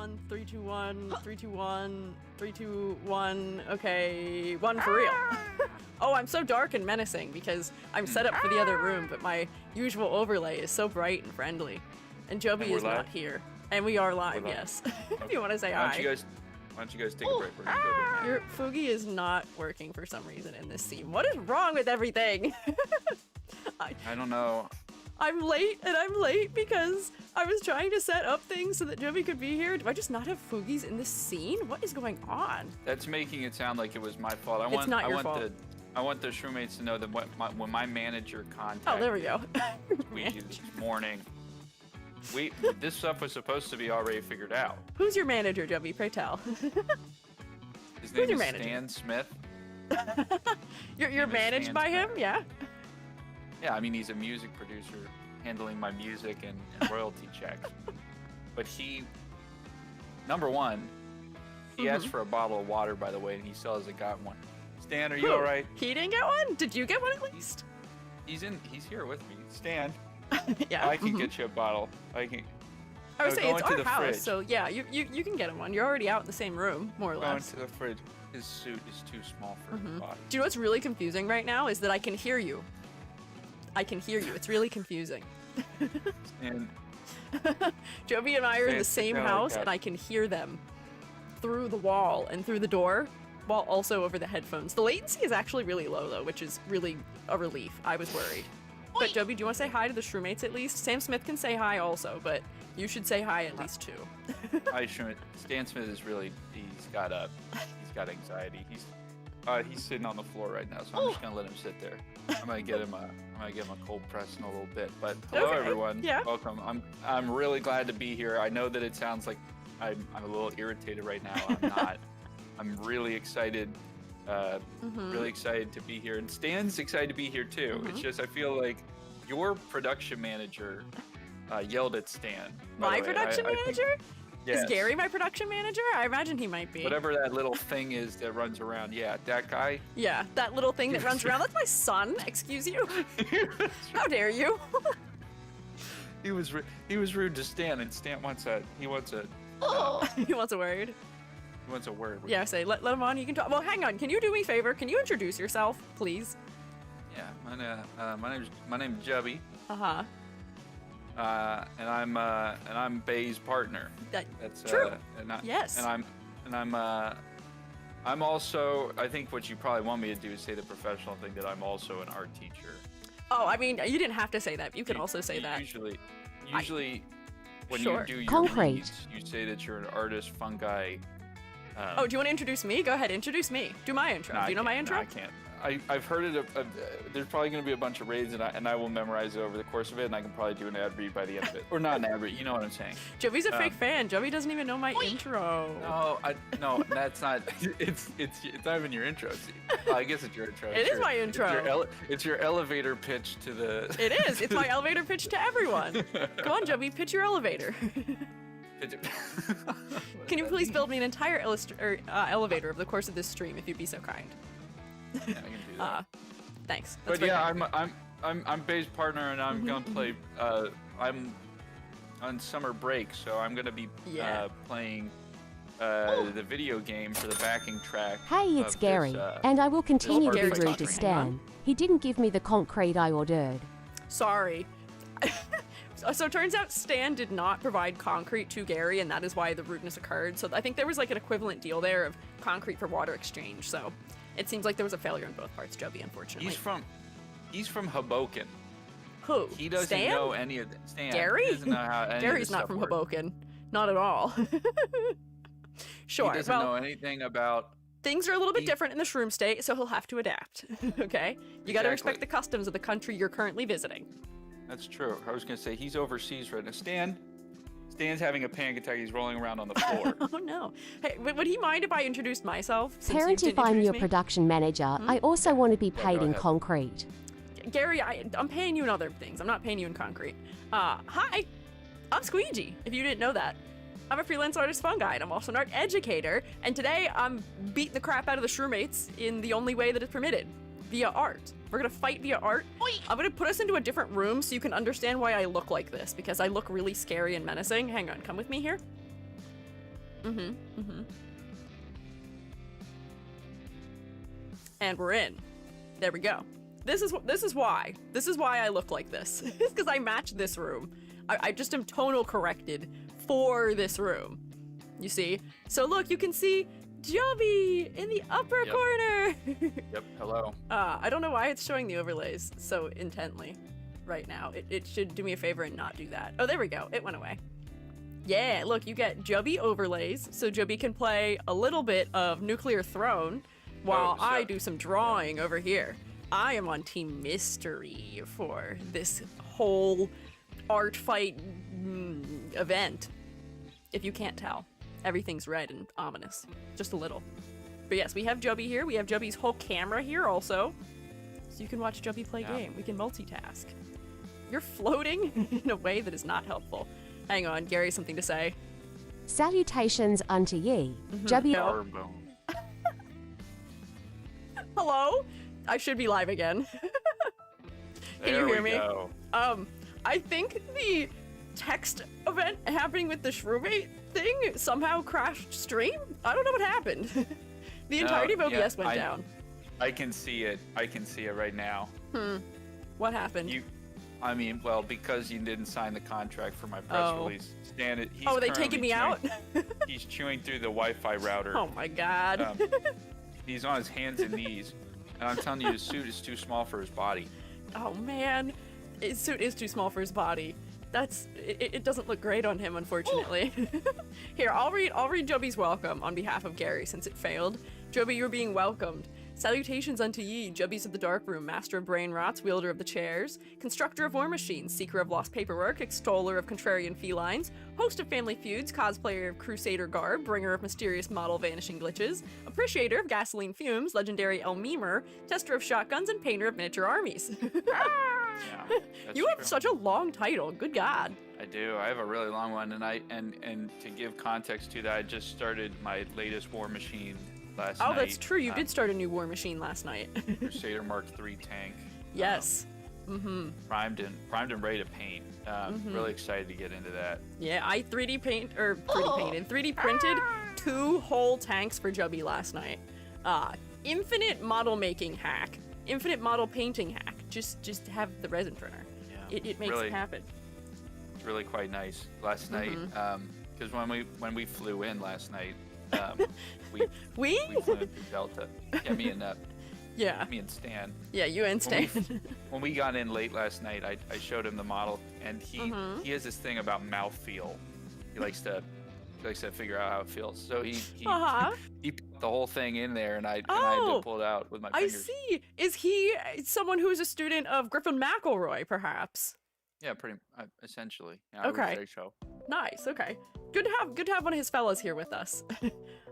1, 3, 2, 1, 3, 2, 1, 3, 2, 1. Okay, 1 for real. Oh, I'm so dark and menacing because I'm set up for the other room, but my usual overlay is so bright and friendly. And Jubby is not here. And we are live, yes. If you want to say hi. Why don't you guys take a break? We're gonna go Your Fungi is not working for some reason in this scene. What is wrong with everything? I don't know. I'm late, and I'm late because I was trying to set up things so that Jubby could be here. Do I just not have Fugis in this scene? What is going on? That's making it sound like it was my fault. It's not your fault. I want the shroommates to know that when my manager contacted oh, there we go. me this morning, this stuff was supposed to be already figured out. Who's your manager, Jubby? Pray tell. His name is Stan Smith. You're managed by him? Yeah? Yeah, I mean, he's a music producer handling my music and royalty checks. But number one, he asked for a bottle of water, by the way, and he still hasn't got one. Stan, are you all right? He didn't get one? Did you get one at least? He's here with me. Stan, yeah. I can get you a bottle. I would say it's our house, fridge. so yeah, you can get him one. You're already out in the same room, more or Going less. to the fridge. His suit is too small for his body. Do you know what's really confusing right now is that I can hear you. I can hear you. It's really confusing. And Jubby and I are in the same house, and I can hear them through the wall and through the door, while also over the headphones. The latency is actually really low, though, which is really a relief. I was worried. But Jubby, do you want to say hi to the shroommates at least? Sam Smith can say hi also, but you should say hi at least too. Hi, Shroommate. Stan Smith is he's got anxiety. He's sitting on the floor right now, so I'm just gonna let him sit there. I'm gonna get him a cold press in a little bit. But hello, everyone. Yeah. Welcome. I'm really glad to be here. I know that it sounds like I'm a little irritated right now. I'm not. I'm really excited. Really excited to be here, and Stan's excited to be here too. It's just I feel like your production manager yelled at Stan. My production manager? Yes. Is Gary my production manager? I imagine he might be. Whatever that little thing is that runs around. Yeah, that guy. Yeah, that little thing that runs around. That's my son. Excuse you. How dare you? He was rude to Stan, and Stan wants a he wants a word. He wants a word. Yeah, say let him on. You can talk. Well, hang on. Can you do me a favor? Can you introduce yourself, please? Yeah, my name's Jubby. And I'm Bay's partner. That's true. Yes. And I'm also, I think what you probably want me to do is say the professional thing that I'm also an art teacher. Oh, I mean, you didn't have to say that. You can also say that. Usually when you do your Concrete. reads, you say that you're an artist, fungi. Oh, do you want to introduce me? Go ahead, introduce me. Do my intro. Do you know my intro? No, I can't. I've heard it. There's probably going to be a bunch of raids, and I will memorize it over the course of it, and I can probably do an ad read by the end of it. Or not an ad read, you know what I'm saying. Jubby's a fake fan. Jubby doesn't even know my intro. No, that's not. It's not even your intro. Well, I guess it's your intro. It is my intro. It's your elevator pitch to the. It is. It's my elevator pitch to everyone. Go on, Jubby, pitch your elevator. Can you please build me an entire elevator over the course of this stream, if you'd be so kind? Yeah, I can do that. Thanks. But yeah, I'm Bay's partner, and I'm gonna play. I'm on summer break, so I'm gonna be playing the video game for the backing track. Hey, it's Gary, and I will continue to be rude to Stan. He didn't give me the concrete I ordered. Sorry. So it turns out Stan did not provide concrete to Gary, and that is why the rudeness occurred. So I think there was like an equivalent deal there of concrete for water exchange. So it seems like there was a failure in both parts, Jubby, unfortunately. He's from Hoboken. Who? He doesn't Stan? know any of that. Stan. Gary? He doesn't know how any Gary's of this not stuff from works. Hoboken. Not at all. Sure. He doesn't know anything about. Things are a little bit different in the shroom state, so he'll have to adapt. Okay? You gotta respect the customs of the country you're currently visiting. That's true. I was gonna say he's overseas right now. Stan's having a panic attack. He's rolling around on the floor. Oh no. Hey, would he mind if I introduced myself? Parent, if I'm your production manager, I also want to be paid in concrete. Gary, I'm paying you in other things. I'm not paying you in concrete. Hi, I'm Squiiji, if you didn't know that. I'm a freelance artist fungi, and I'm also an art educator, and today I'm beating the crap out of the shroommates in the only way that is permitted, via art. We're gonna fight via art. I'm gonna put us into a different room so you can understand why I look like this, because I look really scary and menacing. Hang on, come with me here. And we're in. There we go. This is why I look like this. It's because I match this room. I just am tonal corrected for this room. You see? So look, you can see Jubby in the upper corner. Yep. Hello. I don't know why it's showing the overlays so intently right now. It should do me a favor and not do that. Oh, there we go. It went away. Yeah, look, you get Jubby overlays, so Jubby can play a little bit of Nuclear Throne while I do some drawing over here. I am on Team Mystery for this whole Artfight event. If you can't tell, everything's red and ominous. Just a little. But yes, we have Jubby here. We have Jubby's whole camera here also. So you can watch Jubby play game. We can multitask. You're floating in a way that is not helpful. Hang on, Gary has something to say. Salutations unto ye. Jubby. Hello? I should be live again. Can you hear me? Go. I think the text event happening with the Shroomate thing somehow crashed stream. I don't know what happened. The entirety of OBS went down. I can see it. I can see it right now. What happened? Well, because you didn't sign the contract for my press release. Stan, he's they taking me out? He's chewing through the Wi-Fi router. Oh my god. He's on his hands and knees. And I'm telling you, his suit is too small for his body. Oh man. His suit is too small for his body. It doesn't look great on him, unfortunately. Here, I'll read Jubby's welcome on behalf of Gary since it failed. Jubby, you're being welcomed. Salutations unto ye, Jubbies of the Dark Room, Master of Brain Rots, Wielder of the Chairs, Constructor of War Machines, Seeker of Lost Paperwork, Extoller of Contrarian Felines, Host of Family Feuds, Cosplayer of Crusader Garb, Bringer of Mysterious Model Vanishing Glitches, Appreciator of Gasoline Fumes, Legendary El Memer, Tester of Shotguns, and Painter of Miniature Armies. Yeah, you have such a long title, good god. I do. I have a really long one, and to give context to that, I just started my latest War Machine last night. Oh, that's true. You did start a new War Machine last night. Crusader Mark III tank. Yes. Primed and ready to paint. Really excited to get into that. Yeah, I 3D printed 2 whole tanks for Jubby last night. Infinite model making hack. Infinite model painting hack. Just have the resin printer. Yeah, it makes it happen. It's really quite nice. Last night, because when we flew in last night, we flew into Delta. Yeah, me and Stan. Yeah, you and Stan. When we got in late last night, I showed him the model, and he has this thing about mouthfeel. He likes to figure out how it feels. So he put the whole thing in there, and I had to pull it out with my fingers. I see. Is he someone who's a student of Griffin McElroy, perhaps? Yeah, pretty essentially. Yeah, okay. I would say so. Nice. Okay. Good to have one of his fellas here with us.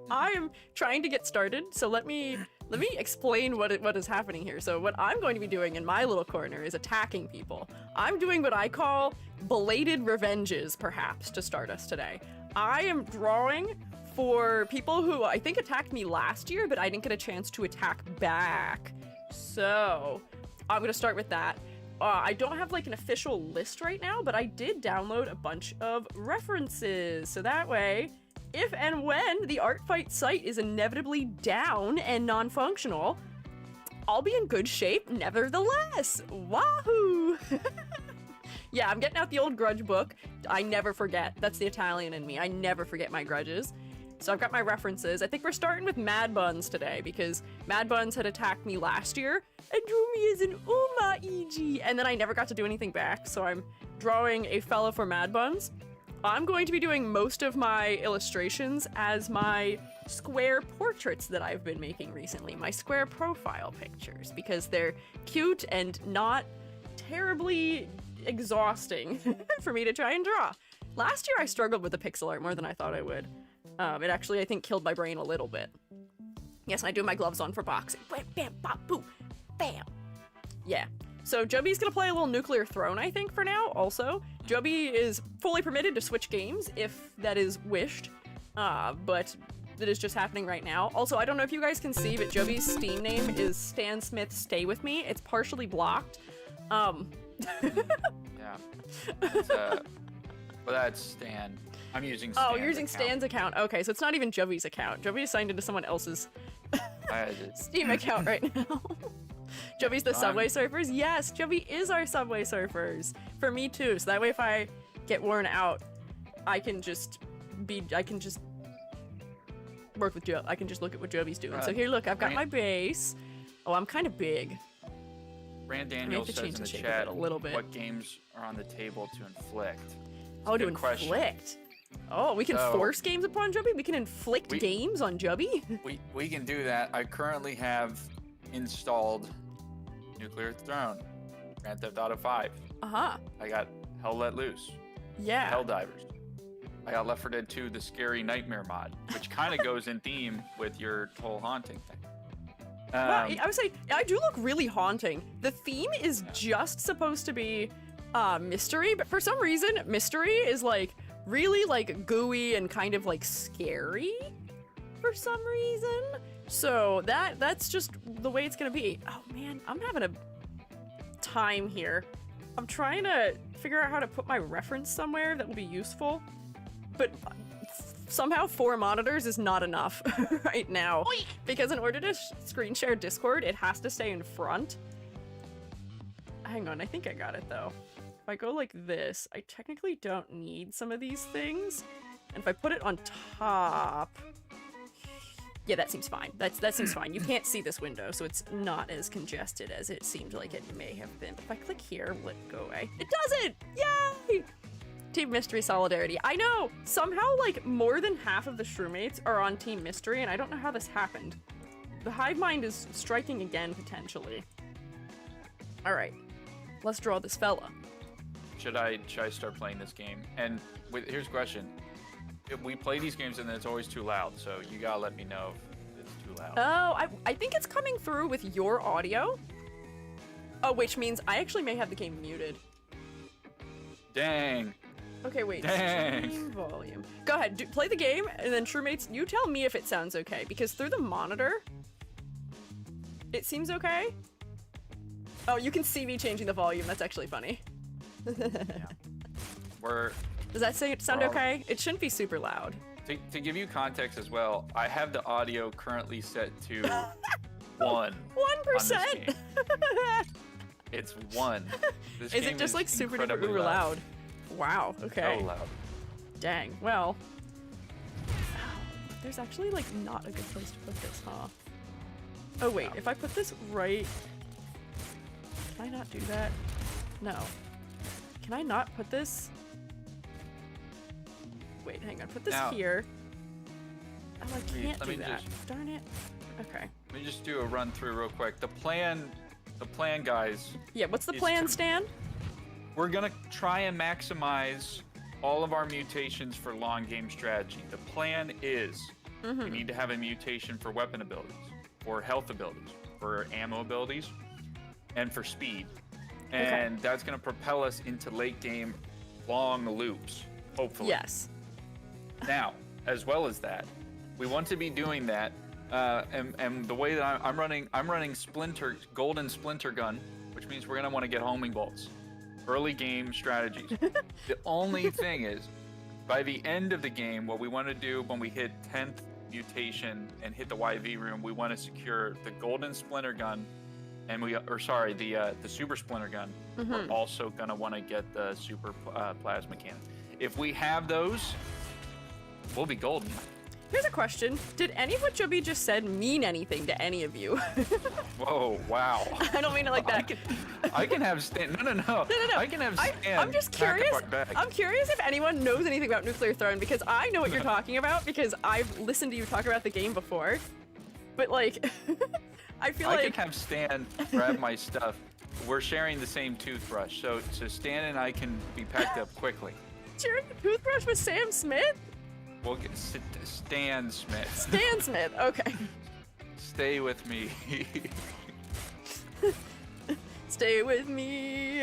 I am trying to get started, so let me explain what is happening here. So what I'm going to be doing in my little corner is attacking people. I'm doing what I call belated revenges, perhaps, to start us today. I am drawing for people who I think attacked me last year, but I didn't get a chance to attack back. So I'm going to start with that. I don't have like an official list right now, but I did download a bunch of references. So that way, if and when the Artfight site is inevitably down and non-functional, I'll be in good shape nevertheless. Wahoo! Yeah, I'm getting out the old grudge book. I never forget. That's the Italian in me. I never forget my grudges. So I've got my references. I think we're starting with Mad Buns today because Mad Buns had attacked me last year and drew me as an Uma EG, and then I never got to do anything back, so I'm drawing a fellow for Mad Buns. I'm going to be doing most of my illustrations as my square portraits that I've been making recently, my square profile pictures, because they're cute and not terribly exhausting for me to try and draw. Last year I struggled with the pixel art more than I thought I would. It actually, I think, killed my brain a little bit. Yes, and I do my gloves on for boxing. Bam, bam, bop, boo, bam. Yeah. So Jubby's gonna play a little Nuclear Throne, I think, for now, also. Jubby is fully permitted to switch games, if that is wished. But that is just happening right now. Also, I don't know if you guys can see, but Jubby's Steam name is Stan Smith Stay With Me. It's partially blocked. Yeah. Well, that's Stan. I'm using Oh, Stan's you're using account. Stan's account. Okay, so it's not even Jubby's account. Jubby is signed into someone else's Steam account right now. Jubby's the Subway Surfers? Yes, Jubby is our Subway Surfers. For me too, so that way if I get worn out, I can just work with Joe. I can just look at what Jubby's doing. So here, look, I've got my base. Oh, I'm kind of big. Brand Daniel says in the chat a little bit. what games are on the table to inflict. Oh, to inflict. Oh, we can force games upon Jubby? We can inflict games on Jubby? We can do that. I currently have installed Nuclear Throne, Grand Theft Auto 5. Uh-huh. I got Hell Let Loose. Yeah. Helldivers. I got Left 4 Dead 2, the Scary Nightmare mod, which kind of goes in theme with your whole haunting thing. Well, I would say, I do look really haunting. The theme is just supposed to be mystery, but for some reason, mystery is like really like gooey and kind of like scary for some reason. So that's just the way it's gonna be. Oh man, I'm having a time here. I'm trying to figure out how to put my reference somewhere that will be useful, but somehow 4 monitors is not enough right now. Oink! Because in order to screen share Discord, it has to stay in front. Hang on, I think I got it though. If I go like this, I technically don't need some of these things. And if I put it on top, yeah, that seems fine. That seems fine. You can't see this window, so it's not as congested as it seemed like it may have been. But if I click here, will it go away? It doesn't! Yay! Team Mystery Solidarity. I know! Somehow, like, more than half of the Shrewmates are on Team Mystery, and I don't know how this happened. The hive mind is striking again, potentially. Alright. Let's draw this fella. Should I start playing this game? And here's a question. We play these games and it's always too loud, so you gotta let me know if it's too loud. Oh, I think it's coming through with your audio. Oh, which means I actually may have the game muted. Dang. Okay, wait. Dang. Stream volume. Go ahead, play the game, and then Shrewmates, you tell me if it sounds okay, because through the monitor, it seems okay. Oh, you can see me changing the volume. That's actually funny. Yeah. Does that sound okay? It shouldn't be super loud. To give you context as well, I have the audio currently set to 1%. 1%? It's 1. Is it just like super duper uber loud? Wow, okay. So loud. Dang, well. There's actually like not a good place to put this, huh? Oh wait, if I put this right... Can I not do that? No. Can I not put this? Wait, hang on. Put this here. Oh, I can't do that. Darn it. Okay. Let me just do a run through real quick. The plan, guys. Yeah, what's the plan, Stan? We're gonna try and maximize all of our mutations for long game strategy. The plan is we need to have a mutation for weapon abilities, for health abilities, for ammo abilities, and for speed. And that's gonna propel us into late game long loops, hopefully. Yes. Now, as well as that, we want to be doing that, and the way that I'm running golden splinter gun, which means we're gonna want to get homing bolts, early game strategies. The only thing is, by the end of the game, what we want to do when we hit 10th mutation and hit the YV room, we want to secure the golden splinter gun, and the super splinter gun. We're also gonna want to get the super plasma cannon. If we have those, we'll be golden. Here's a question. Did any of what Jubby just said mean anything to any of you? Whoa, wow. I don't mean it like that. I can have Stan. No. I can have Stan. I'm just curious. I'm curious if anyone knows anything about Nuclear Throne, because I know what you're talking about, because I've listened to you talk about the game before. But like, I feel like I can have Stan grab my stuff. We're sharing the same toothbrush, so Stan and I can be packed up quickly. Sharing a toothbrush with Sam Smith? We'll get Stan Smith. Stan Smith, okay. Stay with me. Stay with me.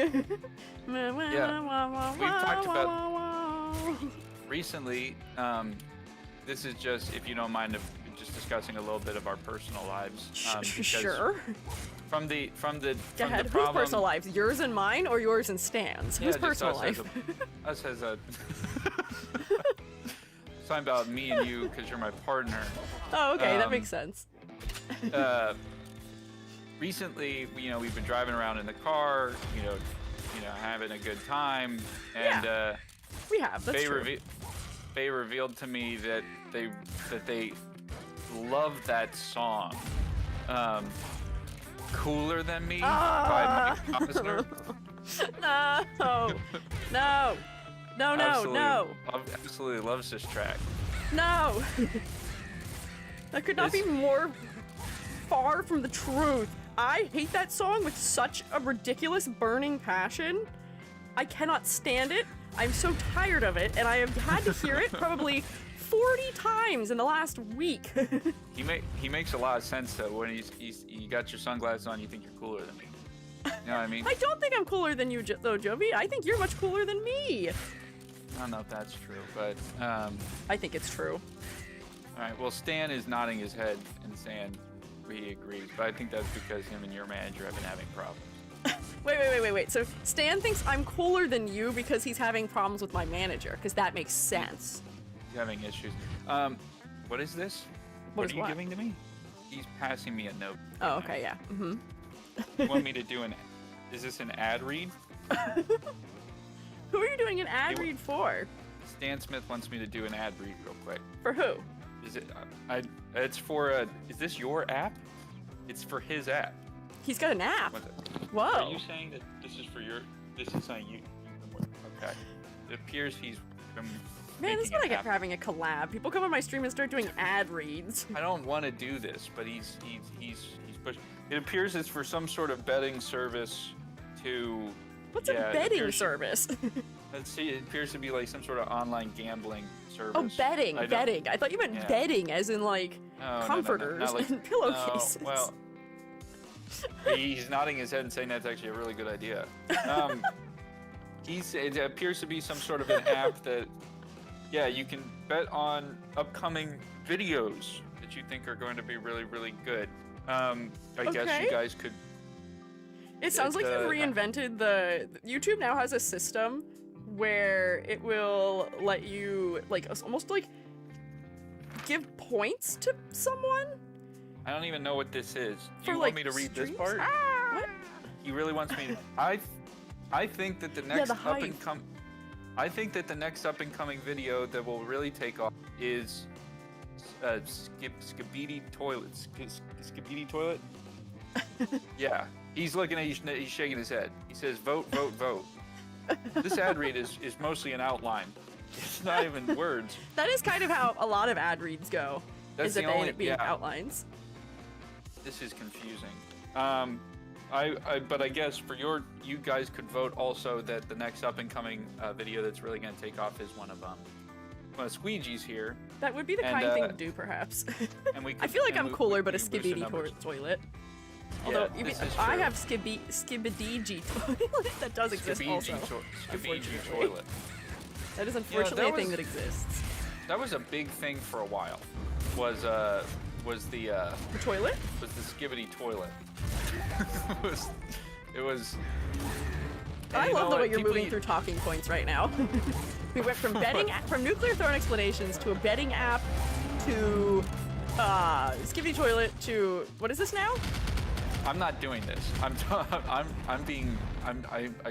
Yeah. We've talked about recently. This is just, if you don't mind, just discussing a little bit of our personal lives. Sure. From the Go ahead. problem, Whose personal lives? Yours and mine, or yours and Stan's? Yeah, Whose personal life? Us as a talking about me and you because you're my partner. Oh, okay, that makes sense. Recently, we've been driving around in the car, having a good time, and we have. That's true. Faye revealed to me that they love that song. Cooler Than Me by Mike Posner. No. Absolutely loves this track. No. That could not be more far from the truth. I hate that song with such a ridiculous burning passion. I cannot stand it. I'm so tired of it, and I have had to hear it probably 40 times in the last week. He makes a lot of sense though. When you got your sunglasses on, you think you're cooler than me. You know what I mean? I don't think I'm cooler than you, though, Jubby. I think you're much cooler than me. I don't know if that's true, but I think it's true. All right. Well, Stan is nodding his head and saying he agrees, but I think that's because him and your manager have been having problems. Wait. So Stan thinks I'm cooler than you because he's having problems with my manager, because that makes sense. He's having issues. What is this? What are you giving to me? He's passing me a note. Oh, okay, yeah. Mm-hmm. You want me to do is this an ad read? Who are you doing an ad read for? Stan Smith wants me to do an ad read real quick. For who? Is it? It's for is this your app? It's for his app. He's got an app. Whoa. Are you saying that this is for this is something you okay. It appears he's been Man, this is what I get for having a collab. People come on my stream and start doing ad reads. I don't want to do this, but he's pushing. It appears it's for some sort of betting service to... What's a betting service? Let's see, it appears to be like some sort of online gambling service. Oh, betting. I thought you meant bedding, as in like comforters and pillowcases. Well, he's nodding his head and saying that's actually a really good idea. It appears to be some sort of an app that, you can bet on upcoming videos that you think are going to be really, really good. I guess you guys could... It sounds like you've reinvented YouTube now has a system where it will let you, almost give points to someone. I don't even know what this is. Do you want me to read this part? What? He really wants me to... I think that the next up and coming video that will really take off is Skibidi Toilet. Skibidi Toilet? Yeah. He's looking at you, he's shaking his head. He says, vote, vote, vote. This ad read is mostly an outline. It's not even words. That is kind of how a lot of ad reads go. That's they end up being outlines. This is confusing. But I guess for you guys could vote also that the next up and coming video that's really going to take off is one of Squiiji's here. That would be the kind thing to do, perhaps. I feel like I'm cooler, but a Skibidi toilet. Although I have Skibidi toilet that does exist also. Skibidi toilet. That is unfortunately a thing that exists. That was a big thing for a while. Was the toilet? Was the Skibidi toilet. it was. I love the way you're moving through talking points right now. We went from from nuclear throne explanations to a betting app to Skibidi toilet to what is this now? I'm not doing this. I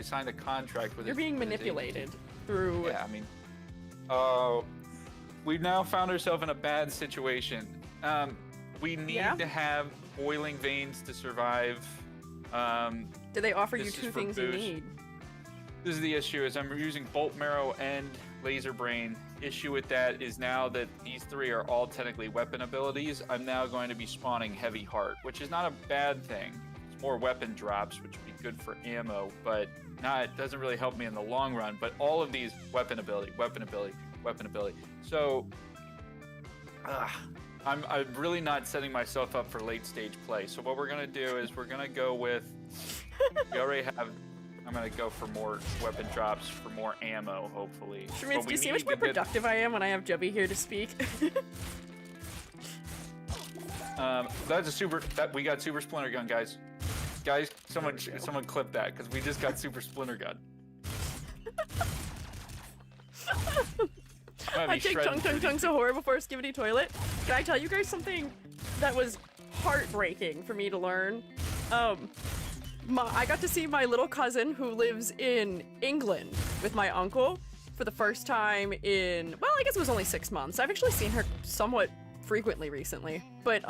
signed a contract with. You're being manipulated through. Yeah, I mean, we've now found ourselves in a bad situation. We need to have boiling veins to survive. Do they offer you two things you need? This is the issue: is I'm using bolt marrow and laser brain. Issue with that is now that these three are all technically weapon abilities, I'm now going to be spawning heavy heart, which is not a bad thing. It's more weapon drops, which would be good for ammo, but it doesn't really help me in the long run. But all of these weapon ability. So I'm really not setting myself up for late stage play. So what we're gonna do is we're gonna go with I'm gonna go for more weapon drops, for more ammo, hopefully. Do you see how much more productive I am when I have Jubby here to speak? That's a super. We got super splinter gun, guys. Guys, someone clip that because we just got super splinter gun. I take tongue Sahur before Skibidi Toilet. Can I tell you guys something that was heartbreaking for me to learn? I got to see my little cousin who lives in England with my uncle for the first time in, well, I guess it was only 6 months. I've actually seen her somewhat frequently recently, but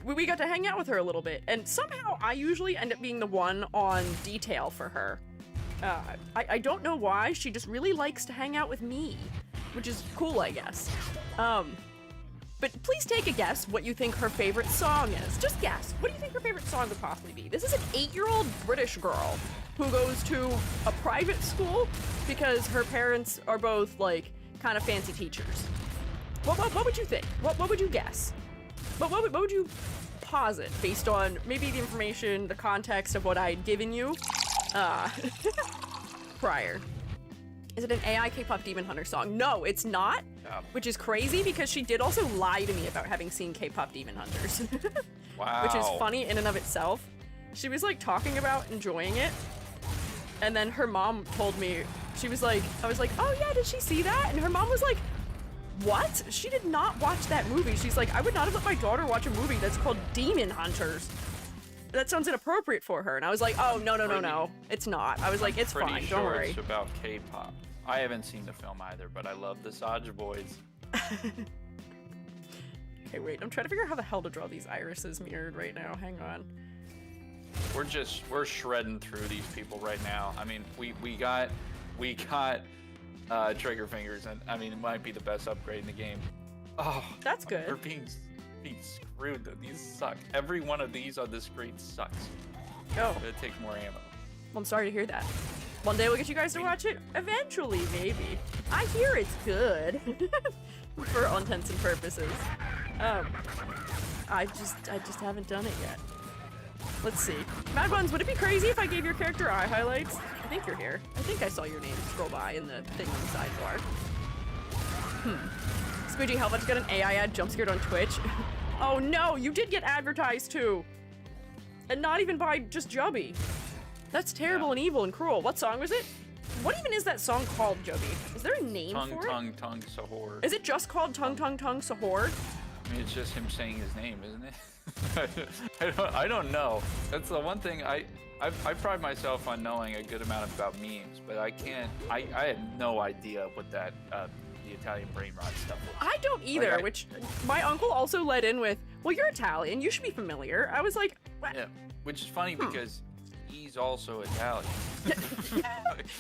we got to hang out with her a little bit, and somehow I usually end up being the one on detail for her. I don't know why, she just really likes to hang out with me, which is cool, I guess. But please take a guess what you think her favorite song is. Just guess. What do you think her favorite song would possibly be? This is an 8-year-old British girl who goes to a private school because her parents are both, like, kind of fancy teachers. What would you think? What would you guess? What would you posit based on maybe the information, the context of what I'd given you prior? Is it an AI K-pop Demon Hunter song? No, it's not, which is crazy because she did also lie to me about having seen K-pop Demon Hunters. Wow. Which is funny in and of itself. She was like talking about enjoying it, and then her mom told me, she was like, I was like, oh yeah, did she see that? And her mom was like, what? She did not watch that movie. She's like, I would not have let my daughter watch a movie that's called Demon Hunters. That sounds inappropriate for her. And I was like, oh, no, it's not. I was like, it's fine, don't worry. It's about K-pop. I haven't seen the film either, but I love the Saj Boys. Okay, wait, I'm trying to figure out how the hell to draw these irises mirrored right now. Hang on. We're shredding through these people right now. I mean, we got trigger fingers, and I mean, it might be the best upgrade in the game. Oh, that's good. We're being screwed though. These suck. Every one of these on the screen sucks. Oh. It takes more ammo. Well, I'm sorry to hear that. One day we'll get you guys to watch it. Eventually, maybe. I hear it's good. For all intents and purposes. I just haven't done it yet. Let's see. Mad Buns, would it be crazy if I gave your character eye highlights? I think you're here. I think I saw your name scroll by in the thing on the sidebar. Squiiji, how about you get an AI ad jump scared on Twitch? Oh no, you did get advertised too. And not even by just Jubby. That's terrible and evil and cruel. What song was it? What even is that song called, Jubby? Is there a name for it? Tongue Sahur. Is it just called Tongue Sahur? I mean, it's just him saying his name, isn't it? I don't know. That's the one thing I pride myself on knowing a good amount about memes, but I had no idea what that the Italian brain rot stuff was. I don't either, which my uncle also led in with, well, you're Italian, you should be familiar. I was like, what? Yeah, which is funny because he's also Italian.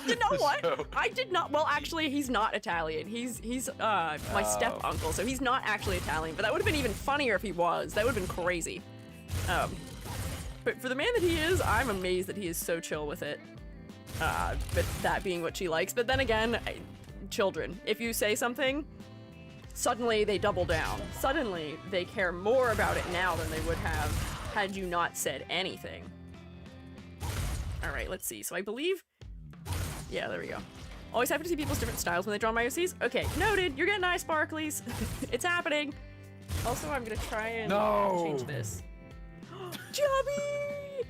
You know what? So, I did not. Well, actually, he's not Italian. He's my step uncle, so he's not actually Italian. But that would have been even funnier if he was. That would have been crazy. But for the man that he is, I'm amazed that he is so chill with it. But that being what she likes. But then again, children, if you say something, suddenly they double down. Suddenly they care more about it now than they would have had you not said anything. All right, let's see. So I believe, yeah, there we go. Always happy to see people's different styles when they draw my OCs. Okay, noted. You're getting nice sparklies. It's happening. Also, I'm gonna try and change this. Jubby!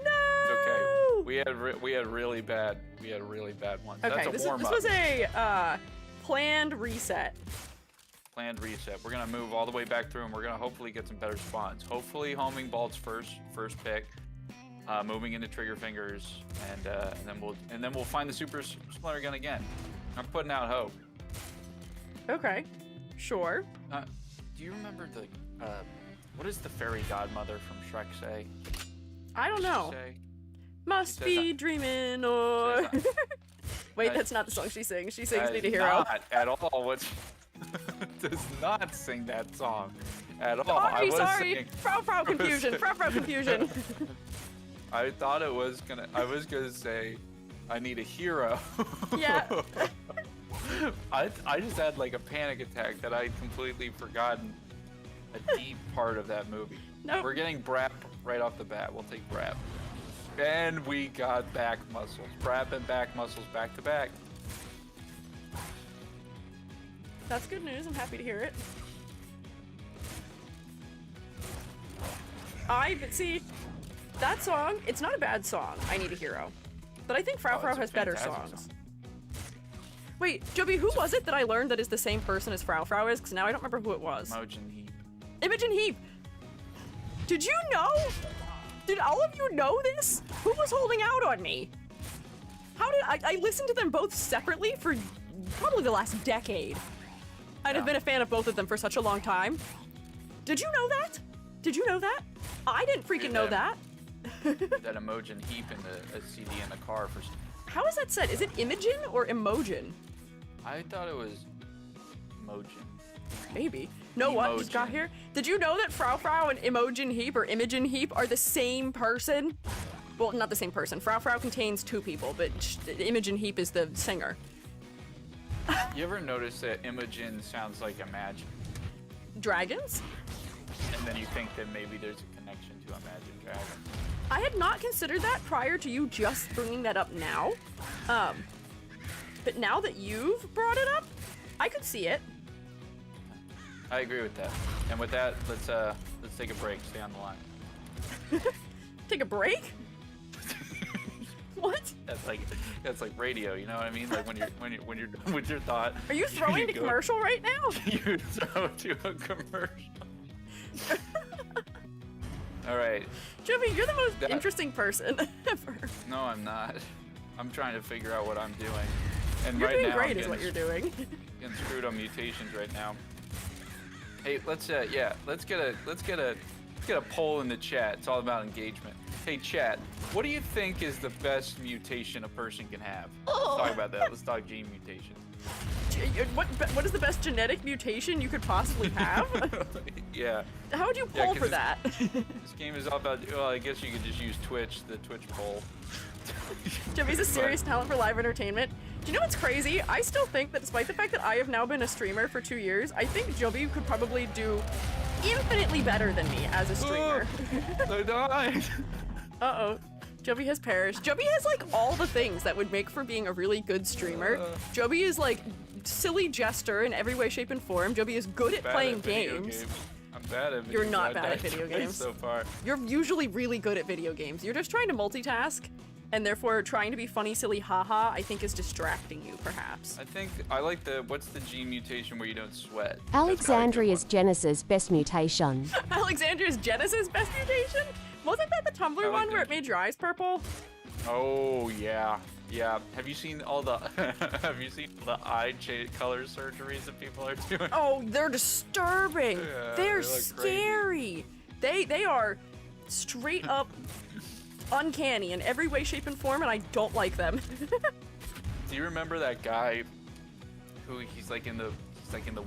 No! Okay, we had really bad ones. Okay, That's a warm-up. This was a planned reset. Planned reset. We're gonna move all the way back through, and we're gonna hopefully get some better spawns. Hopefully, homing Bald's first pick. Moving into trigger fingers, and then we'll find the super splinter gun again. I'm putting out hope. Okay, sure. Do you remember the what does the fairy godmother from Shrek say? I don't know. Must be dreaming or. Wait, that's not the song she sings. She sings "Need a Hero." Not at all. What? Does not sing that song at all. Sorry. Frau confusion. Frau confusion. I thought I was gonna say, I need a hero. Yeah. I just had like a panic attack that I'd completely forgotten a deep part of that movie. Nope. We're getting Brap right off the bat. We'll take Brap. And we got back muscles. Brap and back muscles back to back. That's good news. I'm happy to hear it. But see, that song, it's not a bad song, I Need a Hero. But I think Frau has better songs. Wait, Jubby, who was it that I learned that is the same person as Frau Frau is? Because now I don't remember who it was. Imogen Heap. Imogen Heap! Did you know? Did all of you know this? Who was holding out on me? How did I listened to them both separately for probably the last decade. I'd have been a fan of both of them for such a long time. Did you know that? Did you know that? I didn't freaking know that. That Imogen Heap in a CD in the car for. How is that said? Is it Imogen or Emogen? I thought it was Imogen. Maybe. Know what just got here? Did you know that Frau Frau and Imogen Heap or Imogen Heap are the same person? Well, not the same person. Frau Frau contains two people, but Imogen Heap is the singer. You ever notice that Imogen sounds like Imagine? Dragons? And then you think that maybe there's a connection to Imagine Dragons. I had not considered that prior to you just bringing that up now. But now that you've brought it up, I could see it. I agree with that. And with that, let's take a break. Stay on the line. Take a break? What? That's like radio. You know what I mean? Like when you're done with your thought. Are you throwing to commercial right now? You throw to a commercial. All right. Jubby, you're the most interesting person ever. No, I'm not. I'm trying to figure out what I'm doing. And you're right doing now, great, is what you're doing. Getting screwed on mutations right now. Hey, let's get a poll in the chat. It's all about engagement. Hey, chat, what do you think is the best mutation a person can have? Let's talk about that. Let's talk gene mutation. What is the best genetic mutation you could possibly have? Yeah. How would you poll for that? This game is all about. Well, I guess you could just use Twitch, the Twitch poll. Jubby's a serious talent for live entertainment. Do you know what's crazy? I still think that despite the fact that I have now been a streamer for 2 years, I think Jubby could probably do infinitely better than me as a streamer. I died. Uh-oh. Jubby has perished. Jubby has like all the things that would make for being a really good streamer. Jubby is like silly jester in every way, shape, and form. Jubby is good at playing games. I'm bad at video games. You're not bad at video games. So far. You're usually really good at video games. You're just trying to multitask, and therefore trying to be funny, silly, haha, I think is distracting you, perhaps. I think I like what's the gene mutation where you don't sweat? Alexandria's Genesis best mutation. Alexandria's Genesis best mutation? Wasn't that the Tumblr one where it made your eyes purple? Oh yeah, yeah. Have you seen all the eye color surgeries that people are doing? Oh, they're disturbing. Yeah, they're scary. They are straight up uncanny in every way, shape, and form, and I don't like them. Do you remember that guy who he's like in the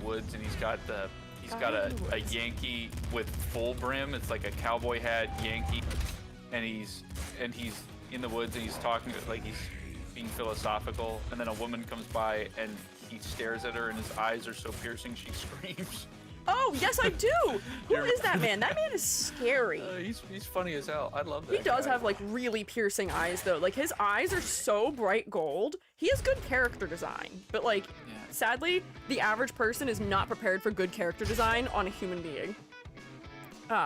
woods and he's got a Yankee with full brim? It's like a cowboy hat Yankee, and he's in the woods and he's talking like he's being philosophical, and then a woman comes by and he stares at her and his eyes are so piercing she screams. Oh, yes, I do. Who is that man? That man is scary. He's funny as hell. I love that. He does have like really piercing eyes though. Like his eyes are so bright gold. He has good character design, but like sadly, the average person is not prepared for good character design on a human being.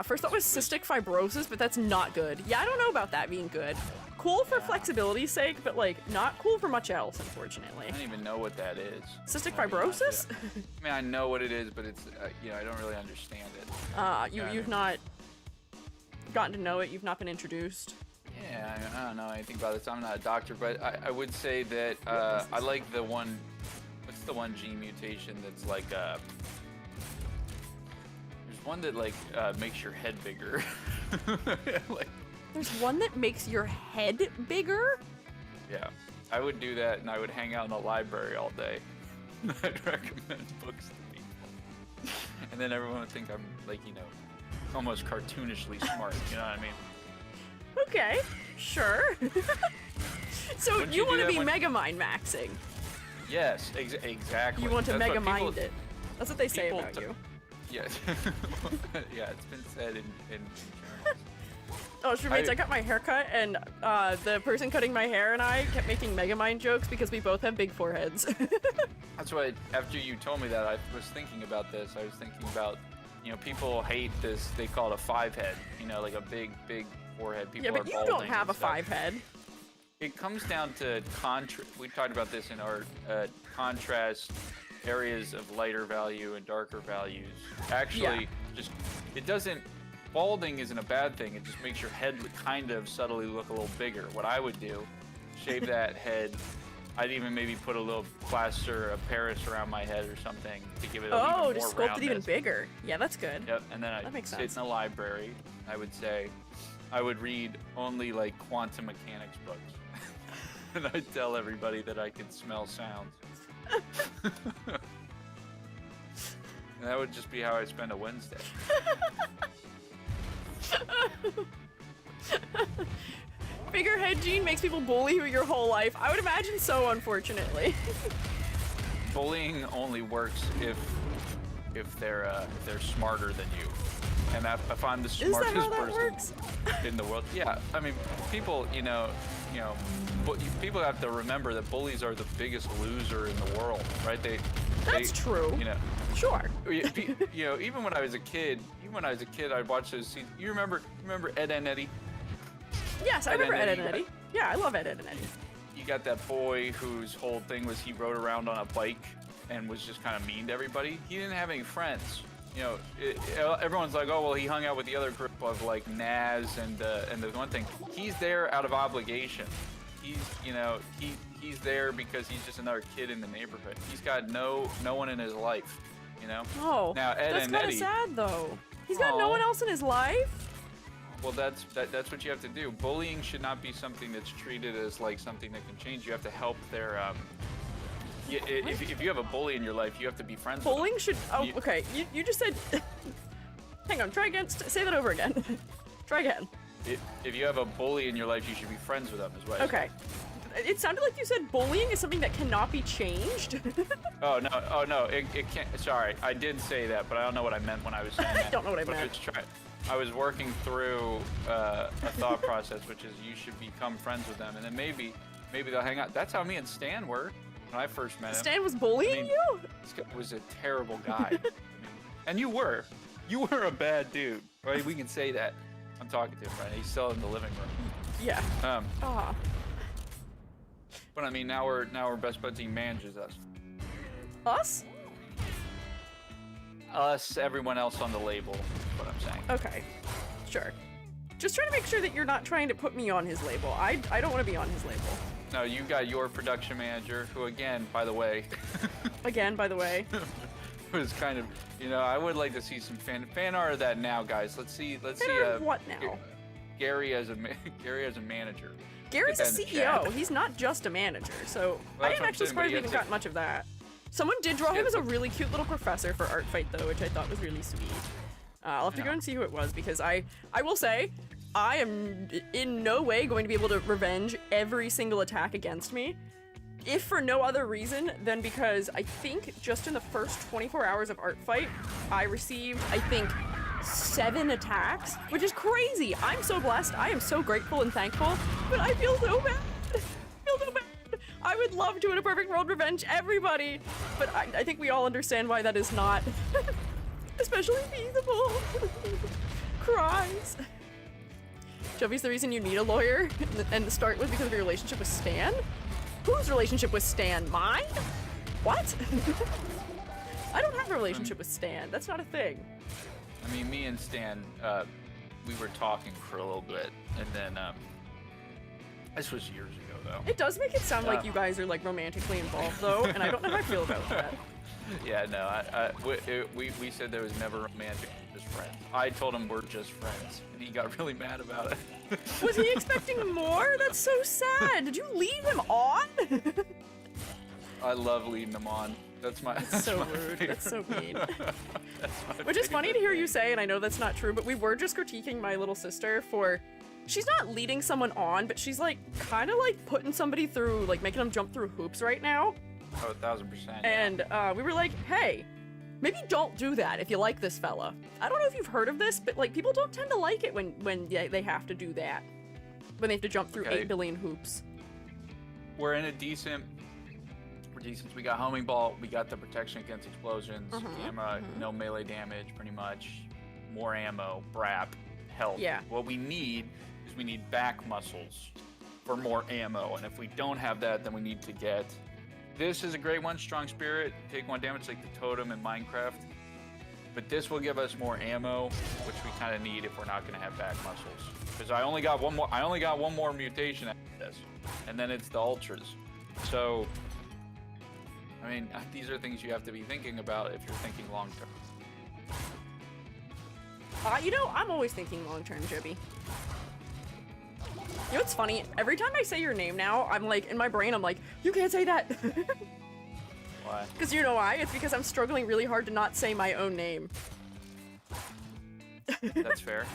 First thought was cystic fibrosis, but that's not good. Yeah, I don't know about that being good. Cool for flexibility's sake, but like not cool for much else, unfortunately. I don't even know what that is. Cystic fibrosis? I mean, I know what it is, but it's I don't really understand it. You've not gotten to know it. You've not been introduced. Yeah, I don't know anything about this. I'm not a doctor, but I would say that I like the one. What's the one gene mutation that's like there's one that like makes your head bigger. Like, there's one that makes your head bigger? Yeah, I would do that, and I would hang out in the library all day. I'd recommend books to people, and then everyone would think I'm like almost cartoonishly smart. You know what I mean? Okay, sure. So you want to be Mega Mind maxing? Yes, exactly. You want to Mega Mind it. That's what they say about you. Yes. Yeah, it's been said in journals. Oh, Shroommates, I got my hair cut, and the person cutting my hair and I kept making Mega Mind jokes because we both have big foreheads. That's why after you told me that, I was thinking about this. I was thinking about, people hate this. They call it a 5 head. Like a big forehead. People yeah, but are you don't balding have a and stuff. 5 head. it comes down to we talked about this in our contrast areas of lighter value and darker values. Actually, just it doesn't. Balding isn't a bad thing. It just makes your head kind of subtly look a little bigger. What I would do, shave that head. I'd even maybe put a little plaster of Paris around my head or something to give it a little more just sculpt roundness. it even bigger. Yeah, that's good. Yep, and then I'd sit in the library. I would say, I would read only like quantum mechanics books. And I'd tell everybody that I could smell sounds. And that would just be how I spend a Wednesday. Figurehead gene makes people bully you your whole life. I would imagine so, unfortunately. Bullying only works if they're smarter than you. And if I'm the smartest person in the world, yeah. I mean, people, people have to remember that bullies are the biggest loser in the world, right? That's true. Sure. Even when I was a kid, I'd watch those scenes. You remember Ed, Ed, and Eddie? Yes, I remember Ed, Ed, and Eddie. Yeah, I love Ed, Ed, and Eddie. You got that boy whose whole thing was he rode around on a bike and was just kind of mean to everybody. He didn't have any friends. Everyone's like, oh, well, he hung out with the other group of like Naz and the one thing. He's there out of obligation. He's there because he's just another kid in the neighborhood. He's got no one in his life, Oh, now Ed that's and kind of Eddie, sad though. He's got no one else in his life. Well, that's what you have to do. Bullying should not be something that's treated as like something that can change. You have to help their if you have a bully in your life, you have to be friends with them. Bullying should. Oh, okay. You just said. Hang on. Try again. Say that over again. Try again. If you have a bully in your life, you should be friends with them as well. Okay. It sounded like you said bullying is something that cannot be changed. Oh no, it can't. Sorry, I did say that, but I don't know what I meant when I was saying that. I don't know what I meant. I was working through a thought process, which is you should become friends with them, and then maybe they'll hang out. That's how me and Stan were when I first met him. Stan was bullying you? This guy was a terrible guy. And you were a bad dude, right? We can say that. I'm talking to him right now. He's still in the living room. Yeah. But I mean, now we're best buds. He manages us. Us? Us, everyone else on the label, is what I'm saying. Okay, sure. Just trying to make sure that you're not trying to put me on his label. I don't want to be on his label. No, you got your production manager, who again, by the way, was kind of, I would like to see some fan art of that now, guys. Let's see. What now? Gary as a manager. Gary's a CEO. He's not just a manager. So I didn't actually surprised we haven't gotten much of that. Someone did draw him as a really cute little professor for Artfight, though, which I thought was really sweet. I'll have to go and see who it was, because I will say, I am in no way going to be able to revenge every single attack against me, if for no other reason than because I think just in the first 24 hours of Artfight, I received, 7 attacks, which is crazy. I'm so blessed. I am so grateful and thankful, but I feel so bad. I would love to, in a perfect world, revenge everybody, but I think we all understand why that is not especially feasible. Cries. Jubby's the reason you need a lawyer, and to start with because of your relationship with Stan? Whose relationship with Stan? Mine? What? I don't have a relationship with Stan. That's not a thing. I mean, me and Stan, we were talking for a little bit, and then, this was years ago, though. It does make it sound like you guys are, like, romantically involved, though, and I don't know how I feel about that. Yeah, no, we said there was never romantic, just friends. I told him we're just friends, and he got really mad about it. Was he expecting more? That's so sad. Did you leave him on? I love leading him on. That's so rude. Favorite. That's so mean. Which is funny to hear you say, and I know that's not true, but we were just critiquing my little sister for... She's not leading someone on, but she's, like, kind of, like, putting somebody through, like, making them jump through hoops right now. Oh, 1000%. And we were like, hey, maybe don't do that if you like this fella. I don't know if you've heard of this, but, like, people don't tend to like it when they have to do that. When they have to jump through 8 billion hoops. We're in a decent... We got homing ball, we got the protection against explosions, camera, no melee damage, pretty much. More ammo, brap, health. Yeah. What we need is back muscles. for more ammo. And if we don't have that, then we need to get... This is a great one, Strong Spirit. Take 1 damage like the totem in Minecraft. But this will give us more ammo, which we kind of need if we're not going to have back muscles. Because I only got one more mutation after this. And then it's the ultras. So, I mean, these are things you have to be thinking about if you're thinking long term. You know, I'm always thinking long term, Jubby. You know what's funny? Every time I say your name now, I'm like, in my brain, I'm like, you can't say that. Why? Because you know why? It's because I'm struggling really hard to not say my own name. That's fair.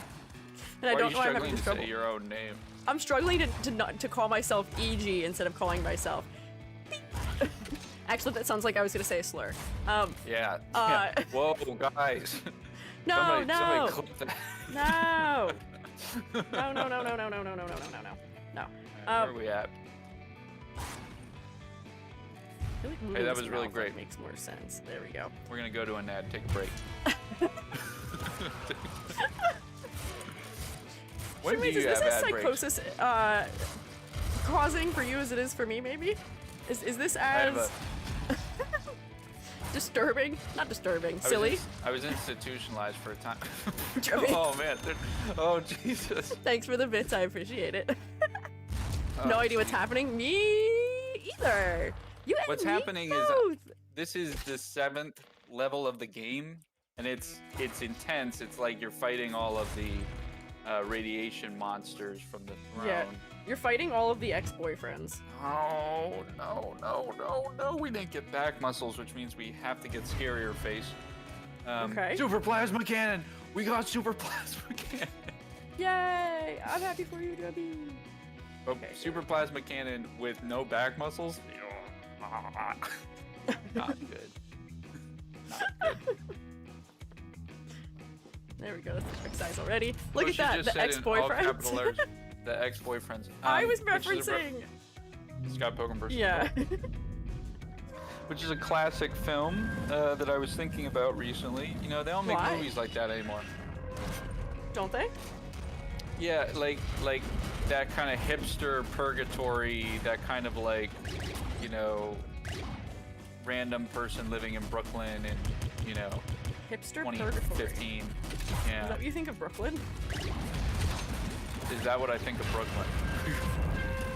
And I don't know why I'm having to trouble. say your own name? I'm struggling to call myself EG instead of calling myself. Actually, that sounds like I was gonna say a slur. Yeah. Whoa, guys. No, somebody clip that. No. No. Where are we at? I feel like moving Hey, that this was really mouth, great. like, makes more sense. There we go. We're gonna go to an ad. Take a break. When do Is you this have as ad breaks? psychosis causing for you as it is for me, maybe? Is this as disturbing? Not disturbing. Silly? I was institutionalized for a time. Jubby. Oh man. Oh Jesus. Thanks for the bits. I appreciate it. No Oh, idea what's happening. Me either. You and What's me happening both. is this is the 7th level of the game, and it's intense. It's like you're fighting all of the radiation monsters from the throne. Yeah. You're fighting all of the ex-boyfriends. Oh, no. We didn't get back muscles, which means we have to get scarier face. Okay. Super plasma cannon! We got super plasma cannon! Yay! I'm happy for you, Jubby. But Okay. super plasma cannon with no back muscles? Not good. Not good. There we go. That's the exercise already. Look What at she that. just The said in all capital ex-boyfriends. letters, the ex-boyfriends. I was which is a referencing. Scott Pilgrim vs. Yeah. Which is a classic film that I was thinking about recently. You know, they don't make Why? movies like that anymore. Don't they? Yeah, like that kind of hipster purgatory, that kind of like, you know, random person living in Brooklyn in, you know, Hipster purgatory. 2015. Is Yeah. that what you think of Brooklyn? Is that what I think of Brooklyn?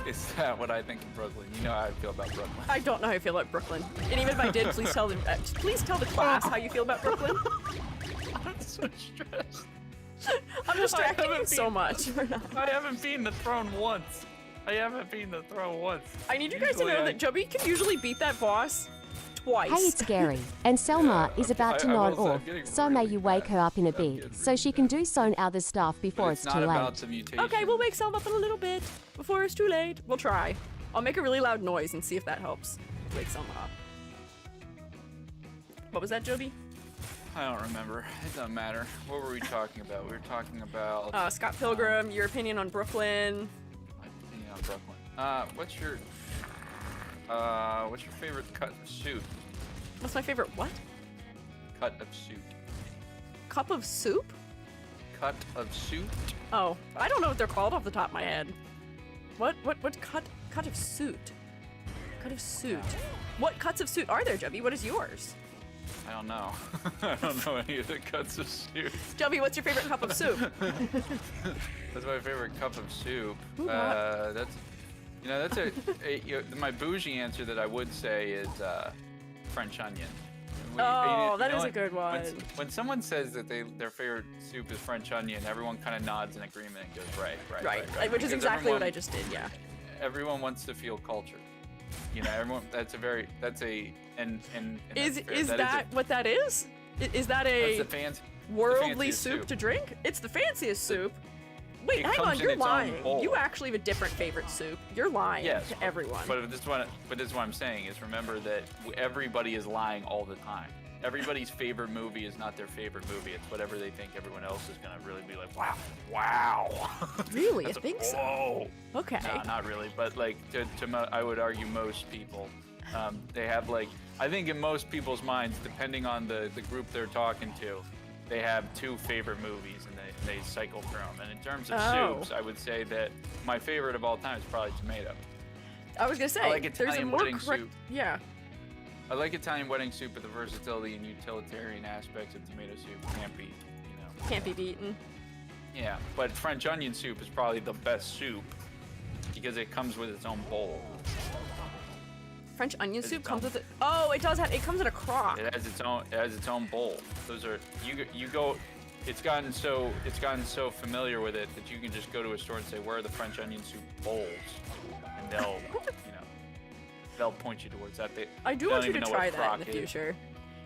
Is that what I think of Brooklyn? You know how I feel about Brooklyn. I don't know how I feel about Brooklyn. And even if I did, please tell the class how you feel about Brooklyn. I'm so stressed. I'm distracting you haven't so been- much. I haven't beaten the throne once. I I need you guys to know that Jubby can usually beat that boss twice. Hey, it's Gary, and Selma Yeah, is about to I nod will say, I'm off, getting so may really you wake bad. her up in a I'm getting bit, so she can do some other stuff before But it's it's too not late. about the mutation. Okay, we'll wake Selma up in a little bit before it's too late. We'll try. I'll make a really loud noise and see if that helps wake Selma up. What was that, Jubby? I don't remember. It doesn't matter. What were we talking about? We were talking about Scott Pilgrim, your opinion on Brooklyn. my opinion on Brooklyn. What's your favorite cut of suit? What's my favorite what? Cut of suit. Cup of soup? Cut of suit? Oh, I don't know what they're called off the top of my head. What cut of suit? Cut of suit. What cuts of suit are there, Jubby? What is yours? I don't know. I don't know any of the cuts of soup. Jubby, what's your favorite cup of soup? That's my favorite cup of soup. Ooh, That's my bougie answer that I would say is French onion. Oh, that know is a what? good one. When someone says that their favorite soup is French onion, everyone kind of nods in agreement and goes, right. Which is Because exactly what everyone- I just did, yeah. Everyone wants to feel cultured. You know, everyone. That's a Is that's fair. that what that is? Is that a That's the fancy. worldly fanciest soup soup. to drink? It's the fanciest soup. Wait, It hang comes on, in you're its own lying. bowl. You actually have a different favorite soup. You're lying Yes, to everyone. But this is what I'm saying is remember that everybody is lying all the time. Everybody's favorite movie is not their favorite movie. It's whatever they think everyone else is gonna really be like. Wow. Really, I That's think so. Whoa. Okay. No, not really. But like I would argue most people, they have like I think in most people's minds, depending on the group they're talking to, they have two favorite movies, they cycle through them. And in terms of Oh. soups, I would say that my favorite of all time is probably tomato. I was gonna say, I like there's a Italian more wedding correct. soup. Yeah. I like Italian wedding soup, but the versatility and utilitarian aspects of tomato soup can't be, Can't be beaten. Yeah, but French onion soup is probably the best soup because it comes with its own bowl. French onion It's soup its comes own- with it. Oh, it does have. It comes in a crock. It has its own bowl. Those are you go. It's gotten so familiar with it that you can just go to a store and say, "Where are the French onion soup bowls?" And they'll point you towards that. I do they want don't you to even know try what that in crock the is. future.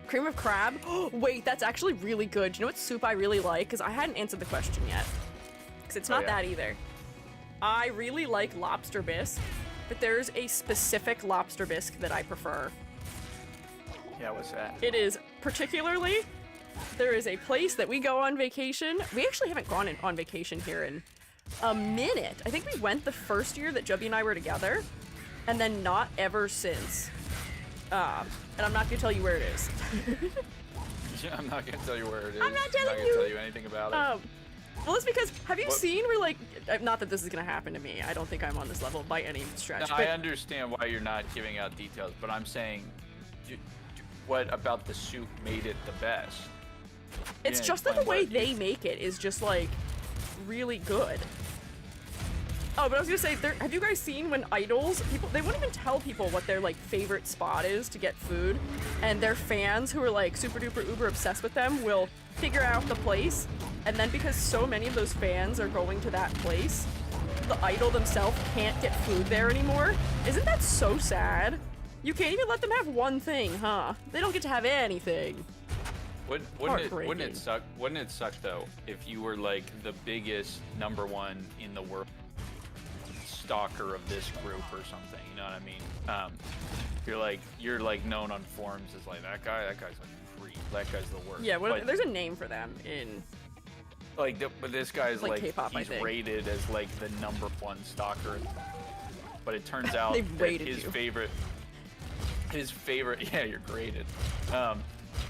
Cream of crab. Wait, that's actually really good. Do you know what soup I really like? Because I hadn't answered the question yet. Because it's not yeah. that either. I really like lobster bisque, but there's a specific lobster bisque that I prefer. Yeah, what's that? It is particularly, there is a place that we go on vacation. We actually haven't gone on vacation here in a minute. I think we went the first year that Jubby and I were together, and then not ever since. And I'm not gonna tell you where it is. I'm not gonna tell you where it is. I'm not telling I'm not gonna tell you anything about it. Well, it's because, have you What? seen where, like, not that this is gonna happen to me. I don't think I'm on this level by any stretch. No, but I understand why you're not giving out details, but I'm saying, what about the soup made it the best? it's Yeah, just that the explain way what they make it is just, like, really good. Oh, but I was gonna say, have you guys seen when idols, they won't even tell people what their, like, favorite spot is to get food, and their fans who are, like, super duper uber obsessed with them will figure out the place, and then because so many of those fans are going to that place, the idol themselves can't get food there anymore. Isn't that so sad? You can't even let them have one thing, huh? They don't get to have anything. Wouldn't it suck? Wouldn't it suck though if you were like the biggest #1 in the world stalker of this group or something? You know what I mean? You're like known on forums as like that guy's like a freak. That guy's the worst. Yeah, But, there's a name for them in... but this guy's like like K-pop, I he's think. rated as like the #1 stalker. But it turns out They've that rated his you. favorite, yeah, you're graded.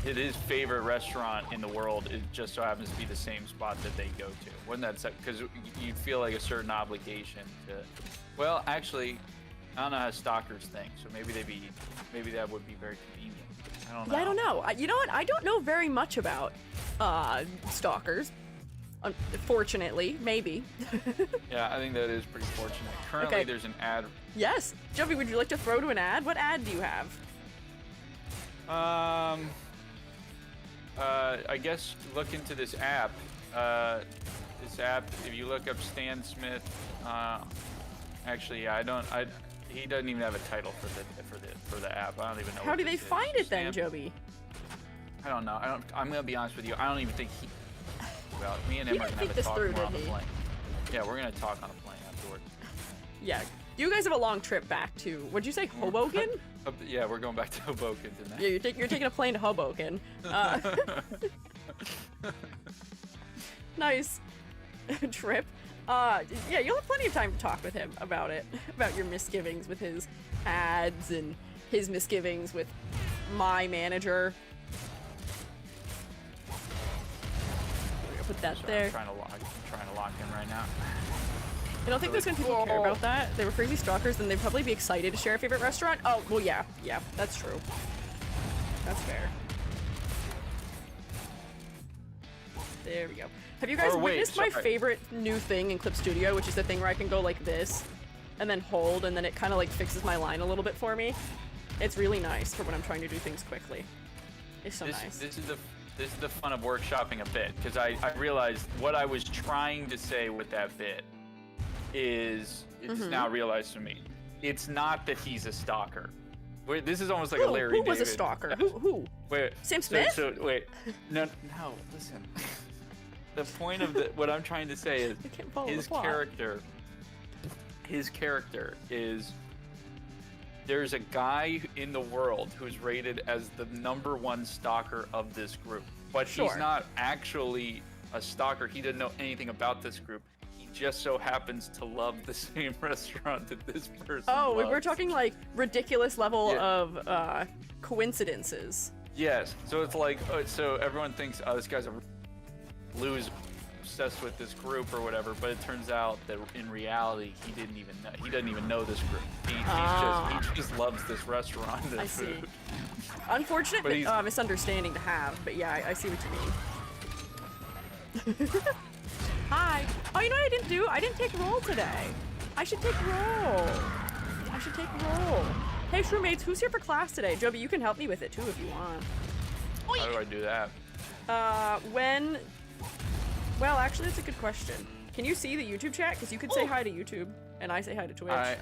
His favorite restaurant in the world, it just so happens to be the same spot that they go to. Wouldn't that suck? Because you'd feel like a certain obligation to. Well, actually, I don't know how stalkers think, so maybe that would be very convenient. I don't know. Yeah, I don't know. You know what? I don't know very much about stalkers. Unfortunately, maybe. Yeah, I think that is pretty fortunate. Currently, Okay. there's an ad. Yes. Jubby, would you like to throw to an ad? What ad do you have? I guess look into this app. This app, if you look up Stan Smith, actually, he doesn't even have a title for the app. I don't even know. How what do they this is. find it then, Stan- Joby? I don't know. I'm gonna be honest with you. I don't even think he. Well, me and He him are didn't gonna think have a this talk through, tomorrow on did the he? plane. Yeah, we're gonna talk on a plane afterwards. Yeah. You guys have a long trip back to, what'd you say, Hoboken? Yeah, we're going back to Hoboken tonight. Yeah, you're taking a plane to Hoboken. Nice trip. Yeah, you'll have plenty of time to talk with him about it, about your misgivings with his ads and his misgivings with my manager. We're gonna put that Sorry, there. I'm trying to lock in right now. I don't think there's gonna be people who care about that. They were crazy stalkers, then they'd probably be excited to share a favorite restaurant. Oh, well, yeah, that's true. That's fair. There we go. Have you guys Or wait, witnessed my sorry. favorite new thing in Clip Studio, which is the thing where I can go like this, and then hold, and then it kind of like fixes my line a little bit for me? It's really nice for when I'm trying to do things quickly. It's so nice. This is the fun of workshopping a bit, because I realized what I was trying to say with that bit is it's now realized to me. It's not that he's a stalker. This is almost like a Larry Who was a David. stalker? Who? Wait, Sam Smith? So wait, no, listen. The point of what I'm trying to say is I can't follow his the plot. character is there's a guy in the world who's rated as the #1 stalker of this group, but Sure. he's not actually a stalker. He doesn't know anything about this group. He just so happens to love the same restaurant that this person Oh, loves. we're talking like ridiculous level Yeah. of coincidences. Yes. So it's like, so everyone thinks, oh, this guy's a loser. obsessed with this group or whatever, but it turns out that in reality he doesn't even know this group. He just loves this restaurant and I food. see. Unfortunate misunderstanding to have, but yeah, I see what you mean. Hi. Oh, you know what I didn't do? I didn't take roll today. I should take roll. Hey, Shroommates, who's here for class today? Jubby, you can help me with it too if you want. How do I do that? Well, actually, that's a good question. Can you see the YouTube chat? Because you could say hi to YouTube, and I say hi to Twitch.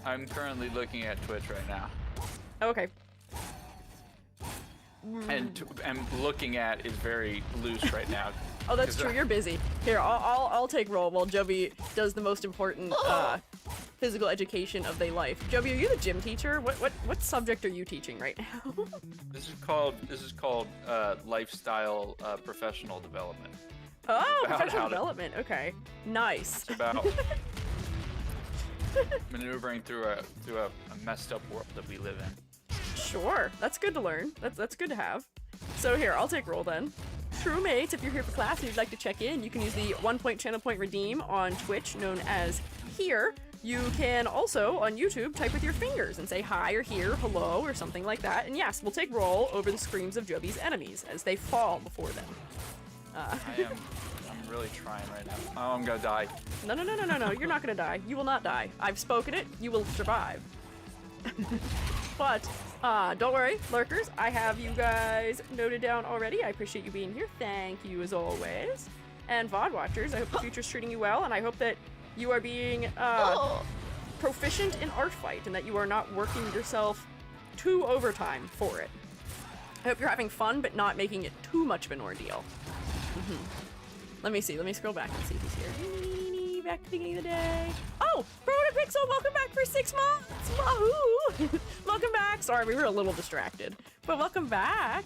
I'm currently looking at Twitch right now. Okay. And looking at is very loose right now. Oh, that's true. You're busy. Here, I'll take roll while Jubby does the most important physical education of their life. Jubby, are you the gym teacher? What subject are you teaching right now? This is called lifestyle professional development. Oh, professional development. Okay, nice. It's about maneuvering through a messed up world that we live in. Sure, that's good to learn. That's good to have. So here, I'll take roll then. Crewmates, if you're here for class and you'd like to check in, you can use the 1 point channel point redeem on Twitch, known as here. You can also, on YouTube, type with your fingers and say hi or here, hello, or something like that. And yes, we'll take roll over the screams of Jubby's enemies as they fall before them. I'm really trying right now. Oh, I'm gonna die. No, you're not gonna die. You will not die. I've spoken it, you will survive. But, don't worry, lurkers, I have you guys noted down already. I appreciate you being here. Thank you as always. And VOD watchers, I hope the future's treating you well, and I hope that you are being proficient in Artfight and that you are not working yourself too overtime for it. I hope you're having fun, but not making it too much of an ordeal. Let me see. Let me scroll back and see if he's here. Back to the beginning of the day. Oh, Pixel, welcome back for 6 months. Wahoo! Welcome back. Sorry, we were a little distracted, but welcome back.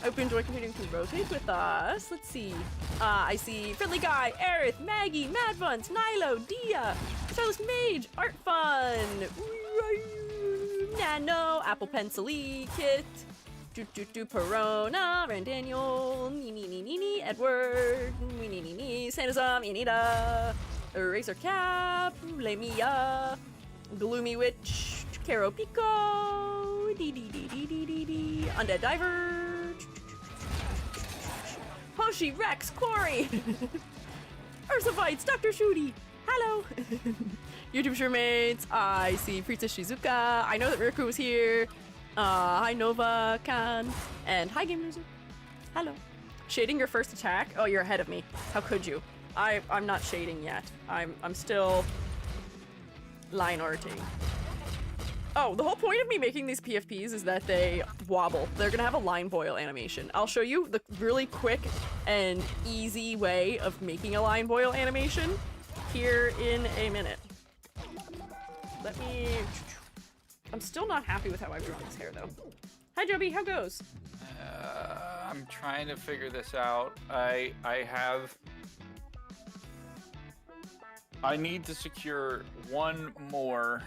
I hope you enjoy continuing to rotate with us. Let's see. I see Friendly Guy, Aerith, Maggie, Mad Buns, Nilo, Dia, Stylist Mage, Art Fun, Nano, Apple Pencil E, Kit, Perona, Randaniel, Nini, Edward, Sanazam, Inida, Eraser Cap, Lemia, Gloomy Witch, Caro Pico, Undead Diver, Hoshi, Rex, Quarry, Ursavites, Dr. Shooty, hello! YouTube Shermates, I see Princess Shizuka, I know that Riku was here, hi Nova, Khan, and hi Game Loser, hello. Shading your first attack? Oh, you're ahead of me. How could you? I'm not shading yet. I'm still line arting. Oh, the whole point of me making these PFPs is that they wobble. They're gonna have a line boil animation. I'll show you the really quick and easy way of making a line boil animation here in a minute. I'm still not happy with how I've drawn this hair though. Hi Jubby, how goes? I'm trying to figure this out. I need to secure one more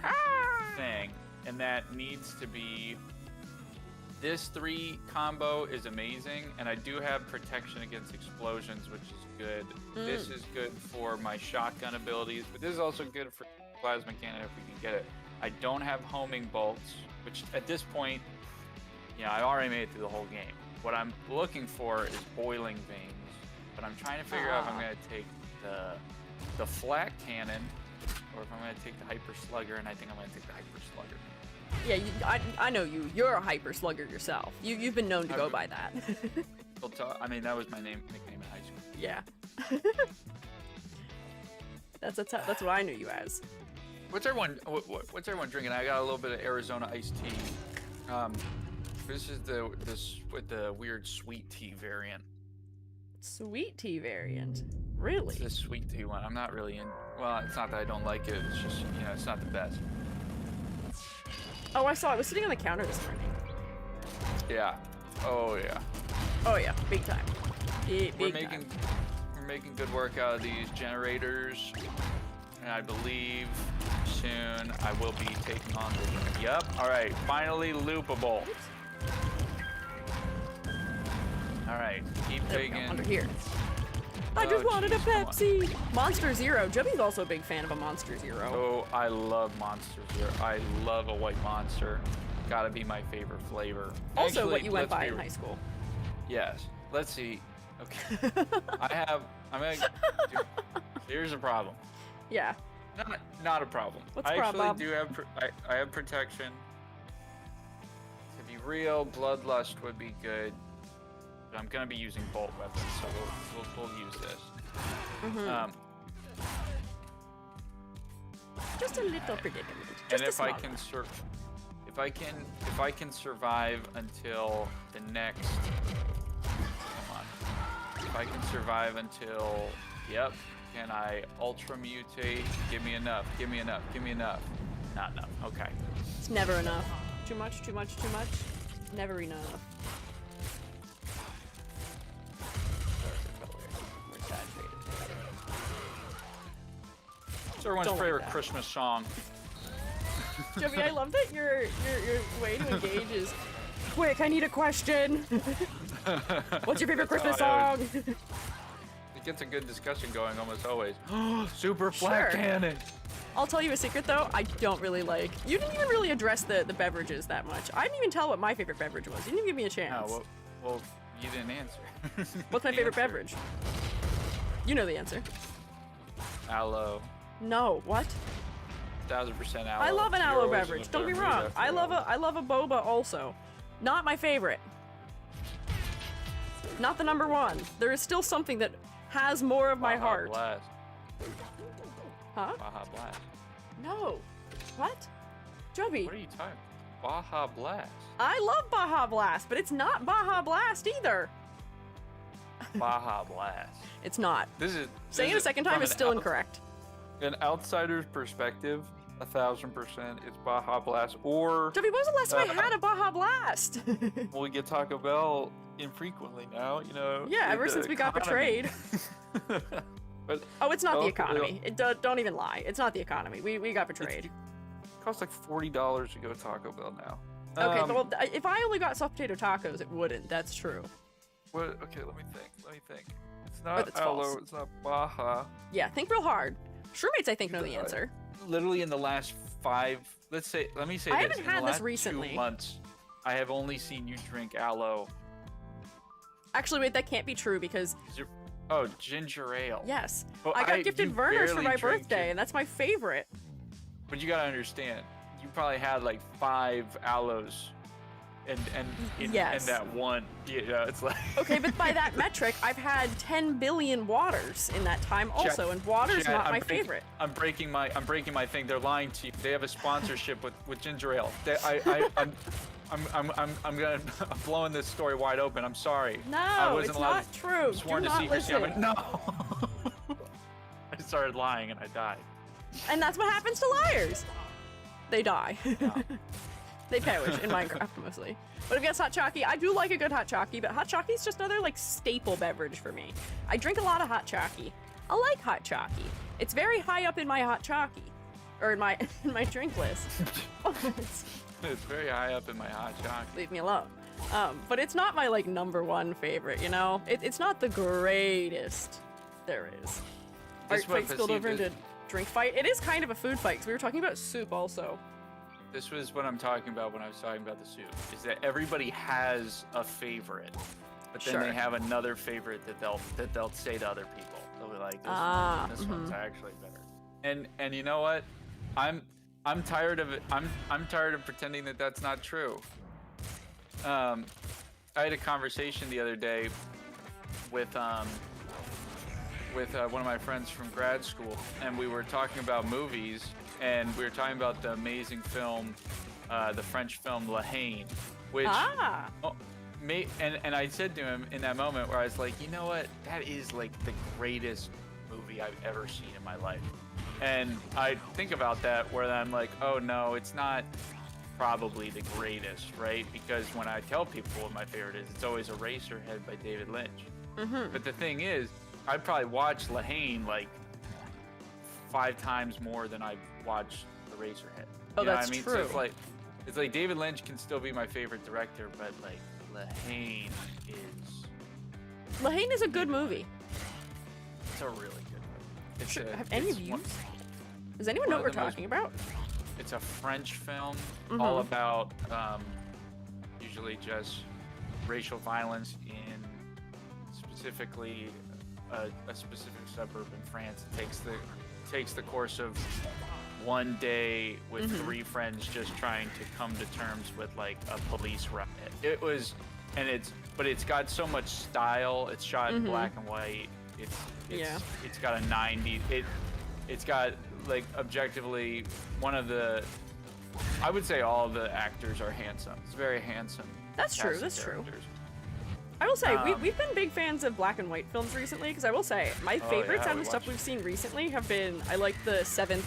thing, and that needs to be this 3 combo is amazing, and I do have protection against explosions, which is good. This is good for my shotgun abilities, but this is also good for plasma cannon if we can get it. I don't have homing bolts, which at this point, you know, I've already made it through the whole game. What I'm looking for is boiling veins, but I'm trying to figure out if I'm going to take the flat cannon or if I'm going to take the hyper slugger, and I think I'm going to take the hyper slugger. Yeah, I know you. You're a hyper slugger yourself. You've been known to go by that. I mean, that was my nickname in high school. Yeah. That's what I knew you as. What's everyone drinking? I got a little bit of Arizona iced tea. This is with the weird sweet tea variant. Sweet tea variant? Really? It's the sweet tea one. I'm not really in. Well, it's not that I don't like it. It's just, you know, it's not the best. Oh, I saw it. It was sitting on the counter this morning. Yeah. Oh yeah. Oh yeah. Big time. We're making good work out of these generators, and I believe soon I will be taking on the. Yep. All right. Finally loopable. All right. Keep taking. Under here. I just wanted a jeez, come on. Pepsi. Monster Zero. Jubby's also a big fan of a Monster Zero. Oh, I love Monster Zero. I love a white monster. Gotta be my favorite flavor. Also, Actually, what you went let's by be- in high school. Yes. Let's see. Okay. I'm gonna. Here's a problem. Yeah. Not a problem. What's I the actually problem? do have. I have protection. To be real, bloodlust would be good. But I'm gonna be using bolt weapons, so we'll use this. Mm-hmm. Just a little predicament. Just And a if small I can one. if I can survive until the next. Come on. If I can survive until. Yep. Can I ultra mutate? Give me enough. Give me enough. Give me enough. Not enough. Okay. It's never enough. Too much, too much, too much. Never enough. We're saturated. It's everyone's Don't like favorite that. Christmas song. Jubby, I love that your way to engage is, quick, I need a question. What's your favorite Christmas That's song? It gets a good discussion going almost always. Super flat Sure. cannon. I'll tell you a secret though, I don't really like. You didn't even really address the beverages that much. I didn't even tell what my favorite beverage was. You didn't even give me a chance. Oh, well, you didn't answer. What's my favorite beverage? You know the answer. Aloe. No, what? 1000% aloe. I love an You're aloe always in beverage. the Don't be third wrong. mood I after love a boba also. Not my favorite. Not the number one. There is still something that has more of my Baja heart. Blast. Huh? Baja Blast. No. What? Jubby. What are you talking? Baja Blast. I love Baja Blast, but it's not Baja Blast either. Baja Blast. It's not. This is Saying it a second time from is an still incorrect. An outsider's perspective, 1000%, it's Baja Blast. Or Jubby, when was the last time I had a Baja Blast? well, we get Taco Bell infrequently now. You know. Yeah, with ever the since we got economy. betrayed. But Oh, it's not the Oh, economy. Don't even lie. It's not the economy. We got betrayed. it costs like $40 to go to Taco Bell now. Okay, well, if I only got soft potato tacos, it wouldn't. That's true. What? Okay, let me think. It's But not it's aloe. false. It's not Baja. Yeah, think real hard. Shroomates, I think, know the answer. Literally in the last let me say I this. haven't in had the this last recently. 2 months, I have only seen you drink aloe. Actually, wait, that can't be true because, Oh, ginger ale. yes, Well, I got gifted you Vernors for barely my drink birthday, it. and that's my favorite. But you gotta understand, you probably had like 5 aloes, and Yes. that one. You know, it's like. Okay, but by that metric, I've had 10 billion waters in that time also, Chat- and water's chat, not I'm my breaking- favorite. I'm breaking my thing. They're lying to you. They have a sponsorship with ginger ale. I'm gonna I'm blowing this story wide open. I'm sorry. I No, wasn't it's allowed not to- true. I'm sworn Do to not secrecy. listen. No. I started lying and I died. And that's what happens to liars. They die. They perish in Minecraft mostly. But if you got hot chockey, I do like a good hot chockey, but hot chockey is just another like staple beverage for me. I drink a lot of hot chockey. I like hot chockey. It's very high up in my hot chockey, or in my drink list. It's very high up in my hot chocolate. Leave me alone. But it's not my like number one favorite. You know, it's not the greatest there is. This Artfight was spilled over perceived into drink fight. It is kind of a food fight because we were talking about soup also. This was what I'm talking about when I was talking about the soup. Is that everybody has a favorite, but then Sure. they have another favorite that they'll say to other people. They'll be like, this one's actually better. And you know what? I'm tired of it. I'm tired of pretending that that's not true. I had a conversation the other day with one of my friends from grad school, and we were talking about movies, and we were talking about the amazing film, the French film La Haine, which and I said to him in that moment where I was like, you know what, that is like the greatest movie I've ever seen in my life. And I think about that where I'm like, oh no, it's not probably the greatest, right? Because when I tell people what my favorite is, it's always Eraserhead by David Lynch. But the thing is, I'd probably watch La Haine like 5 times more than I watched Eraserhead. Oh, You know that's what I mean? true. So it's like David Lynch can still be my favorite director, but like La Haine is. La Haine is a good movie. It's a really good movie. It's Have any of you? Does anyone know what we're talking about? It's a French film all about usually just racial violence in specifically a specific suburb in France. It takes the course of one day with three friends just trying to come to terms with like a police riot. But it's got so much style. It's shot in black and white. It's got a 90. It's got like objectively I would say all of the actors are handsome. It's very handsome. That's true. That's true. I will say, we've been big fans of black and white films recently, because I will say, my favorites out of the stuff we've seen recently have been, I like the Seventh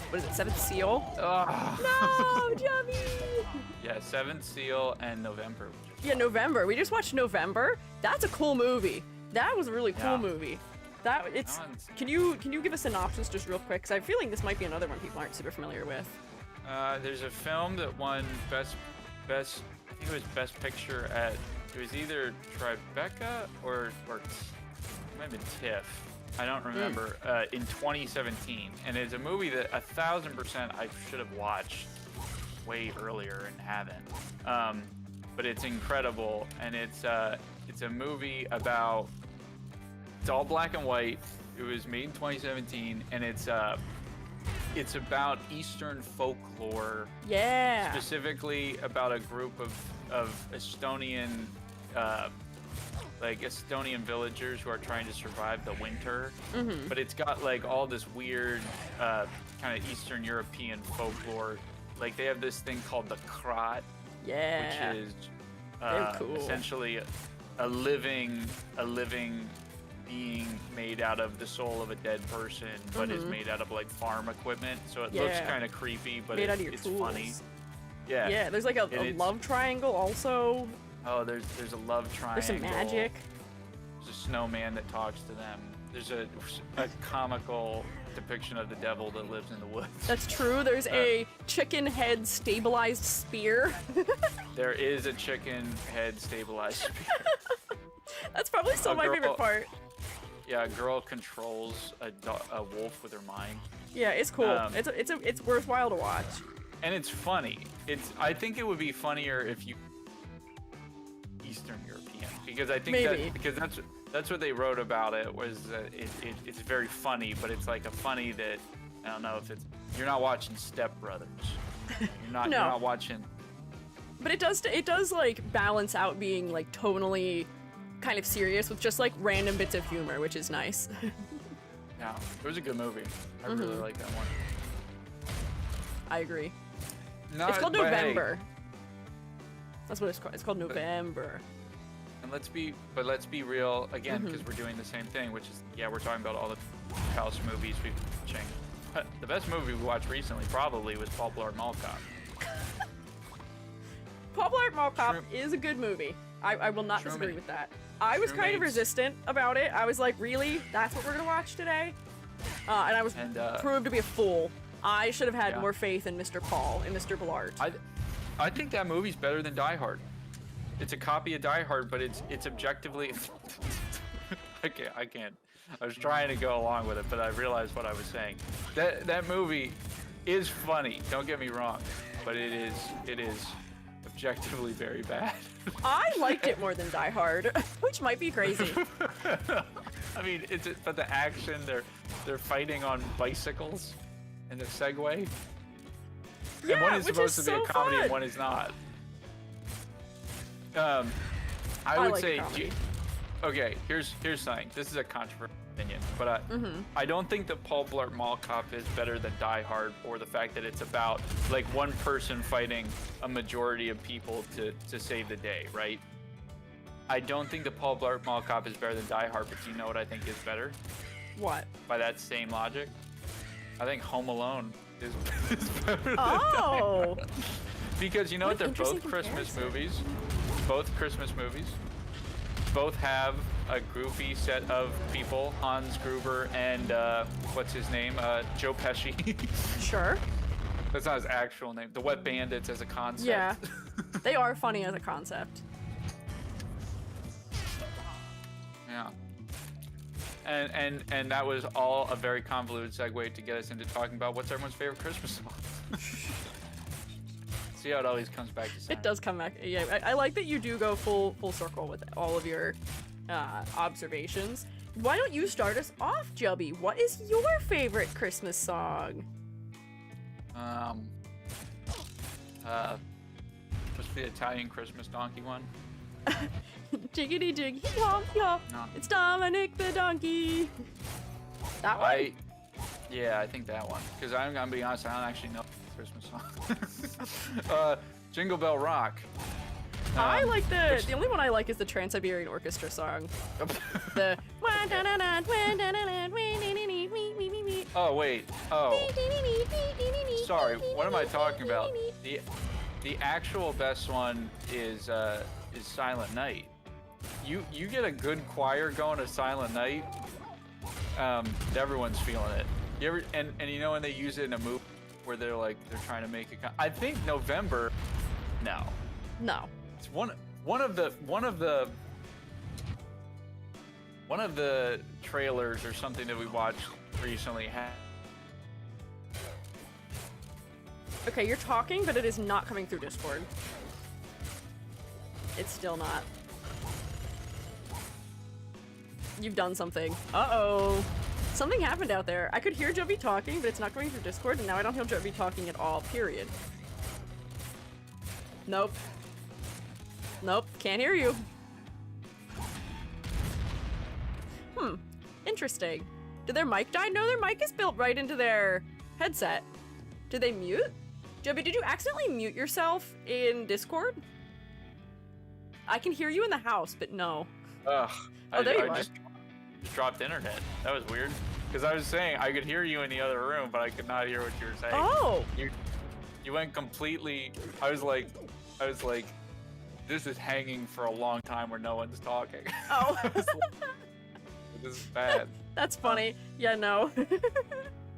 Seal? No, Jubby! Yeah, Seventh Seal and November. Yeah, November. We just watched November. That's a cool movie. That was a really cool movie. Can you give a synopsis just real quick? Because I'm feeling this might be another one people aren't super familiar with. There's a film that won best, I think it was Best Picture at, it was either Tribeca or it might have been TIFF. I don't remember. In 2017, and it's a movie that 1000% I should have watched way earlier and haven't. But it's incredible, and it's a movie about. It's all black and white. It was made in 2017, and it's about Eastern folklore. Yeah. Specifically about a group of Estonian, Estonian villagers who are trying to survive the winter. But it's got like all this weird kind of Eastern European folklore. Like they have this thing called the Krat, which is cool. Essentially a living being made out of the soul of a dead person, but is made out of like farm equipment. So it looks kind of creepy, but it's funny. Yeah. Yeah, there's like a love triangle also. Oh, there's a love triangle. There's some magic. There's a snowman that talks to them. There's a comical depiction of the devil that lives in the woods. That's true. There's a chicken head stabilized spear. There is a chicken head stabilized spear. That's probably still my favorite part. Yeah, a girl controls a wolf with her mind. Yeah, it's cool. It's worthwhile to watch. And it's funny. I think it would be funnier if you Eastern European, because I think that's what they wrote about it was it's very funny, but it's like a funny that I don't know if you're not watching Step Brothers. You're not watching. But it does like balance out being like tonally kind of serious with just like random bits of humor, which is nice. Yeah, it was a good movie. I really like that one. I agree. It's called November. That's what it's called. It's called November. And let's be real again, because we're doing the same thing, which is we're talking about all the house movies we've been watching. But the best movie we watched recently probably was Paul Blart Mall Cop. Paul Blart Mall Cop is a good movie. I will not disagree with that. I was kind of resistant about it. I was like, really? That's what we're gonna watch today? And I was proved to be a fool. I should have had more faith in Mr. Paul and Mr. Blart. I think that movie's better than Die Hard. It's a copy of Die Hard, but it's objectively. I can't. I was trying to go along with it, but I realized what I was saying. That movie is funny. Don't get me wrong, but it is objectively very bad. I liked it more than Die Hard, which might be crazy. I mean, but the action, they're fighting on bicycles in the Segway. Yeah, and one is supposed to be a comedy and one is not. I would say, okay, here's something. This is a controversial opinion, but I don't think that Paul Blart Mall Cop is better than Die Hard, or the fact that it's about like one person fighting a majority of people to save the day, right? I don't think that Paul Blart Mall Cop is better than Die Hard, but do you know what I think is better? What? By that same logic, I think Home Alone is better than Die Hard. Because you know what? They're both Christmas movies. Both Christmas movies. Both have a goofy set of people, Hans Gruber and what's his name? Joe Pesci. Sure. That's not his actual name. The Wet Bandits as a concept. Yeah. They are funny as a concept. Yeah. And that was all a very convoluted segue to get us into talking about what's everyone's favorite Christmas song. See how it always comes back to Santa. It does come back. Yeah, I like that you do go full circle with all of your observations. Why don't you start us off, Jubby? What is your favorite Christmas song? What's the Italian Christmas donkey one? Jiggity jig, hee haw, hee haw. No. It's Dominic the donkey. That one? Yeah, I think that one. Because I'm gonna be honest, I don't actually know the Christmas song. Jingle Bell Rock. I like the only one I like is the Trans-Siberian Orchestra song. The Oh wait. Oh. Sorry. What am I talking about? The actual best one is Silent Night. You get a good choir going to Silent Night. Everyone's feeling it. You ever and you know when they use it in a movie where they're trying to make it. I think November. No. It's one of the trailers or something that we watched recently had. Okay, you're talking, but it is not coming through Discord. It's still not. You've done something. Uh-oh. Something happened out there. I could hear Jubby talking, but it's not coming through Discord, and now I don't hear Jubby talking at all, period. Nope. Nope, can't hear you. Interesting. Did their mic die? No, their mic is built right into their headset. Did they mute? Jubby, did you accidentally mute yourself in Discord? I can hear you in the house, but no. Ugh. Oh, there you are. Just dropped internet. That was weird. Because I was saying I could hear you in the other room, but I could not hear what you were saying. Oh! You went completely... I was like, this is hanging for a long time where no one's talking. Oh. This is bad. That's funny. Yeah, no.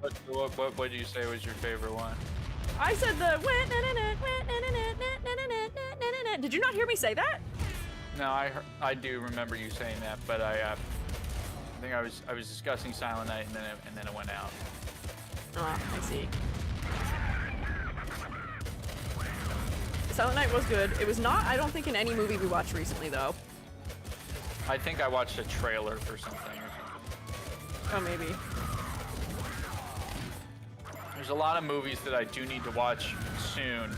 What did you say was your favorite one? I said the... Did you not hear me say that? No, I do remember you saying that, but I think I was discussing Silent Night and then it went out. Oh, I see. Silent Night was good. It was not, I don't think, in any movie we watched recently, though. I think I watched a trailer for something. Oh, maybe. There's a lot of movies that I do need to watch soon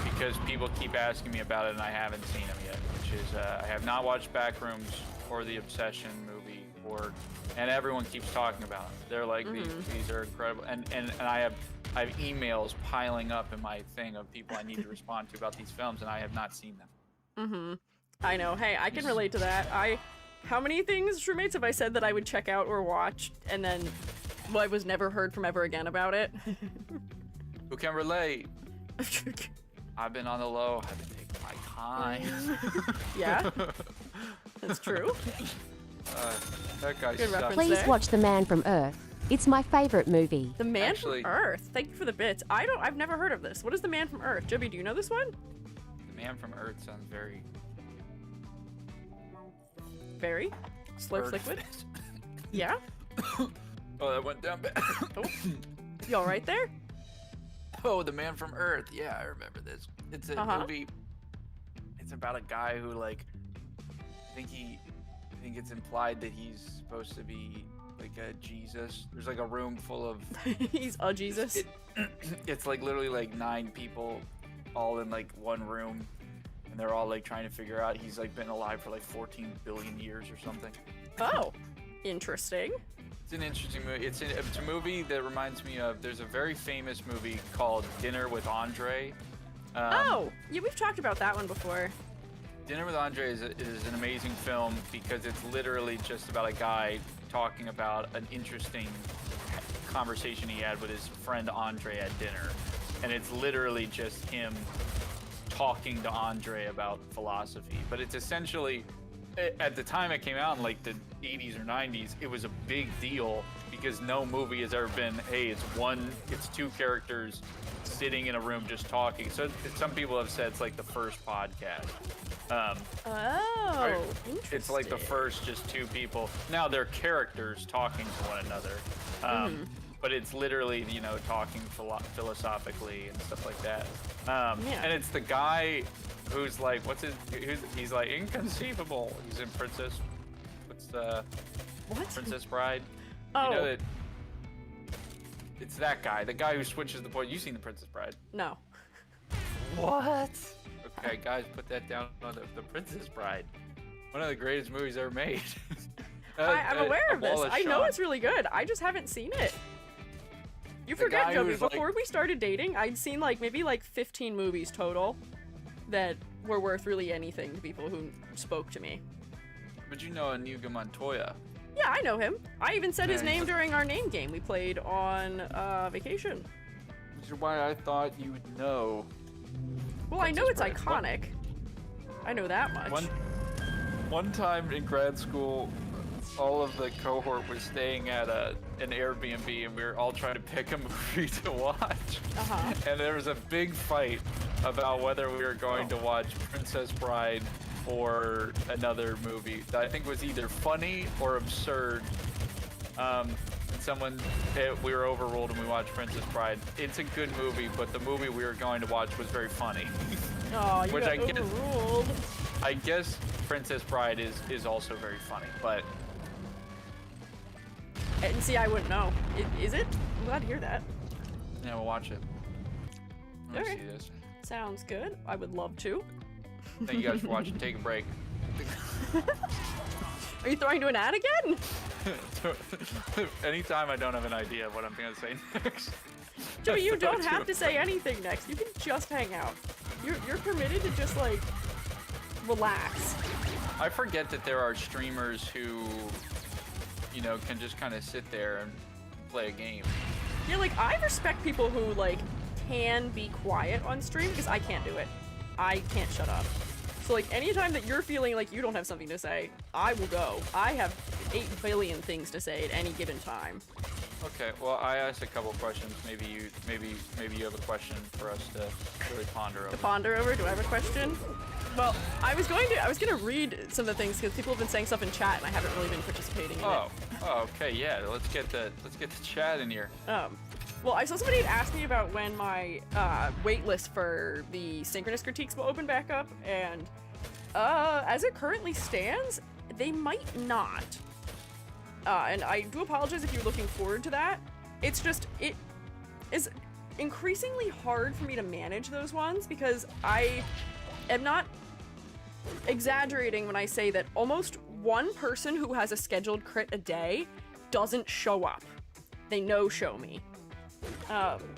because people keep asking me about it and I haven't seen them yet, which is I have not watched Backrooms or the Obsession movie, and everyone keeps talking about them. They're like, these are incredible, and I have emails piling up in my thing of people I need to respond to about these films, and I have not seen them. I know. Hey, I can relate to that. How many things, Shroommates, have I said that I would check out or watch, and then I was never heard from ever again about it? Who can relate? I've been on the low. I've been taking my time. Yeah, that's true. That guy Good sucks. reference. Please there. watch The Man from Earth. It's my favorite movie. The Man Actually- from Earth. Thank you for the bits. I've never heard of this. What is The Man from Earth? Jubby, do you know this one? The Man from Earth sounds very... Very? Slurps liquid? Yeah? Oh, that went down bad. Oh. You all right there? Oh, The Man from Earth. Yeah, I remember this. It's a movie. It's about a guy who, I think it's implied that he's supposed to be like a Jesus. There's a room full of... He's a Jesus. It's literally 9 people all in one room. And they're all trying to figure out he's been alive for 14 billion years or something. Oh, interesting. It's an interesting movie. It's a movie that reminds me of, there's a very famous movie called Dinner with Andre. Oh, yeah, we've talked about that one before. Dinner with Andre is an amazing film because it's literally just about a guy talking about an interesting conversation he had with his friend Andre at dinner. And it's literally just him talking to Andre about philosophy. But it's essentially, at the time it came out in the 80s or 90s, it was a big deal because no movie has ever been, hey, it's two characters sitting in a room just talking. So some people have said it's like the first podcast. Interesting. It's like the first just two people. Now they're characters talking to one another. But it's literally, talking philosophically and stuff like that. And it's the guy who's like, he's like inconceivable. He's in Princess Bride. Oh. You know that it's that guy, the guy who switches the voice. You've seen the Princess Bride? No. What? Okay, guys, put that down on the Princess Bride. One of the greatest movies ever made. I'm aware of this. I know Sean. it's really good. I just haven't seen it. You forget, Jubby, before we started dating, I'd seen maybe 15 movies total that were worth really anything to people who spoke to me. But you know Inigo Montoya. Yeah, I know him. I even said his name during our name game we played on vacation. Which is why I thought you would know. Well, I know it's iconic. I know that much. One time in grad school, all of the cohort was staying at an Airbnb, and we were all trying to pick a movie to watch. And there was a big fight about whether we were going to watch Princess Bride or another movie that I think was either funny or absurd. We were overruled and we watched Princess Bride. It's a good movie, but the movie we were going to watch was very funny. Oh, you got overruled. I guess Princess Bride is also very funny, but... And see, I wouldn't know. Is it? I'm glad to hear that. Yeah, we'll watch it. Let's see this. Sounds good. I would love to. Thank you guys for watching. Take a break. Are you throwing to an ad again? Anytime I don't have an idea of what I'm going to say next. Jubby, you don't have to say anything next. You can just hang out. You're permitted to just, relax. I forget that there are streamers who, can just kind of sit there and play a game. Yeah, I respect people who, can be quiet on stream, because I can't do it. I can't shut up. So, anytime that you're feeling like you don't have something to say, I will go. I have 8 billion things to say at any given time. Okay, well, I asked a couple questions. Maybe you have a question for us to really ponder over. To ponder over? Do I have a question? Well, I was gonna read some of the things because people have been saying stuff in chat and I haven't really been participating in it. Oh, okay, yeah. Let's get the chat in here. Well, I saw somebody had asked me about when my waitlist for the synchronous critiques will open back up, and as it currently stands, they might not. And I do apologize if you're looking forward to that. It's just, it is increasingly hard for me to manage those ones because I am not exaggerating when I say that almost one person who has a scheduled crit a day doesn't show up. They no-show me.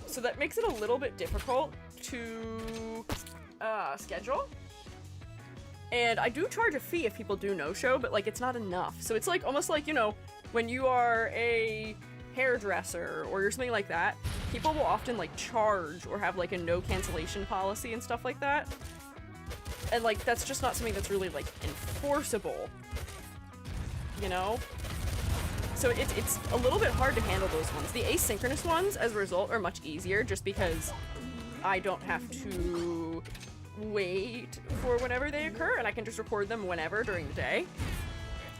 So that makes it a little bit difficult to schedule. And I do charge a fee if people do no-show, but it's not enough. So it's almost like, when you are a hairdresser or you're something like that, people will often charge or have a no cancellation policy and stuff like that. And that's just not something that's really enforceable. So it's a little bit hard to handle those ones. The asynchronous ones, as a result, are much easier just because I don't have to wait for whenever they occur and I can just record them whenever during the day.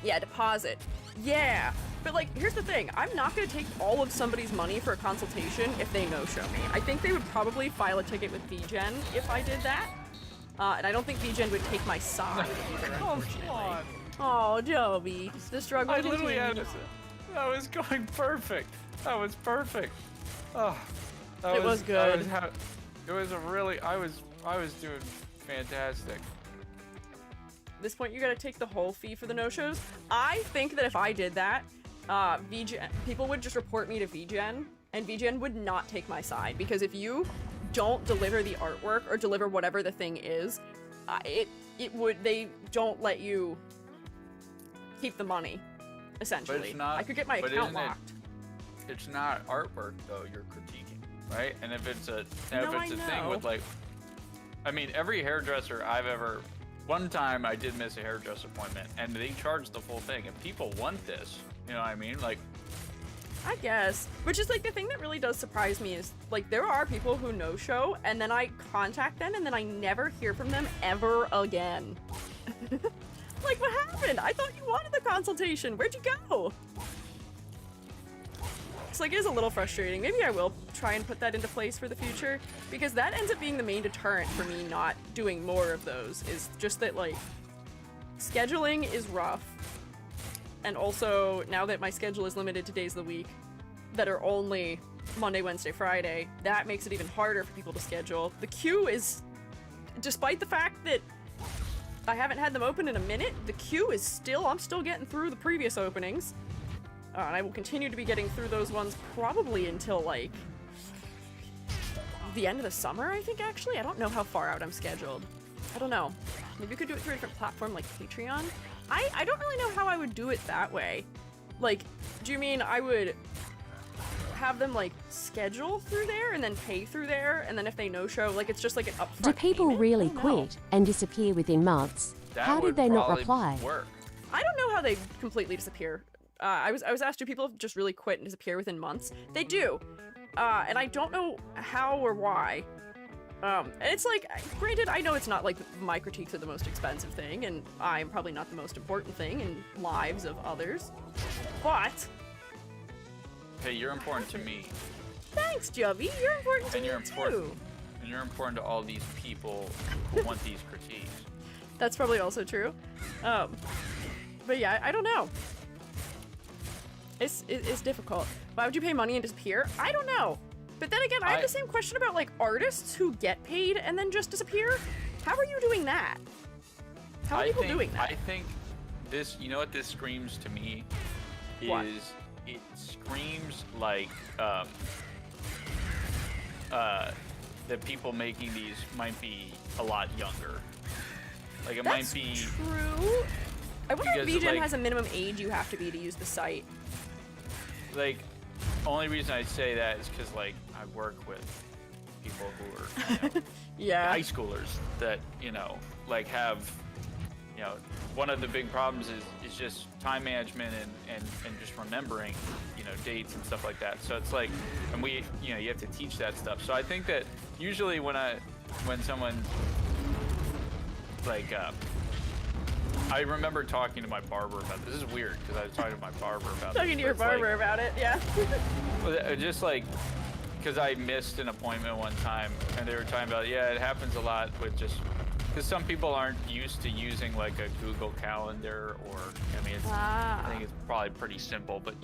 Yeah, deposit. Yeah. But here's the thing. I'm not going to take all of somebody's money for a consultation if they no-show me. I think they would probably file a ticket with VGen if I did that. And I don't think VGen would take my side either, unfortunately. Oh, Jubby. The struggle continues. That was going perfect. That was perfect. Oh, it was good. It was a really. I was doing fantastic. At this point, you gotta take the whole fee for the no-shows. I think that if I did that, VGen, people would just report me to VGen, and VGen would not take my side because if you don't deliver the artwork or deliver whatever the thing is, they don't let you keep the money. Essentially, but it's not, I could get my account locked. It's not artwork though. You're critiquing, right? And if it's a thing with I mean, every hairdresser I've ever. One time I did miss a hairdresser appointment, and they charged the full thing. If people want this, you know what I mean? I guess. Which is like the thing that really does surprise me is like there are people who no-show and then I contact them and then I never hear from them ever again. Like, what happened? I thought you wanted the consultation. Where'd you go? It's like, it is a little frustrating. Maybe I will try and put that into place for the future, because that ends up being the main deterrent for me not doing more of those, is just that, like, scheduling is rough. And also, now that my schedule is limited to days of the week that are only Monday, Wednesday, Friday, that makes it even harder for people to schedule. The queue is, despite the fact that I haven't had them open in a minute, the queue is still, I'm still getting through the previous openings. And I will continue to be getting through those ones probably until, like, the end of the summer, I think, actually. I don't know how far out I'm scheduled. I don't know. Maybe we could do it through a different platform like Patreon? I don't really know how I would do it that way. Like, do you mean I would have them, like, schedule through there and then pay through there, and then if they no-show, like, it's just like an upfront Do people payment? really quit and disappear within months? How did they not reply? Work. I don't know how they completely disappear. I was asked, do people just really quit and disappear within months? They do. And I don't know how or why. And it's like, granted, I know it's not like my critiques are the most expensive thing, and I'm probably not the most important thing in lives of others, but... Hey, you're important to me. Thanks, Jubby. You're important to And you're me important. too. And you're important to all these people who want these critiques. That's probably also true. But yeah, I don't know. It's difficult. Why would you pay money and disappear? I don't know. But then again, I have the same question about, like, artists who get paid and then just disappear. How are you doing that? How are people doing that? I think this, you know what this screams to me? What? Is it screams like the people making these might be a lot younger. Like it That's might be true. I wonder if because, VGen like, has a minimum age you have to be to use the site. like only reason I say that is because like I work with people who are you know, Yeah. high schoolers that like have one of the big problems is just time management and just remembering dates and stuff like that. So it's like, and we you have to teach that stuff. So I think that usually when someone like I remember talking to my barber about this. This is weird because I was talking to my barber about Talking this, to your but it's barber about it, yeah. just like because I missed an appointment one time and they were talking about it happens a lot with just because some people aren't used to using like a Google Calendar or I think it's probably pretty simple, but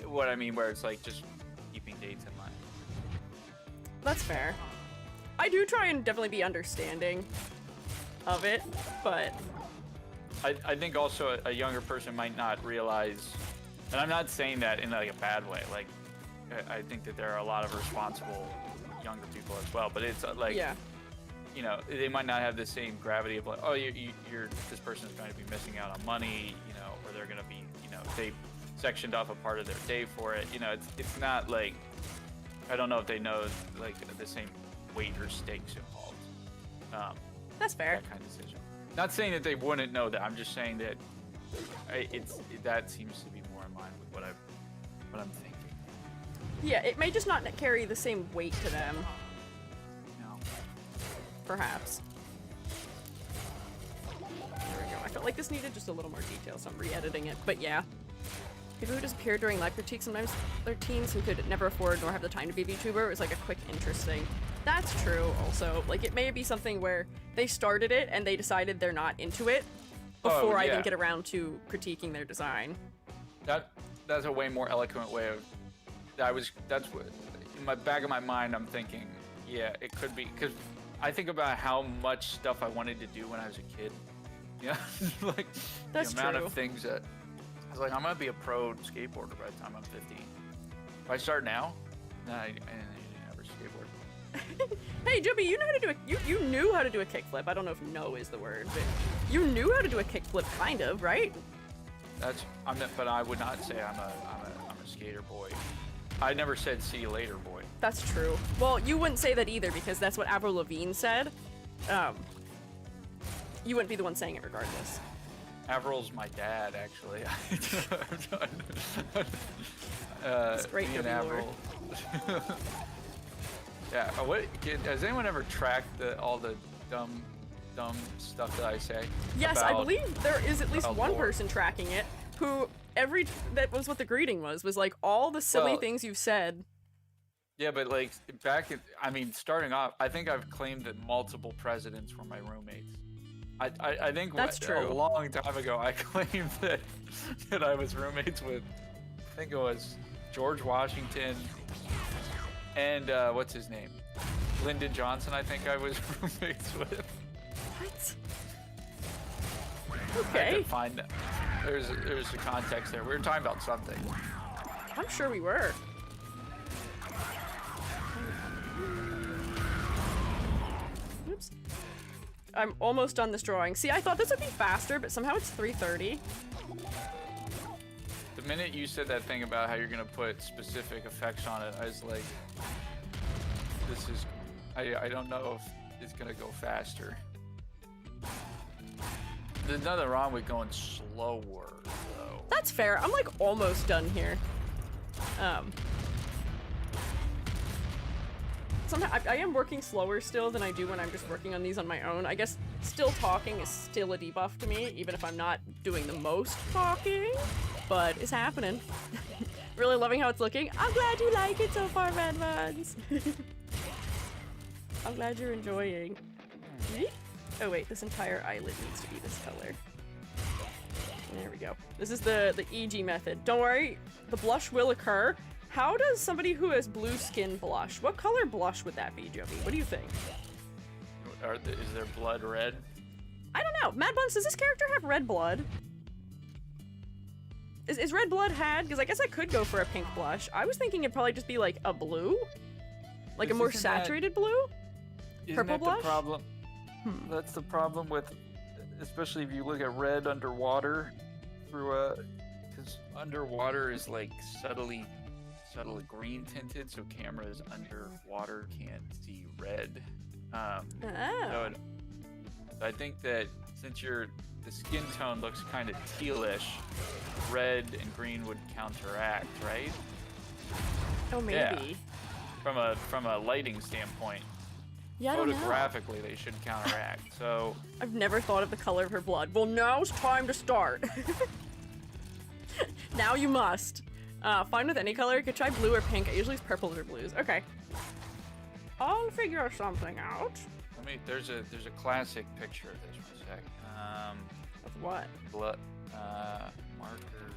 what I mean, where it's like just keeping dates in mind. That's fair. I do try and definitely be understanding of it, but I think also a younger person might not realize, and I'm not saying that in like a bad way, like I think that there are a lot of responsible younger people as well, but it's like they might not have the same gravity of like, oh, you're this person is going to be missing out on money, or they're going to be, they sectioned off a part of their day for it. It's not like, I don't know if they know like the same weight or stakes involved. that's fair. That kind of decision. Not saying that they wouldn't know that. I'm just saying that that seems to be more in line with what I'm thinking. Yeah, it may just not carry the same weight to them. No. Perhaps. There we go. I felt like this needed just a little more detail, so I'm re-editing it. But yeah. People who disappear during live critiques, sometimes they're teens who could never afford nor have the time to be a VTuber. It was like a quick interest thing. That's true also. Like, it may be something where they started it and they decided they're not into it before I even get around to critiquing their design. That's a way more eloquent way of... That's what... In my back of my mind, I'm thinking, yeah, it could be... Because I think about how much stuff I wanted to do when I was a kid. Like, that's the amount true. of things that... I was like, I'm going to be a pro skateboarder by the time I'm 15. If I start now, I never skateboard. Hey, Jubby, you know how to do you knew how to do a kickflip. I don't know if "know" is the word, but you knew how to do a kickflip, kind of, right? But I would not say I'm a skater boy. I never said "see you later, boy." That's true. Well, you wouldn't say that either because that's what Avril Lavigne said. You wouldn't be the one saying it regardless. Avril's my dad, actually. That's great, me and Jubby lore. Avril. Yeah. Has anyone ever tracked all the dumb stuff that I say? Yes, I believe there is at least one lore? person tracking it who that was what the greeting was like all the silly things you've said. Yeah, but like starting off, I think I've claimed that multiple presidents were my roommates. I think that's true. A long time ago, I claimed that I was roommates with, I think it was George Washington and what's his name? Lyndon Johnson, I think I was roommates with. What? I Okay. could find there's a context there. We were talking about something. I'm sure we were. Oops. I'm almost done this drawing. See, I thought this would be faster, but somehow it's 3:30. The minute you said that thing about how you're gonna put specific effects on it, I was like, this is, I don't know if it's gonna go faster. There's nothing wrong with going slower, though. That's fair. I'm like almost done here. Somehow I am working slower still than I do when I'm just working on these on my own. I guess still talking is still a debuff to me, even if I'm not doing the most talking, but it's happening. Really loving how it's looking. I'm glad you like it so far, Red Buns. I'm glad you're enjoying. Oh wait, this entire eyelid needs to be this color. There we go. This is the EG method. Don't worry, the blush will occur. How does somebody who has blue skin blush? What color blush would that be, Jubby? What do you think? Is their blood red? I don't know. Mad Buns, does this character have red blood? Is red blood had? Because I guess I could go for a pink blush. I was thinking it'd probably just be like a blue? Like a more saturated blue? Purple blush? The problem? That's the problem with, especially if you look at red underwater, because underwater is like subtly green tinted, so cameras underwater can't see red. So I think that since the skin tone looks kind of tealish, red and green would counteract, right? Oh, maybe. Yeah. From a lighting standpoint. Yeah, I don't know. Photographically, they should counteract. So I've never thought of the color of her blood. Well, now's time to start. Now you must. Fine with any color. You could try blue or pink. I usually use purples or blues. Okay. I'll figure something out. There's a classic picture of this for a sec. Of what? Blood. Markers.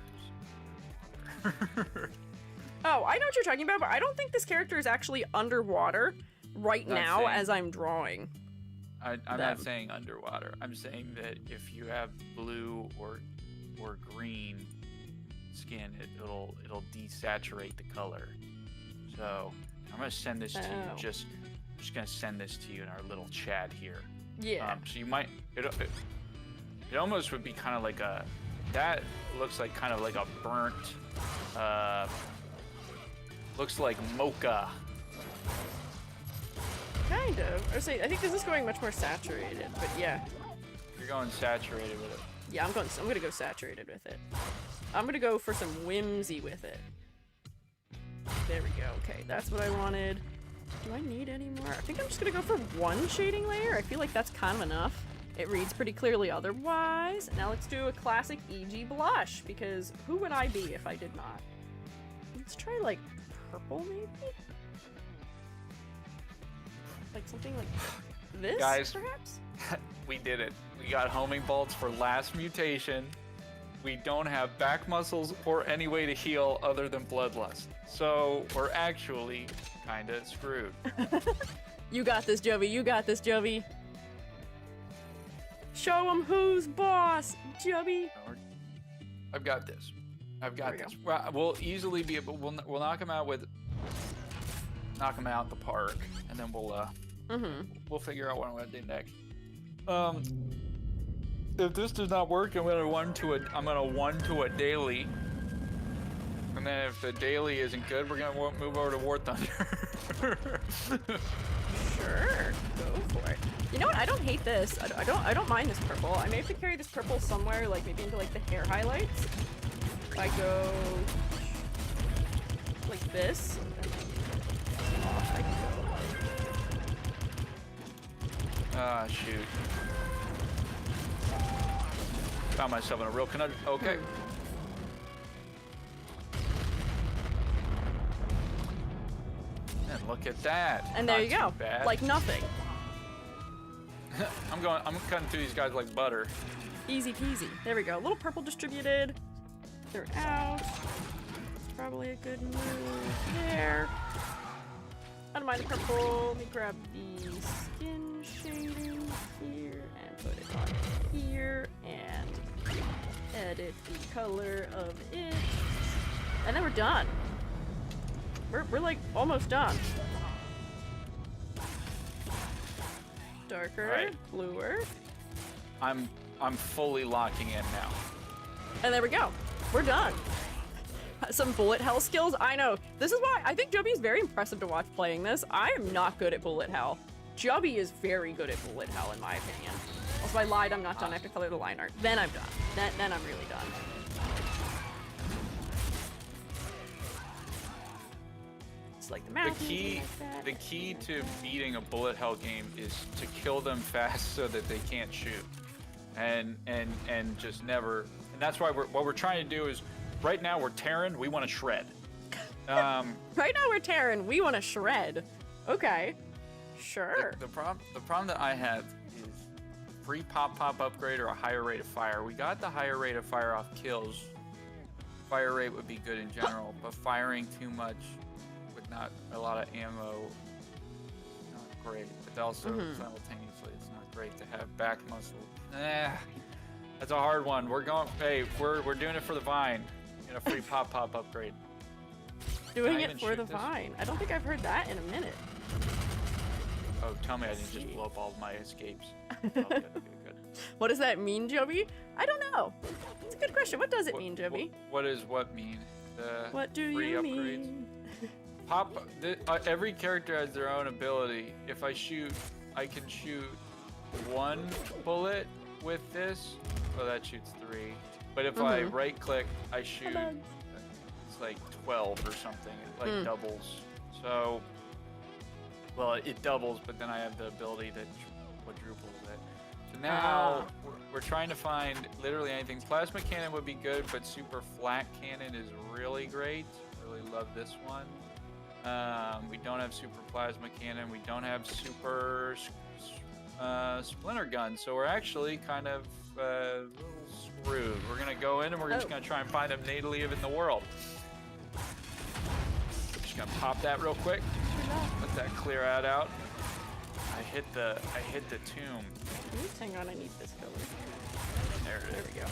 Oh, I know what you're talking about, but I don't think this character is actually underwater right now as I'm drawing. I'm not saying underwater. I'm saying that if you have blue or green skin, it'll desaturate the color. So I'm gonna send this to you. I'm just gonna send this to you in our little chat here. Yeah. So you might it almost would be kind of like that looks like kind of like a burnt looks like mocha. Kind of. I think this is going much more saturated, but yeah. You're going saturated with it. Yeah, I'm gonna go saturated with it. I'm gonna go for some whimsy with it. There we go. Okay, that's what I wanted. Do I need any more? I think I'm just gonna go for one shading layer. I feel like that's kind of enough. It reads pretty clearly otherwise. Now let's do a classic EG blush, because who would I be if I did not? Let's try like purple maybe? Like something like this, guys, perhaps? We did it. We got homing bolts for last mutation. We don't have back muscles or any way to heal other than bloodlust. So we're actually kind of screwed. You got this, Jubby. You got this, Jubby. Show him who's boss, Jubby. I've got this. I've got this. We'll easily be able. We'll knock him out the park, and then we'll figure out what I'm gonna do next. If this does not work, I'm gonna one to a daily, and then if the daily isn't good, we're gonna move over to War Thunder. Sure, go for it. You know what? I don't hate this. I don't mind this purple. I may have to carry this purple somewhere, like maybe into like the hair highlights. If I go like this. I can go. Ah, shoot. Found myself in a real conundrum. Okay. And look at that. And there Not you go. too bad. Like nothing. I'm cutting through these guys like butter. Easy peasy. There we go. A little purple distributed. They're out. It's probably a good move there. I don't mind the purple. Let me grab the skin shading here and put it on here and edit the color of it. And then we're done. We're like almost done. Darker, right. Bluer. I'm fully locking in now. And there we go. We're done. Some bullet hell skills. I know. This is why I think Jubby is very impressive to watch playing this. I am not good at bullet hell. Jubby is very good at bullet hell in my opinion. Also, I lied. I'm not done. I have to color the line art. Then I'm done. Then I'm really done. It's like the mouth. The key to beating a bullet hell game is to kill them fast so that they can't shoot, and just never. And that's why what we're trying to do is, right now we're tearing. We want to shred. Right now we're tearing. We want to shred. Okay, sure. The problem that I have is free pop upgrade or a higher rate of fire. We got the higher rate of fire off kills. Fire rate would be good in general, but firing too much with not a lot of ammo, not great. But also simultaneously, it's not great to have back muscle. That's a hard one. We're doing it for the vine. A free pop upgrade. Doing it for the vine. I don't think I've heard that in a minute. Oh, tell me I didn't just blow up all of my escapes. Oh, good. What does that mean, Jubby? I don't know. It's a good question. What does it mean, Jubby? What does what mean? What do you mean? Every character has their own ability. If I shoot, I can shoot one bullet with this. So that shoots 3. But if I right click, I shoot, it's like 12 or something. It like doubles. So, well, it doubles, but then I have the ability that quadruples it. So now we're trying to find literally anything. Plasma cannon would be good, but super flat cannon is really great. Really love this one. We don't have super plasma cannon. We don't have super splinter gun. So we're actually kind of a little screwed. We're gonna go in and we're just gonna try and find them natally in the world. Just gonna pop that real quick. Let that clear out. I hit the tomb. Oops, hang on, I need this color. There it is. There we go.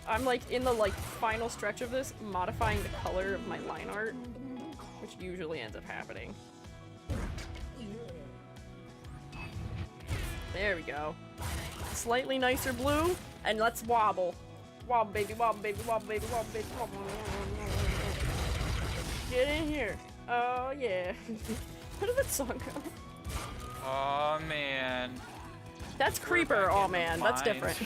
I'm like in the final stretch of this, modifying the color of my line art, which usually ends up happening. There we go. Slightly nicer blue, and let's wobble. Wobble, baby, wobble, baby, wobble, baby, wobble, baby, wobble. Get in here. Oh, yeah. How did that song go? Oh, man. That's Creeper, oh, man. That's different.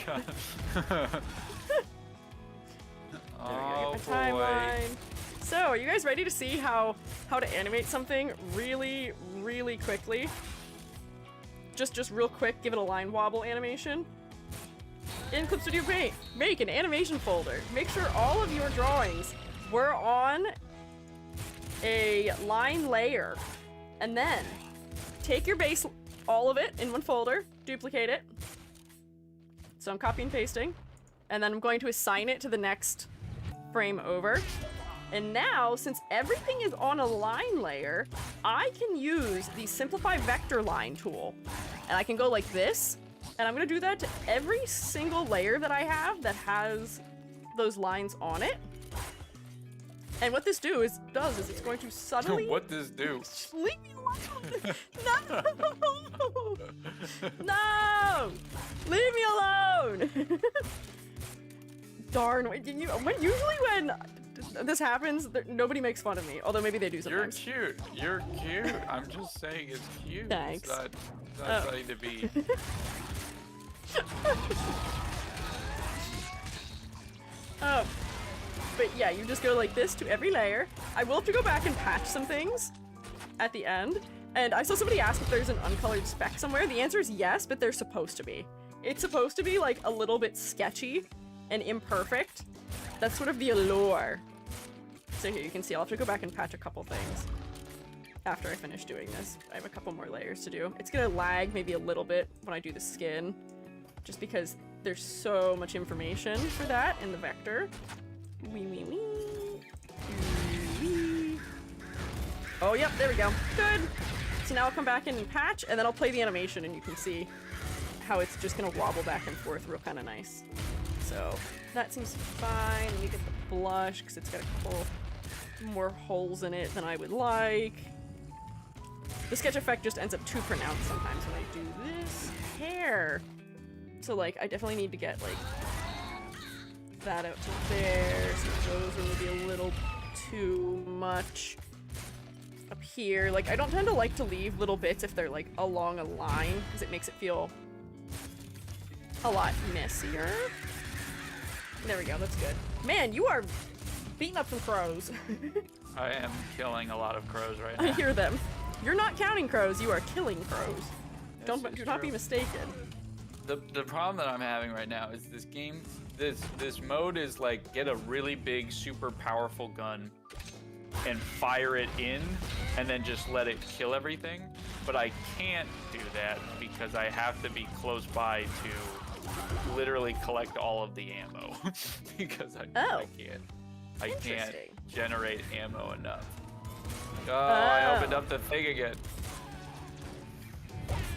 Oh, boy. Timeline. So, are you guys ready to see how to animate something really, really quickly? Just real quick, give it a line wobble animation. In Clip Studio Paint, make an animation folder. Make sure all of your drawings were on a line layer. And then take your base, all of it in one folder, duplicate it. So I'm copy and pasting. And then I'm going to assign it to the next frame over. And now, since everything is on a line layer, I can use the Simplify Vector Line tool. And I can go like this, and I'm gonna do that to every single layer that I have that has those lines on it. And what this does is it's going to suddenly... What does do? Leave me alone! No! No! Leave me alone! Darn, usually when this happens, nobody makes fun of me. Although maybe they do sometimes. You're cute. You're cute. I'm just saying it's cute. Thanks. It's not something to be. But yeah, you just go like this to every layer. I will have to go back and patch some things at the end. And I saw somebody ask if there's an uncolored speck somewhere. The answer is yes, but there's supposed to be. It's supposed to be like a little bit sketchy and imperfect. That's sort of the allure. So here you can see I'll have to go back and patch a couple things after I finish doing this. I have a couple more layers to do. It's gonna lag maybe a little bit when I do the skin, just because there's so much information for that in the vector. Wee wee wee. Wee. Oh yep, there we go. Good. So now I'll come back in and patch, and then I'll play the animation, and you can see how it's just gonna wobble back and forth real kind of nice. So that seems fine. Let me get the blush, because it's got a couple more holes in it than I would like. The sketch effect just ends up too pronounced sometimes when I do this. Hair. So like, I definitely need to get like that out to there. So those are maybe a little too much. Up here, like I don't tend to like to leave little bits if they're like along a line, because it makes it feel a lot messier. There we go, that's good. Man, you are beating up some crows. I am killing a lot of crows right now. I hear them. You're not counting crows, you are killing crows. Do not be mistaken. The problem that I'm having right now is this game, this mode is like get a really big, super powerful gun and fire it in and then just let it kill everything. But I can't do that because I have to be close by to literally collect all of the ammo because I can't generate ammo enough. Oh, I opened up the thing again.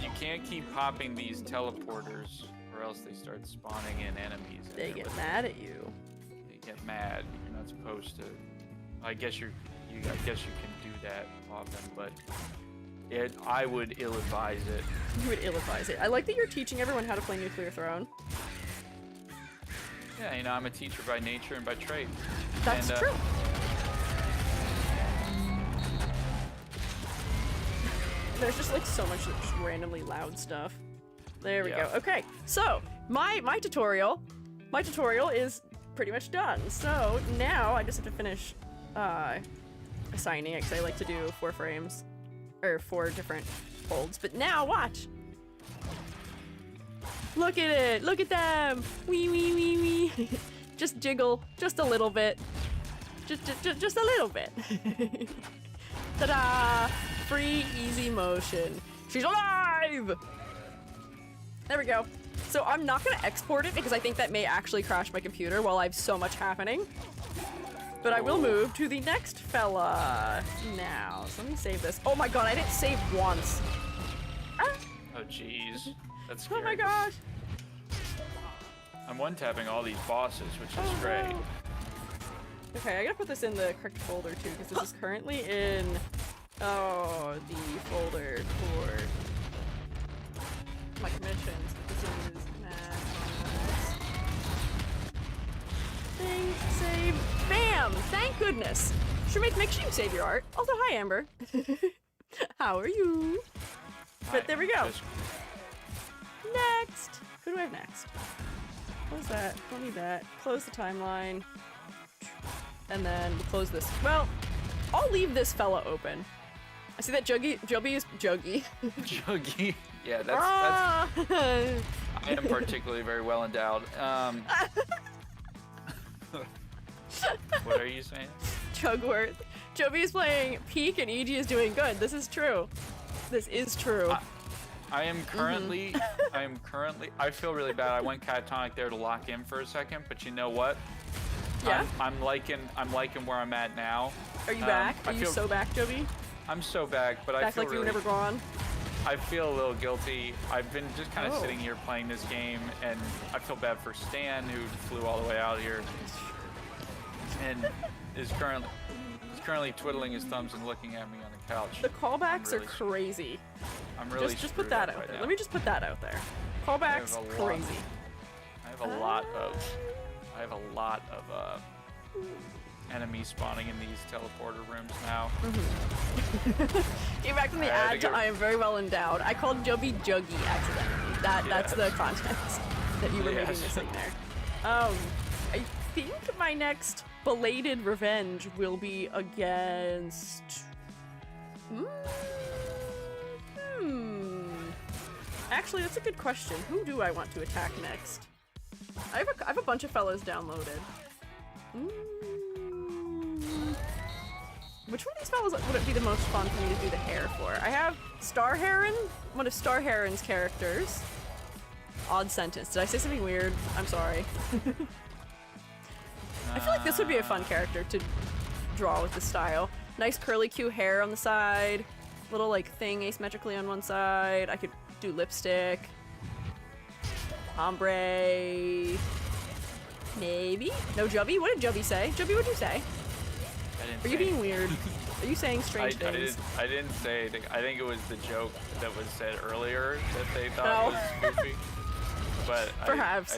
You can't keep popping these teleporters or else they start spawning in enemies. They get mad at you. They get mad. You're not supposed to. I guess you can do that often, but I would ill-advise it. You would ill-advise it. I like that you're teaching everyone how to play Nuclear Throne. Yeah, you know, I'm a teacher by nature and by trade. That's true. There's just like so much just randomly loud stuff. There we go. Okay, so my tutorial is pretty much done. So now I just have to finish assigning it, because I like to do 4 frames, or 4 different holds. But now watch. Look at it. Look at them. Wee wee wee wee. Just jiggle, just a little bit. Just a little bit. Ta-da! Free, easy motion. She's alive! There we go. So I'm not gonna export it because I think that may actually crash my computer while I have so much happening. But I will move to the next fella now. So let me save this. Oh my god, I didn't save once. Ah. Oh jeez. That's scary. Oh my gosh. I'm one-tapping all these bosses, which is great. Okay, I gotta put this in the correct folder too, because this is currently in the folder for my commissions. This is thing, save, bam! Thank goodness. Sure, make sure you save your art. Also, hi Amber. How are you? But there we go. Next. Who do I have next? Close that. Don't need that. Close the timeline. And then we'll close this. Well, I'll leave this fella open. I see that Jubby is Juggy. Juggy. Yeah, that's I am particularly very well endowed. What are you saying? Jugworth. Jubby is playing Peak and EG is doing good. This is true. This is true. I am currently, I feel really bad. I went catatonic there to lock in for a second, but you know what? Yeah? I'm liking where I'm at now. Are you back? Are you so back, Jubby? I'm so back, but I feel like really, you were never gone? I feel a little guilty. I've been just kind of sitting here playing this game, and I feel bad for Stan, who flew all the way out here, and is currently twiddling his thumbs and looking at me on the couch. The callbacks are crazy. I'm really just put that out there. Let me just put that out there. Callbacks crazy. I have a lot of enemies spawning in these teleporter rooms now. Came back from the ad to I am very well endowed. I called Jubby Juggy accidentally. That's the context that you were maybe missing there. I think my next belated revenge will be against... Actually, that's a good question. Who do I want to attack next? I have a bunch of fellows downloaded. Which one of these fellows would it be the most fun for me to do the hair for? I have Star Heron, one of Star Heron's characters. Odd sentence. Did I say something weird? I'm sorry. I feel like this would be a fun character to draw with this style. Nice curly cute hair on the side, little like thing asymmetrically on one side. I could do lipstick. Ombre. Maybe? No Jubby? What did Jubby say? Jubby, what'd you say? Are you being weird? Are you saying strange things? I didn't say anything. I think it was the joke that was said earlier that they thought was goofy. But perhaps.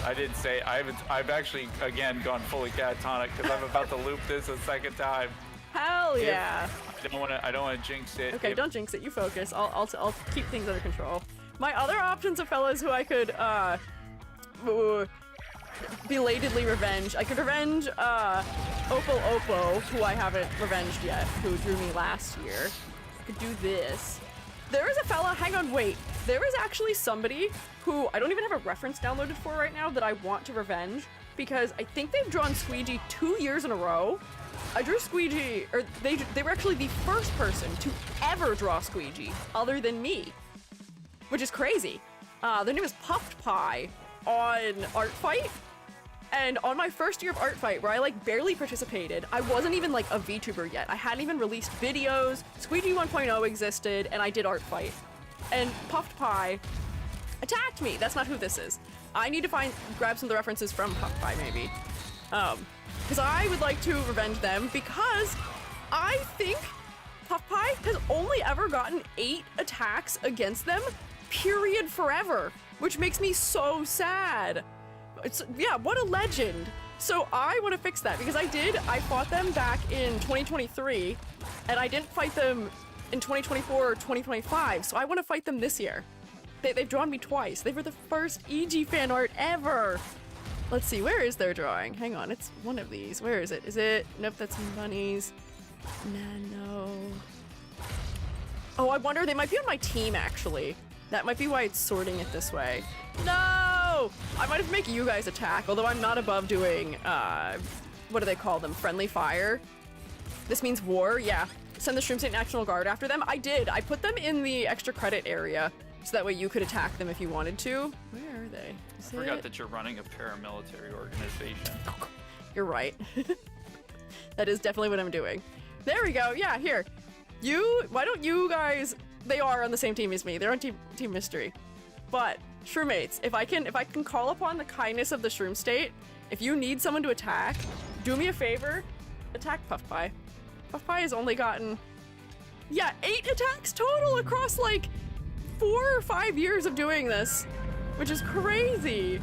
I didn't say. I've actually again gone fully catatonic because I'm about to loop this a second time. Hell yeah! I don't want to jinx it. Okay, don't jinx it. You focus. I'll keep things under control. My other options of fellas who I could belatedly revenge. I could revenge Oppo, who I haven't revenged yet, who drew me last year. I could do this. There is a fella, hang on, wait. There is actually somebody who I don't even have a reference downloaded for right now that I want to revenge because I think they've drawn Squiiji 2 years in a row. I drew Squiiji, or they were actually the first person to ever draw Squiiji other than me, which is crazy. Their name is Puffed Pie on Artfight. And on my first year of Artfight, where I like barely participated, I wasn't even like a VTuber yet. I hadn't even released videos. Squiiji 1.0 existed, and I did Artfight. And Puffed Pie attacked me. That's not who this is. I need to grab some of the references from Puffed Pie, maybe. Because I would like to revenge them because I think Puffed Pie has only ever gotten 8 attacks against them, period, forever, which makes me so sad. Yeah, what a legend. So I want to fix that because I fought them back in 2023 and I didn't fight them in 2024 or 2025. So I want to fight them this year. They've drawn me twice. They were the first EG fan art ever. Let's see, where is their drawing? Hang on, it's one of these. Where is it? Is it? Nope, that's some bunnies. No. Oh, I wonder, they might be on my team actually. That might be why it's sorting it this way. No! I might have to make you guys attack, although I'm not above doing, what do they call them? Friendly fire? This means war? Yeah. Send the Shroom State National Guard after them? I did. I put them in the extra credit area, so that way you could attack them if you wanted to. Where are they? I forgot that you're running a paramilitary organization. You're right. That is definitely what I'm doing. There we go. Yeah, here. Why don't you guys... They are on the same team as me. They're on Team Mystery. But, Shroomates, if I can call upon the kindness of the Shroom State, if you need someone to attack, do me a favor, attack Puff Pie. Puff Pie has only gotten, 8 attacks total across like 4 or 5 years of doing this, which is crazy.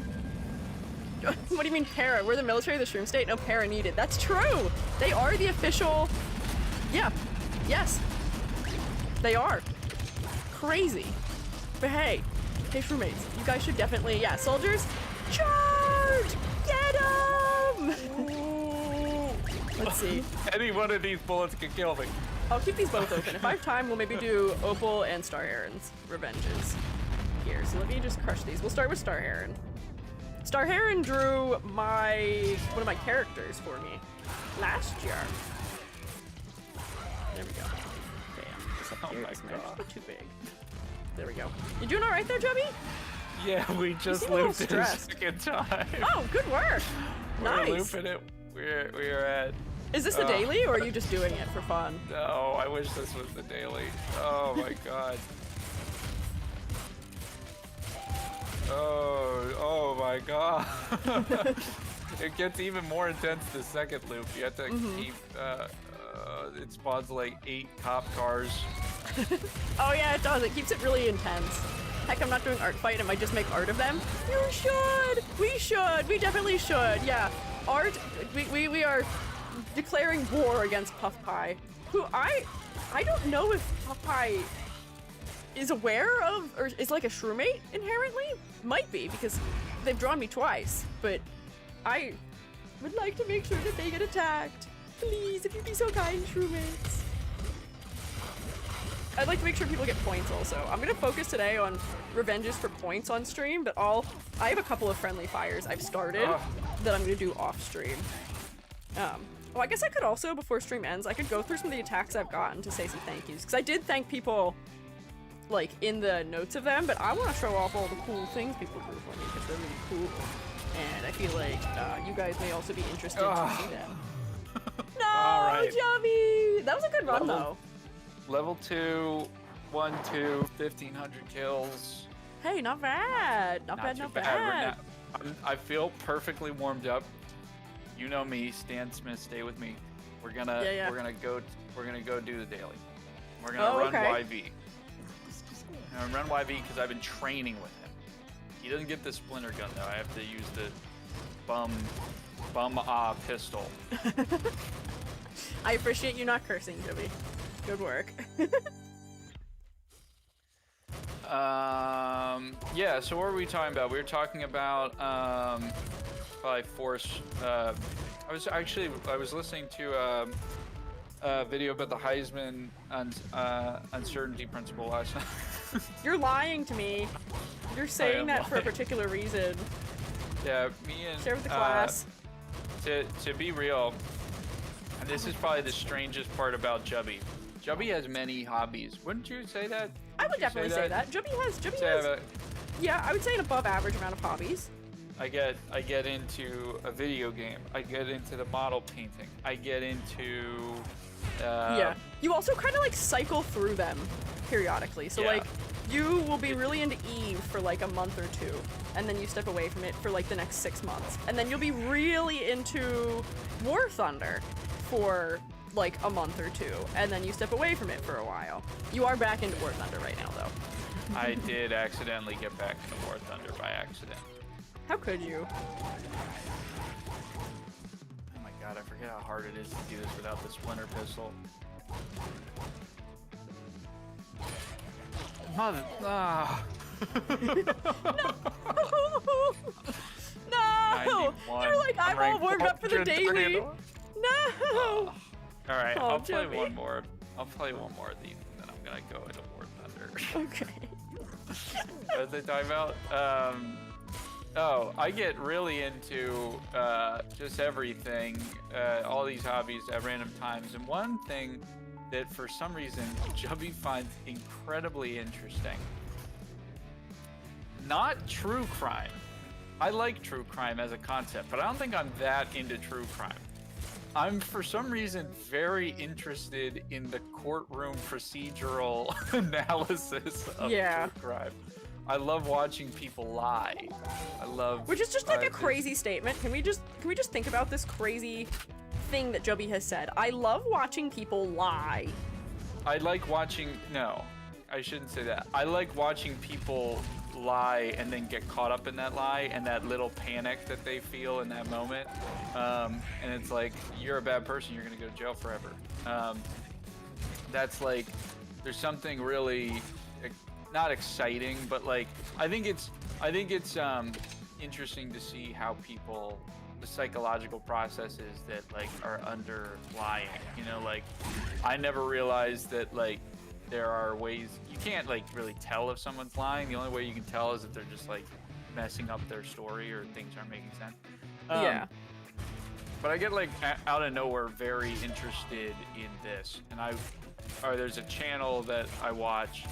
What do you mean para? We're the military of the Shroom State? No para needed. That's true. They are the official, yes, they are. Crazy. But hey, Shroomates, you guys should definitely, soldiers, charge! Get them! Let's see. Any one of these bullets can kill me. I'll keep these both open. If I have time, we'll maybe do Opal and Star Heron's revenges here. So let me just crush these. We'll start with Star Heron. Star Heron drew one of my characters for me last year. There we go. Oh my god. Too big. There we go. You doing all right there, Jubby? Yeah, we just looped it a second time. Oh, good work. Nice. We're looping it. We're at... Is this the daily, or are you just doing it for fun? No, I wish this was the daily. Oh my god. Oh my god. It gets even more intense the second loop. You have to keep... it spawns like 8 cop cars. Oh yeah, it does. It keeps it really intense. Heck, I'm not doing Artfight. I might just make art of them. You should. We should. We definitely should. Yeah. Art. We are declaring war against Puff Pie, who I don't know if Puff Pie is aware of, or is like a shroomate inherently? Might be, because they've drawn me twice, but I would like to make sure that they get attacked. Please, if you'd be so kind, shroommates. I'd like to make sure people get points also. I'm gonna focus today on revenges for points on stream, but I have a couple of friendly fires I've started that I'm gonna do off stream. Well, I guess I could also, before stream ends, I could go through some of the attacks I've gotten to say some thank yous, because I did thank people like in the notes of them, but I want to show off all the cool things people do for me because they're really cool, and I feel like you guys may also be interested to see them. No, right. Jubby! That was a good run though. Level 2, 1-2, 1,500 kills. Hey, not bad. Not bad. I feel perfectly warmed up. You know me, Stan Smith. Stay with me. We're gonna go do the daily. We're gonna run YV. I'm gonna run YV because I've been training with him. He doesn't get the splinter gun though. I have to use the bum pistol. I appreciate you not cursing, Jubby. Good work. Yeah, so what were we talking about? We were talking about probably force. I was listening to a video about the Heisman uncertainty principle last night. You're lying to me. You're saying that for a particular reason. Yeah, me and share with the class. To be real, and this is probably the strangest part about Jubby. Jubby has many hobbies. Wouldn't you say that? I would definitely say that. Jubby has yeah, I would say an above average amount of hobbies. I get into a video game. I get into the model painting. I get into yeah. You also kind of like cycle through them periodically. So like you will be really into Eve for like a month or two, and then you step away from it for like the next 6 months. And then you'll be really into War Thunder for like a month or two, and then you step away from it for a while. You are back into War Thunder right now though. I did accidentally get back into War Thunder by accident. How could you? Oh my god, I forget how hard it is to do this without the splinter pistol. Mother... Ah. No! You're like, I'm all warmed up for the daily. No! Alright, I'll play one more. I'll play one more of these, and then I'm gonna go into War Thunder. Okay. What was I talking about? Oh, I get really into just everything, all these hobbies at random times, and one thing that for some reason Jubby finds incredibly interesting. Not true crime. I like true crime as a concept, but I don't think I'm that into true crime. I'm for some reason very interested in the courtroom procedural analysis of true crime. I love watching people lie. I love. Which is just like a crazy statement. Can we just think about this crazy thing that Jubby has said? I love watching people lie. I like watching. No, I shouldn't say that. I like watching people lie and then get caught up in that lie and that little panic that they feel in that moment. And it's like, you're a bad person. You're gonna go to jail forever. That's like, there's something really. Not exciting, but like I think it's interesting to see how people, the psychological processes that like are underlying. You know, like I never realized that like there are ways you can't like really tell if someone's lying. The only way you can tell is if they're just like messing up their story or things aren't making sense. Yeah. But I get like out of nowhere very interested in this, and there's a channel that I watch.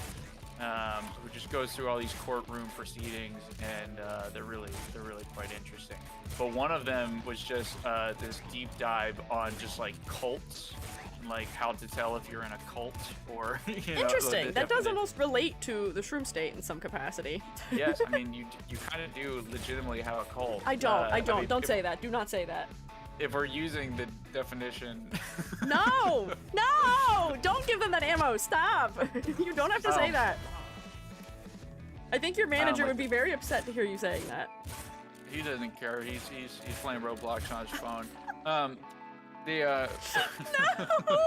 Who just goes through all these courtroom proceedings, and they're really quite interesting. But one of them was just this deep dive on just like cults, and like how to tell if you're in a cult or you know. Interesting. That does almost relate to the shroom state in some capacity. Yes, I mean you kind of do legitimately have a cult. I don't. Don't say that. Do not say that. If we're using the definition. No! Don't give them that ammo. Stop. You don't have to say that. I think your manager would be very upset to hear you saying that. He doesn't care. He's playing Roblox on his phone. The No!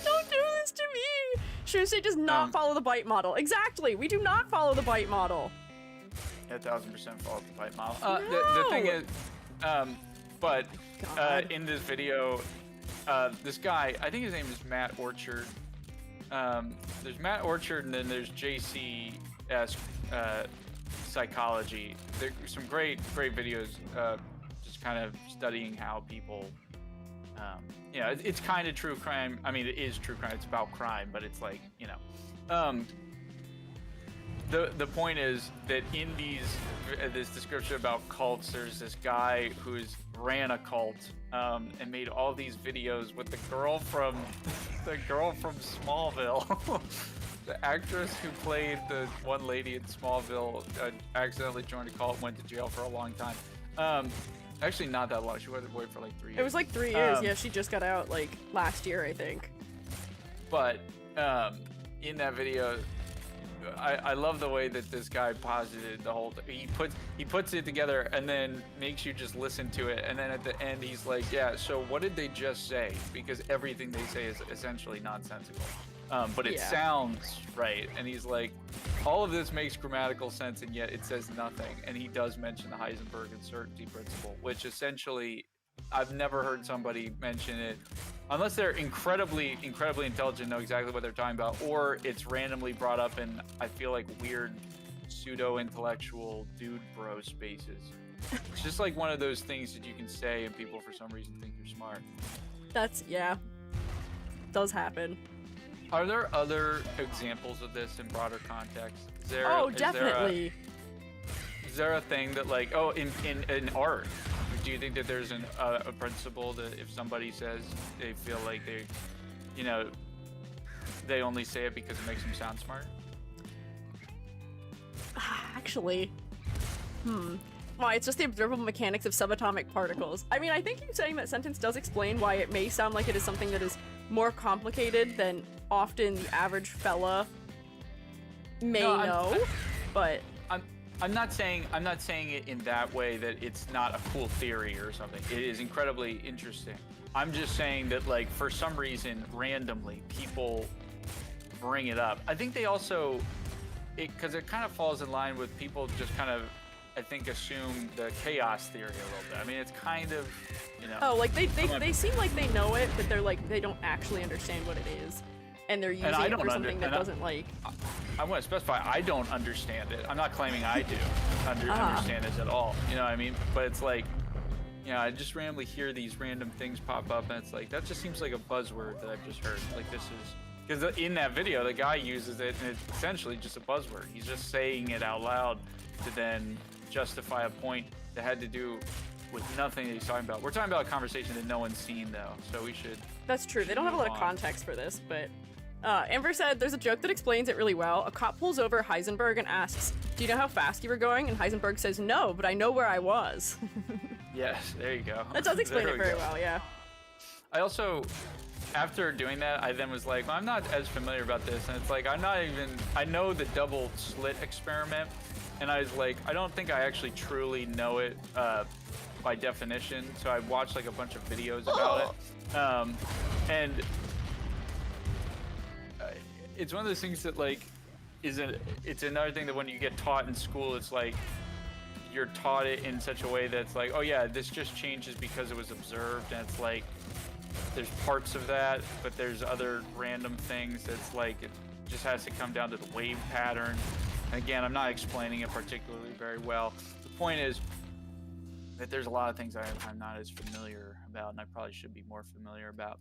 Don't do this to me! Shusei does not follow the bite model. Exactly! We do not follow the bite model. 1,000% follow the bite model. No! The thing is, in this video, this guy, I think his name is Matt Orchard. There's Matt Orchard, and then there's JC Psychology. There's some great videos, just kind of studying how people, it's kind of true crime. I mean, it is true crime. It's about crime, but it's like, the point is that in this description about cults, there's this guy who's ran a cult and made all these videos with the girl from Smallville. The actress who played the one lady in Smallville accidentally joined a cult and went to jail for a long time. Actually, not that long. She went away for like 3 years. It was like 3 years. Yeah, she just got out like last year, I think. But in that video, I love the way that this guy posited the whole thing. He puts it together and then makes you just listen to it, and then at the end he's like, yeah, so what did they just say? Because everything they say is essentially nonsensical. But it sounds right, and he's like, all of this makes grammatical sense, and yet it says nothing. And he does mention the Heisenberg uncertainty principle, which essentially, I've never heard somebody mention it, unless they're incredibly intelligent, know exactly what they're talking about, or it's randomly brought up in, I feel like, weird pseudo-intellectual dude bro spaces. It's just like one of those things that you can say and people for some reason think you're smart. Does happen. Are there other examples of this in broader context? Definitely. Is there a thing that, like, in art, do you think that there's a principle that if somebody says they feel like they only say it because it makes them sound smart? Actually, why, it's just the observable mechanics of subatomic particles. I mean, I think you saying that sentence does explain why it may sound like it is something that is more complicated than often the average fella may know, but I'm not saying it in that way that it's not a cool theory or something. It is incredibly interesting. I'm just saying that, like, for some reason, randomly, people bring it up. I think they also, because it kind of falls in line with people just kind of, I think, assume the chaos theory a little bit. I mean, it's kind of, Oh, like they seem like they know it, but they're like, they don't actually understand what it is. And they're using it for something that doesn't, like... I want to specify, I don't understand it. I'm not claiming I do understand this at all. You know what I mean? But it's like, I just randomly hear these random things pop up, and it's like, that just seems like a buzzword that I've just heard. Like, this is... Because in that video, the guy uses it, and it's essentially just a buzzword. He's just saying it out loud to then justify a point that had to do with nothing that he's talking about. We're talking about a conversation that no one's seen, though, so we should... That's true. They don't have a lot of context for this, but... Amber said, there's a joke that explains it really well. A cop pulls over Heisenberg and asks, do you know how fast you were going? And Heisenberg says, no, but I know where I was. Yes, there you go. That does explain it very well, yeah. I also, after doing that, I then was like, well, I'm not as familiar about this. And it's like, I know the double slit experiment. And I was like, I don't think I actually truly know it by definition. So I watched like a bunch of videos about it. And it's one of those things that, like, it's another thing that when you get taught in school, it's like you're taught it in such a way that's like, oh yeah, this just changes because it was observed, and it's like there's parts of that, but there's other random things that's like it just has to come down to the wave pattern. And again, I'm not explaining it particularly very well. The point is that there's a lot of things I'm not as familiar about, and I probably should be more familiar about.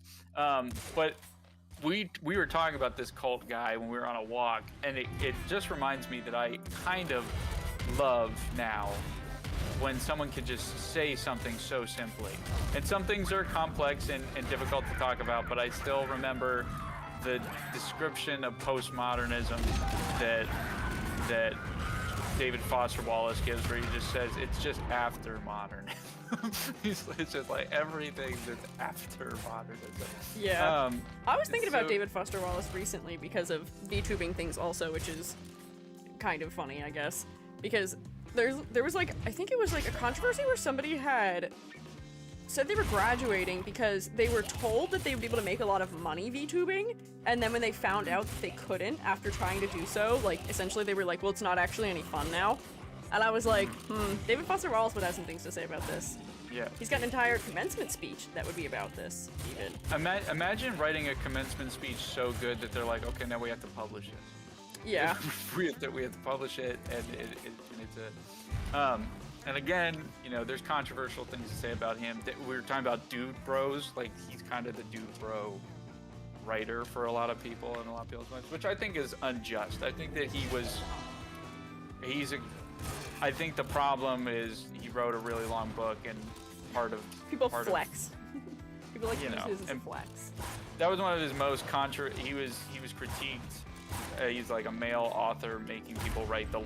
But we were talking about this cult guy when we were on a walk, and it just reminds me that I kind of love now when someone can just say something so simply. And some things are complex and difficult to talk about, but I still remember the description of postmodernism that David Foster Wallace gives, where he just says it's just after modernism. It's just like everything that's after modernism. Yeah. I was thinking about David Foster Wallace recently because of VTubing things also, which is kind of funny, I guess. Because there was like, I think it was like a controversy where somebody had said they were graduating because they were told that they would be able to make a lot of money VTubing, and then when they found out that they couldn't after trying to do so, like, essentially they were like, well, it's not actually any fun now. And I was like, David Foster Wallace would have some things to say about this. Yeah. He's got an entire commencement speech that would be about this, even. Imagine writing a commencement speech so good that they're like, okay, now we have to publish it. Yeah. we have to publish it, and it's a... And again, you know, there's controversial things to say about him. We were talking about dude bros, like he's kind of the dude bro writer for a lot of people and a lot of people's lives, which I think is unjust. I think that I think the problem is he wrote a really long book, and people flex. People like to use his as a flex. That was one of his most he was critiqued. He's like a male author making people read one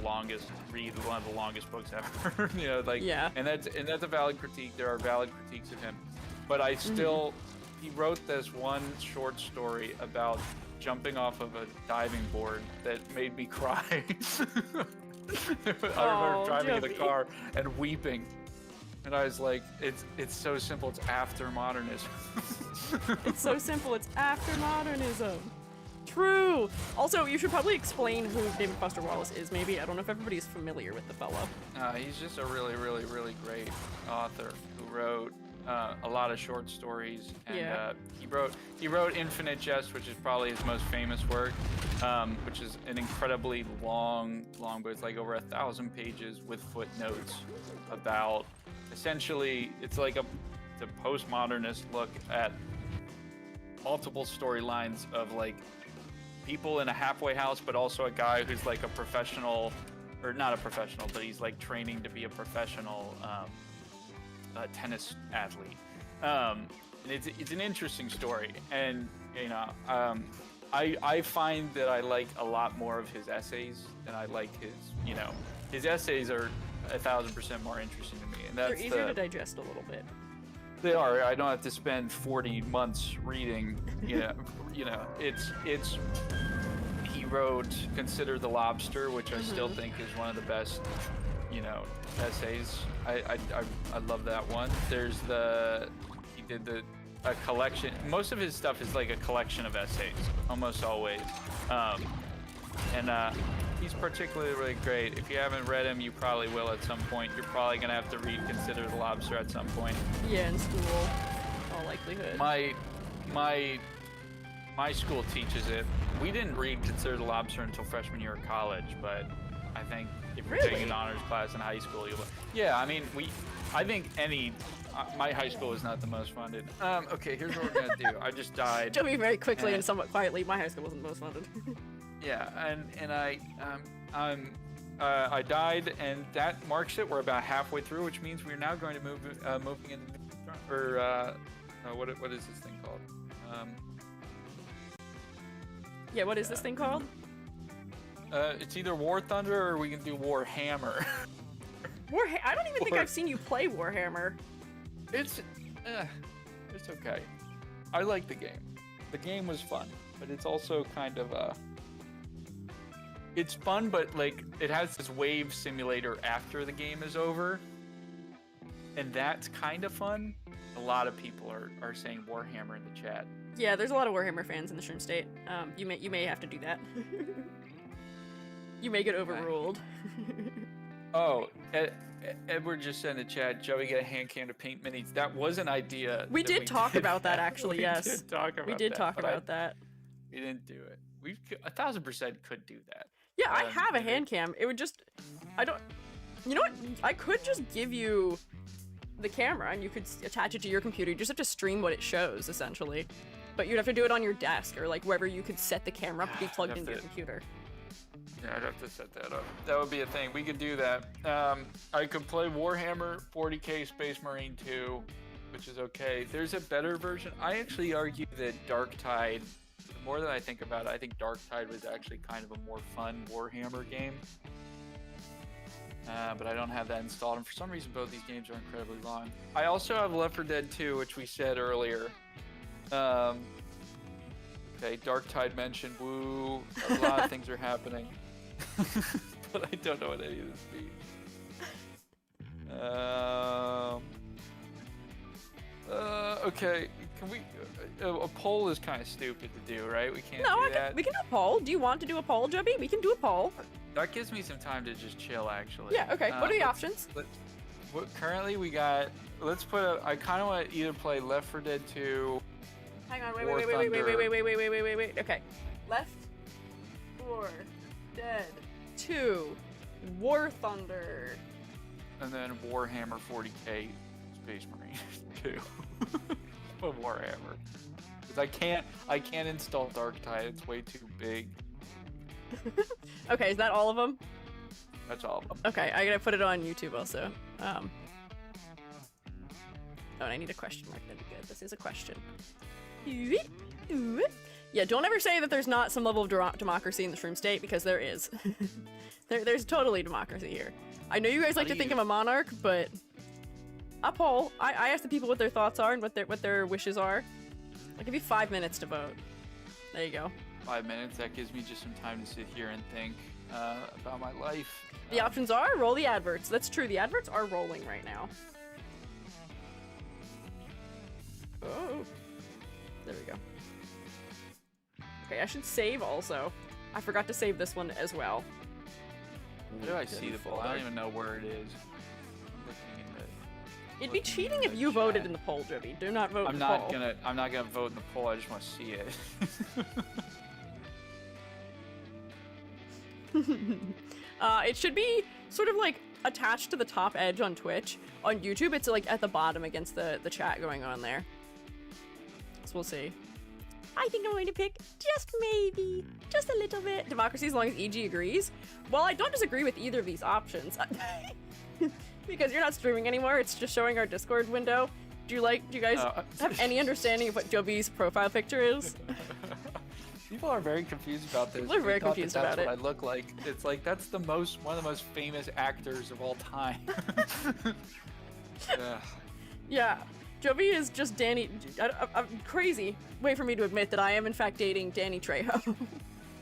of the longest books ever. You know, like, yeah. And that's a valid critique. There are valid critiques of him, but I still he wrote this one short story about jumping off of a diving board that made me cry. I remember driving in the car and weeping, and I was like, it's so simple. It's after modernism. It's so simple. It's after modernism. True. Also, you should probably explain who David Foster Wallace is, maybe. I don't know if everybody's familiar with the fellow. He's just a really, really, really great author who wrote a lot of short stories. And he wrote Infinite Jest, which is probably his most famous work, which is an incredibly long book. It's like over 1,000 pages with footnotes about, essentially, it's like the postmodernist look at multiple storylines of like people in a halfway house, but also a guy who's like a professional, or not a professional, but he's like training to be a professional tennis athlete. And it's an interesting story, and you know, I find that I like a lot more of his essays than I like his essays are 1,000% more interesting to me, and that's they're easier to digest a little bit. They are. I don't have to spend 40 months reading. It's. He wrote "Consider the Lobster," which I still think is one of the best, essays. I love that one. He did a collection. Most of his stuff is like a collection of essays, almost always. He's particularly really great. If you haven't read him, you probably will at some point. You're probably gonna have to read "Consider the Lobster" at some point. Yeah, in school, all likelihood. My school teaches it. We didn't read "Consider the Lobster" until freshman year of college, but I think if you're taking an honors class in high school, you'll. Yeah, I mean, I think my high school was not the most funded. Okay, here's what we're gonna do. I just died. Jubby very quickly and somewhat quietly. My high school wasn't the most funded. Yeah, and I died, and that marks it. We're about halfway through, which means we're now going to moving into what is this thing called? Yeah, what is this thing called? It's either War Thunder or we can do War Hammer. I don't even think I've seen you play Warhammer. It's okay. I like the game. The game was fun, but it's also kind of it's fun, but like it has this wave simulator after the game is over, and that's kind of fun. A lot of people are saying Warhammer in the chat. Yeah, there's a lot of Warhammer fans in the Shroom State. You may have to do that. You may get overruled. Oh, Edward just said in the chat, Joey get a hand cam to paint minis. That was an idea. We did talk about that, actually, yes. We did talk about that. We didn't do it. We 1,000% could do that. Yeah, I have a hand cam. It would just... You know what? I could just give you the camera and you could attach it to your computer. You just have to stream what it shows, essentially. But you'd have to do it on your desk or like wherever you could set the camera up to be plugged into your computer. Yeah, I'd have to set that up. That would be a thing. We could do that. I could play Warhammer 40k Space Marine 2, which is okay. There's a better version. I actually argue that Darktide, the more that I think about it, I think Darktide was actually kind of a more fun Warhammer game. But I don't have that installed, and for some reason both these games are incredibly long. I also have Left 4 Dead 2, which we said earlier. Okay, Darktide mentioned, woo, a lot of things are happening. But I don't know what any of this means. Okay. Can we? A poll is kind of stupid to do, right? We can't No, do that. we can do a poll. Do you want to do a poll, Jubby? We can do a poll. That gives me some time to just chill, actually. Yeah. Okay. What are the options? Currently, we got. Let's put a. I kind of want to either play Left 4 Dead 2. Hang on. War Wait. Okay. Left 4 Dead 2. War Thunder. And then Warhammer 40K Space Marine 2. Warhammer. Because I can't install Dark Tide. It's way too big. Okay, is that all of them? That's all of them. Okay, I gotta put it on YouTube also. Oh, and I need a question mark. That'd be good. This is a question. Yeah, don't ever say that there's not some level of democracy in the Shroom State, because there is. There's totally democracy here. I know you guys like to think I'm a monarch, but a poll. I ask the people what their thoughts are and what their wishes are. I'll give you 5 minutes to vote. There you go. 5 minutes. That gives me just some time to sit here and think about my life. The options are roll the adverts. That's true. The adverts are rolling right now. Oh. There we go. Okay, I should save also. I forgot to save this one as well. Where do I see the poll? I don't even know where it is. I'm looking in the... It'd be cheating if you voted in the poll, Jubby. Do not vote in the poll. I'm not gonna vote in the poll. I just want to see it. It should be sort of like attached to the top edge on Twitch. On YouTube, it's like at the bottom against the chat going on there. So we'll see. I think I'm going to pick just maybe, just a little bit. Democracy as long as EG agrees. Well, I don't disagree with either of these options. Because you're not streaming anymore, it's just showing our Discord window. Do you guys have any understanding of what Jubby's profile picture is? People are very confused about this. People are very confused about it. That's what I look like. It's like that's one of the most famous actors of all time. Yeah, Jubby is just Danny. I'm crazy way for me to admit that I am in fact dating Danny Trejo.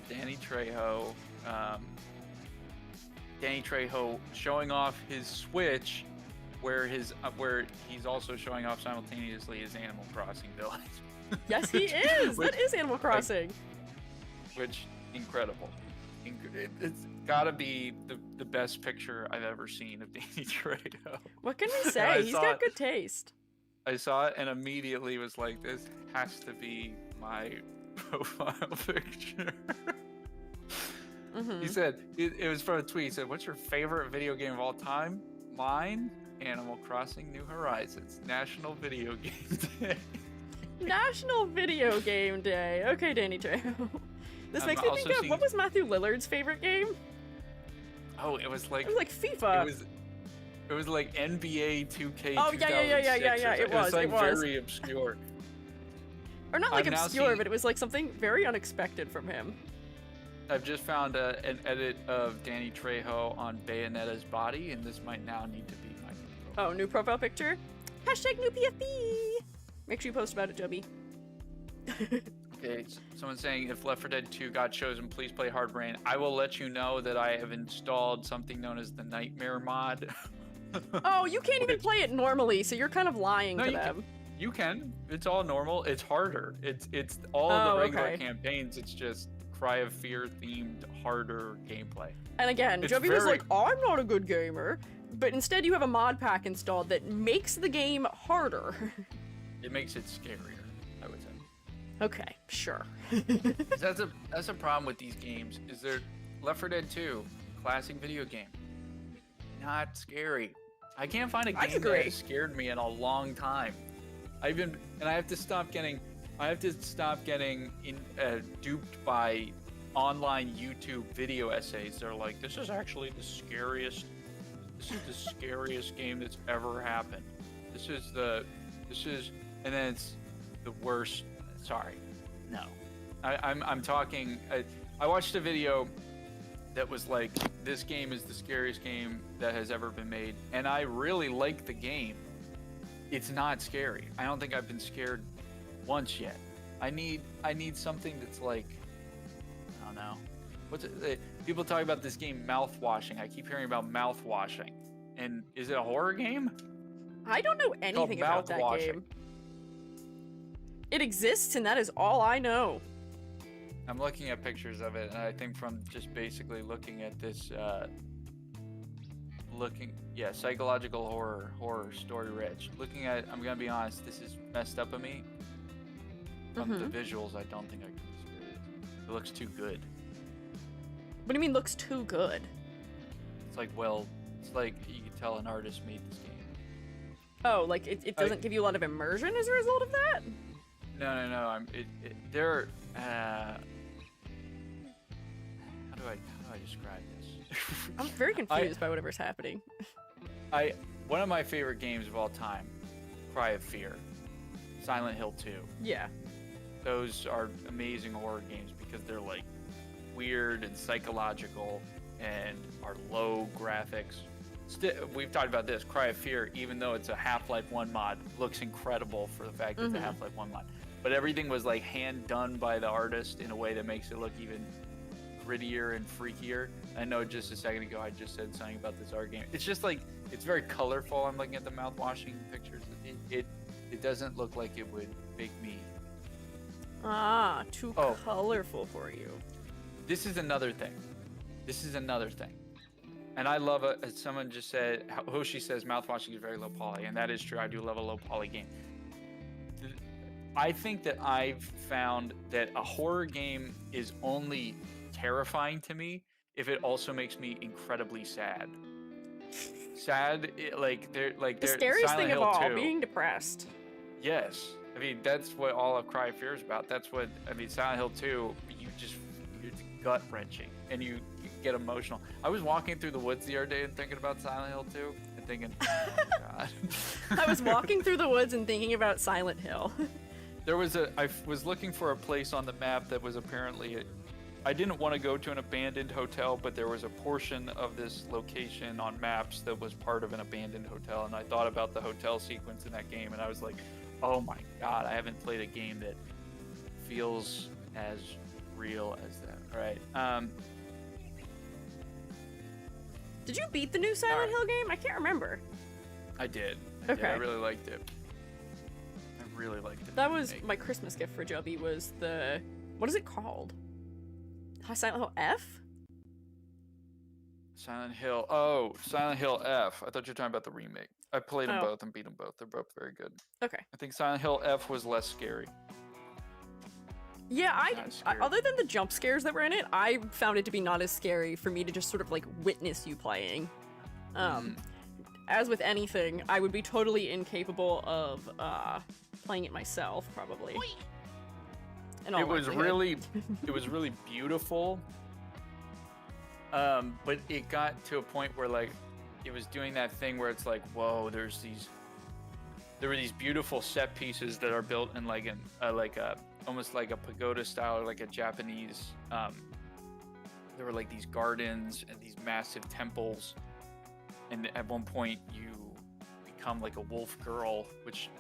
Danny Trejo. Danny Trejo showing off his Switch, where he's also showing off simultaneously his Animal Crossing village. Yes, he is. That is Animal Crossing. Which incredible. It's gotta be the best picture I've ever seen of Danny Trejo. What can we say? He's got good taste. I saw it and immediately was like, this has to be my profile picture. He said, it was from a tweet. He said, "What's your favorite video game of all time?" Mine, Animal Crossing New Horizons. National Video Game Day. National Video Game Day. Okay, Danny Trejo. This makes me think of, what was Matthew Lillard's favorite game? Oh, it was like FIFA. It was like NBA 2K. Oh yeah. It was very obscure. Or not like obscure, but it was like something very unexpected from him. I've just found an edit of Danny Trejo on Bayonetta's body, and this might now need to be my new profile. Oh, new profile picture? Hashtag new PFP! Make sure you post about it, Jubby. Okay, someone's saying, if Left 4 Dead 2 got chosen, please play Hard Rain. I will let you know that I have installed something known as the Nightmare mod. Oh, you can't even play it normally, so you're kind of lying to them. You can. It's all normal. It's harder. It's all the regular campaigns. It's just Cry of Fear themed harder gameplay. And again, Jubby was like, I'm not a good gamer, but instead you have a mod pack installed that makes the game harder. It makes it scarier, I would say. Okay, sure. That's a problem with these games. Is there Left 4 Dead 2, classic video game, not scary. I can't find a game that has scared me in a long time. I have to stop getting duped by online YouTube video essays. They're like, this is actually the scariest game that's ever happened. And then it's the worst. Sorry, no. I'm talking. I watched a video that was like, this game is the scariest game that has ever been made, and I really like the game. It's not scary. I don't think I've been scared once yet. I need something that's like, I don't know. People talk about this game mouth-washing. I keep hearing about mouth-washing. And is it a horror game? I don't know anything about that game. It exists, and that is all I know. I'm looking at pictures of it, and I think from just basically looking at this, psychological horror, story rich. Looking at, I'm gonna be honest, this is messed up of me. From the visuals, I don't think I can experience it. It looks too good. What do you mean looks too good? It's like, well, it's like you can tell an artist made this game. Oh, like it doesn't give you a lot of immersion as a result of that? No. How do I describe this? I'm very confused by whatever's happening. One of my favorite games of all time, Cry of Fear, Silent Hill 2. Yeah. Those are amazing horror games because they're like weird and psychological and are low graphics. We've talked about this. Cry of Fear, even though it's a Half-Life 1 mod, looks incredible for the fact that it's a Half-Life 1 mod. But everything was like hand done by the artist in a way that makes it look even grittier and freakier. I know just a second ago I just said something about this art game. It's just like, it's very colorful. I'm looking at the mouth-washing pictures. It doesn't look like it would make me... Too colorful for you. This is another thing. And I love it, as someone just said, Hoshi says mouthwashing is very low poly, and that is true. I do love a low poly game. I think that I've found that a horror game is only terrifying to me if it also makes me incredibly sad. The scariest thing of all, being depressed. Yes. I mean, that's what all of Cry of Fear is about. That's what, Silent Hill 2, it's gut-wrenching, and you get emotional. I was walking through the woods the other day and thinking about Silent Hill 2, and thinking, oh my God. I was walking through the woods and thinking about Silent Hill. I was looking for a place on the map that was apparently, I didn't want to go to an abandoned hotel, but there was a portion of this location on maps that was part of an abandoned hotel, and I thought about the hotel sequence in that game, and I was like, oh my God, I haven't played a game that feels as real as that. All right. Did you beat the new Silent Hill game? I can't remember. I did. Okay. I really liked it. That was my Christmas gift for Jubby, was the... What is it called? Silent Hill F? Silent Hill F. I thought you were talking about the remake. I played them both and beat them both. They're both very good. Okay. I think Silent Hill F was less scary. Yeah, I other than the jump scares that were in it, I found it to be not as scary for me to just sort of like witness you playing. As with anything, I would be totally incapable of playing it myself, probably. It was really beautiful. But it got to a point where like it was doing that thing where it's like, whoa, there were these beautiful set pieces that are built in like almost like a pagoda style, or like a Japanese. There were like these gardens and these massive temples, and at one point you become like a wolf girl, which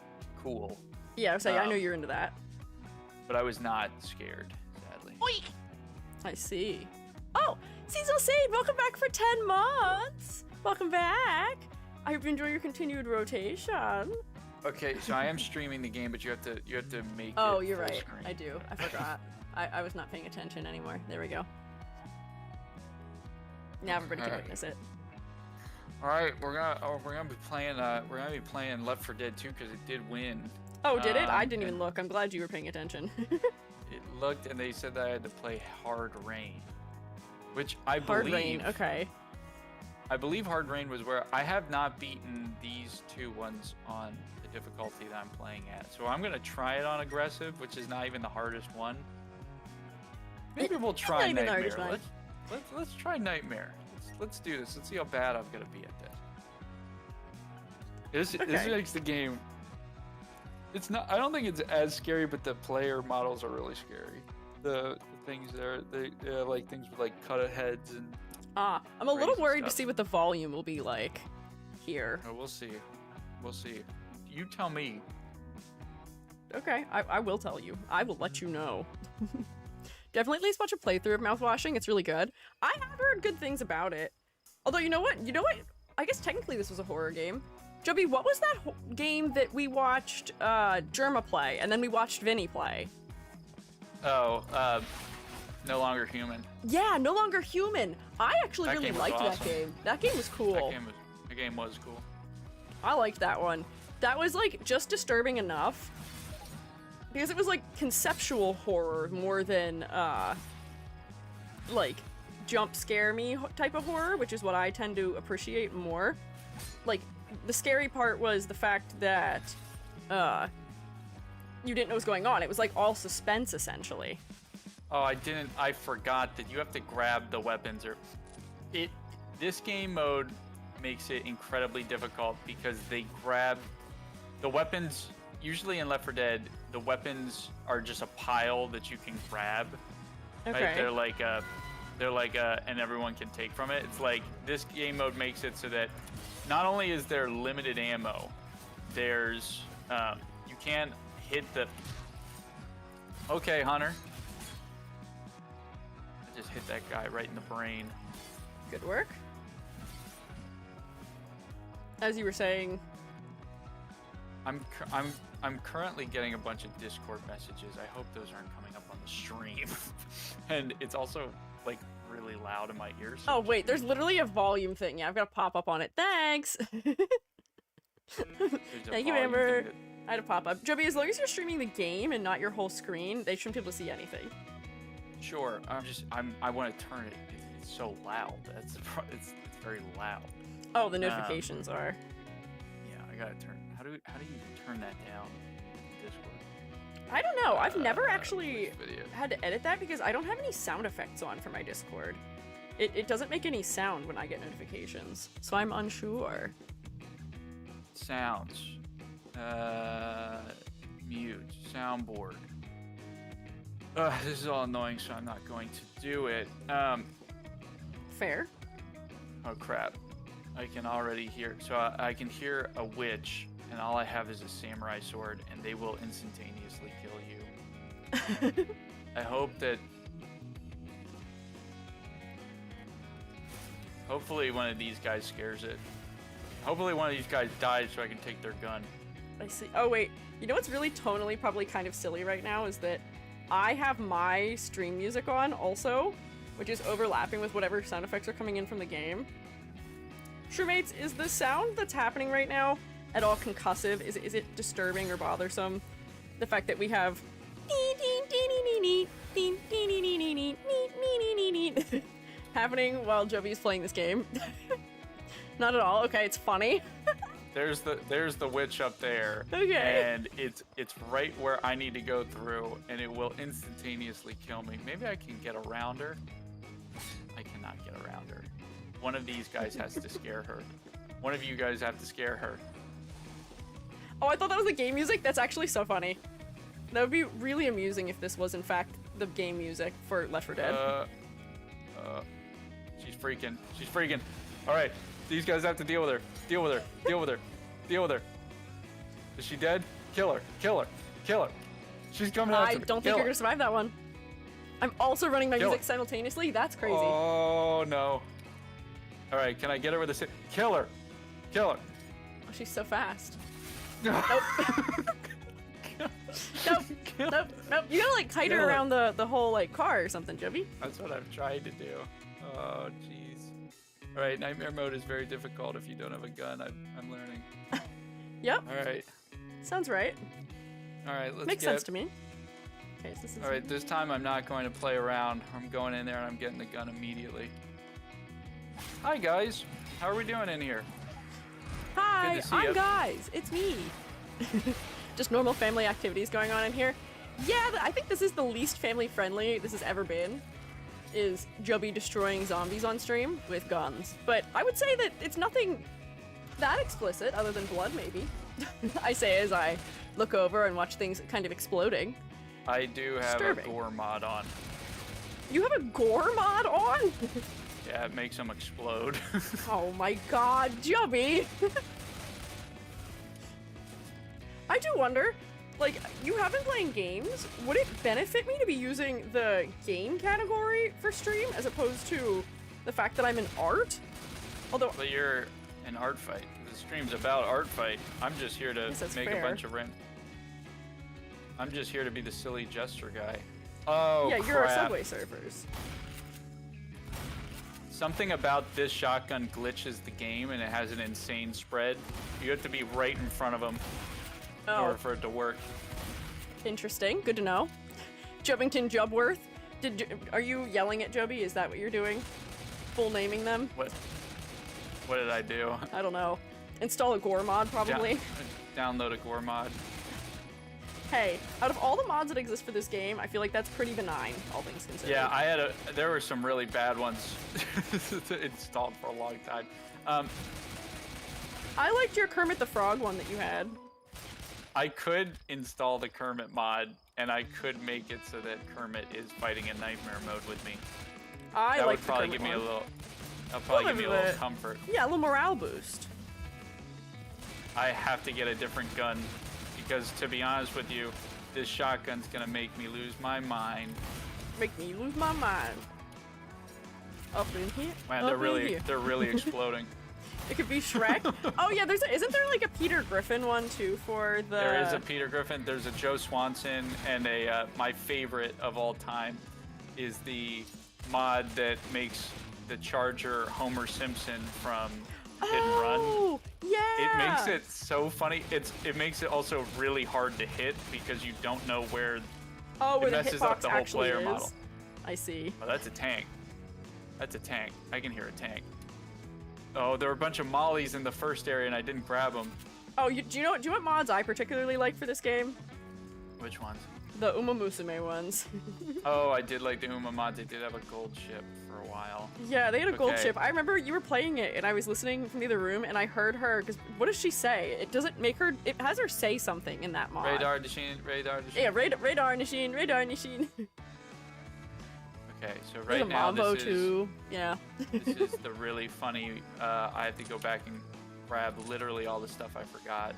cool. Yeah, I was saying, I know you're into that. But I was not scared, sadly. Oink! I see. Oh, Cecil Sade, welcome back for 10 months. Welcome back. I hope you enjoy your continued rotation. Okay, so I am streaming the game, but you have to make Oh, it you're full right. screen. I do. I forgot. I was not paying attention anymore. There we go. Now everybody can witness it. All right, we're gonna be playing Left 4 Dead 2 because it did win. Oh, did it? I didn't even look. I'm glad you were paying attention. It looked, and they said that I had to play Hard Rain, which I believe. Hard Rain, okay. I believe Hard Rain was where I have not beaten these two ones on the difficulty that I'm playing at. So I'm gonna try it on aggressive, which is not even the hardest one. Maybe we'll try Nightmare. Let's try Nightmare. Let's do this. Let's see how bad I'm gonna be at this. This makes the game. It's not. I don't think it's as scary, but the player models are really scary. The things there, they like things with like cut heads and. I'm a little worried to see what the volume will be like here. Oh, we'll see. We'll see. You tell me. Okay, I will tell you. I will let you know. Definitely at least watch a playthrough of Mouthwashing. It's really good. I have heard good things about it. Although, you know what? I guess technically this was a horror game. Jubby, what was that game that we watched Germa play, and then we watched Vinny play? Oh, No Longer Human. Yeah, No Longer Human. I actually really liked that game. That game was cool. That game was cool. I liked that one. That was like just disturbing enough because it was like conceptual horror more than like jump scare me type of horror, which is what I tend to appreciate more. Like the scary part was the fact that you didn't know what was going on. It was like all suspense essentially. Oh, I forgot that you have to grab the weapons this game mode makes it incredibly difficult because they grab the weapons. Usually in Left 4 Dead, the weapons are just a pile that you can grab. Okay. Right? They're like and everyone can take from it. It's like this game mode makes it so that not only is there limited ammo, there's you can't hit the. Okay, Hunter. I just hit that guy right in the brain. Good work. As you were saying, I'm currently getting a bunch of Discord messages. I hope those aren't coming up on the stream. And it's also like really loud in my ears. Oh wait, there's literally a volume thing. Yeah, I've got to pop up on it. Thanks. Thank you, Amber. I had a pop up. Jubby, as long as you're streaming the game and not your whole screen, they shouldn't be able to see anything. Sure. I want to turn it. It's so loud. It's very loud. Oh, the notifications are. Yeah, I gotta turn. How do you turn that down in Discord? I don't know. I've never actually had to edit that because I don't have any sound effects on for my Discord. It doesn't make any sound when I get notifications, so I'm unsure. Sounds. Mute. Soundboard. This is all annoying, so I'm not going to do it. Fair. Oh crap. I can already hear. So I can hear a witch, and all I have is a samurai sword, and they will instantaneously kill you. I hope that. Hopefully one of these guys scares it. Hopefully one of these guys dies so I can take their gun. I see. Oh wait, you know what's really tonally probably kind of silly right now is that I have my stream music on also, which is overlapping with whatever sound effects are coming in from the game. Shroommates, is the sound that's happening right now at all concussive? Is it disturbing or bothersome? The fact that we have happening while Jubby's playing this game. Not at all. Okay, it's funny. There's the witch up there. Okay. And it's right where I need to go through, and it will instantaneously kill me. Maybe I can get around her. I cannot get around her. One of these guys has to scare her. One of you guys have to scare her. Oh, I thought that was the game music? That's actually so funny. That would be really amusing if this was in fact the game music for Left 4 Dead. She's freaking. She's freaking. All right, these guys have to deal with her. Deal with her. Deal with her. Deal with her. Is she dead? Kill her. Kill her. Kill her. She's coming after me. I don't think you're gonna survive that one. I'm also running my music simultaneously. That's crazy. Oh no. All right, can I get her with a kill her? Kill her. Oh, she's so fast. Nope. Nope. You gotta like kite her around the whole like car or something, Jubby. That's what I've tried to do. Oh jeez. All right, nightmare mode is very difficult if you don't have a gun. I'm learning. Yep. All right. Sounds right. All right, let's Makes sense to me. Okay, so this is. All right, this time I'm not going to play around. I'm going in there and I'm getting the gun immediately. Hi guys, how are we doing in here? Hi, I'm Guys. It's me. Just normal family activities going on in here. Yeah, I think this is the least family friendly this has ever been. Is Jubby destroying zombies on stream with guns. But I would say that it's nothing that explicit other than blood maybe. I say as I look over and watch things kind of exploding. I do have a gore mod on. You have a gore mod on? Yeah, it makes them explode. Oh my god, Jubby! I do wonder, like, you have been playing games. Would it benefit me to be using the game category for stream as opposed to the fact that I'm in art? Although but you're an Artfight. The stream's about Artfight. I'm just here to make a bunch of I'm just here to be the silly gesture guy. Oh, yeah, you're crap. our Subway surfers. Something about this shotgun glitches the game, and it has an insane spread. You have to be right in front of them in order for it to work. Interesting. Good to know. Jubbington Jubworth. Are you yelling at Jubby? Is that what you're doing? Full naming them? What did I do? I don't know. Install a gore mod, probably. Download a gore mod. Hey, out of all the mods that exist for this game, I feel like that's pretty benign, all things considered. Yeah, there were some really bad ones installed for a long time. I liked your Kermit the Frog one that you had. I could install the Kermit mod, and I could make it so that Kermit is fighting in nightmare mode with me. That would probably give me a little. That'll probably give me a little comfort. Yeah, a little morale boost. I have to get a different gun, because to be honest with you, this shotgun's gonna make me lose my mind. Make me lose my mind. Up in here. Man, they're really exploding. It could be Shrek. Oh yeah, isn't there like a Peter Griffin one too for the? There is a Peter Griffin. There's a Joe Swanson, and my favorite of all time is the mod that makes the Charger Homer Simpson from Hit and Run. Oh yeah. It makes it so funny. It makes it also really hard to hit because you don't know where. Oh, where it messes the hitbox up the whole actually player is. model. I see. Oh, that's a tank. That's a tank. I can hear a tank. Oh, there were a bunch of mollies in the first area and I didn't grab them. Oh, do you know what mods I particularly like for this game? Which ones? The Uma Musume ones. Oh, I did like the Uma mods. They did have a gold ship for a while. Yeah, they had a gold ship. I remember you were playing it and I was listening from the other room and I heard her, because what does she say? It doesn't make her, it has her say something in that mod. Radar machine, radar machine. Yeah, radar machine, radar machine. Okay, so right now this is, yeah. This is the really funny, I have to go back and grab literally all the stuff I forgot.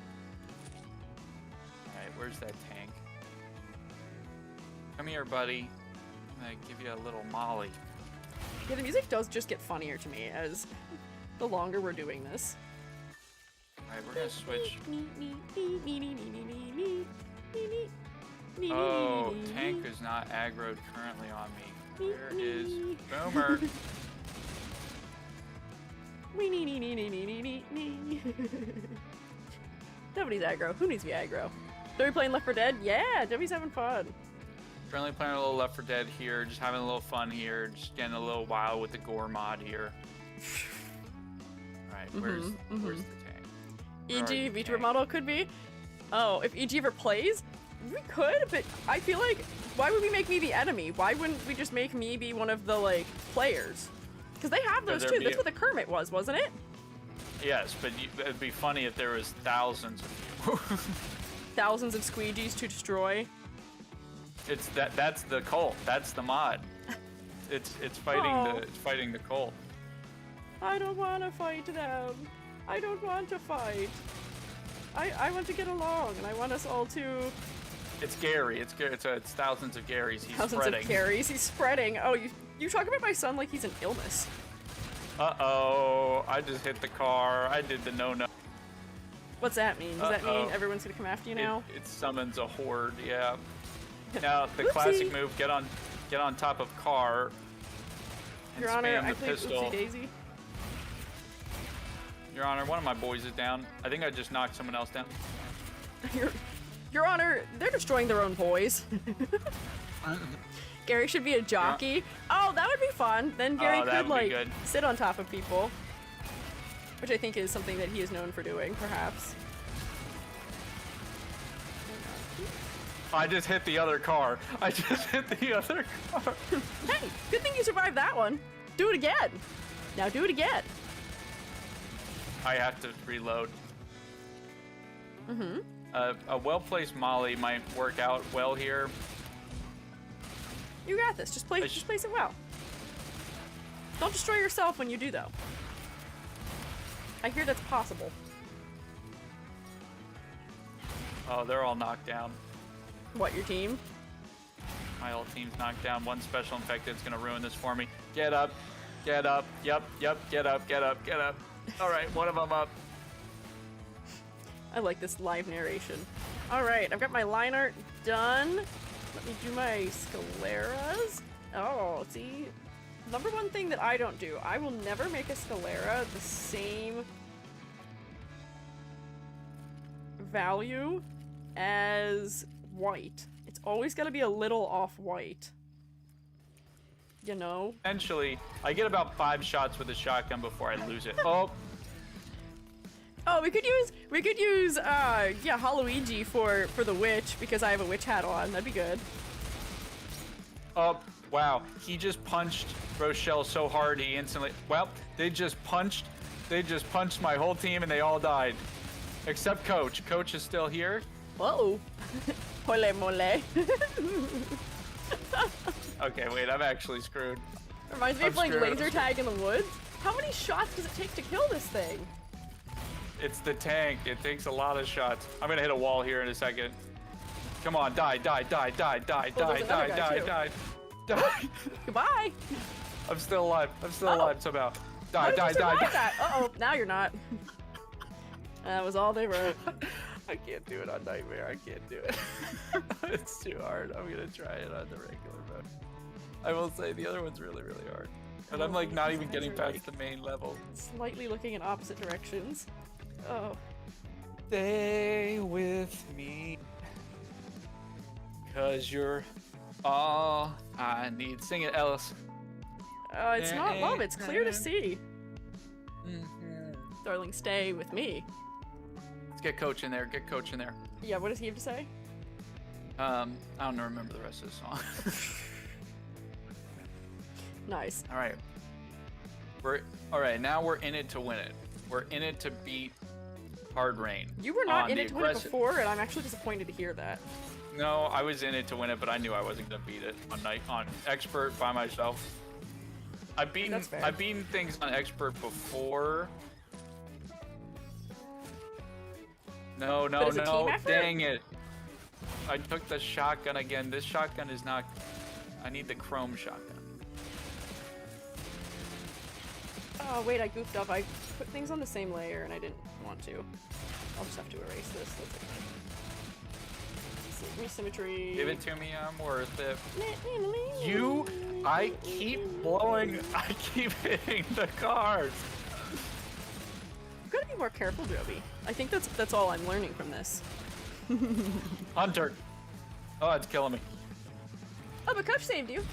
Alright, where's that tank? Come here, buddy. I'm gonna give you a little molly. Yeah, the music does just get funnier to me as the longer we're doing this. Alright, we're gonna switch. Oh, tank is not aggroed currently on me. Where is Boomer? Nobody's aggro. Who needs to be aggro? Are we playing Left 4 Dead? Yeah, Jubby's having fun. Currently playing a little Left 4 Dead here, just having a little fun here, just getting a little wild with the gore mod here. Alright, where's the tank? EG VTuber model could be. Oh, if EG ever plays, we could, but I feel like, why would we make me the enemy? Why wouldn't we just make me be one of the, like, players? Because they have those too. That's what the Kermit was, wasn't it? Yes, but it'd be funny if there was thousands of you. Thousands of Squeegees to destroy. That's the cult. That's the mod. It's fighting the cult. I don't want to fight them. I don't want to fight. I want to get along, and I want us all to. It's Gary. It's thousands of Garys. He's thousands spreading. Of Garys. He's spreading. Oh, you talk about my son like he's an illness. Uh-oh. I just hit the car. I did the no-no. What's that mean? Does that mean everyone's gonna come after you now? It summons a horde, yeah. Now, the classic move, get on top of car and Your Honor, spam the pistol. Oopsie Daisy. Your Honor, one of my boys is down. I think I just knocked someone else down. Your Honor, they're destroying their own boys. Gary should be a jockey. Oh, that would be fun. Then Gary could, like, sit on top of people. Which I think is something that he is known for doing, perhaps. I just hit the other car. Hey, good thing you survived that one. Do it again. Now do it again. I have to reload. A well-placed molly might work out well here. You got this. Just place it well. Don't destroy yourself when you do, though. I hear that's possible. Oh, they're all knocked down. What, your team? My whole team's knocked down. One special infected's gonna ruin this for me. Get up. Get up. Yep. Get up. All right, one of them up. I like this live narration. All right, I've got my line art done. Let me do my scaleras. Oh, see? Number one thing that I don't do, I will never make a scalera the same value as white. It's always got to be a little off white. You know? Eventually, I get about 5 shots with a shotgun before I lose it. Oh. Oh, we could use yeah, Halloween for the witch because I have a witch hat on. That'd be good. Oh, wow. He just punched Rochelle so hard he instantly. Well, they just punched my whole team and they all died, except Coach. Coach is still here. Whoa. Mole mole. Okay, wait. I'm actually screwed. Reminds me of playing laser tag in the woods. How many shots does it take to kill this thing? It's the tank. It takes a lot of shots. I'm gonna hit a wall here in a second. Come on, die. Goodbye. I'm still alive. Alive somehow. Die. Uh-oh, now you're not. That was all they wrote. I can't do it on Nightmare. I can't do it. It's too hard. I'm gonna try it on the regular mode. I will say the other one's really, really hard. But I'm like not even getting past the main level. Slightly looking in opposite directions. Oh. Stay with me. 'Cause you're all I need. Sing it, Ellis. It's not love, it's clear to see. Darling, stay with me. Let's get Coach in there. Get Coach in there. Yeah, what does he have to say? I don't remember the rest of the song. Nice. All right. Now we're in it to win it. We're in it to beat Hard Rain. You were not in it to win it before, and I'm actually disappointed to hear that. No, I was in it to win it, but I knew I wasn't gonna beat it on expert by myself. I've beaten things on expert before. No, dang it. I took the shotgun again. This shotgun is not, I need the chrome shotgun. Oh wait, I goofed up. I put things on the same layer and I didn't want to. I'll just have to erase this. That's okay. Save me symmetry. Give it to me, I'm worth it. I keep hitting the cars. I've got to be more careful, Jubby. I think that's all I'm learning from this. Hunter. Oh, it's killing me. Oh, but Coach saved you.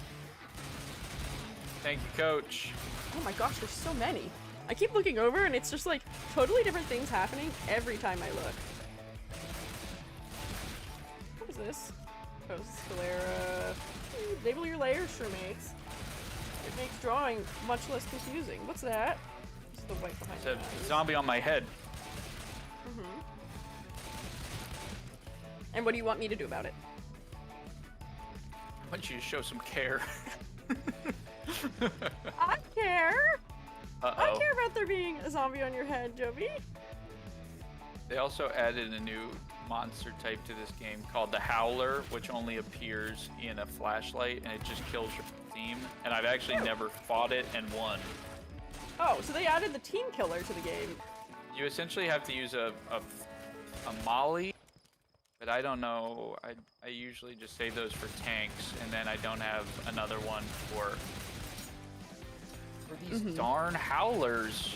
Thank you, Coach. Oh my gosh, there's so many. I keep looking over and it's just like totally different things happening every time I look. What is this? Oh, Scalera. Label your layers, Shermates. It makes drawing much less confusing. What's that? This is the white behind It's a zombie on my head. And what do you want me to do about it? I want you to show some care. I care! Uh-oh. I care about there being a zombie on your head, Jubby. They also added a new monster type to this game called the Howler, which only appears in a flashlight and it just kills your team. And I've actually never fought it and won. Oh, so they added the team killer to the game. You essentially have to use a molly, but I don't know. I usually just save those for tanks, and then I don't have another one for these darn howlers.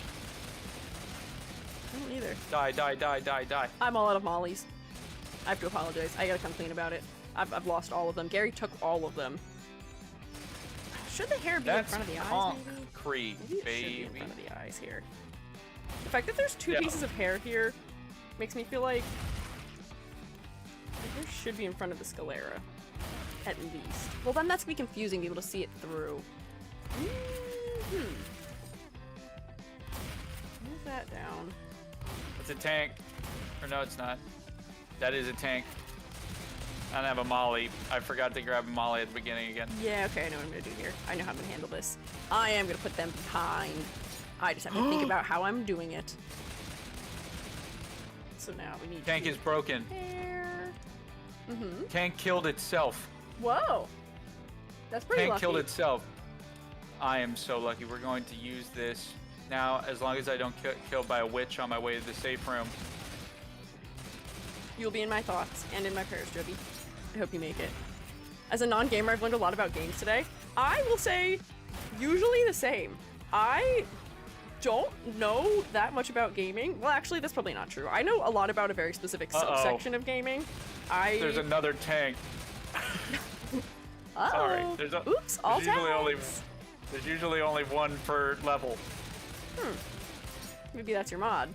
I don't either. Die. I'm all out of mollies. I have to apologize. I gotta come clean about it. I've lost all of them. Gary took all of them. Should the hair be in front of the eyes, maybe? Concrete, Maybe it baby. should be in front of the eyes here. The fact that there's two pieces of hair here makes me feel like the hair should be in front of the scalera, at least. Well, then that's be confusing, to be able to see it through. Move that down. It's a tank. Or no, it's not. That is a tank. I don't have a molly. I forgot to grab a molly at the beginning again. Yeah, okay, I know what I'm gonna do here. I know how I'm gonna handle this. I am gonna put them behind. I just have to think about how I'm doing it. So now we need Tank is broken. hair. Tank killed itself. Whoa. That's pretty Tank lucky. killed itself. I am so lucky. We're going to use this now, as long as I don't get killed by a witch on my way to the safe room. You'll be in my thoughts and in my prayers, Jubby. I hope you make it. As a non-gamer, I've learned a lot about games today. I will say, usually the same. I don't know that much about gaming. Well, actually, that's probably not true. I know a lot about a very specific subsection of gaming. There's another tank. Sorry. Oops, all tanks. There's usually only one per level. Maybe that's your mod.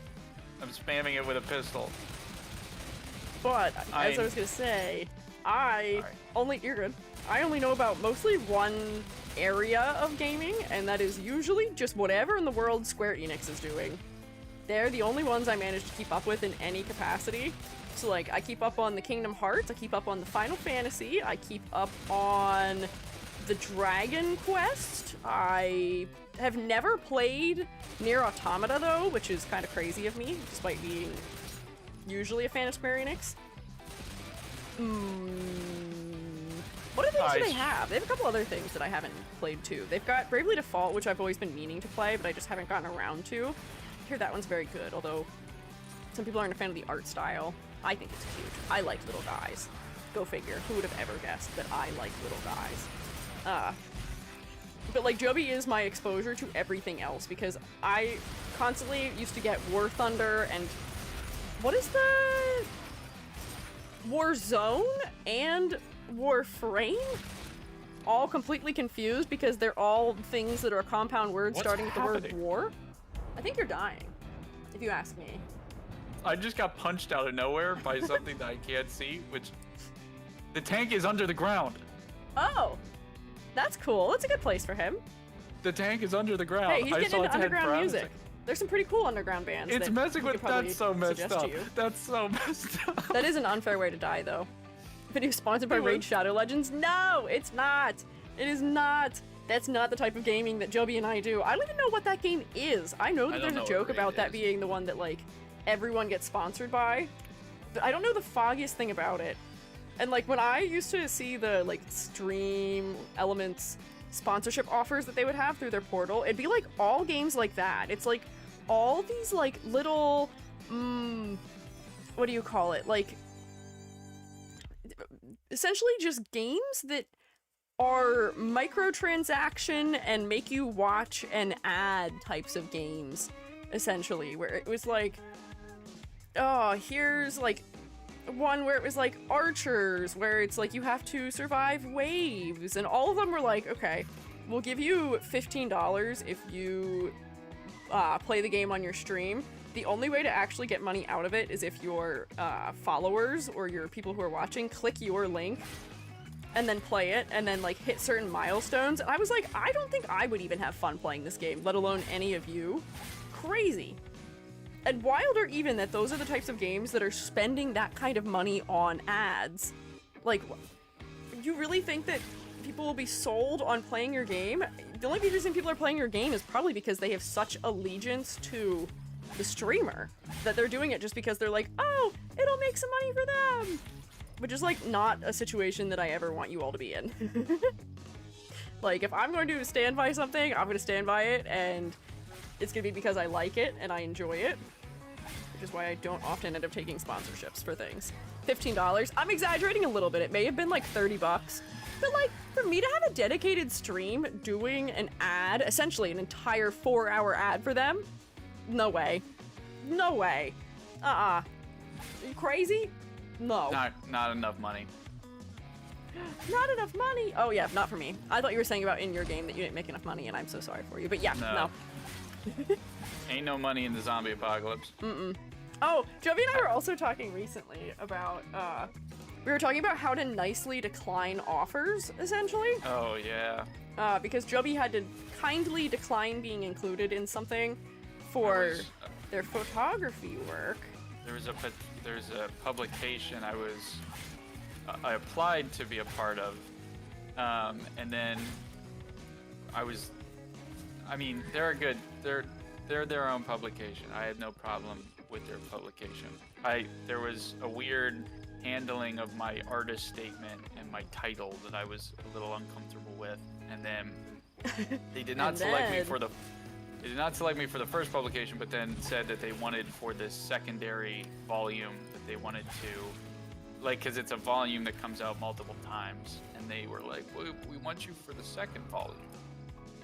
I'm spamming it with a pistol. But, as I was gonna say, you're good. I only know about mostly one area of gaming, and that is usually just whatever in the world Square Enix is doing. They're the only ones I manage to keep up with in any capacity. So, like, I keep up on the Kingdom Hearts, I keep up on the Final Fantasy, I keep up on the Dragon Quest. I have never played Nier Automata, though, which is kind of crazy of me, despite being usually a fan of Square Enix. What other things do they have? They have a couple other things that I haven't played too. They've got Bravely Default, which I've always been meaning to play, but I just haven't gotten around to. I hear that one's very good, although some people aren't a fan of the art style. I think it's cute. I like little guys. Go figure. Who would have ever guessed that I like little guys? But like Jubby is my exposure to everything else because I constantly used to get War Thunder and what is the Warzone and Warframe? All completely confused because they're all things that are compound words starting with the word war. I think you're dying, if you ask me. I just got punched out of nowhere by something that I can't see, which the tank is under the ground. Oh, that's cool. That's a good place for him. The tank is under the ground. Hey, he's getting into underground music. There's some pretty cool underground bands. It's messing with. That's so messed up. That's so messed up. That is an unfair way to die, though. Video sponsored by Raid Shadow Legends? No, it's not. It is not. That's not the type of gaming that Jubby and I do. I don't even know what that game is. I know that there's a joke about that being the one that, like, everyone gets sponsored by. But I don't know the foggiest thing about it. And, like, when I used to see the, like, Stream Elements sponsorship offers that they would have through their portal, it'd be, like, all games like that. It's, like, all these, like, little, what do you call it? Like, essentially just games that are microtransaction and make you watch an ad types of games, essentially, where it was like, oh, here's like one where it was like archers, where it's like you have to survive waves, and all of them were like, okay, we'll give you $15 if you play the game on your stream. The only way to actually get money out of it is if your followers or your people who are watching click your link and then play it and then like hit certain milestones. And I was like, I don't think I would even have fun playing this game, let alone any of you. Crazy. And wilder even that those are the types of games that are spending that kind of money on ads. Like, you really think that people will be sold on playing your game? The only reason people are playing your game is probably because they have such allegiance to the streamer that they're doing it just because they're like, oh, it'll make some money for them. Which is like not a situation that I ever want you all to be in. Like, if I'm going to stand by something, I'm going to stand by it, and it's going to be because I like it and I enjoy it. Which is why I don't often end up taking sponsorships for things. $15. I'm exaggerating a little bit. It may have been like $30. But like, for me to have a dedicated stream doing an ad, essentially an entire 4-hour ad for them, no way. No way. Are you crazy? No. Not enough money. Not enough money? Oh yeah, not for me. I thought you were saying about in your game that you didn't make enough money, and I'm so sorry for you. But yeah, no. Ain't no money in the zombie apocalypse. Oh, Jubby and I were also talking recently about, we were talking about how to nicely decline offers, essentially. Oh, yeah. Because Jubby had to kindly decline being included in something for their photography work. There's a publication I applied to be a part of, and then they're their own publication. I had no problem with their publication. There was a weird handling of my artist statement and my title that I was a little uncomfortable with, and then they did not select me for the They did not select me for the first publication, but then said that they wanted for this secondary volume that they wanted to, like, because it's a volume that comes out multiple times, and they were like, we want you for the second volume.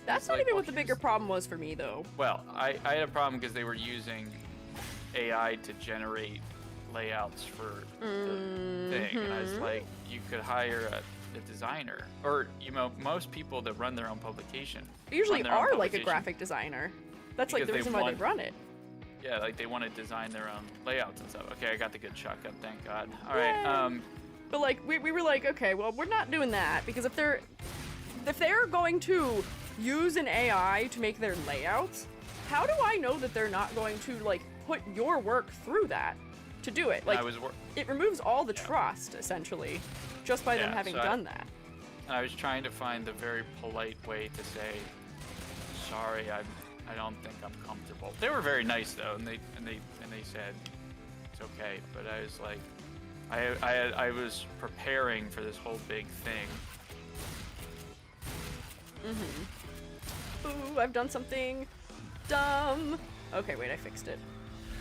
That's not even what the bigger problem was for me, though. Well, I had a problem because they were using AI to generate layouts for the thing, and I was like, you could hire a designer, or most people that run their own publication usually are like a graphic designer. That's like the reason why they run it. Yeah, like they want to design their own layouts and stuff. Okay, I got the good shotgun, thank God. All right. But like we were like, okay, well, we're not doing that, because if they're going to use an AI to make their layouts, how do I know that they're not going to like put your work through that to do it? Like, it removes all the trust essentially just by them having done that. And I was trying to find the very polite way to say, sorry, I don't think I'm comfortable. They were very nice though, and they said it's okay. But I was like, I was preparing for this whole big thing. Ooh, I've done something dumb. Okay, wait, I fixed it.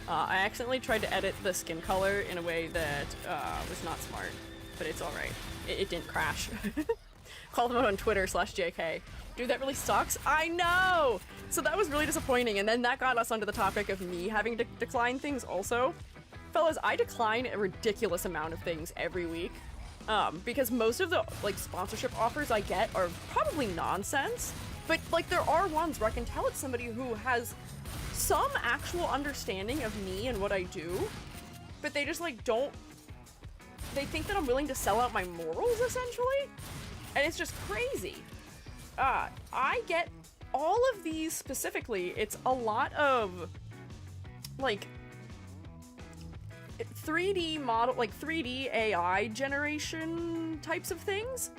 I accidentally tried to edit the skin color in a way that was not smart, but it's all right. It didn't crash. Call them out on Twitter /JK. Dude, that really sucks. I know! So that was really disappointing, and then that got us onto the topic of me having to decline things also. Fellas, I decline a ridiculous amount of things every week, because most of the like sponsorship offers I get are probably nonsense, but like there are ones where I can tell it's somebody who has some actual understanding of me and what I do, but they just like don't, they think that I'm willing to sell out my morals essentially, and it's just crazy. I get all of these specifically, it's a lot of like 3D model, like 3D AI generation types of things,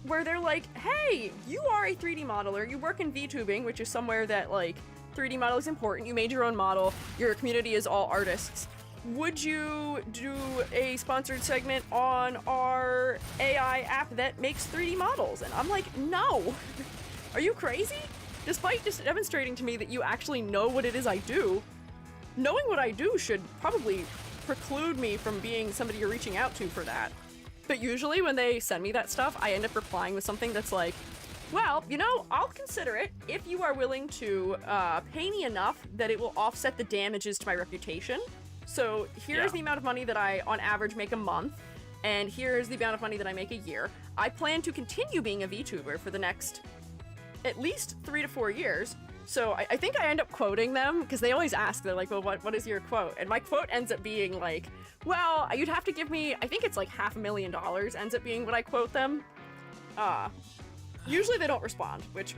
where they're like, hey, you are a 3D modeler, you work in VTubing, which is somewhere that like 3D model is important, you made your own model, your community is all artists. Would you do a sponsored segment on our AI app that makes 3D models? And I'm like, no. Are you crazy? Despite just demonstrating to me that you actually know what it is I do, knowing what I do should probably preclude me from being somebody you're reaching out to for that. But usually when they send me that stuff, I end up replying with something that's like, well, you know, I'll consider it if you are willing to pay me enough that it will offset the damages to my reputation. So here's the amount of money that I, on average, make a month, and here's the amount of money that I make a year. I plan to continue being a VTuber for the next at least 3 to 4 years. So I think I end up quoting them, because they always ask, they're like, well, what is your quote? And my quote ends up being like, well, you'd have to give me, I think it's like $500,000 ends up being what I quote them. Usually they don't respond, which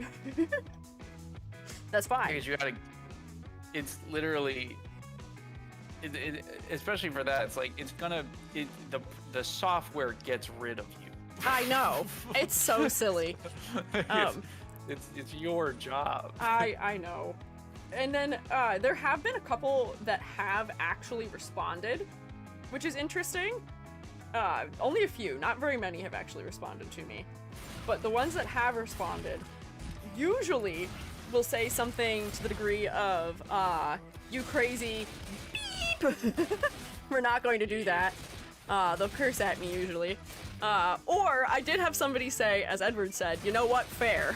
that's fine. Because you gotta, it's literally, especially for that, it's like, the software gets rid of you. I know. It's so silly. It's your job. I know. And then there have been a couple that have actually responded, which is interesting. Only a few, not very many have actually responded to me. But the ones that have responded usually will say something to the degree of, you crazy beep. We're not going to do that. They'll curse at me usually. Or I did have somebody say, as Edward said, you know what, fair.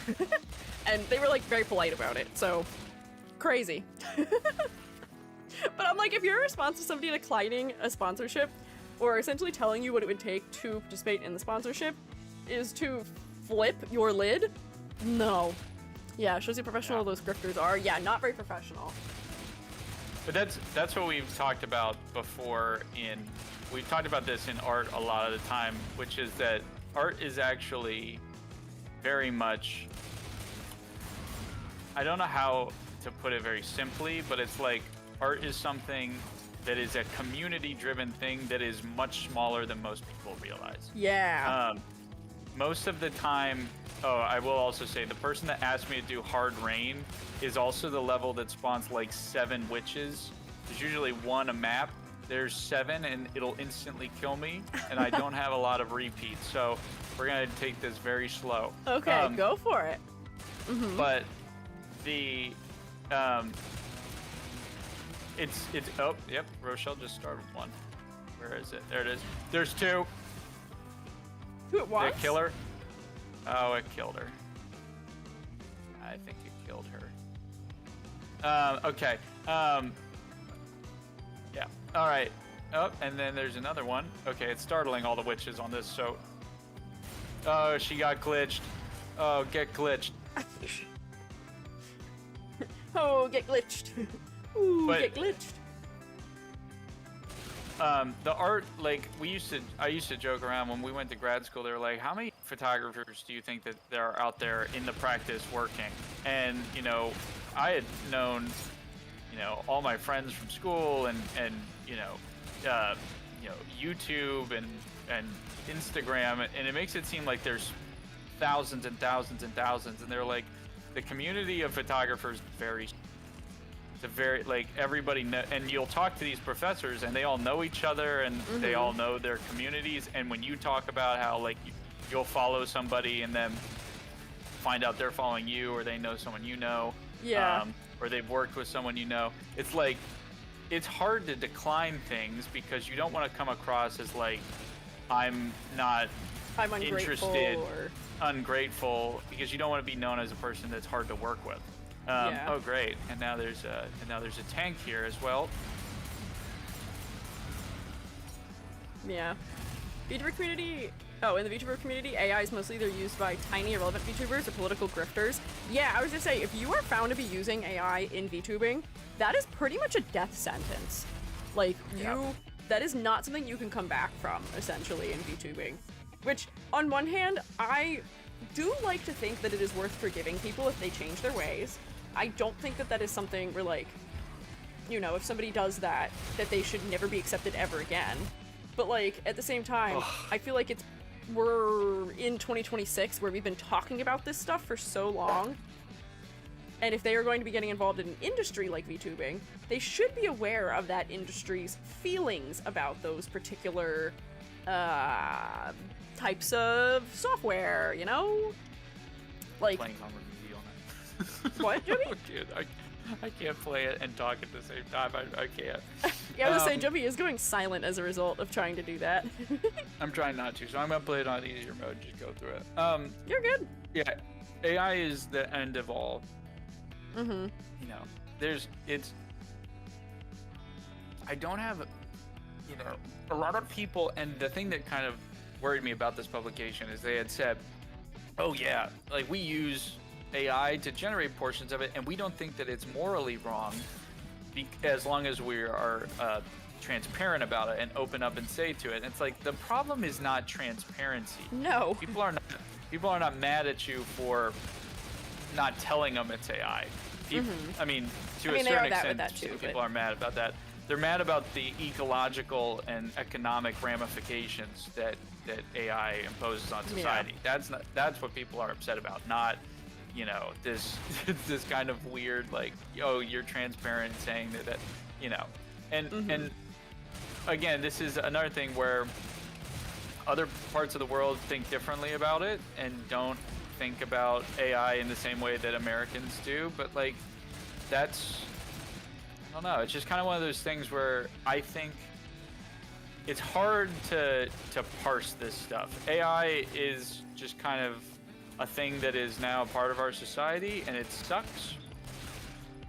And they were like very polite about it, so crazy. But I'm like, if your response to somebody declining a sponsorship, or essentially telling you what it would take to participate in the sponsorship, is to flip your lid, no. Yeah, it shows you how professional those grifters are. Yeah, not very professional. But that's what we've talked about before we've talked about this in art a lot of the time, which is that art is actually very much, I don't know how to put it very simply, but it's like art is something that is a community-driven thing that is much smaller than most people realize. Yeah. Most of the time, I will also say, the person that asked me to do Hard Rain is also the level that spawns like 7 witches. There's usually 1 a map. There's 7 and it'll instantly kill me, and I don't have a lot of repeats, so we're gonna take this very slow. Okay, go for it. But the It's oh yep, Rochelle just started with one. Where is it? There it is. There's two. Who it was? Did it kill her? Oh, it killed her. I think it killed her. Okay. Yeah. All right. Oh, and then there's another one. Okay, it's startling all the witches on this. So. Oh, she got glitched. Oh, get glitched. Oh, get glitched. Ooh, get glitched. The art, like I used to joke around when we went to grad school. They were like, "How many photographers do you think that there are out there in the practice working?" And you know, I had known, you know, all my friends from school and YouTube and Instagram, and it makes it seem like there's thousands and thousands and thousands, and they're like, the community of photographers very like everybody and you'll talk to these professors and they all know each other and they all know their communities, and when you talk about how like you'll follow somebody and then find out they're following you, or they know someone you know, or they've worked with someone you know, it's like it's hard to decline things because you don't want to come across as like I'm interested, ungrateful, because you don't want to be known as a person that's hard to work with. Oh great, and now there's a tank here as well. Yeah. VTuber community. Oh, in the VTuber community, AI is mostly either used by tiny irrelevant VTubers or political grifters. Yeah, I was gonna say, if you are found to be using AI in VTubing, that is pretty much a death sentence. Like, that is not something you can come back from, essentially, in VTubing. Which, on one hand, I do like to think that it is worth forgiving people if they change their ways. I don't think that that is something where, like, you know, if somebody does that, that they should never be accepted ever again. But, like, at the same time, I feel like we're in 2026 where we've been talking about this stuff for so long. And if they are going to be getting involved in an industry like VTubing, they should be aware of that industry's feelings about those particular types of software, you know? Like, playing on the on it. What, Jubby? Dude, I can't play it and talk at the same time. I can't. Yeah, I was gonna say, Jubby is going silent as a result of trying to do that. I'm trying not to, so I'm gonna play it on easier mode. Just go through it. You're good. Yeah, AI is the end of all. Mm-hmm. You know, I don't have, you know, a lot of people, and the thing that kind of worried me about this publication is they had said, oh yeah, like we use AI to generate portions of it, and we don't think that it's morally wrong as long as we are transparent about it and open up and say to it. And it's like, the problem is not transparency. No. People are not mad at you for not telling them it's AI. I mean, to a certain extent, people are mad about that. They're mad about the ecological and economic ramifications that AI imposes on society. Yeah. That's what people are upset about, not, you know, this kind of weird, like, oh, you're transparent saying that you know. And again, this is another thing where other parts of the world think differently about it and don't think about AI in the same way that Americans do, but like that's, I don't know, it's just kind of one of those things where I think it's hard to parse this stuff. AI is just kind of a thing that is now part of our society, and it sucks,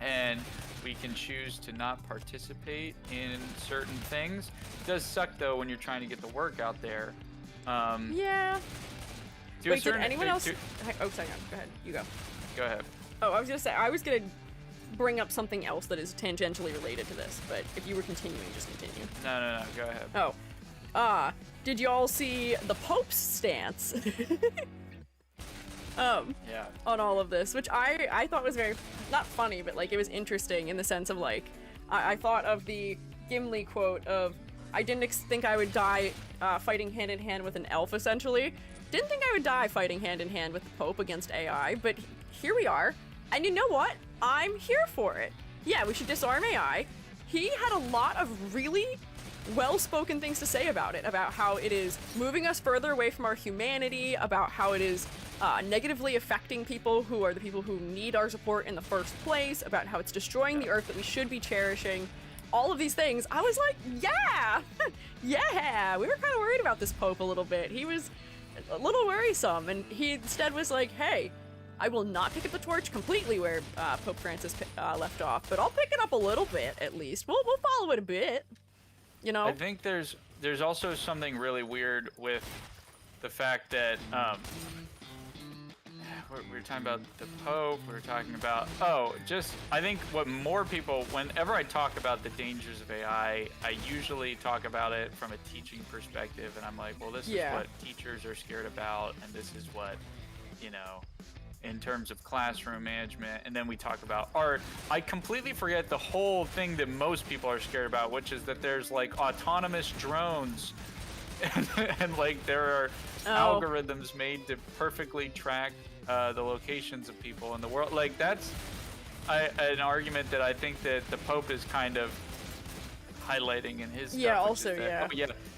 and we can choose to not participate in certain things. It does suck though when you're trying to get the work out there. Yeah. Wait, did anyone else? Oh, sorry, go ahead. You go. Go ahead. Oh, I was gonna say, I was gonna bring up something else that is tangentially related to this, but if you were continuing, just continue. No, go ahead. Oh. Did y'all see the Pope's stance? Yeah. On all of this, which I thought was very, not funny, but like it was interesting in the sense of like, I thought of the Gimli quote of, I didn't think I would die fighting hand in hand with an elf, essentially. Didn't think I would die fighting hand in hand with the Pope against AI, but here we are. And you know what? I'm here for it. Yeah, we should disarm AI. He had a lot of really well-spoken things to say about it, about how it is moving us further away from our humanity, about how it is negatively affecting people who are the people who need our support in the first place, about how it's destroying the earth that we should be cherishing. All of these things, I was like, yeah! Yeah! We were kind of worried about this Pope a little bit. He was a little worrisome, and he instead was like, hey, I will not pick up the torch completely where Pope Francis left off, but I'll pick it up a little bit, at least. We'll follow it a bit. You know? I think there's also something really weird with the fact that we were talking about the Pope, we were talking about I think what more people, whenever I talk about the dangers of AI, I usually talk about it from a teaching perspective, and I'm like, well, this is what teachers are scared about, and this is what, you know, in terms of classroom management, and then we talk about art. I completely forget the whole thing that most people are scared about, which is that there's like autonomous drones and like there are algorithms made to perfectly track the locations of people in the world. Like that's an argument that I think that the Pope is kind of highlighting in his stuff,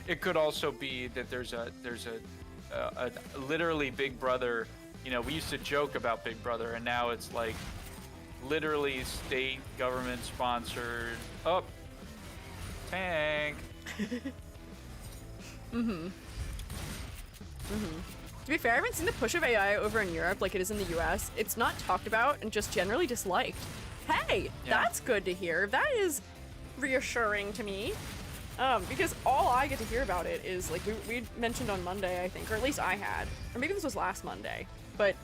it could also be that there's a literally Big Brother. You know, we used to joke about Big Brother, and now it's like literally state government sponsored. Oh, tank. To be fair, I haven't seen the push of AI over in Europe like it is in the US. It's not talked about and just generally disliked. Hey, that's good to hear. That is reassuring to me. Because all I get to hear about it is, like, we mentioned on Monday, I think, or at least I had, or maybe this was last Monday, but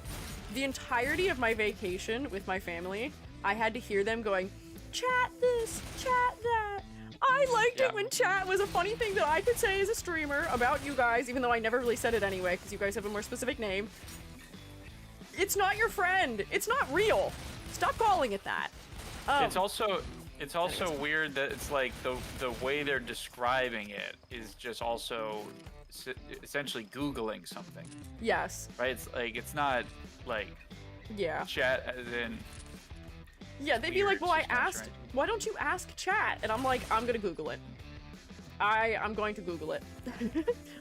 the entirety of my vacation with my family, I had to hear them going, chat this, chat that. I liked it when chat was a funny thing that I could say as a streamer about you guys, even though I never really said it anyway, because you guys have a more specific name. It's not your friend. It's not real. Stop calling it that. It's also weird that it's like the way they're describing it is just also essentially Googling something. Yes. Right? It's like, it's not like chat as in. Yeah, they'd be like, well, I asked, why don't you ask chat? And I'm like, I'm gonna Google it. I'm going to Google it.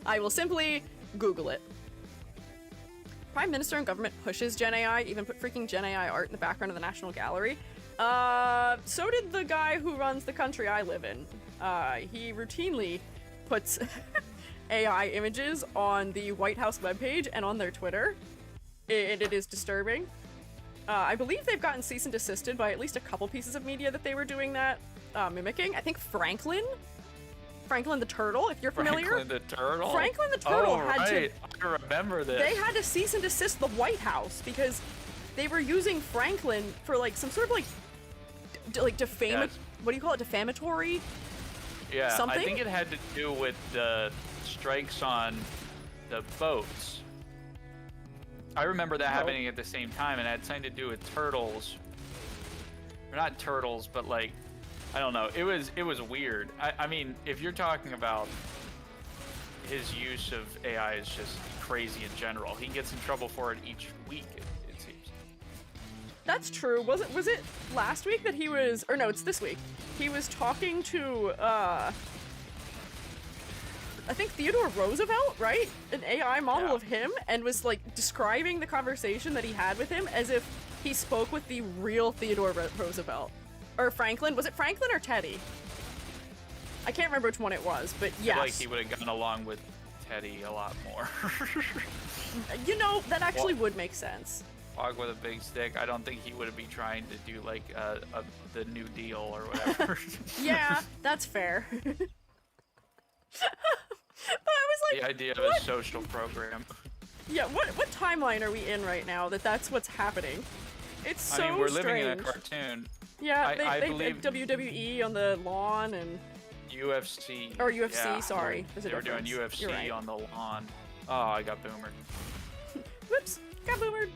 I will simply Google it. Prime Minister and government pushes Gen AI, even put freaking Gen AI art in the background of the National Gallery. So did the guy who runs the country I live in. He routinely puts AI images on the White House webpage and on their Twitter. It is disturbing. I believe they've gotten cease and desisted by at least a couple pieces of media that they were doing that, mimicking. I think Franklin the Turtle, if you're familiar. Franklin the Turtle? Franklin the Turtle had to... I remember this. They had to cease and desist the White House because they were using Franklin for like some sort of like what do you call it? Defamatory? Yeah, something? I think it had to do with the strikes on the boats. I remember that happening at the same time, and it had something to do with turtles. Or not turtles, but like, I don't know. It was weird. I mean, if you're talking about his use of AI is just crazy in general. He gets in trouble for it each week, it seems. That's true. Was it last week that he was, or no, it's this week. He was talking to, I think Theodore Roosevelt, right? An AI model of him, and was like describing the conversation that he had with him as if he spoke with the real Theodore Roosevelt. Or Franklin. Was it Franklin or Teddy? I can't remember which one it was, but yes. I feel like he would have gone along with Teddy a lot more. You know, that actually would make sense. Walk with a big stick. I don't think he would be trying to do like the New Deal or whatever. Yeah, that's fair. But I was like, the idea of a social program. Yeah, what timeline are we in right now that's what's happening? It's so I mean, we're strange. living in a cartoon. Yeah, I they believe WWE on the lawn and UFC. Or UFC, sorry. They were doing UFC on the lawn. Oh, I got boomered. Whoops, got boomered.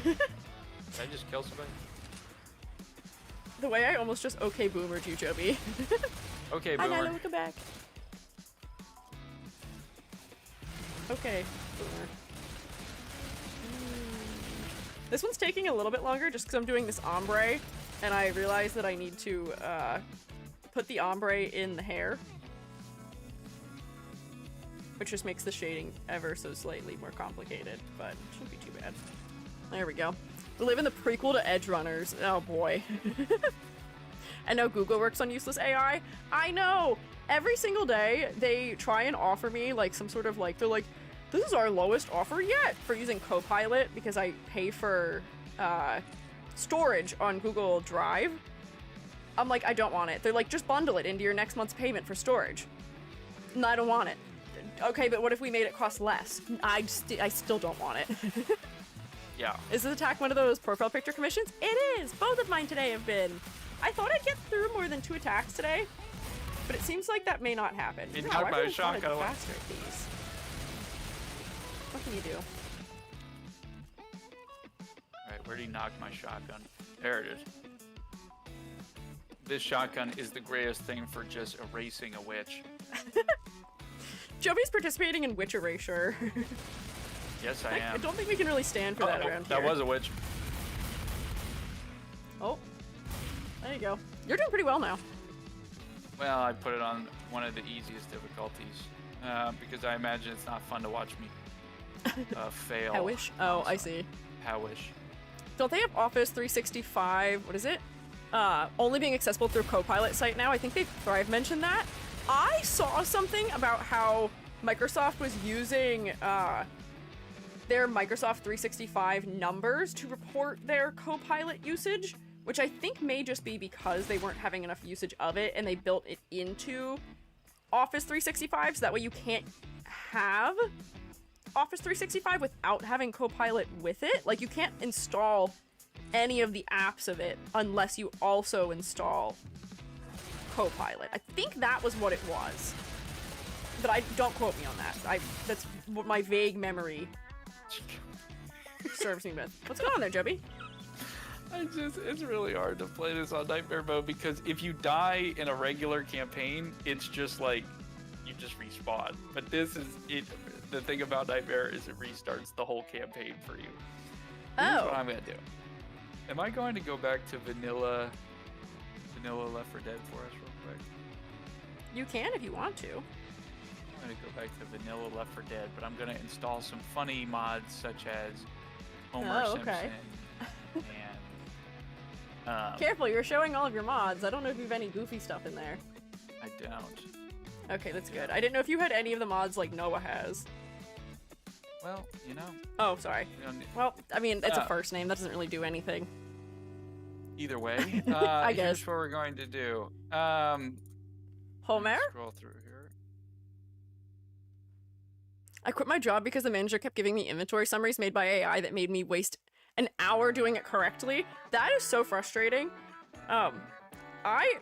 Did I just kill somebody? The way I almost just okay boomered you, Jubby. Okay, Hi, boomer. Nana, welcome back. Okay, boomer. This one's taking a little bit longer just because I'm doing this ombre, and I realize that I need to put the ombre in the hair, which just makes the shading ever so slightly more complicated, but it shouldn't be too bad. There we go. We live in the prequel to Edge Runners. Oh boy. And now Google works on useless AI. I know! Every single day, they try and offer me, like, some sort of, like, they're like, this is our lowest offer yet for using Copilot because I pay for, storage on Google Drive. I'm like, I don't want it. They're like, just bundle it into your next month's payment for storage. No, I don't want it. Okay, but what if we made it cost less? I still don't want it. Yeah. Is this attack one of those profile picture commissions? It is! Both of mine today have been. I thought I'd get through more than 2 attacks today, but it seems like that may not happen. It No, knocked I my really thought I'd shotgun be away. faster at these. What can you do? Alright, where did he knock my shotgun? There it is. This shotgun is the greatest thing for just erasing a witch. Jubby's participating in witch erasure. Yes, I am. I don't think we can really stand for that around here. That was a witch. Oh, there you go. You're doing pretty well now. Well, I put it on one of the easiest difficulties because I imagine it's not fun to watch me fail. Howish? Oh, I see. Howish. Don't they have Office 365? What is it? Only being accessible through Copilot site now. I think Thrive mentioned that. I saw something about how Microsoft was using their Microsoft 365 numbers to report their Copilot usage, which I think may just be because they weren't having enough usage of it and they built it into Office 365, so that way you can't have Office 365 without having Copilot with it. Like, you can't install any of the apps of it unless you also install Copilot. I think that was what it was, but don't quote me on that. That's what my vague memory serves me with. What's going on there, Jubby? It's really hard to play this on Nightmare mode because if you die in a regular campaign, it's just like you just respawn. But this is it. The thing about Nightmare is it restarts the whole campaign for you. Here's what I'm gonna do. Am I going to go back to vanilla Left 4 Dead for us real quick? You can if you want to. I'm gonna go back to vanilla Left 4 Dead, but I'm gonna install some funny mods such as Homer Simpson and Careful, you're showing all of your mods. I don't know if you have any goofy stuff in there. I don't. Okay, that's good. I didn't know if you had any of the mods like Noah has. Well, you know. Oh, sorry. Well, I mean, it's a first name. That doesn't really do anything. Either way, I guess. Here's what we're going to do. Homer? Scroll through here. I quit my job because the manager kept giving me inventory summaries made by AI that made me waste an hour doing it correctly. That is so frustrating. I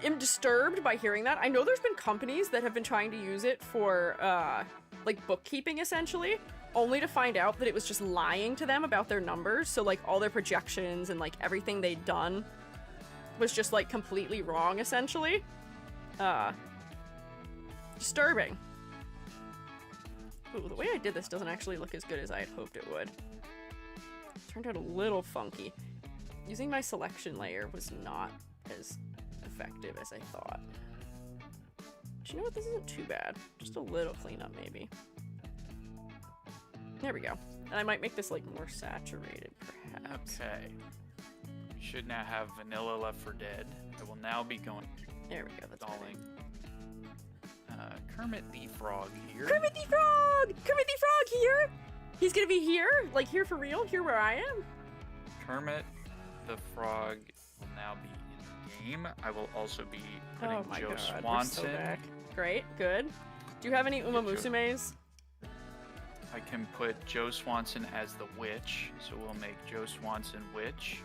am disturbed by hearing that. I know there's been companies that have been trying to use it for, like, bookkeeping, essentially, only to find out that it was just lying to them about their numbers. So, like, all their projections and, like, everything they'd done was just, like, completely wrong, essentially. Disturbing. Ooh, the way I did this doesn't actually look as good as I had hoped it would. Turned out a little funky. Using my selection layer was not as effective as I thought. But you know what? This isn't too bad. Just a little cleanup, maybe. There we go. And I might make this, like, more saturated, perhaps. Okay. We should now have vanilla Left 4 Dead. I will now be going to There we go. That's installing Kermit the Frog here. Kermit the Frog! Kermit the Frog here! He's gonna be here? Like, here for real? Here where I am? Kermit the Frog will now be in the game. I will also be putting Joe Swanson. We're so back. Great, good. Do you have any Uma Musumes? I can put Joe Swanson as the witch, so we'll make Joe Swanson witch,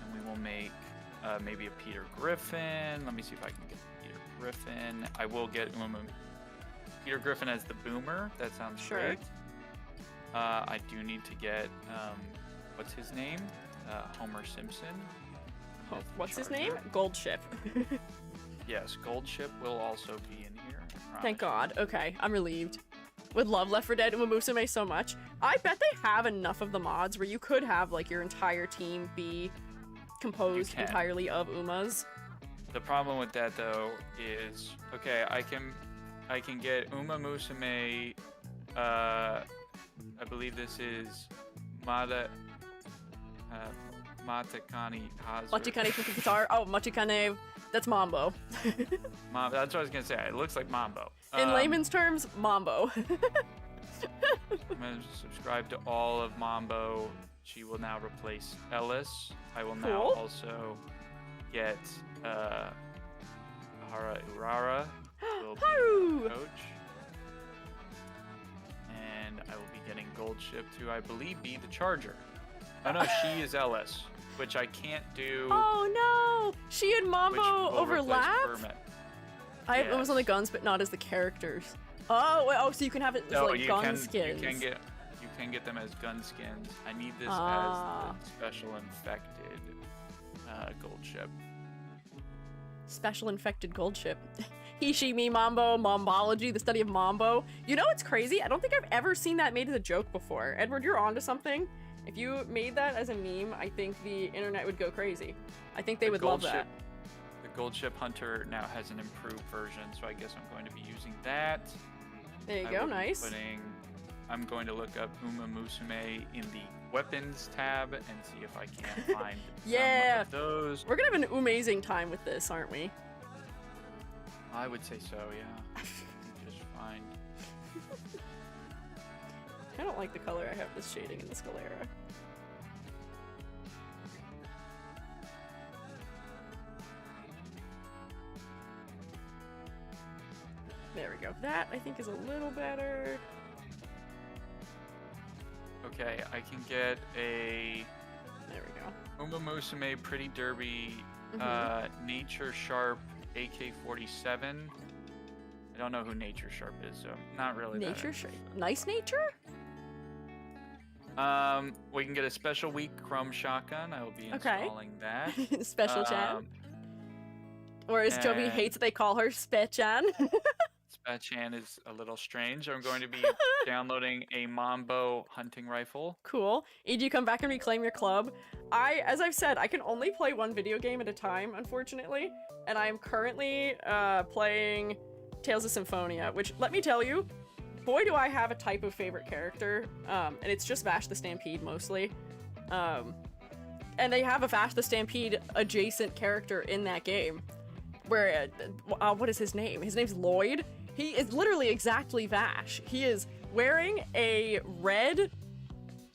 and we will make maybe a Peter Griffin. Let me see if I can get Peter Griffin. I will get Peter Griffin as the boomer. That sounds great. I do need to get what's his name? Homer Simpson. Oh, what's his name? Goldship. Yes, Goldship will also be in here. Thank God. Okay, I'm relieved. Would love Left 4 Dead Uma Musume so much. I bet they have enough of the mods where you could have, like, your entire team be composed entirely of Umas. The problem with that though is, okay, I can get Uma Musume. I believe this is Matakani Hazu. Machikane Guitar. Oh, Machikane. That's Mambo. That's what I was gonna say. It looks like Mambo. In layman's terms, Mambo. I'm gonna subscribe to all of Mambo. She will now replace Ellis. I will now also get Hara Urara will be the coach. And I will be getting Gold Ship to, I believe, be the Charger. Oh no, she is Ellis, which I can't do. Oh no! She and Mambo overlap? I was on the guns, but not as the characters. Oh, so you can have it as like gun skins. You can get them as gun skins. I need this as the special infected Gold Ship. Special infected Gold Ship. He, she, me, Mambo, Mombology, the study of Mambo. You know what's crazy? I don't think I've ever seen that made as a joke before. Edward, you're onto something. If you made that as a meme, I think the internet would go crazy. I think they would love that. The Gold Ship Hunter now has an improved version, so I guess I'm going to be using that. There you go, nice. I'm going to look up Uma Musume in the weapons tab and see if I can find some of those. We're gonna have an amazing time with this, aren't we? I would say so, yeah. Just fine. I don't like the color I have this shading in the Scalera. There we go. That, I think, is a little better. Okay, I can get a... There we go. Uma Musume Pretty Derby Nature Sharp AK-47. I don't know who Nature Sharp is, so not really. Nature Sharp? Nice Nature? We can get a Special Week Chrome Shotgun. I will be installing that. Special Chan? Or as Jubby hates that they call her Spechan. Spechan is a little strange. I'm going to be downloading a Mambo hunting rifle. Cool. E.g., come back and reclaim your club. As I've said, I can only play one video game at a time, unfortunately. And I'm currently playing Tales of Symphonia, which, let me tell you, boy do I have a type of favorite character. And it's just Vash the Stampede, mostly. And they have a Vash the Stampede adjacent character in that game. Where, what is his name? His name's Lloyd. He is literally exactly Vash. He is wearing a red,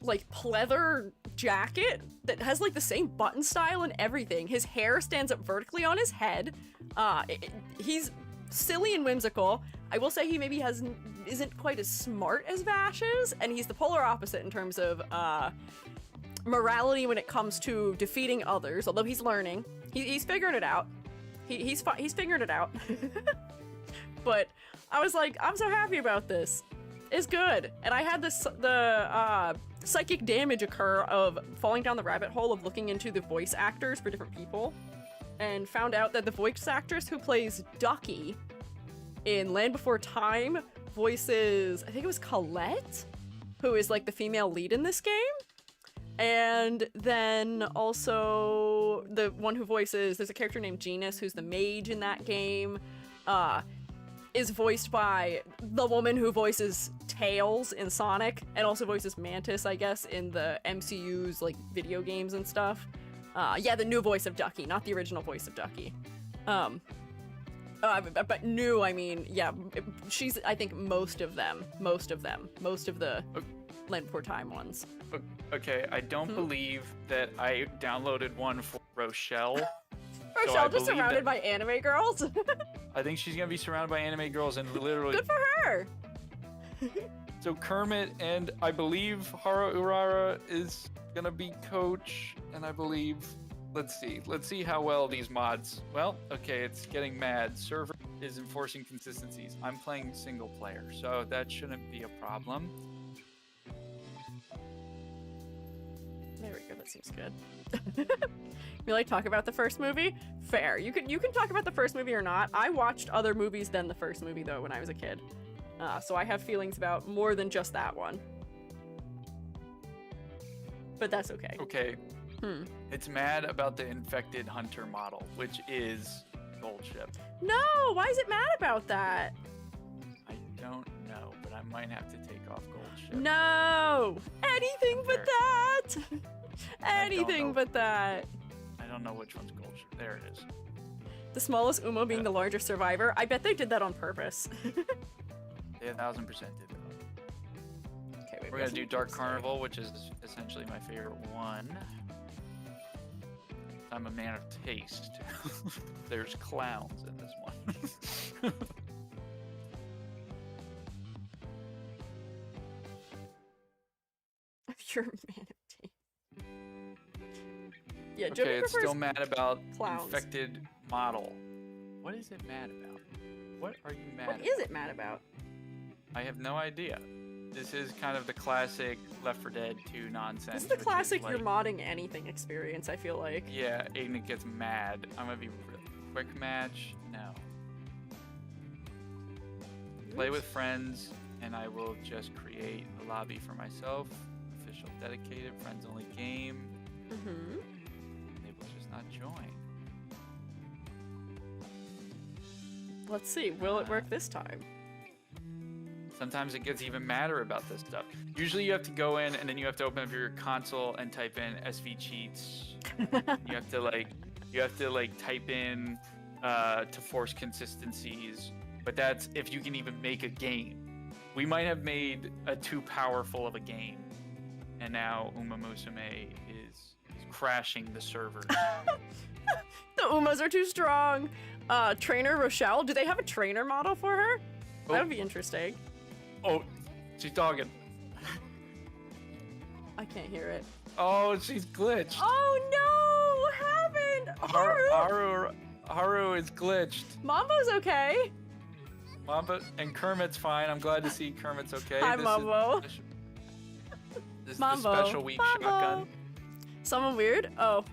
like, pleather jacket that has, like, the same button style and everything. His hair stands up vertically on his head. He's silly and whimsical. I will say he maybe isn't quite as smart as Vash is, and he's the polar opposite in terms of, morality when it comes to defeating others, although he's learning. He's figuring it out. He's figuring it out. But I was like, I'm so happy about this. It's good. And I had the psychic damage occur of falling down the rabbit hole of looking into the voice actors for different people, and found out that the voice actress who plays Ducky in Land Before Time voices, I think it was Colette, who is like the female lead in this game. And then also the one who voices, there's a character named Genus who's the mage in that game, is voiced by the woman who voices Tails in Sonic, and also voices Mantis, I guess, in the MCU's like video games and stuff. Yeah, the new voice of Ducky, not the original voice of Ducky. But new, I mean, yeah, she's, I think, most of the Land Before Time ones. Okay, I don't believe that I downloaded one for Rochelle. Rochelle just surrounded by anime girls? I think she's gonna be surrounded by anime girls and literally... Good for her! So Kermit and I believe Hara Urara is gonna be coach, and I believe... Let's see how well these mods... Well, okay, it's getting mad. Server is enforcing consistencies. I'm playing single player, so that shouldn't be a problem. There we go, that seems good. You like talk about the first movie? Fair. You can talk about the first movie or not. I watched other movies than the first movie, though, when I was a kid. So I have feelings about more than just that one. But that's okay. Okay. It's mad about the infected hunter model, which is gold ship. No, why is it mad about that? I don't know, but I might have to take off gold ship. No, anything but that. Anything but that. I don't know which one's gold ship. There it is. The smallest Umo being the largest survivor. I bet they did that on purpose. They 1000% did that. Okay, wait, We're gonna do Dark Carnival, which is essentially my favorite one. I'm a man of taste. There's clowns in this one. You're a man of taste. Yeah, Jubby okay, it's prefers still mad about clowns. infected model. What is it mad about? What are you mad about? What is it mad about? I have no idea. This is kind of the classic Left 4 Dead 2 nonsense. This is the which classic like, you're modding anything experience, I feel like. Yeah, Ignis gets mad. I'm gonna be quick match. No. Play with friends, and I will just create a lobby for myself. Official dedicated, friends only game. Mm-hmm. They will just not join. Let's see, will it work this time? Sometimes it gets even madder about this stuff. Usually you have to go in and then you have to open up your console and type in SV cheats. you have to type in to force consistencies. But that's if you can even make a game. We might have made a too powerful of a game. And now Uma Musume is crashing the servers. The Umas are too strong. Trainer Rochelle, do they have a trainer model for her? Oh. That would be interesting. Oh, she's talking. I can't hear it. Oh, she's glitched. Oh no! What happened? Haru is glitched. Mambo's okay. Mamba and Kermit's fine. I'm glad to see Kermit's okay. Hi, Mambo. This is Mambo. the special week Mambo. shotgun. Someone weird? Oh.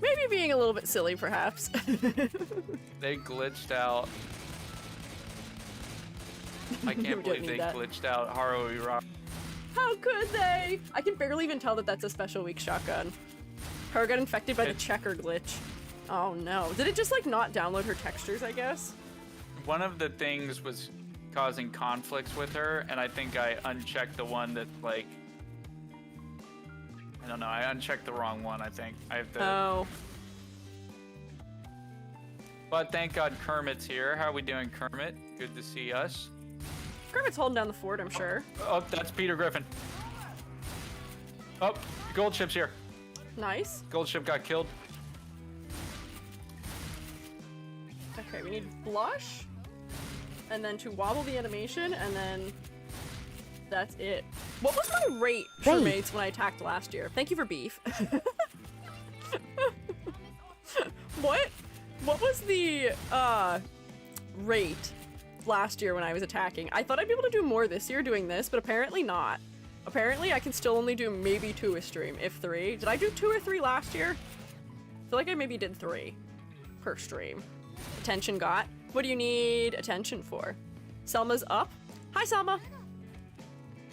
Maybe being a little bit silly, perhaps. They glitched out. I can't believe they glitched out Haru Iraq. How could they? I can barely even tell that that's a special week shotgun. Her got infected by the checker glitch. Oh no. Did it just like not download her textures, I guess? One of the things was causing conflicts with her, and I think I unchecked the one that like I don't know, I unchecked the wrong one, I think. I have to Oh. But thank God Kermit's here. How are we doing, Kermit? Good to see us. Kermit's holding down the fort, I'm sure. Oh, that's Peter Griffin. Oh, Gold Ship's here. Nice. Gold Ship got killed. Okay, we need blush. And then to wobble the animation, and then that's it. What was my rate, Shermates, when I attacked last year? Thank you for beef. What was the rate last year when I was attacking? I thought I'd be able to do more this year doing this, but apparently not. Apparently I can still only do maybe 2 a stream, if 3. Did I do 2 or 3 last year? I feel like I maybe did 3 per stream. Attention got. What do you need attention for? Selma's up. Hi, Selma.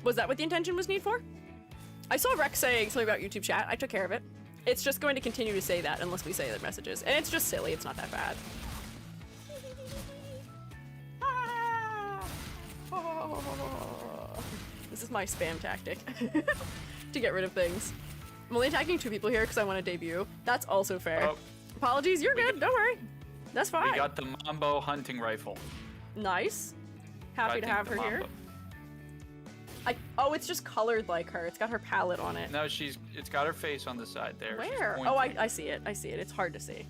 Was that what the intention was need for? I saw Rex saying something about YouTube chat. I took care of it. It's just going to continue to say that unless we say other messages. And it's just silly. It's not that bad. This is my spam tactic to get rid of things. I'm only attacking 2 people here because I want to debut. That's also fair. Oh. Apologies, you're good. Don't worry. That's fine. We got the Mambo hunting rifle. Nice. Happy to have her here. Oh, it's just colored like her. It's got her palette on it. No, it's got her face on the side there. Where? Oh, I see it. I see it. It's hard to see.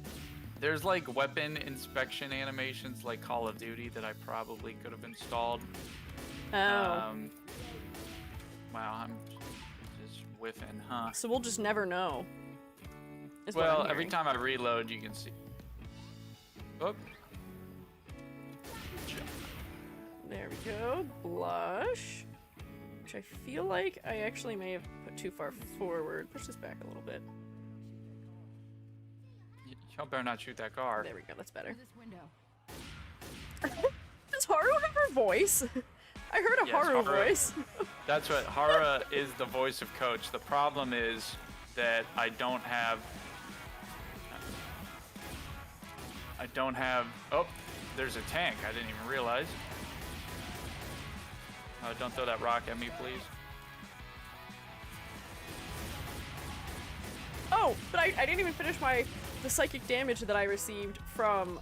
There's like weapon inspection animations like Call of Duty that I probably could have installed. Oh. Wow, I'm just whiffing, huh? So we'll just never know. Well, every time I reload, you can see. Oh. There we go. Blush. Which I feel like I actually may have put too far forward. Push this back a little bit. Y'all better not shoot that car. There we go. That's better. Does Haru have her voice? I heard a Haru voice. That's what Hara is, the voice of Coach. The problem is that I don't have. Oh, there's a tank. I didn't even realize. Don't throw that rock at me, please. Oh, but I didn't even finish the psychic damage that I received from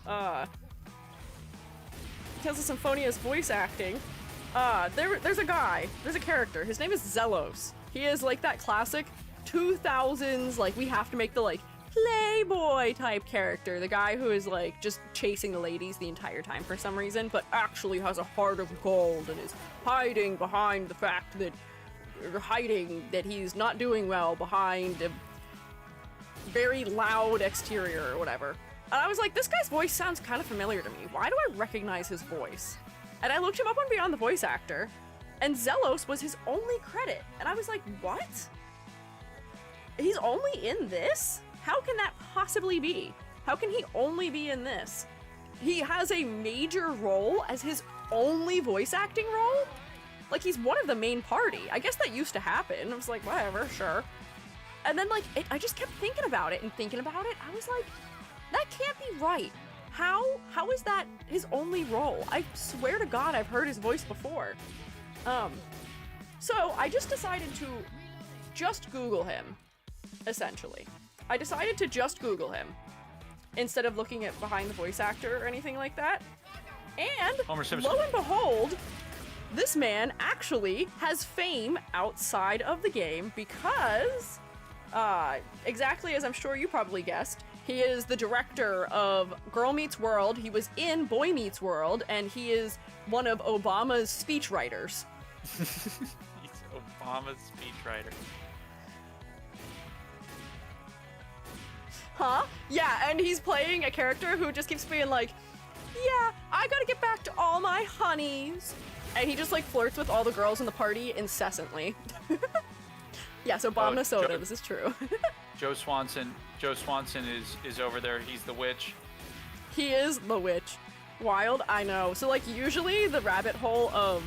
Tales of Symphonia's voice acting. There's a character. His name is Zelos. He is like that classic 2000s, like, we have to make the like playboy type character, the guy who is like just chasing the ladies the entire time for some reason, but actually has a heart of gold and is hiding behind the fact that he's not doing well behind a very loud exterior or whatever. And I was like, this guy's voice sounds kind of familiar to me. Why do I recognize his voice? And I looked him up on Beyond the Voice Actor, and Zelos was his only credit. And I was like, what? He's only in this? How can that possibly be? How can he only be in this? He has a major role as his only voice acting role? Like, he's one of the main party. I guess that used to happen. I was like, whatever, sure. And then, like, I just kept thinking about it. I was like, that can't be right. How is that his only role? I swear to God I've heard his voice before. So I just decided to just Google him, essentially. I decided to just Google him instead of looking at behind the voice actor or anything like that. And lo and behold, this man actually has fame outside of the game because, exactly as I'm sure you probably guessed, he is the director of Girl Meets World, he was in Boy Meets World, and he is one of Obama's speechwriters. He's Obama's speechwriter. Huh? Yeah, and he's playing a character who just keeps being like, yeah, I gotta get back to all my honeys. And he just like flirts with all the girls in the party incessantly. Yes, Obama Soda, this is true. Joe Swanson is over there. He's the witch. He is the witch. Wild, I know. So like usually the rabbit hole of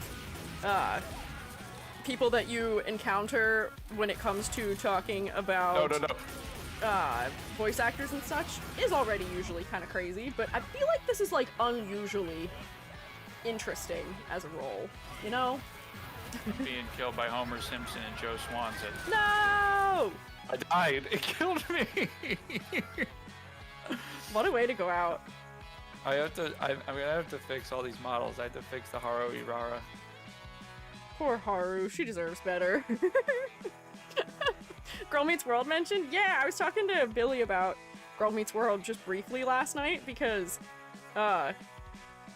people that you encounter when it comes to talking about voice actors and such is already usually kind of crazy, but I feel like this is like unusually interesting as a role, you know? Being killed by Homer Simpson and Joe Swanson. No! I died. It killed me. What a way to go out. I'm gonna have to fix all these models. I have to fix the Haru Irara. Poor Haru, she deserves better. Girl Meets World mentioned? Yeah, I was talking to Billy about Girl Meets World just briefly last night because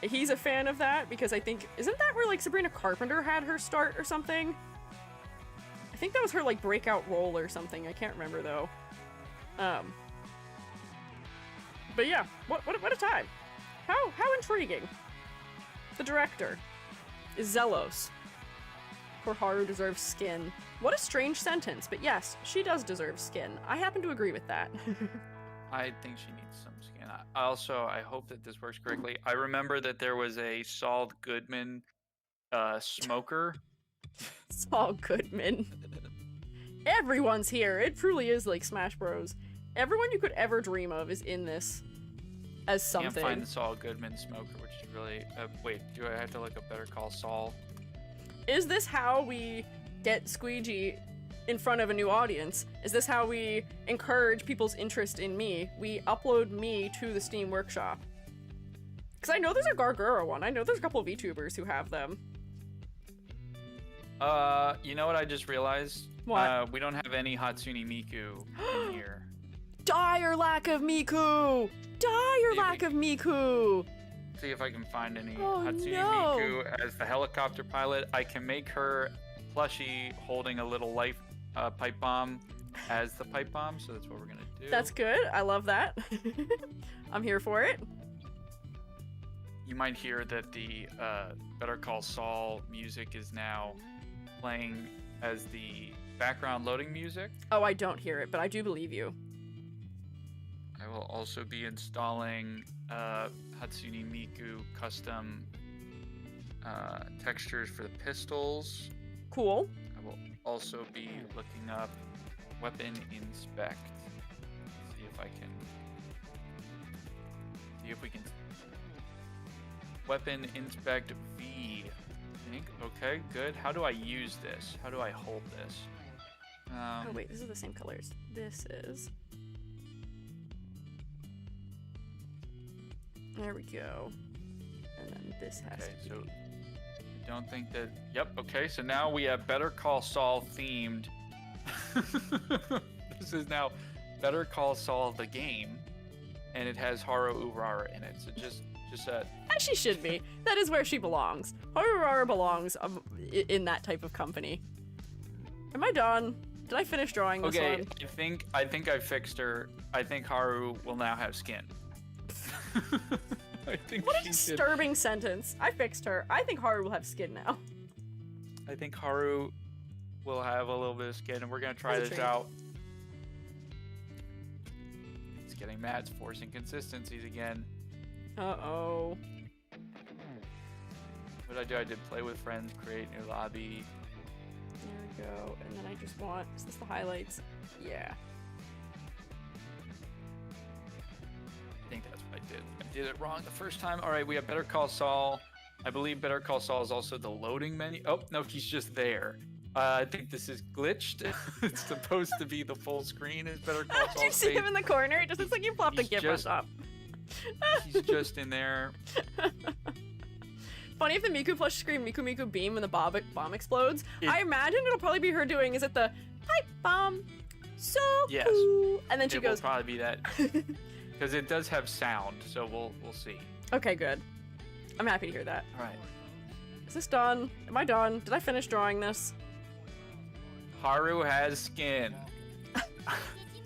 he's a fan of that because I think, isn't that where like Sabrina Carpenter had her start or something? I think that was her like breakout role or something. I can't remember though. But yeah, what a time. How intriguing. The director is Zelos. Poor Haru deserves skin. What a strange sentence, but yes, she does deserve skin. I happen to agree with that. I think she needs some skin. I hope that this works correctly. I remember that there was a Saul Goodman smoker. Saul Goodman. Everyone's here. It truly is like Smash Bros. Everyone you could ever dream of is in this as something. Can't find the Saul Goodman smoker, which is really... wait, do I have to look up Better Call Saul? Is this how we get Squiiji in front of a new audience? Is this how we encourage people's interest in me? We upload me to the Steam Workshop. Because I know there's a Gargura one. I know there's a couple of VTubers who have them. You know what I just realized? What? We don't have any Hatsune Miku in here. Dire lack of Miku! Dire lack of Miku! See if I can find any Hatsune Miku as the helicopter pilot. I can make her plushie holding a little life pipe bomb as the pipe bomb, so that's what we're gonna do. That's good. I love that. I'm here for it. You might hear that the Better Call Saul music is now playing as the background loading music. Oh, I don't hear it, but I do believe you. I will also be installing Hatsune Miku custom textures for the pistols. Cool. I will also be looking up Weapon inspect. See if I can. See if we can. Weapon inspect V. I think. Okay, good. How do I use this? How do I hold this? Oh wait, this is the same colors. This is. There we go. And then this has to be. So I don't think that. Yep. Okay. So now we have Better Call Saul themed. This is now Better Call Saul the game, and it has Haru Urara in it. So just that. As she should be. That is where she belongs. Haru belongs in that type of company. Am I done? Did I finish drawing this one? I think I fixed her. I think Haru will now have skin. I think what a disturbing sentence. I fixed her. I think Haru will have skin now. I think Haru will have a little bit of skin, and we're gonna try this out. It's getting mad. It's forcing consistencies again. Uh-oh. What did I do? I did play with friends, create new lobby. There we go. And then I just want, is this the highlights? Yeah. I think that's what I did. I did it wrong the first time. All right, we have Better Call Saul. I believe Better Call Saul is also the loading menu. Oh, no, he's just there. I think this is glitched. It's supposed to be the full screen. Is Better Call Saul. Did you see him in the corner? It just looks like you plopped a GIF on top. He's just in there. Funny if the Miku plush scream Miku Miku beam when the bomb explodes. I imagine it'll probably be her doing, is it the pipe bomb? So yes. Cool. And then she it goes. Will probably be that. Because it does have sound, so we'll see. Okay, good. I'm happy to hear that. All right. Is this done? Am I done? Did I finish drawing this? Haru has skin.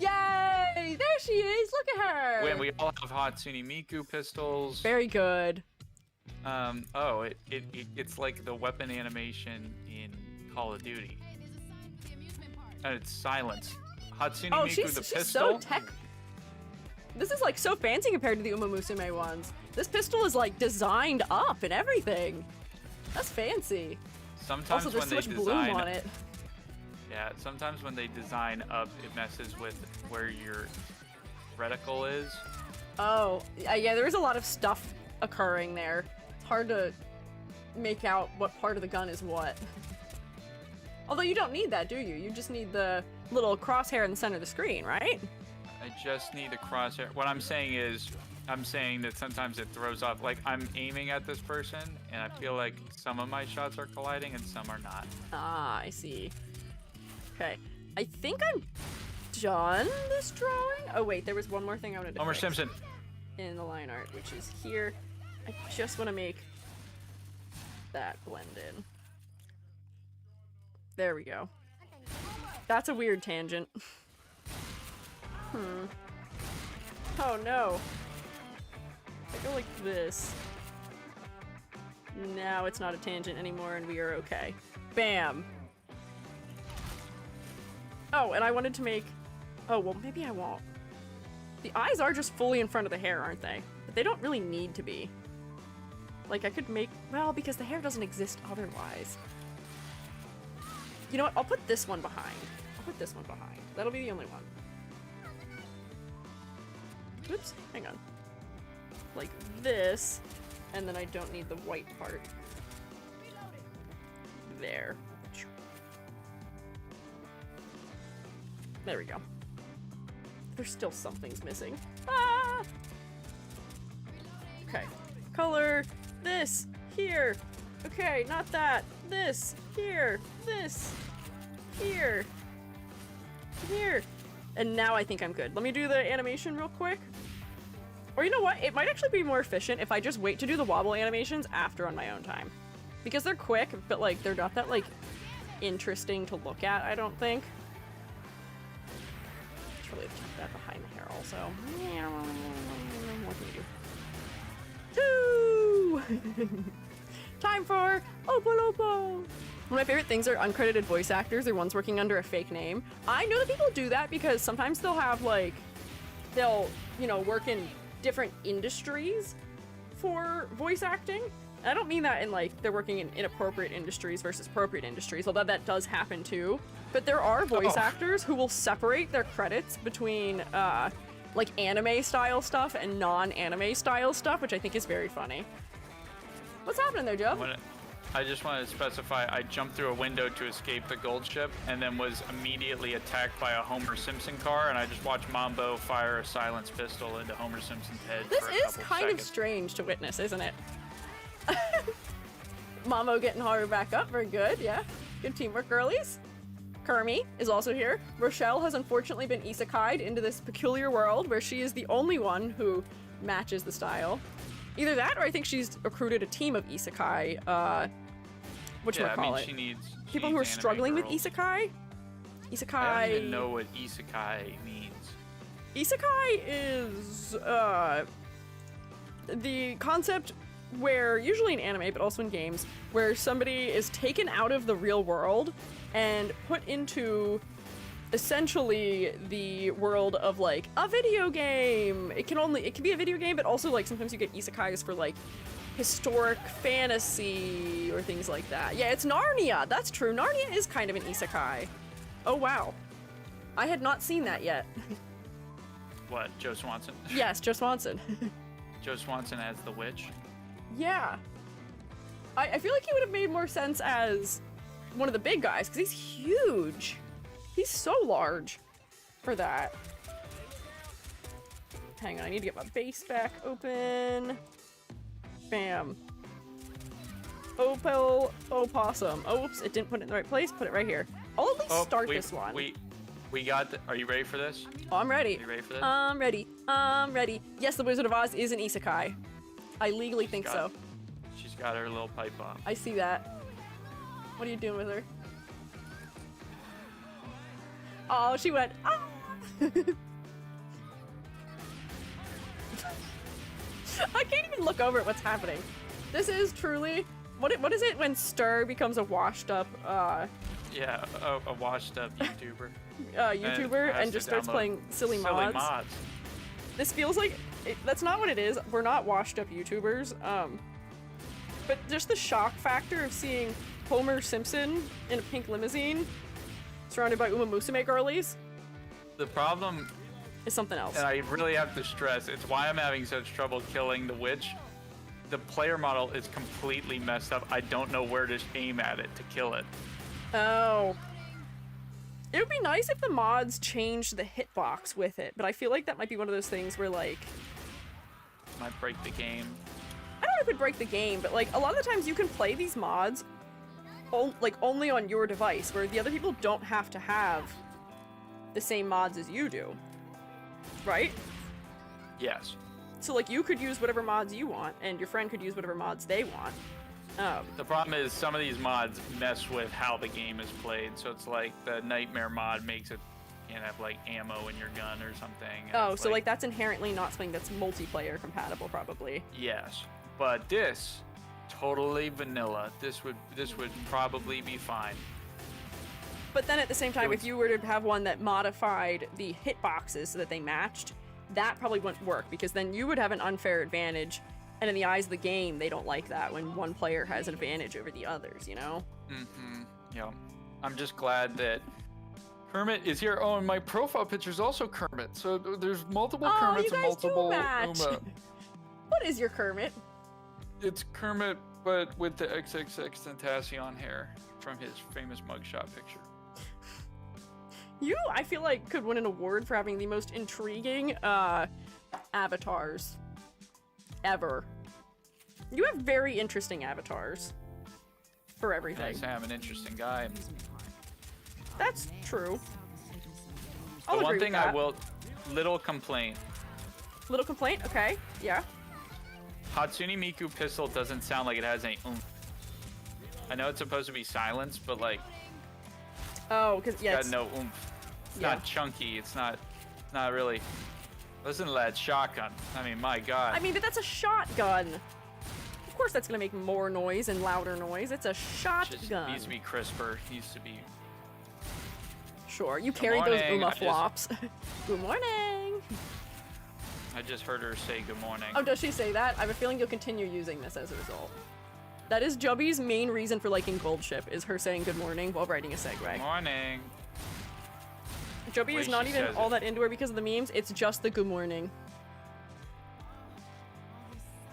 Yay! There she is. Look at her. When we all have Hatsune Miku pistols. Very good. Oh, it's like the weapon animation in Call of Duty. And it's silence. Hatsune Miku she's the so pistol. This is like so fancy compared to the Uma Musume ones. This pistol is like designed up and everything. That's fancy. Sometimes also, there's when so they much design bloom on it. Yeah, sometimes when they design up, it messes with where your reticle is. Oh, yeah, there is a lot of stuff occurring there. It's hard to make out what part of the gun is what. Although you don't need that, do you? You just need the little crosshair in the center of the screen, right? I just need the crosshair. What I'm saying is, I'm saying that sometimes it throws off. Like, I'm aiming at this person, and I feel like some of my shots are colliding and some are not. Ah, I see. Okay, I think I'm done this drawing. Oh wait, there was one more thing I wanted to Homer fix Simpson. in the line art, which is here. I just want to make that blend in. There we go. That's a weird tangent. Oh no. I go like this. Now it's not a tangent anymore and we are okay. Bam! Oh, and I wanted to make... Oh, well, maybe I won't. The eyes are just fully in front of the hair, aren't they? But they don't really need to be. Like, I could make... Well, because the hair doesn't exist otherwise. You know what? I'll put this one behind. I'll put this one behind. That'll be the only one. Oops, hang on. Like this, and then I don't need the white part. There. There we go. There's still some things missing. Ah! Okay. Color. This. Here. Okay, not that. This. Here. This. Here. Here. And now I think I'm good. Let me do the animation real quick. Or you know what? It might actually be more efficient if I just wait to do the wobble animations after on my own time. Because they're quick, but like they're not that like interesting to look at, I don't think. Probably have to keep that behind the hair also. What can you do? Two! Time for Opo Lopo! One of my favorite things are uncredited voice actors or ones working under a fake name. I know that people do that because sometimes they'll have like, they'll, you know, work in different industries for voice acting. And I don't mean that in like they're working in inappropriate industries versus appropriate industries, although that does happen too. But there are voice actors who will separate their credits between like anime style stuff and non-anime style stuff, which I think is very funny. What's happening there, Joe? I just wanted to specify, I jumped through a window to escape the gold ship and then was immediately attacked by a Homer Simpson car, and I just watched Mambo fire a silenced pistol into Homer Simpson's head. This for a is couple kind seconds. of strange to witness, isn't it? Mamo getting Haru back up, very good, yeah. Good teamwork, girlies. Kermie is also here. Rochelle has unfortunately been isekai'd into this peculiar world where she is the only one who matches the style. Either that, or I think she's recruited a team of isekai, she needs people who are struggling with isekai. Isekai. I don't even know what isekai means. Isekai is the concept where, usually in anime, but also in games, where somebody is taken out of the real world and put into essentially the world of like a video game. It can be a video game, but also like sometimes you get isekais for like historic fantasy or things like that. Yeah, it's Narnia. That's true. Narnia is kind of an isekai. Oh wow. I had not seen that yet. What, Joe Swanson? Yes, Joe Swanson. Joe Swanson as the witch? Yeah. I feel like he would have made more sense as one of the big guys, because he's huge. He's so large for that. Hang on, I need to get my base back open. Bam. Opal, opossum. Oops, it didn't put it in the right place. Put it right here. I'll at least start this one. We got are you ready for this? Oh, I'm ready. Are you ready for this? I'm ready. I'm ready. Yes, the Wizard of Oz is an isekai. I legally think so. She's got her little pipe bomb. I see that. What are you doing with her? Oh, she went, ah! I can't even look over at what's happening. This is truly, what is it when Stir becomes a washed up, Yeah, a washed up YouTuber. YouTuber and just starts playing silly mods. This feels like, that's not what it is. We're not washed up YouTubers. But just the shock factor of seeing Homer Simpson in a pink limousine surrounded by Uma Musume girlies The problem is something else. and I really have to stress, it's why I'm having such trouble killing the witch. The player model is completely messed up. I don't know where to aim at it to kill it. Oh. It would be nice if the mods changed the hitbox with it, but I feel like that might be one of those things where, like... Might break the game. I don't know if it'd break the game, but, like, a lot of the times you can play these mods, only on your device, where the other people don't have to have the same mods as you do. Right? Yes. So, like, you could use whatever mods you want, and your friend could use whatever mods they want. The problem is some of these mods mess with how the game is played. So it's like the Nightmare mod makes it can't have like ammo in your gun or something. Oh, so like that's inherently not something that's multiplayer compatible, probably. Yes, but this totally vanilla. This would probably be fine. But then at the same time, if you were to have one that modified the hitboxes so that they matched, that probably wouldn't work, because then you would have an unfair advantage. And in the eyes of the game, they don't like that when one player has an advantage over the others, you know? Mm-hmm. Yeah. I'm just glad that Kermit is here. Oh, and my profile picture is also Kermit. So there's multiple Kermits and multiple Uma. What is your Kermit? It's Kermit, but with the XXX Tentacion hair from his famous mugshot picture. You, I feel like, could win an award for having the most intriguing avatars ever. You have very interesting avatars for everything. I say I'm an interesting guy. That's true. The one thing I will, little complaint. Little complaint? Okay, yeah. Hatsune Miku pistol doesn't sound like it has any oomph. I know it's supposed to be silenced, but like, oh, because yeah, it's got no oomph. It's not chunky. It's not really. Listen to that shotgun. I mean, my God. I mean, but that's a shotgun. Of course that's gonna make more noise and louder noise. It's a shotgun. It needs to be crisper. Needs to be... Sure, you carried those Uma flops. Good morning! I just heard her say good morning. Oh, does she say that? I have a feeling you'll continue using this as a result. That is Jubby's main reason for liking Gold Ship, is her saying good morning while riding a Segway. Good morning. Jubby is not even all that into her because of the memes. It's just the good morning.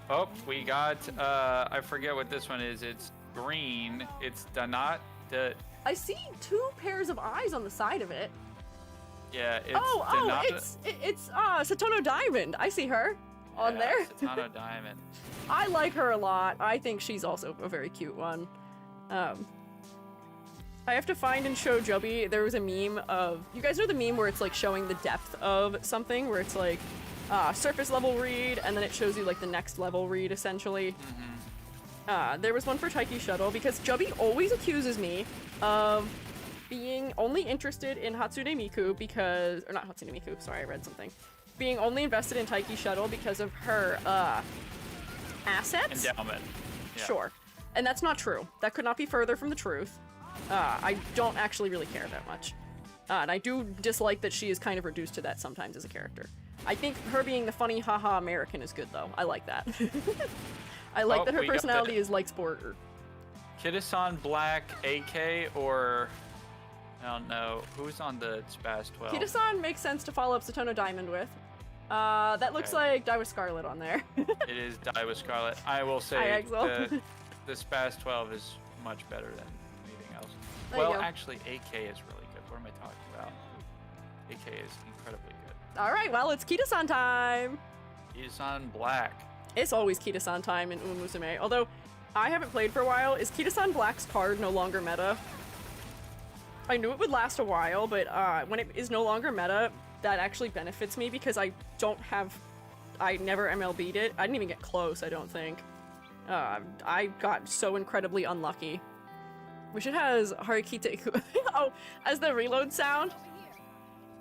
Oh, we got, I forget what this one is. It's green. It's Danat. I see 2 pairs of eyes on the side of it. Yeah, it's it's Satono Diamond. I see her on there. Satono Diamond. I like her a lot. I think she's also a very cute one. I have to find and show Jubby. There was a meme of, you guys know the meme where it's like showing the depth of something, where it's like surface level read, and then it shows you like the next level read essentially. There was one for Taiki Shuttle because Jubby always accuses me of being only interested in Hatsune Miku because, or not Hatsune Miku, sorry, I read something. Being only invested in Taiki Shuttle because of her assets. Endowment. Yeah. Sure. And that's not true. That could not be further from the truth. I don't actually really care that much. And I do dislike that she is kind of reduced to that sometimes as a character. I think her being the funny haha American is good though. I like that. I like that her personality is like sport. Kitasan Black AK or I don't know who's on the Spaz 12. Kitasan makes sense to follow up Satono Diamond with. That looks like Die with Scarlet on there. It is Die with Scarlet. I will say the Spaz 12 is much better than anything else. Well, actually, AK is really good. What am I talking about? AK is incredibly good. All right, well, it's Kitasan time. Kitasan Black. It's always Kitasan time in Uma Musume. Although I haven't played for a while. Is Kitasan Black's card no longer meta? I knew it would last a while, but when it is no longer meta, that actually benefits me because I never MLB'd it. I didn't even get close, I don't think. I got so incredibly unlucky. Wish it has Harikita as the reload sound.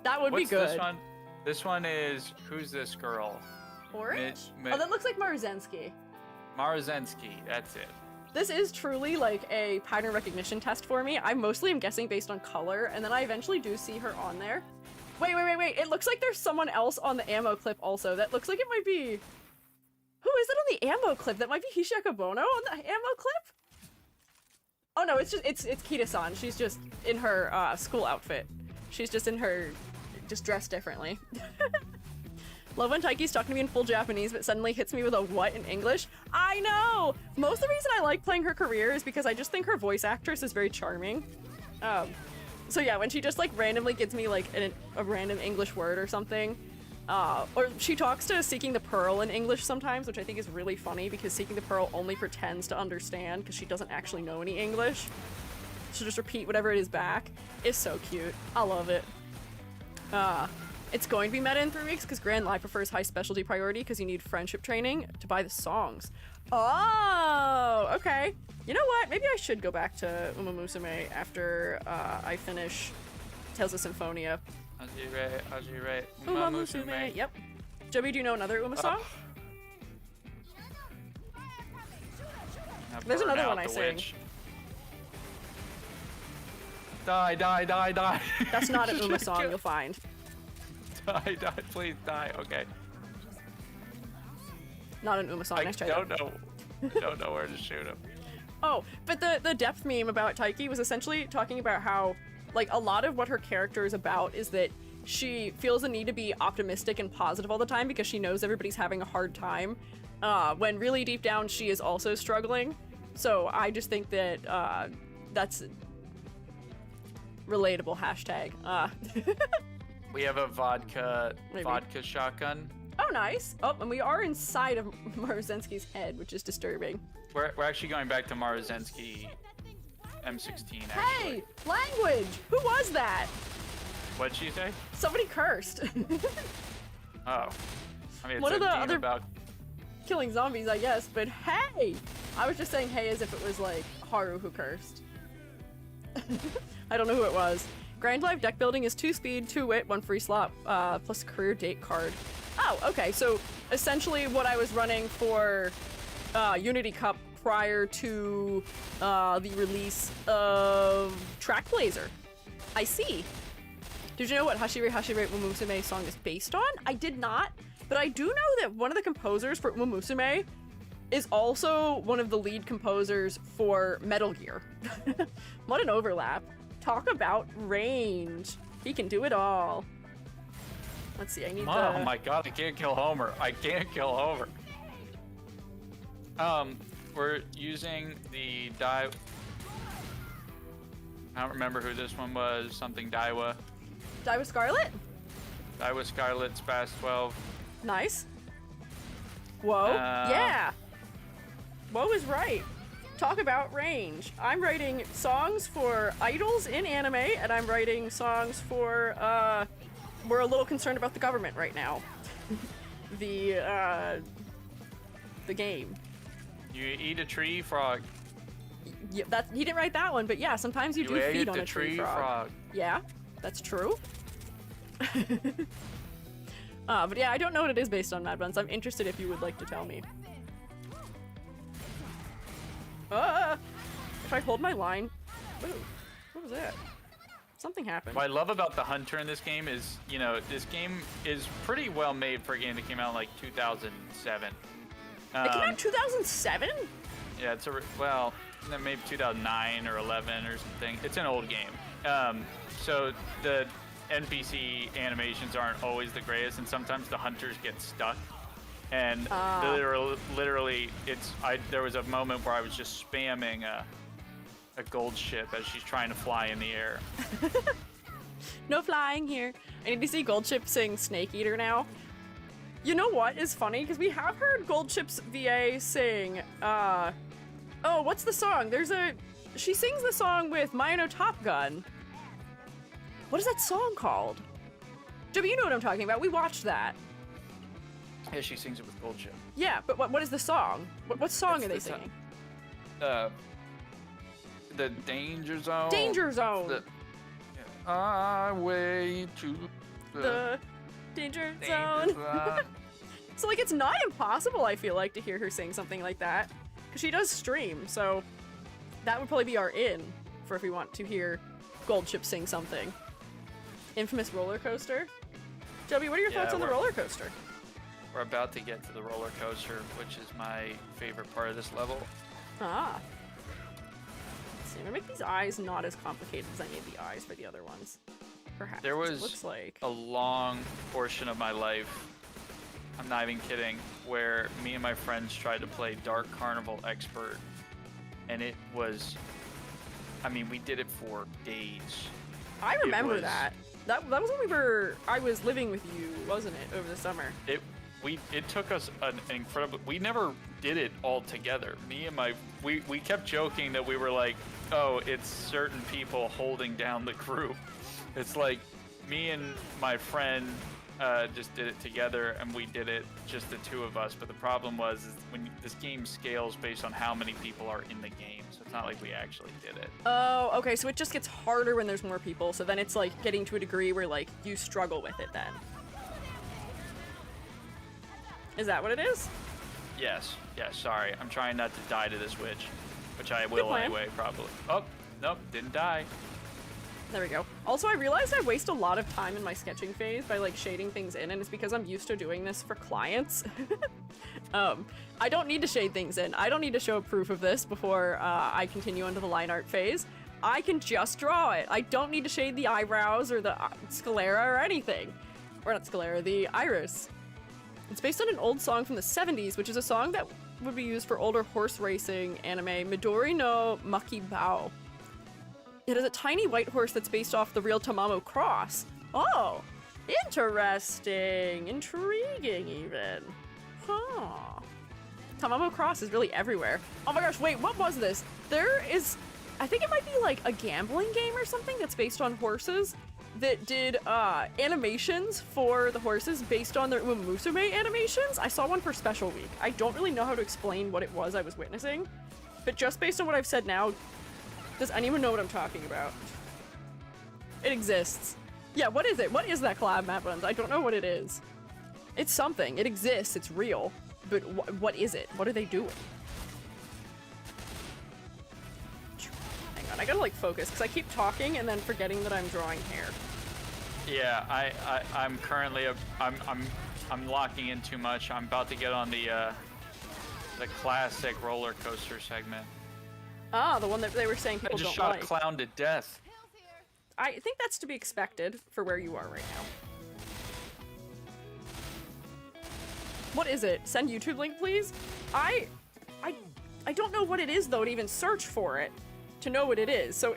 That would be good. This one? This one is, who's this girl? Orange? Oh, that looks like Maruzensky. Maruzensky, that's it. This is truly like a pattern recognition test for me. I mostly am guessing based on color, and then I eventually do see her on there. Wait. It looks like there's someone else on the ammo clip also. That looks like it might be... Who is it on the ammo clip? That might be Hishaka Bono on the ammo clip? Oh no, it's Kita-san. She's just in her school outfit. She's just in her... just dressed differently. Love when Taiki's talking to me in full Japanese, but suddenly hits me with a what in English. I know! Most of the reason I like playing her career is because I just think her voice actress is very charming. So yeah, when she just like randomly gives me like a random English word or something, or she talks to Seeking the Pearl in English sometimes, which I think is really funny because Seeking the Pearl only pretends to understand because she doesn't actually know any English. She'll just repeat whatever it is back. It's so cute. I love it. It's going to be meta in 3 weeks because Grand Live prefers high specialty priority because you need friendship training to buy the songs. Oh, okay. You know what? Maybe I should go back to Uma Musume after I finish Tales of Symphonia. Ajire, Uma Musume. Yep. Jubby, do you know another Uma song? There's another one I sing. Witch. Die. That's not an Uma song, you'll find. Die, please die. Okay. Not an Uma song. I Nice try. don't know where to shoot him. Oh, but the depth meme about Taiki was essentially talking about how, like, a lot of what her character is about is that she feels the need to be optimistic and positive all the time because she knows everybody's having a hard time, when really deep down she is also struggling. So I just think that that's relatable hashtag. We have a vodka shotgun. Oh, nice. Oh, and we are inside of Maruzensky's head, which is disturbing. We're actually going back to Maruzensky M16, actually. Hey! Language! Who was that? What'd she say? Somebody cursed. Oh. I mean, it's One of the meme other about... killing zombies, I guess, but hey! I was just saying hey as if it was, like, Haru who cursed. I don't know who it was. Grand Live deck building is 2 speed, 2 wit, 1 free slot, plus career date card. Oh, okay, so essentially what I was running for Unity Cup prior to the release of Track Blazer. I see. Did you know what Hashire Uma Musume song is based on? I did not, but I do know that one of the composers for Uma Musume is also one of the lead composers for Metal Gear. What an overlap. Talk about range. He can do it all. Let's see, I need the... Oh my god, I can't kill Homer. I can't kill Homer. We're using the I don't remember who this one was. Something Daiwa. Daiwa Scarlet? Daiwa Scarlet, Spaz 12. Nice. Whoa. Yeah. Whoa is right. Talk about range. I'm writing songs for idols in anime, and I'm writing songs for, we're a little concerned about the government right now. The game. You eat a tree frog. Yeah, he didn't write that one, but yeah, sometimes you do feed on a tree frog. Yeah, that's true. But yeah, I don't know what it is based on, Mad Buns. I'm interested if you would like to tell me. If I hold my line... Ooh, what was that? Something happened. What I love about the Hunter in this game is, you know, this game is pretty well made for a game that came out in like 2007. It came out in 2007? Yeah, it's well, maybe 2009 or 11 or something. It's an old game. So the NPC animations aren't always the greatest, and sometimes the hunters get stuck. And literally, there was a moment where I was just spamming a gold ship as she's trying to fly in the air. No flying here. I need to see Gold Ship sing Snake Eater now. You know what is funny? Because we have heard Gold Ship's VA sing, oh, what's the song? She sings the song with Mino Top Gun. What is that song called? Jubby, you know what I'm talking about. We watched that. Yeah, she sings it with Gold Ship. Yeah, but what is the song? What song are they singing? The Danger Zone. Danger Zone. Highway to the Danger Zone. So, like, it's not impossible, I feel like, to hear her sing something like that. Because she does stream, so that would probably be our in for if we want to hear Gold Ship sing something. Infamous roller coaster. Jubby, what are your thoughts on the roller coaster? We're about to get to the roller coaster, which is my favorite part of this level. Ah. Let's see, I'm gonna make these eyes not as complicated as I made the eyes for the other ones. Perhaps. There was looks like a long portion of my life, I'm not even kidding, where me and my friends tried to play Dark Carnival Expert, and it was, I mean, we did it for days. I remember that. That was when I was living with you, wasn't it, over the summer? It took us an incredible, we never did it all together. Me and we kept joking that we were like, oh, it's certain people holding down the group. It's like me and my friend just did it together, and we did it just the two of us. But the problem was when this game scales based on how many people are in the game, so it's not like we actually did it. Oh, okay, so it just gets harder when there's more people, so then it's like getting to a degree where like you struggle with it then. Is that what it is? Yes, sorry. I'm trying not to die to this witch, which I will anyway, probably. Oh, nope, didn't die. There we go. Also, I realized I waste a lot of time in my sketching phase by like shading things in, and it's because I'm used to doing this for clients. I don't need to shade things in. I don't need to show proof of this before I continue into the line art phase. I can just draw it. I don't need to shade the eyebrows or the sclera or anything. Or not sclera, the iris. It's based on an old song from the 70s, which is a song that would be used for older horse racing anime, Midori no Makibao. It is a tiny white horse that's based off the real Tamamo Cross. Oh, interesting. Intriguing, even. Huh. Tamamo Cross is really everywhere. Oh my gosh, wait, what was this? There is, I think it might be like a gambling game or something that's based on horses that did animations for the horses based on their Musume animations. I saw one for Special Week. I don't really know how to explain what it was I was witnessing, but just based on what I've said now, does anyone know what I'm talking about? It exists. Yeah, what is it? What is that collab, Matt Buns? I don't know what it is. It's something. It exists. It's real. But what is it? What are they doing? Hang on, I gotta like focus because I keep talking and then forgetting that I'm drawing hair. Yeah, I'm currently I'm locking in too much. I'm about to get on the classic roller coaster segment. Ah, the one that they were saying people don't like. I just shot a clown to death. I think that's to be expected for where you are right now. What is it? Send YouTube link, please? I don't know what it is, though, to even search for it to know what it is. So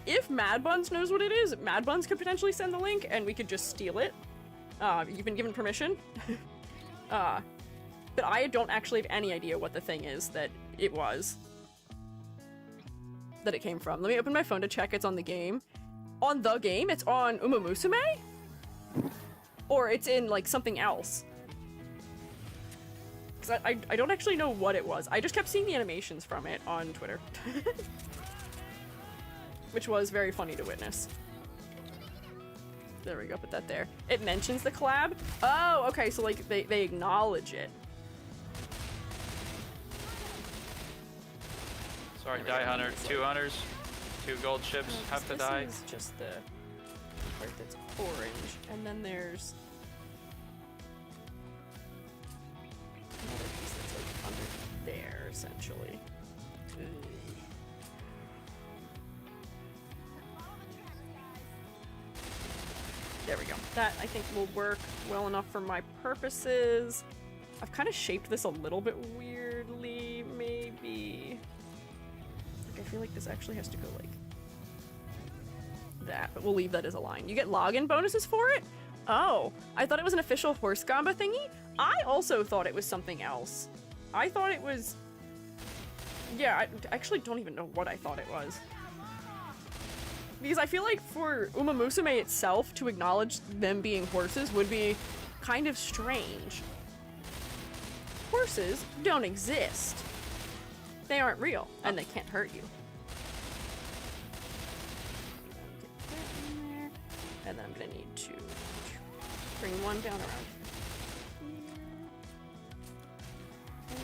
if Mad Buns knows what it is, Mad Buns could potentially send the link, and we could just steal it. You've been given permission. But I don't actually have any idea what the thing is that it was. That it came from. Let me open my phone to check it's on the game. On the game? It's on Uma Musume? Or it's in, like, something else. Because I don't actually know what it was. I just kept seeing the animations from it on Twitter. Which was very funny to witness. There we go, put that there. It mentions the collab? Oh, okay, so like they acknowledge it. Sorry, Die Hunter, 2 hunters, 2 gold ships have to die. This is just the part that's orange, and then there's another piece that's like under there, essentially. There we go. That, I think, will work well enough for my purposes. I've kind of shaped this a little bit weirdly, maybe. Like, I feel like this actually has to go like that, but we'll leave that as a line. You get login bonuses for it? Oh, I thought it was an official horse gamba thingy? I also thought it was something else. I thought it was... Yeah, I actually don't even know what I thought it was. Because I feel like for Uma Musume itself to acknowledge them being horses would be kind of strange. Horses don't exist. They aren't real, and they can't hurt you. Get that in there. And then I'm gonna need to bring one down around here.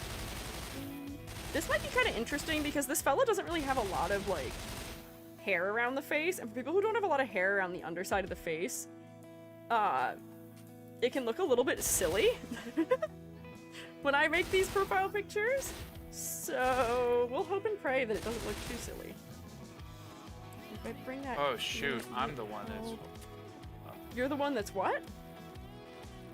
This might be kind of interesting because this fella doesn't really have a lot of, like, hair around the face, and for people who don't have a lot of hair around the underside of the face, it can look a little bit silly when I make these profile pictures, so we'll hope and pray that it doesn't look too silly. If I bring that... Oh shoot, I'm the one that's... You're the one that's what?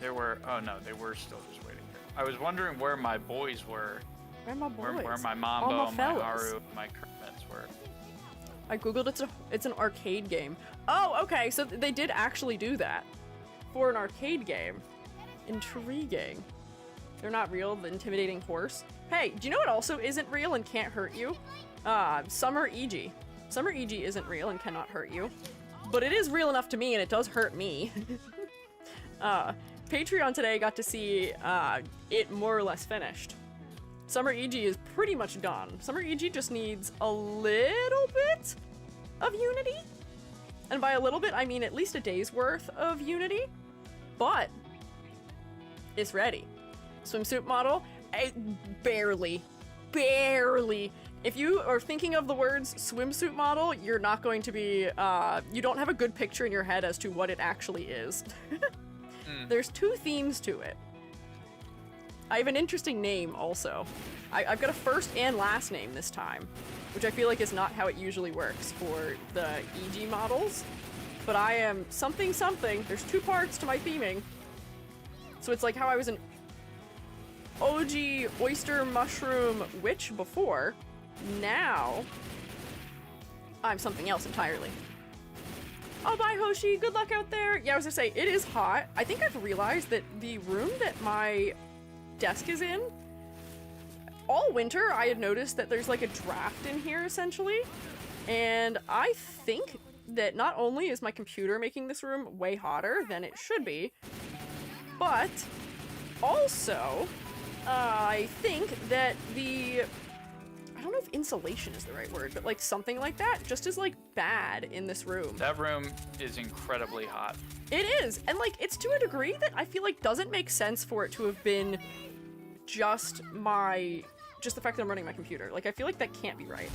There were... Oh no, they were still just waiting here. I was wondering where my boys were. Where are my boys? Where my Mambo, my Haru, my Kermits were. I googled it's an arcade game. Oh, okay, so they did actually do that. For an arcade game. Intriguing. They're not real, the intimidating horse. Hey, do you know what also isn't real and can't hurt you? Summer EG. Summer EG isn't real and cannot hurt you. But it is real enough to me, and it does hurt me. Patreon today got to see it more or less finished. Summer EG is pretty much done. Summer EG just needs a little bit of Unity. And by a little bit, I mean at least a day's worth of Unity. But it's ready. Swimsuit model, barely. If you are thinking of the words swimsuit model, you're not going to be, you don't have a good picture in your head as to what it actually is. There's 2 themes to it. I have an interesting name also. I've got a first and last name this time, which I feel like is not how it usually works for the EG models. But I am something. There's 2 parts to my theming. So it's like how I was an OG oyster mushroom witch before. Now, I'm something else entirely. Oh, bye, Hoshi. Good luck out there. Yeah, I was gonna say, it is hot. I think I've realized that the room that my desk is in, all winter I had noticed that there's like a draft in here essentially, and I think that not only is my computer making this room way hotter than it should be, but also I think that I don't know if insulation is the right word, but like something like that just is like bad in this room. That room is incredibly hot. It is, and like it's to a degree that I feel like doesn't make sense for it to have been just the fact that I'm running my computer. Like I feel like that can't be right.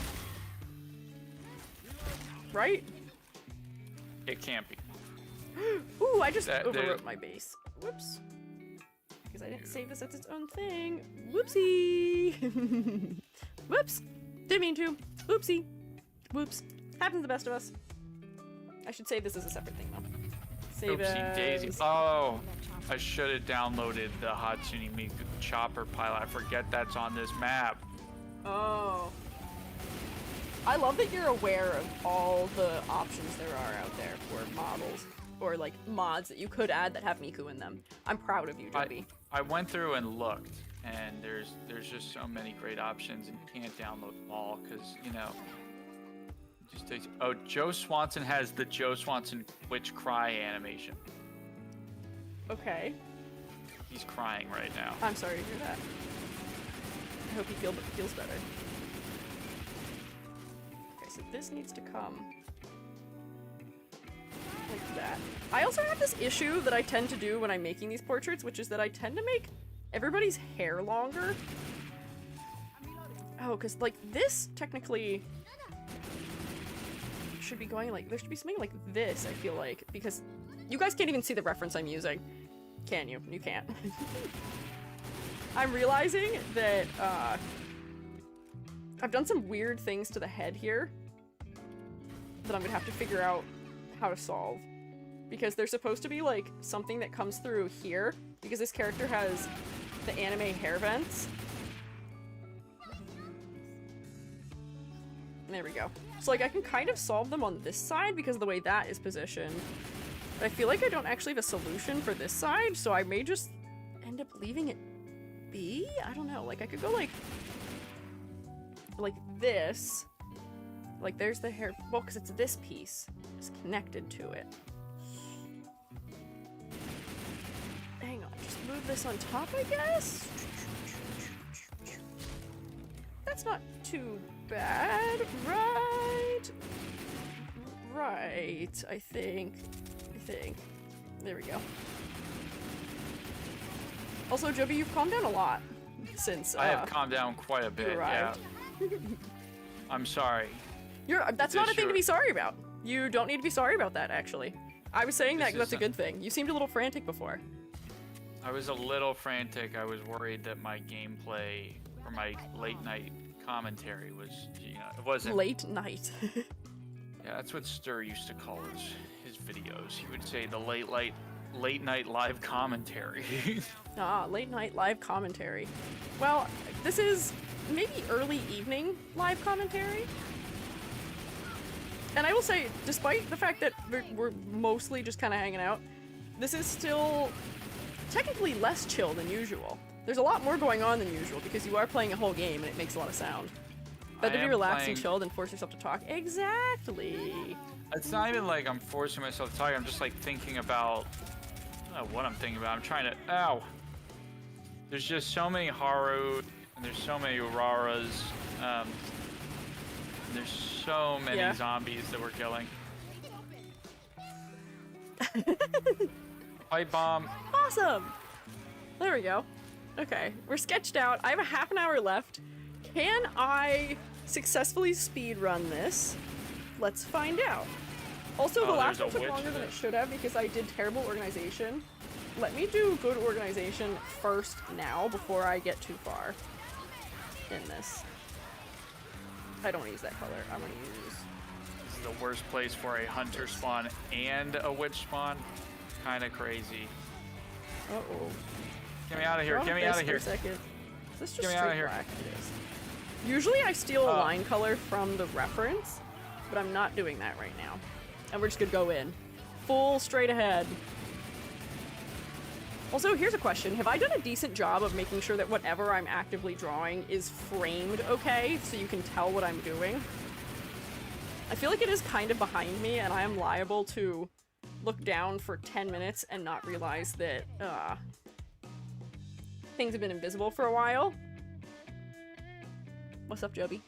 Right? It can't be. Ooh, I just overwrote my base. Whoops. Because I didn't save this as its own thing. Whoopsie! Whoops! Didn't mean to. Oopsie. Whoops. Happens to the best of us. I should save this as a separate thing though. Save Oopsie daisy. Oh, I should have downloaded the Hatsune Miku chopper pilot. I forget that's on this map. Oh. I love that you're aware of all the options there are out there for models or like mods that you could add that have Miku in them. I'm proud of you, Jubby. I went through and looked, and there's just so many great options, and you can't download them all because, you know, it just takes. Oh, Joe Swanson has the Joe Swanson Witch Cry animation. Okay. He's crying right now. I'm sorry to hear that. I hope he feels better. Okay, so this needs to come like that. I also have this issue that I tend to do when I'm making these portraits, which is that I tend to make everybody's hair longer. Oh, because like this technically should be going like, there should be something like this, I feel like, because you guys can't even see the reference I'm using. Can you? You can't. I'm realizing that I've done some weird things to the head here that I'm gonna have to figure out how to solve. Because there's supposed to be like something that comes through here, because this character has the anime hair vents. There we go. So like I can kind of solve them on this side because of the way that is positioned. But I feel like I don't actually have a solution for this side, so I may just end up leaving it be? I don't know. Like I could go like this. Like there's the hair, well, because it's this piece. It's connected to it. Hang on, just move this on top, I guess? That's not too bad, right? Right, I think. There we go. Also, Jubby, you've calmed down a lot since I have calmed down quite a bit, yeah. I'm sorry. That's not a thing to be sorry about. You don't need to be sorry about that, actually. I was saying that because that's a good thing. You seemed a little frantic before. I was a little frantic. I was worried that my gameplay or my late night commentary was, you know, it wasn't... Late night. Yeah, that's what Stir used to call his videos. He would say the late night live commentary. Late night live commentary. Well, this is maybe early evening live commentary. And I will say, despite the fact that we're mostly just kind of hanging out, this is still technically less chill than usual. There's a lot more going on than usual because you are playing a whole game and it makes a lot of sound. Better to be relaxed and chilled and force yourself to talk. Exactly. It's not even like I'm forcing myself to talk. I'm just like thinking about, I don't know what I'm thinking about. I'm trying to, ow. There's just so many Haru and there's so many Uraras. There's so many zombies that we're killing. Pipe bomb. Awesome. There we go. Okay, we're sketched out. I have a half an hour left. Can I successfully speed run this? Let's find out. Also, the last one took longer than it should have because I did terrible organization. Let me do good organization first now before I get too far in this. I don't want to use that color. I'm going to use... This is the worst place for a hunter spawn and a witch spawn. Kind of crazy. Uh-oh. Get me out of here. Get me out of here. Is this just Get me out of here. black? It is. Usually I steal a line color from the reference, but I'm not doing that right now. And we're just going to go in. Full straight ahead. Also, here's a question. Have I done a decent job of making sure that whatever I'm actively drawing is framed okay, so you can tell what I'm doing? I feel like it is kind of behind me, and I am liable to look down for 10 minutes and not realize that, things have been invisible for a while. What's up, Jubby?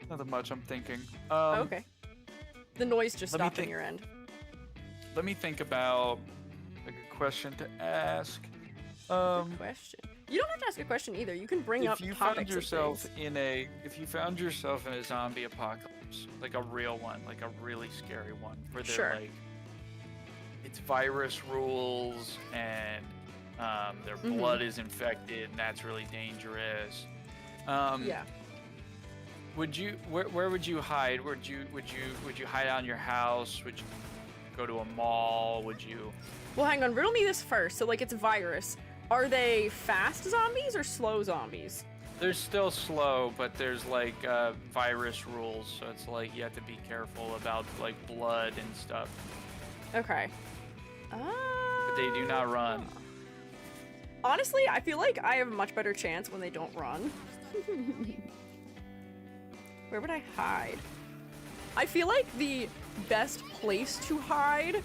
Nothing much, I'm thinking. Okay. The noise just stopped on your end. Let me think about a good question to ask. Good question. You don't have to ask a question either. You can bring up topics if you found yourself in a zombie apocalypse, like a real one, like a really scary one, where they're like, it's virus rules and their blood is infected and that's really dangerous. Where would you hide? Would you hide out in your house? Would you go to a mall? Would you? Well, hang on. Riddle me this first. So, like, it's a virus. Are they fast zombies or slow zombies? They're still slow, but there's like virus rules, so it's like you have to be careful about like blood and stuff. Okay. But they do not run. Honestly, I feel like I have a much better chance when they don't run. Where would I hide? I feel like the best place to hide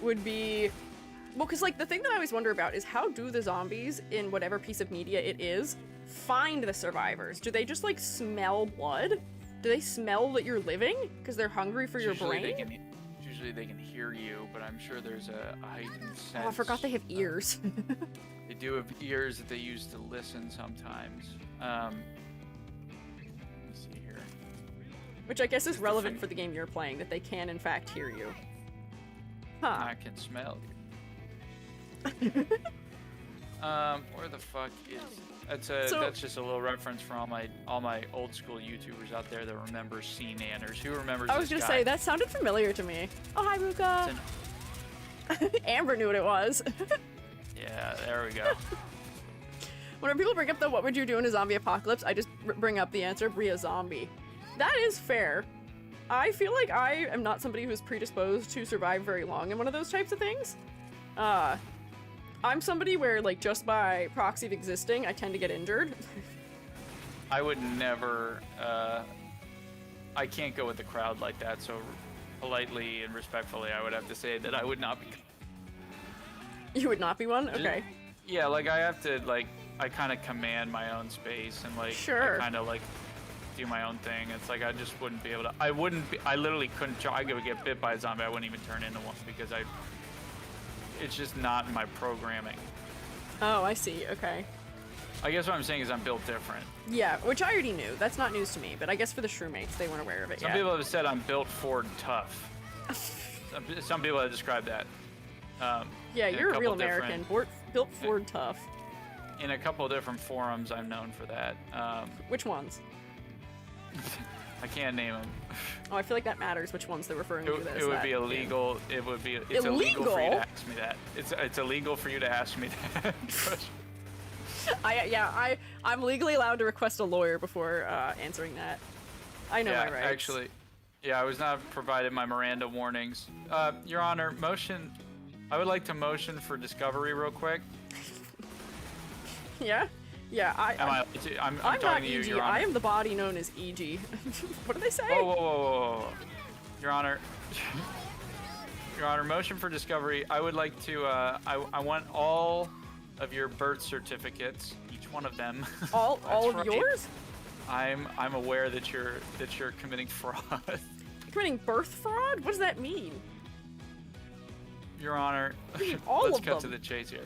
would be... Well, because, like, the thing that I always wonder about is how do the zombies, in whatever piece of media it is, find the survivors? Do they just, like, smell blood? Do they smell that you're living? Because they're hungry for your brain? Usually they can hear you, but I'm sure there's a heightened sense. Oh, I forgot they have ears. They do have ears that they use to listen sometimes. Let me see here. Which I guess is relevant for the game you're playing, that they can in fact hear you. Huh. I can smell you. Where the fuck is... That's just a little reference for all my old school YouTubers out there that remember Sea Nanners. Who remembers this guy? I was gonna say, that sounded familiar to me. Oh, hi, Ruka. Amber knew what it was. Yeah, there we go. Whenever people bring up the what would you do in a zombie apocalypse, I just bring up the answer, be a zombie. That is fair. I feel like I am not somebody who's predisposed to survive very long in one of those types of things. I'm somebody where, like, just by proxy of existing, I tend to get injured. I would never, I can't go with the crowd like that, so politely and respectfully, I would have to say that I would not be. You would not be one? Okay. Yeah, like, I have to, like, I kind of command my own space and, like, sure. I kind of, like, do my own thing. It's like, I just wouldn't be able to, I literally couldn't, I would get bit by a zombie, I wouldn't even turn into one because it's just not in my programming. Oh, I see. Okay. I guess what I'm saying is I'm built different. Yeah, which I already knew. That's not news to me, but I guess for the Shrewmates, they weren't aware of it yet. Some people have said I'm built Ford tough. Some people have described that. Yeah, you're a real American. Built Ford tough. In a couple of different forums, I'm known for that. Which ones? I can't name them. Oh, I feel like that matters. Which ones they're referring to? It would be illegal. Yeah. It would be. It's illegal for you to ask me that. It's illegal for you to ask me that. I'm legally allowed to request a lawyer before answering that. I know my rights. Actually, yeah, I was not provided my Miranda warnings. Your Honor, I would like to motion for discovery real quick. Yeah? Yeah, I'm talking not to you, EG. Your Honor. I am the body known as EG. What do they say? Whoa. Your Honor. Your Honor, motion for discovery. I would like to, I want all of your birth certificates, each one of them. All of yours? I'm aware that you're committing fraud. Committing birth fraud? What does that mean? Your Honor, let's cut to the chase here.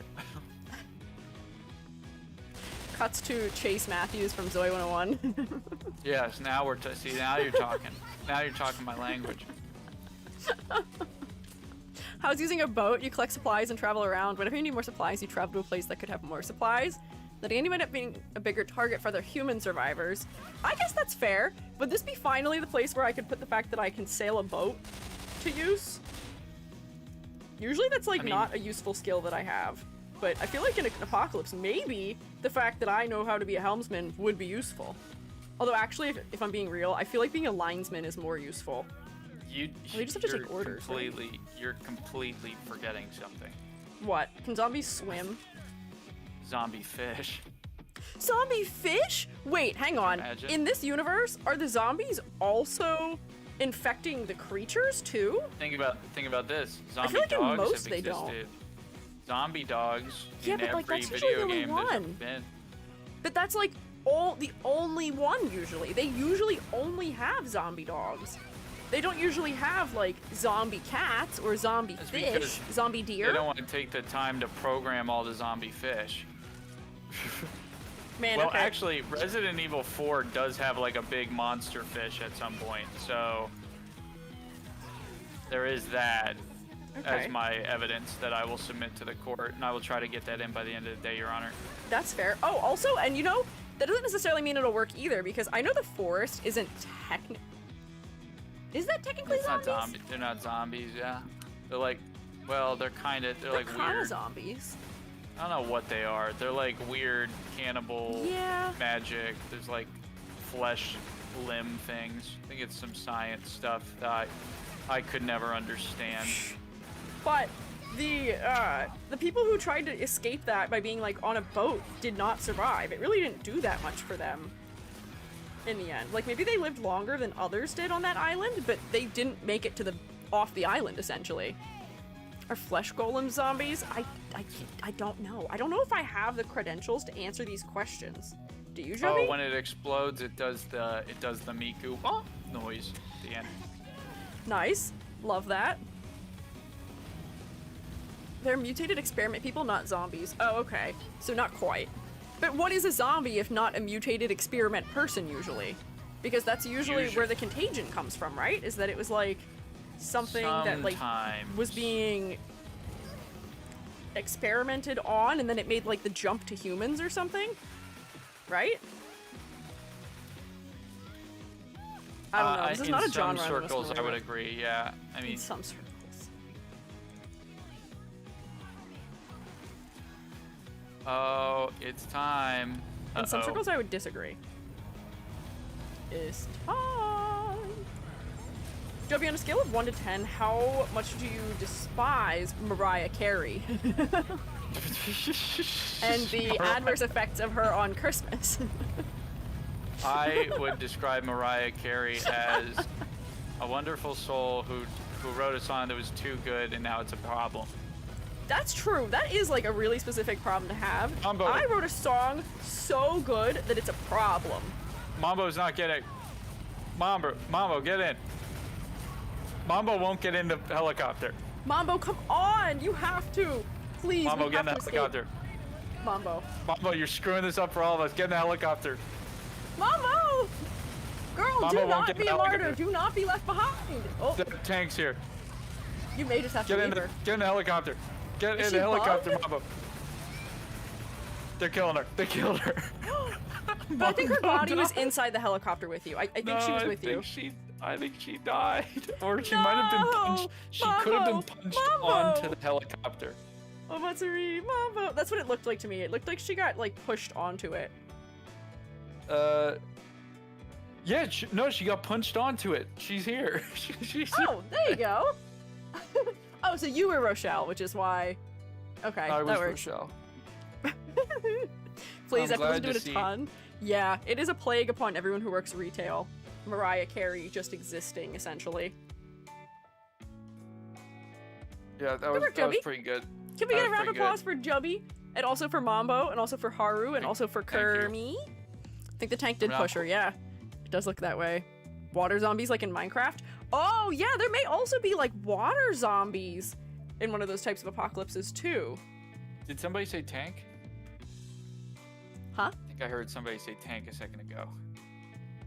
Cuts to Chase Matthews from Zoe 101. Yes, now we're now you're talking. Now you're talking my language. How's using a boat? You collect supplies and travel around. Whenever you need more supplies, you travel to a place that could have more supplies. That again, you end up being a bigger target for other human survivors. I guess that's fair. Would this be finally the place where I could put the fact that I can sail a boat to use? Usually that's like not a useful skill that I have. But I feel like in an apocalypse, maybe the fact that I know how to be a helmsman would be useful. Although actually, if I'm being real, I feel like being a linesman is more useful. You just have to take orders. You're completely forgetting something. What? Can zombies swim? Zombie fish. Zombie fish? Wait, hang on. Imagine. In this universe, are the zombies also infecting the creatures too? Think about this. Zombie I feel like dogs in most have they existed. don't. Zombie dogs Yeah, in but like every that's usually the video only game there's ever one. been. But that's like the only one usually. They usually only have zombie dogs. They don't usually have like zombie cats or zombie fish, zombie deer. They don't want to take the time to program all the zombie fish. Man, well, okay. actually, Resident Evil 4 does have like a big monster fish at some point, so there is that as my evidence that I will submit to the court, and I will try to get that in by the end of the day, Your Honor. That's fair. Oh, also, and you know, that doesn't necessarily mean it'll work either, because I know the forest isn't Is that technically zombies? They're not zombies, yeah. They're like, well, they're like weird zombies. I don't know what they are. They're like weird cannibal magic. There's like flesh limb things. I think it's some science stuff that I could never understand. But the people who tried to escape that by being like on a boat did not survive. It really didn't do that much for them in the end. Like maybe they lived longer than others did on that island, but they didn't make it to off the island essentially. Are flesh golem zombies? I don't know. I don't know if I have the credentials to answer these questions. Do you, Jubby? Oh, when it explodes, it does the Miku noise at the end. Nice. Love that. They're mutated experiment people, not zombies. Oh, okay. So not quite. But what is a zombie if not a mutated experiment person usually? Because that's usually where the contagion comes from, right? Is that it was like something that like was being experimented on and then it made like the jump to humans or something, right? I don't know. This is not a genre. In some circles, I would agree. Yeah, I mean, in some circles. Oh, it's time. In some circles, I would disagree. It's time. Jubby, on a scale of 1 to 10, how much do you despise Mariah Carey? And the adverse effects of her on Christmas? I would describe Mariah Carey as a wonderful soul who wrote a song that was too good and now it's a problem. That's true. That is like a really specific problem to have. Mambo. I wrote a song so good that it's a problem. Mambo's not getting. Mambo, get in. Mambo won't get in the helicopter. Mambo, come on! You have to. Please, Mambo, get in the helicopter. Mambo. Mambo, you're screwing this up for all of us. Get in the helicopter. Mambo! Girl, Mambo do not be a martyr. Do not be left behind. Oh. The tank's here. You may just have to leave her. Get in the helicopter. Get in the helicopter, Mambo. They're killing her. They killed her. But I think her body was inside the helicopter with you. I think she was with you. I think she died. Or she might have been punched. She could have been punched onto the helicopter. Oh, Matsuri, Mambo. That's what it looked like to me. It looked like she got, like, pushed onto it. Yeah, she got punched onto it. She's here. She's oh, there you go. Oh, so you were Rochelle, which is why. Okay, I was works. Rochelle. Please, everyone's doing a ton. Yeah, it is a plague upon everyone who works retail. Mariah Carey just existing, essentially. Yeah, that was pretty good. Can we get a round of applause for Jubby? And also for Mambo, and also for Haru, and also for Kermie? I think the tank did push her, yeah. It does look that way. Water zombies like in Minecraft? Oh, yeah, there may also be, like, water zombies in one of those types of apocalypses, too. Did somebody say tank? Huh? I think I heard somebody say tank a second ago.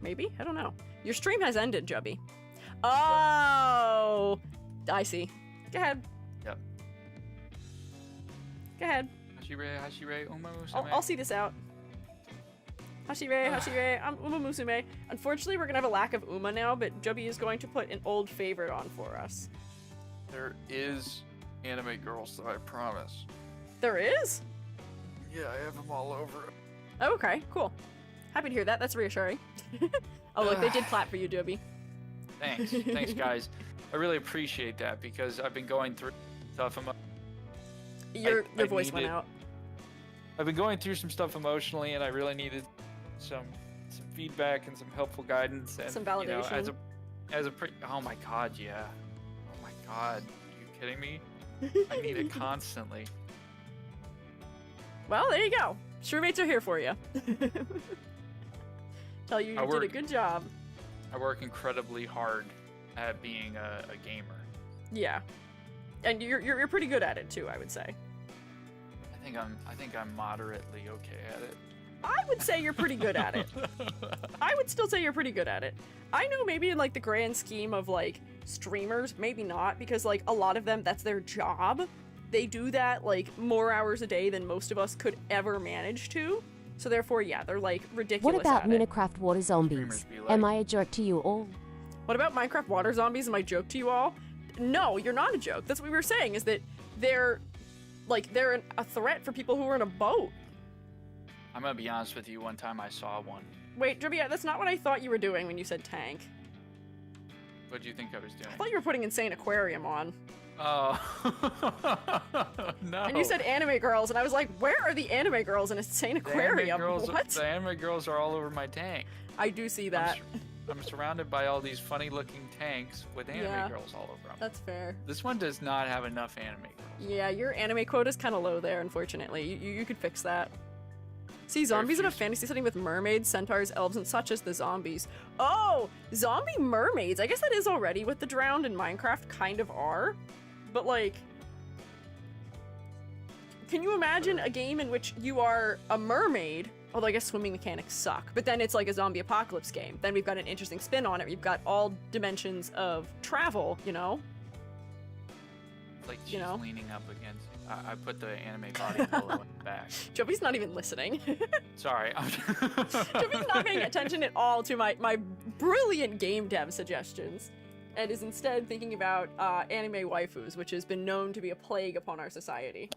Maybe? I don't know. Your stream has ended, Jubby. Oh! I see. Go ahead. Yep. Go ahead. Hashire, Uma Musume. I'll see this out. Hashire, I'm Uma Musume. Unfortunately, we're gonna have a lack of Uma now, but Jubby is going to put an old favorite on for us. There is anime girls, though, I promise. There is? Yeah, I have them all over. Oh, okay, cool. Happy to hear that. That's reassuring. Oh, look, they did clap for you, Jubby. Thanks. Thanks, guys. I really appreciate that because I've been going through stuff. Your voice went out. I've been going through some stuff emotionally, and I really needed some feedback and some helpful guidance and some validation. Oh my god, yeah. Oh my god, are you kidding me? I need it constantly. Well, there you go. Shroommates are here for you. Tell you did a good job. I work incredibly hard at being a gamer. Yeah, and you're pretty good at it too, I would say. I think I'm moderately okay at it. I would say you're pretty good at it. I would still say you're pretty good at it. I know maybe in like the grand scheme of like streamers, maybe not, because like a lot of them, that's their job. They do that like more hours a day than most of us could ever manage to. So therefore, yeah, they're like ridiculous. What about at it. Minecraft water zombies? Am I a jerk to you all? What about Minecraft water zombies? Am I a joke to you all? No, you're not a joke. That's what we were saying, is that they're a threat for people who are in a boat. I'm gonna be honest with you, one time I saw one. Wait, Jubby, that's not what I thought you were doing when you said tank. What do you think I was doing? I thought you were putting Insane Aquarium on. Oh. No. And you said anime girls, and I was like, where are the anime girls in Insane Aquarium? What? The anime girls are all over my tank. I do see that. I'm surrounded by all these funny-looking tanks with anime girls all over them. That's fair. This one does not have enough anime girls. Yeah, your anime quota's kind of low there, unfortunately. You could fix that. See, zombies in a fantasy setting with mermaids, centaurs, elves, and such as the zombies. Oh, zombie mermaids. I guess that is already what the drowned in Minecraft kind of are. But, like, can you imagine a game in which you are a mermaid? Although I guess swimming mechanics suck. But then it's like a zombie apocalypse game. Then we've got an interesting spin on it. You've got all dimensions of travel, you know? Like she's leaning up against... I put the anime body pillow in the back. Jubby's not even listening. Sorry. Jubby's not paying attention at all to my brilliant game dev suggestions, and is instead thinking about anime waifus, which has been known to be a plague upon our society.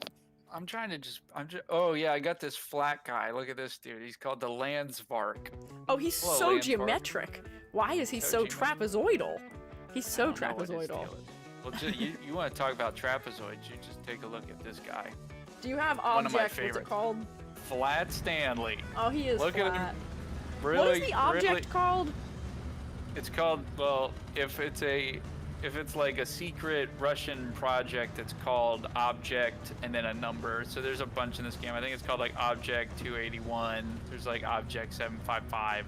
I'm trying to just... Oh, yeah, I got this flat guy. Look at this dude. He's called the Landsvark. Oh, he's so geometric. Why is he so trapezoidal? He's so trapezoidal. Well, you want to talk about trapezoids, you just take a look at this guy. Do you have object, what's it called? Flat Stanley. Oh, he is look flat. At him. Really, what is the object called? It's called, well, if it's like a secret Russian project, it's called Object and then a number. So there's a bunch in this game. I think it's called like Object 281. There's like Object 755.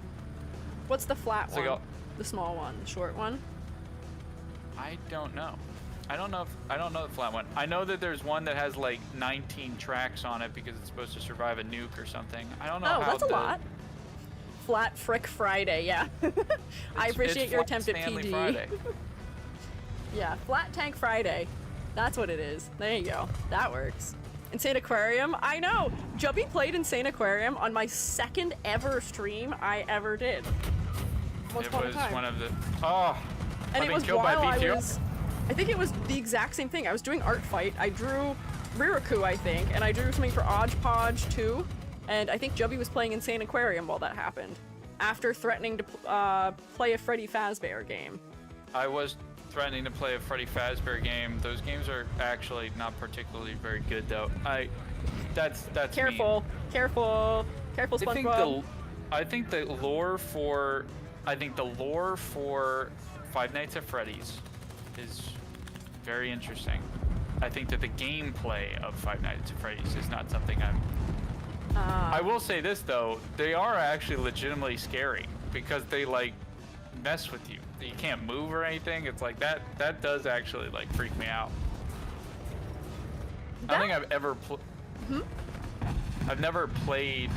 What's the flat one? The small one, the short one? I don't know. I don't know the flat one. I know that there's one that has like 19 tracks on it because it's supposed to survive a nuke or something. I don't know how. Oh, that's a lot. Flat Frick Friday, yeah. I appreciate your attempt at Stanley PD. Friday. Yeah, Flat Tank Friday. That's what it is. There you go. That works. Insane Aquarium. I know. Jubby played Insane Aquarium on my second ever stream I ever did. Once upon a time. One of the... Oh! And it was while I think it was the exact same thing. I was doing Artfight. I drew Riraku, I think, and I drew something for Podge too. And I think Jubby was playing Insane Aquarium while that happened, after threatening to play a Freddy Fazbear game. I was threatening to play a Freddy Fazbear game. Those games are actually not particularly very good, though. That's careful, mean. Careful, SpongeBob. I think the lore for Five Nights at Freddy's is very interesting. I think that the gameplay of Five Nights at Freddy's is not something I will say this though, they are actually legitimately scary because they like mess with you. You can't move or anything. It's like that does actually like freak me out. I don't think I've ever I've never played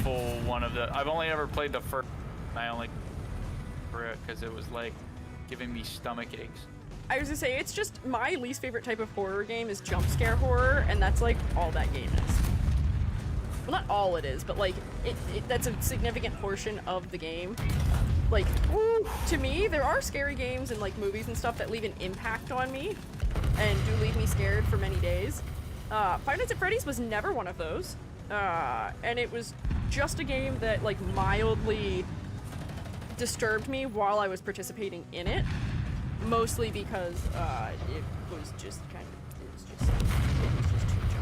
full one of the... I've only ever played the first, and I only for it because it was like giving me stomach aches. I was gonna say, it's just my least favorite type of horror game is jump scare horror, and that's like all that game is. Well, not all it is, but like that's a significant portion of the game. Like, to me, there are scary games and like movies and stuff that leave an impact on me and do leave me scared for many days. Five Nights at Freddy's was never one of those, and it was just a game that like mildly disturbed me while I was participating in it, mostly because it was just too jump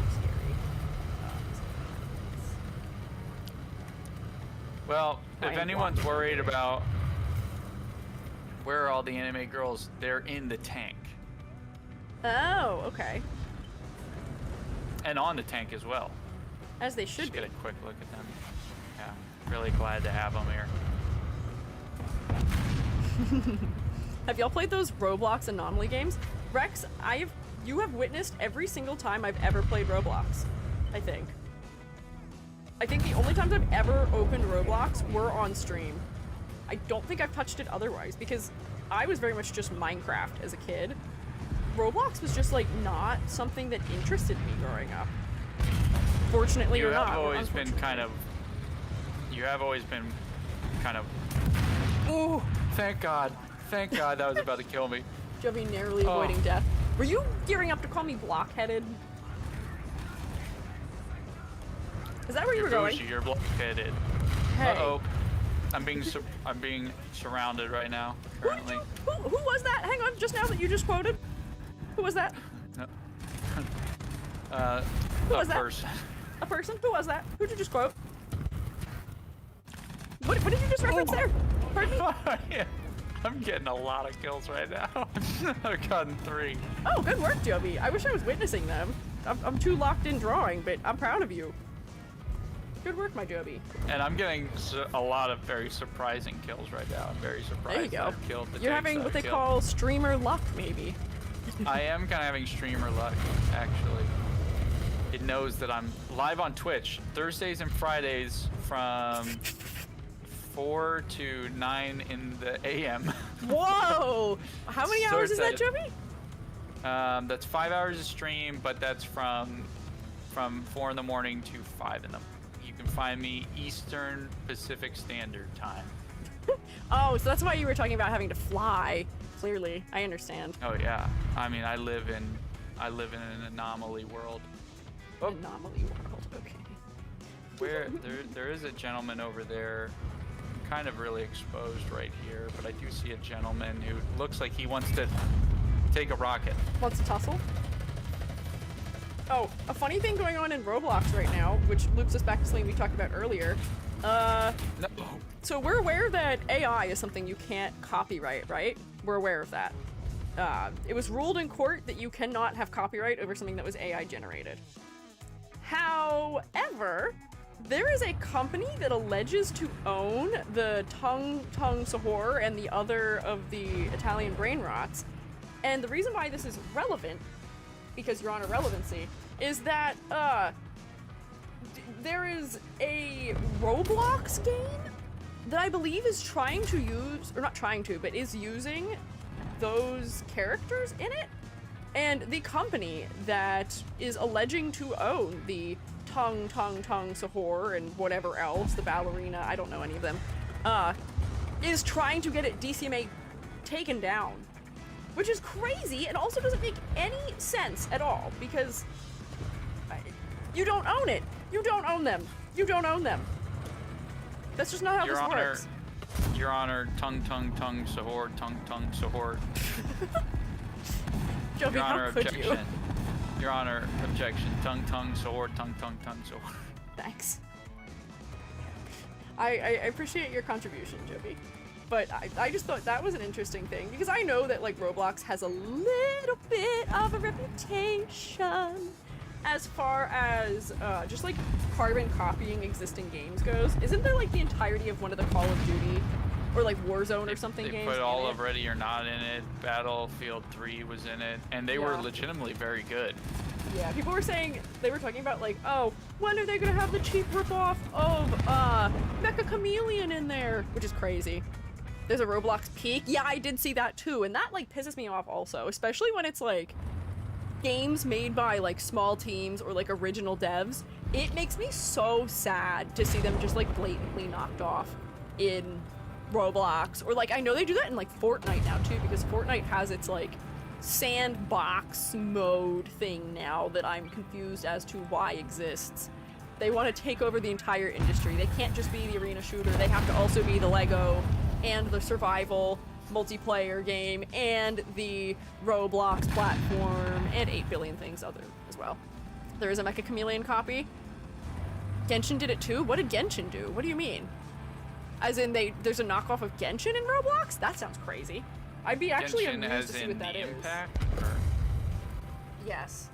scary. Well, if anyone's worried about where are all the anime girls, they're in the tank. Oh, okay. And on the tank as well. As they should Just be. get a quick look at them. Yeah, really glad to have them here. Have y'all played those Roblox Anomaly games? Rex, you have witnessed every single time I've ever played Roblox, I think. I think the only times I've ever opened Roblox were on stream. I don't think I've touched it otherwise, because I was very much just Minecraft as a kid. Roblox was just like not something that interested me growing up. Unfortunately, you or not. You have always been kind of. Ooh, thank God. Thank God that was about to kill me. Jubby narrowly avoiding death. Were you gearing up to call me blockheaded? Is that where you were going? You're blockheaded. Hey. Uh-oh. I'm being surrounded right now, currently. Who was that? Hang on, just now that you just quoted? Who was that? No. Who was that? Person. A person? Who was that? Who'd you just quote? What did you just reference there? Pardon me? Yeah. I'm getting a lot of kills right now. I've gotten 3. Oh, good work, Jubby. I wish I was witnessing them. I'm too locked in drawing, but I'm proud of you. Good work, my Jubby. And I'm getting a lot of very surprising kills right now. I'm very surprised. There you go. I've killed the You're having what they call streamer luck, maybe. I am kind of having streamer luck, actually. It knows that I'm live on Twitch Thursdays and Fridays from 4 to 9 in the a.m. Whoa! How many hours is that, Jubby? That's 5 hours of stream, but that's from 4 in the morning to 5 in the morning. You can find me Eastern Pacific Standard Time. Oh, so that's why you were talking about having to fly. Clearly, I understand. Oh yeah. I mean, I live in an anomaly world. Oh. Anomaly world. Okay. Where there is a gentleman over there, kind of really exposed right here, but I do see a gentleman who looks like he wants to take a rocket. Wants to tussle? Oh, a funny thing going on in Roblox right now, which loops us back to something we talked about earlier. No. So we're aware that AI is something you can't copyright, right? We're aware of that. It was ruled in court that you cannot have copyright over something that was AI generated. However, there is a company that alleges to own the tongue sahur and the other of the Italian brain rots. And the reason why this is relevant, because you're on a relevancy, is that there is a Roblox game that I believe is trying to use, or not trying to, but is using those characters in it. And the company that is alleging to own the tongue sahur and whatever else, the ballerina, I don't know any of them, is trying to get it DCMA taken down. Which is crazy and also doesn't make any sense at all, because you don't own it. You don't own them. You don't own them. That's just not how this works. Your Honor, tongue sahur, tongue sahur. Jubby, Your Honor, how could objection. you? Your Honor, objection. Tongue sahur, tongue sahur. Thanks. I appreciate your contribution, Jubby. But I just thought that was an interesting thing, because I know that like Roblox has a little bit of a reputation as far as just like carbon copying existing games goes. Isn't there like the entirety of one of the Call of Duty or like Warzone or something games? They put all of Ready or Not in it. Battlefield 3 was in it, and they were legitimately very good. Yeah, people were saying, they were talking about like, oh, when are they gonna have the cheap ripoff of Mecha Chameleon in there? Which is crazy. There's a Roblox Peak. Yeah, I did see that too, and that like pisses me off also, especially when it's like games made by like small teams or like original devs. It makes me so sad to see them just like blatantly knocked off in Roblox, or like I know they do that in like Fortnite now too, because Fortnite has its like sandbox mode thing now that I'm confused as to why exists. They want to take over the entire industry. They can't just be the arena shooter. They have to also be the Lego and the survival multiplayer game and the Roblox platform and 8 billion things other as well. There is a Mecha Chameleon copy. Genshin did it too? What did Genshin do? What do you mean? As in there's a knockoff of Genshin in Roblox? That sounds crazy. I'd be actually amused to see what that is. Impact, or? Yes.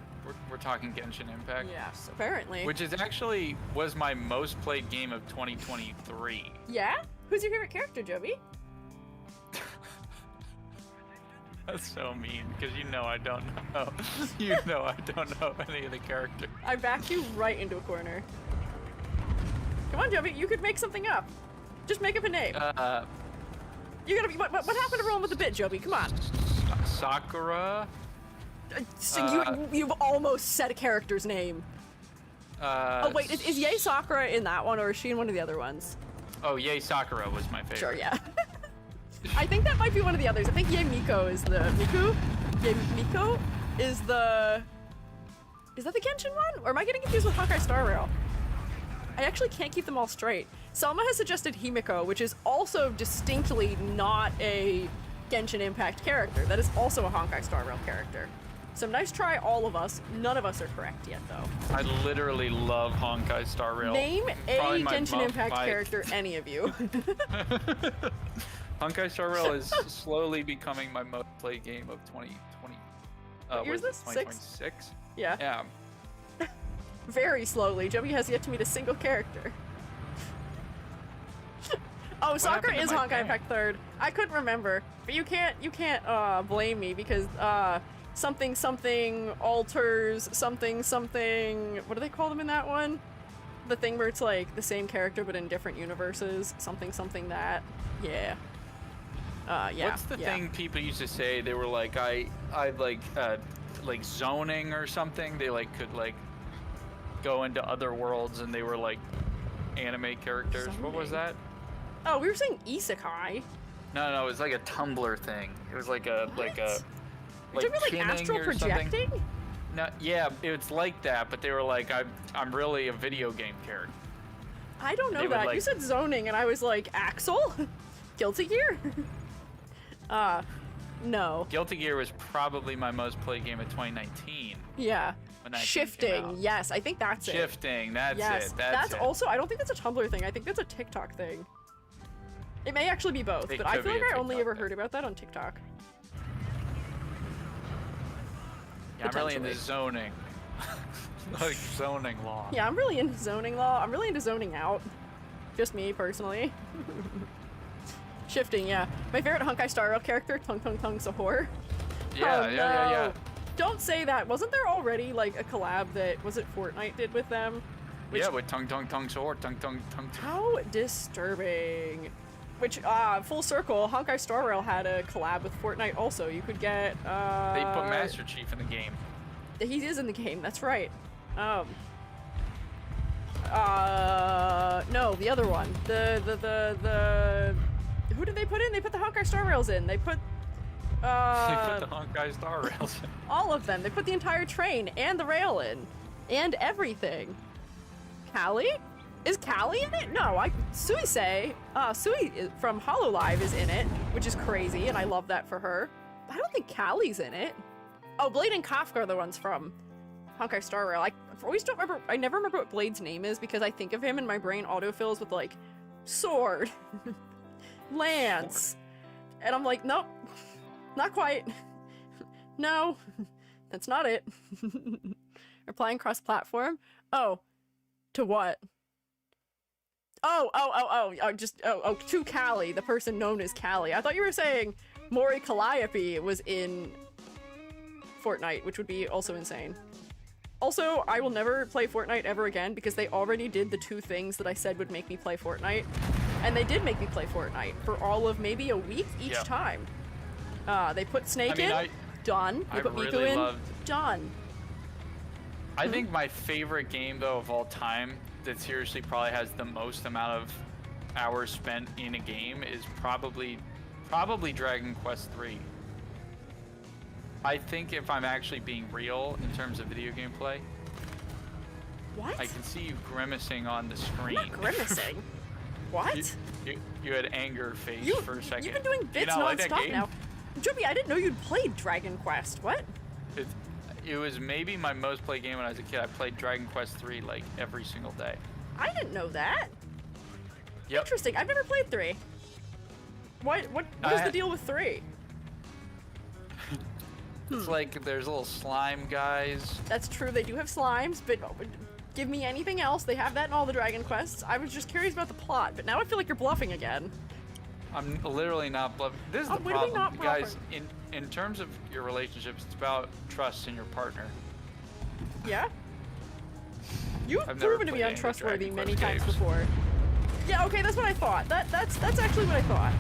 We're talking Genshin Impact? Yes, apparently. Which is actually was my most played game of 2023. Yeah? Who's your favorite character, Jubby? That's so mean, because you know I don't know. You know I don't know any of the characters. I backed you right into a corner. Come on, Jubby, you could make something up. Just make up a name. You gotta be. What happened to rolling with the bit, Jubby? Come on. Sakura. So you've almost said a character's name. Oh wait, is Yae Sakura in that one, or is she in one of the other ones? Oh, Yae Sakura was my favorite. Sure, yeah. I think that might be one of the others. I think Yae Miko is the Yae Miko is the. Is that the Genshin one, or am I getting confused with Honkai Star Rail? I actually can't keep them all straight. Selma has suggested Himiko, which is also distinctly not a Genshin Impact character. That is also a Honkai Star Rail character. So nice try, all of us. None of us are correct yet, though. I literally love Honkai Star Rail. Name a Genshin Impact character, any of you. Honkai Star Rail is slowly becoming my most played game of 2020. What year is this? 2026? Yeah. Yeah. Very slowly. Jubby has yet to meet a single character. Oh, Sakura is Honkai Impact 3rd. I couldn't remember, but you can't blame me because something alters something. What do they call them in that one? The thing where it's like the same character but in different universes. Something that. Yeah. Yeah. What's the thing people used to say? They were like, I like zoning or something. They like could like go into other worlds and they were like anime characters. Zoning. What was that? Oh, we were saying isekai. No, it was like a Tumblr thing. It was like a What? You're talking like astral projecting? Something. No, yeah, it's like that, but they were like, I'm really a video game character. I don't know that. You said zoning, and I was like, Axel? Guilty Gear? No. Guilty Gear was probably my most played game of 2019. Yeah. Shifting, yes, I think that's Shifting, that's yes. it. That's also, I don't think that's a Tumblr thing. I think that's a TikTok thing. It may actually be both, but I feel like I only ever heard about that on TikTok. Yeah, I'm really into zoning. Like zoning law. Yeah, I'm really into zoning law. I'm really into zoning out. Just me, personally. Shifting, yeah. My favorite Honkai Star Rail character, Tung Sahur. Yeah, yeah. Don't say that. Wasn't there already like a collab that, was it Fortnite did with them? Yeah, with Tung Sahur, Tung. How disturbing. Which, full circle, Honkai Star Rail had a collab with Fortnite also. You could get, They put Master Chief in the game. He is in the game, that's right. No, the other one. The who did they put in? They put the Honkai Star Rails in. They put, They put the Honkai Star Rails in. All of them. They put the entire train and the rail in. And everything. Callie? Is Callie in it? No, Sui from HoloLive is in it, which is crazy, and I love that for her. But I don't think Callie's in it. Oh, Blade and Kafka are the ones from Honkai Star Rail. I always don't remember, I never remember what Blade's name is because I think of him and my brain autofills with like, sword, lance. And I'm like, nope, not quite. No, that's not it. Replying cross-platform? Oh, to what? To Callie, the person known as Callie. I thought you were saying Mori Calliope was in Fortnite, which would be also insane. Also, I will never play Fortnite ever again because they already did the two things that I said would make me play Fortnite. And they did make me play Fortnite for all of maybe a week each time. They put Snake in, done. They put Miku in, done. I think my favorite game, though, of all time that seriously probably has the most amount of hours spent in a game is probably Dragon Quest III. I think if I'm actually being real in terms of video game play, what? I can see you grimacing on the screen. I'm not grimacing. What? You had anger face for a second. You've been doing bits non-stop now. Jubby, I didn't know you'd played Dragon Quest. What? It was maybe my most played game when I was a kid. I played Dragon Quest III like every single day. I didn't know that. Yep. Interesting. I've never played 3. What is the deal with 3? It's like there's little slime guys. That's true. They do have slimes, but give me anything else. They have that in all the Dragon Quests. I was just curious about the plot, but now I feel like you're bluffing again. I'm literally not bluffing. This is the problem, guys. In terms of your relationships, it's about trust in your partner. Yeah? You've proven to be untrustworthy many times before. Yeah, okay, that's what I thought. That's actually what I thought.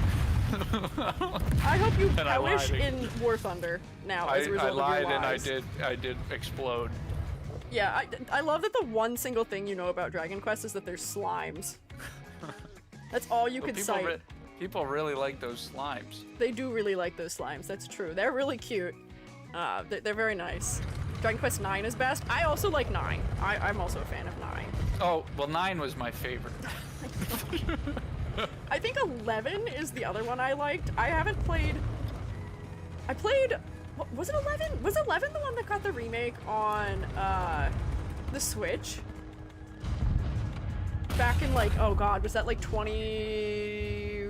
I hope you perish in War Thunder now as a result of your lies. And I did explode. Yeah, I love that the one single thing you know about Dragon Quest is that there's slimes. That's all you could cite. People really like those slimes. They do really like those slimes, that's true. They're really cute. They're very nice. Dragon Quest 9 is best. I also like 9. I'm also a fan of 9. Oh, well 9 was my favorite. I think 11 is the other one I liked. I haven't played... I played... Was it 11? Was 11 the one that got the remake on the Switch? Back in like, oh god, was that like 20...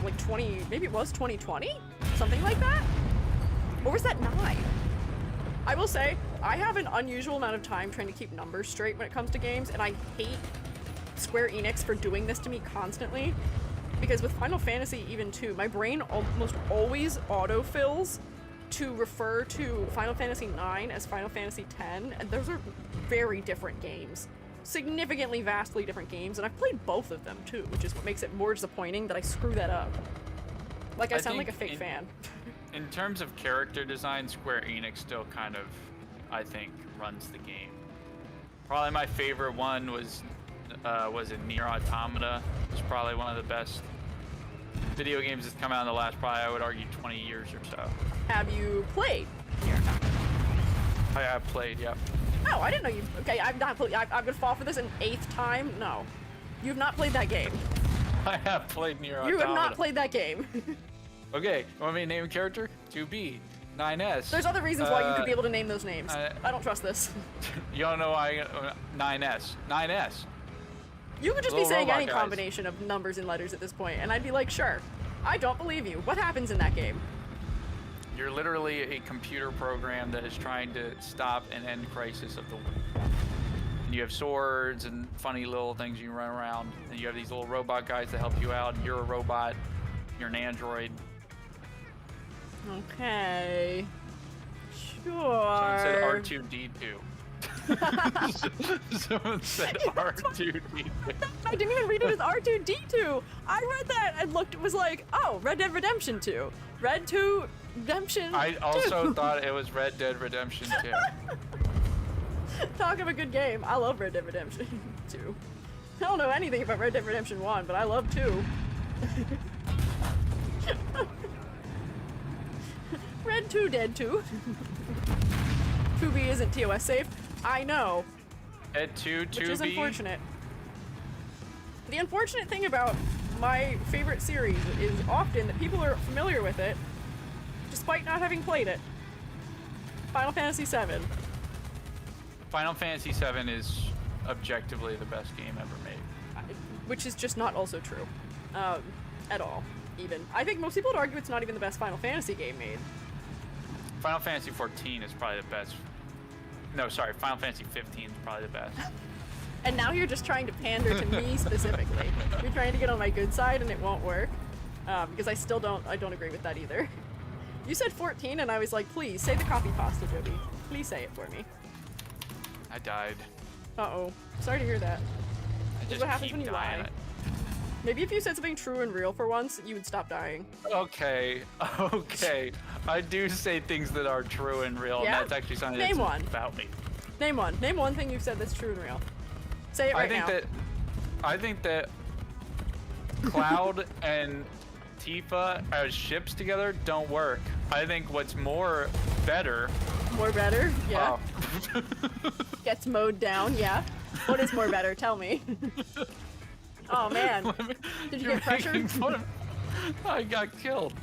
Like 20... Maybe it was 2020? Something like that? Or was that 9? I will say, I have an unusual amount of time trying to keep numbers straight when it comes to games, and I hate Square Enix for doing this to me constantly. Because with Final Fantasy even 2, my brain almost always autofills to refer to Final Fantasy 9 as Final Fantasy 10, and those are very different games. Significantly, vastly different games, and I've played both of them too, which is what makes it more disappointing that I screw that up. Like, I sound like a fake fan. In terms of character design, Square Enix still kind of, I think, runs the game. Probably my favorite one was it Nier Automata? It's probably one of the best video games that's come out in the last, probably, I would argue, 20 years or so. Have you played Nier Automata? I have played, yep. Oh, I didn't know you... Okay, I'm gonna fall for this an 8th time? No. You've not played that game. I have played Nier Automata. You have not played that game. Okay, you want me to name a character? 2B, 9S. There's other reasons why you could be able to name those names. I don't trust this. You don't know why 9S. 9S. You could just be saying any combination of numbers and letters at this point, and I'd be like, sure. I don't believe you. What happens in that game? You're literally a computer program that is trying to stop an end crisis of the world. And you have swords and funny little things you can run around, and you have these little robot guys that help you out, and you're a robot. You're an android. Okay. Someone said Sure. R2D2. Someone said R2D2. I didn't even read it as R2D2. I read that and was like, oh, Red Dead Redemption 2. Red 2 Redemption 2. I also thought it was Red Dead Redemption 2. Talk of a good game. I love Red Dead Redemption 2. I don't know anything about Red Dead Redemption 1, but I love 2. Red 2, Dead 2. 2B isn't TOS safe. I know. Ed 2, 2B. Which is unfortunate. The unfortunate thing about my favorite series is often that people are familiar with it, despite not having played it. Final Fantasy VII. Final Fantasy VII is objectively the best game ever made. Which is just not also true. At all, even. I think most people would argue it's not even the best Final Fantasy game made. Final Fantasy 14 is probably the best. No, sorry, Final Fantasy 15 is probably the best. And now you're just trying to pander to me specifically. You're trying to get on my good side and it won't work. Because I don't agree with that either. You said 14 and I was like, please, say the copy pasta, Jubby. Please say it for me. I died. Uh-oh. Sorry to hear that. I just what happens keep when you dying. lie. Maybe if you said something true and real for once, you would stop dying. Okay. I do say things that are true and real, Yeah? and that's actually something Name that's one. about me. Name one. Name one thing you've said that's true and real. Say it right now. I think that Cloud and Tifa as ships together don't work. I think what's more better. More better? Yeah. Oh. Gets mowed down, yeah. What is more better? Tell me. Oh man. Did you get pressured? I got killed.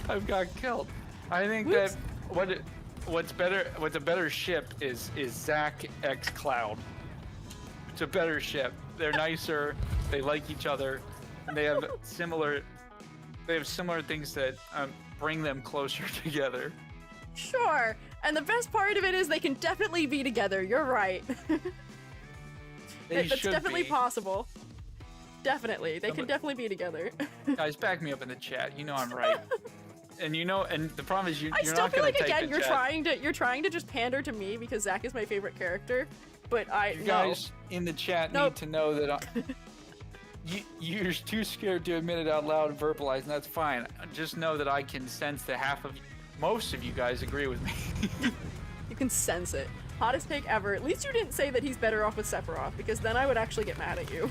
I've got killed. I think Whoops. that what's a better ship is Zack X Cloud. It's a better ship. They're nicer, they like each other, and they have similar things that bring them closer together. Sure. And the best part of it is they can definitely be together. You're right. That's definitely possible. Definitely. They can definitely be together. Guys, back me up in the chat. You know I'm right. And the problem is you're I still not feel going to like type again in you're trying to just pander to me because Zach is my favorite character, but You guys in the chat need to know that you're too scared to admit it out loud and verbalize, and that's fine. Just know that I can sense that half of most of you guys agree with me. You can sense it. Hottest take ever. At least you didn't say that he's better off with Sephiroth, because then I would actually get mad at you.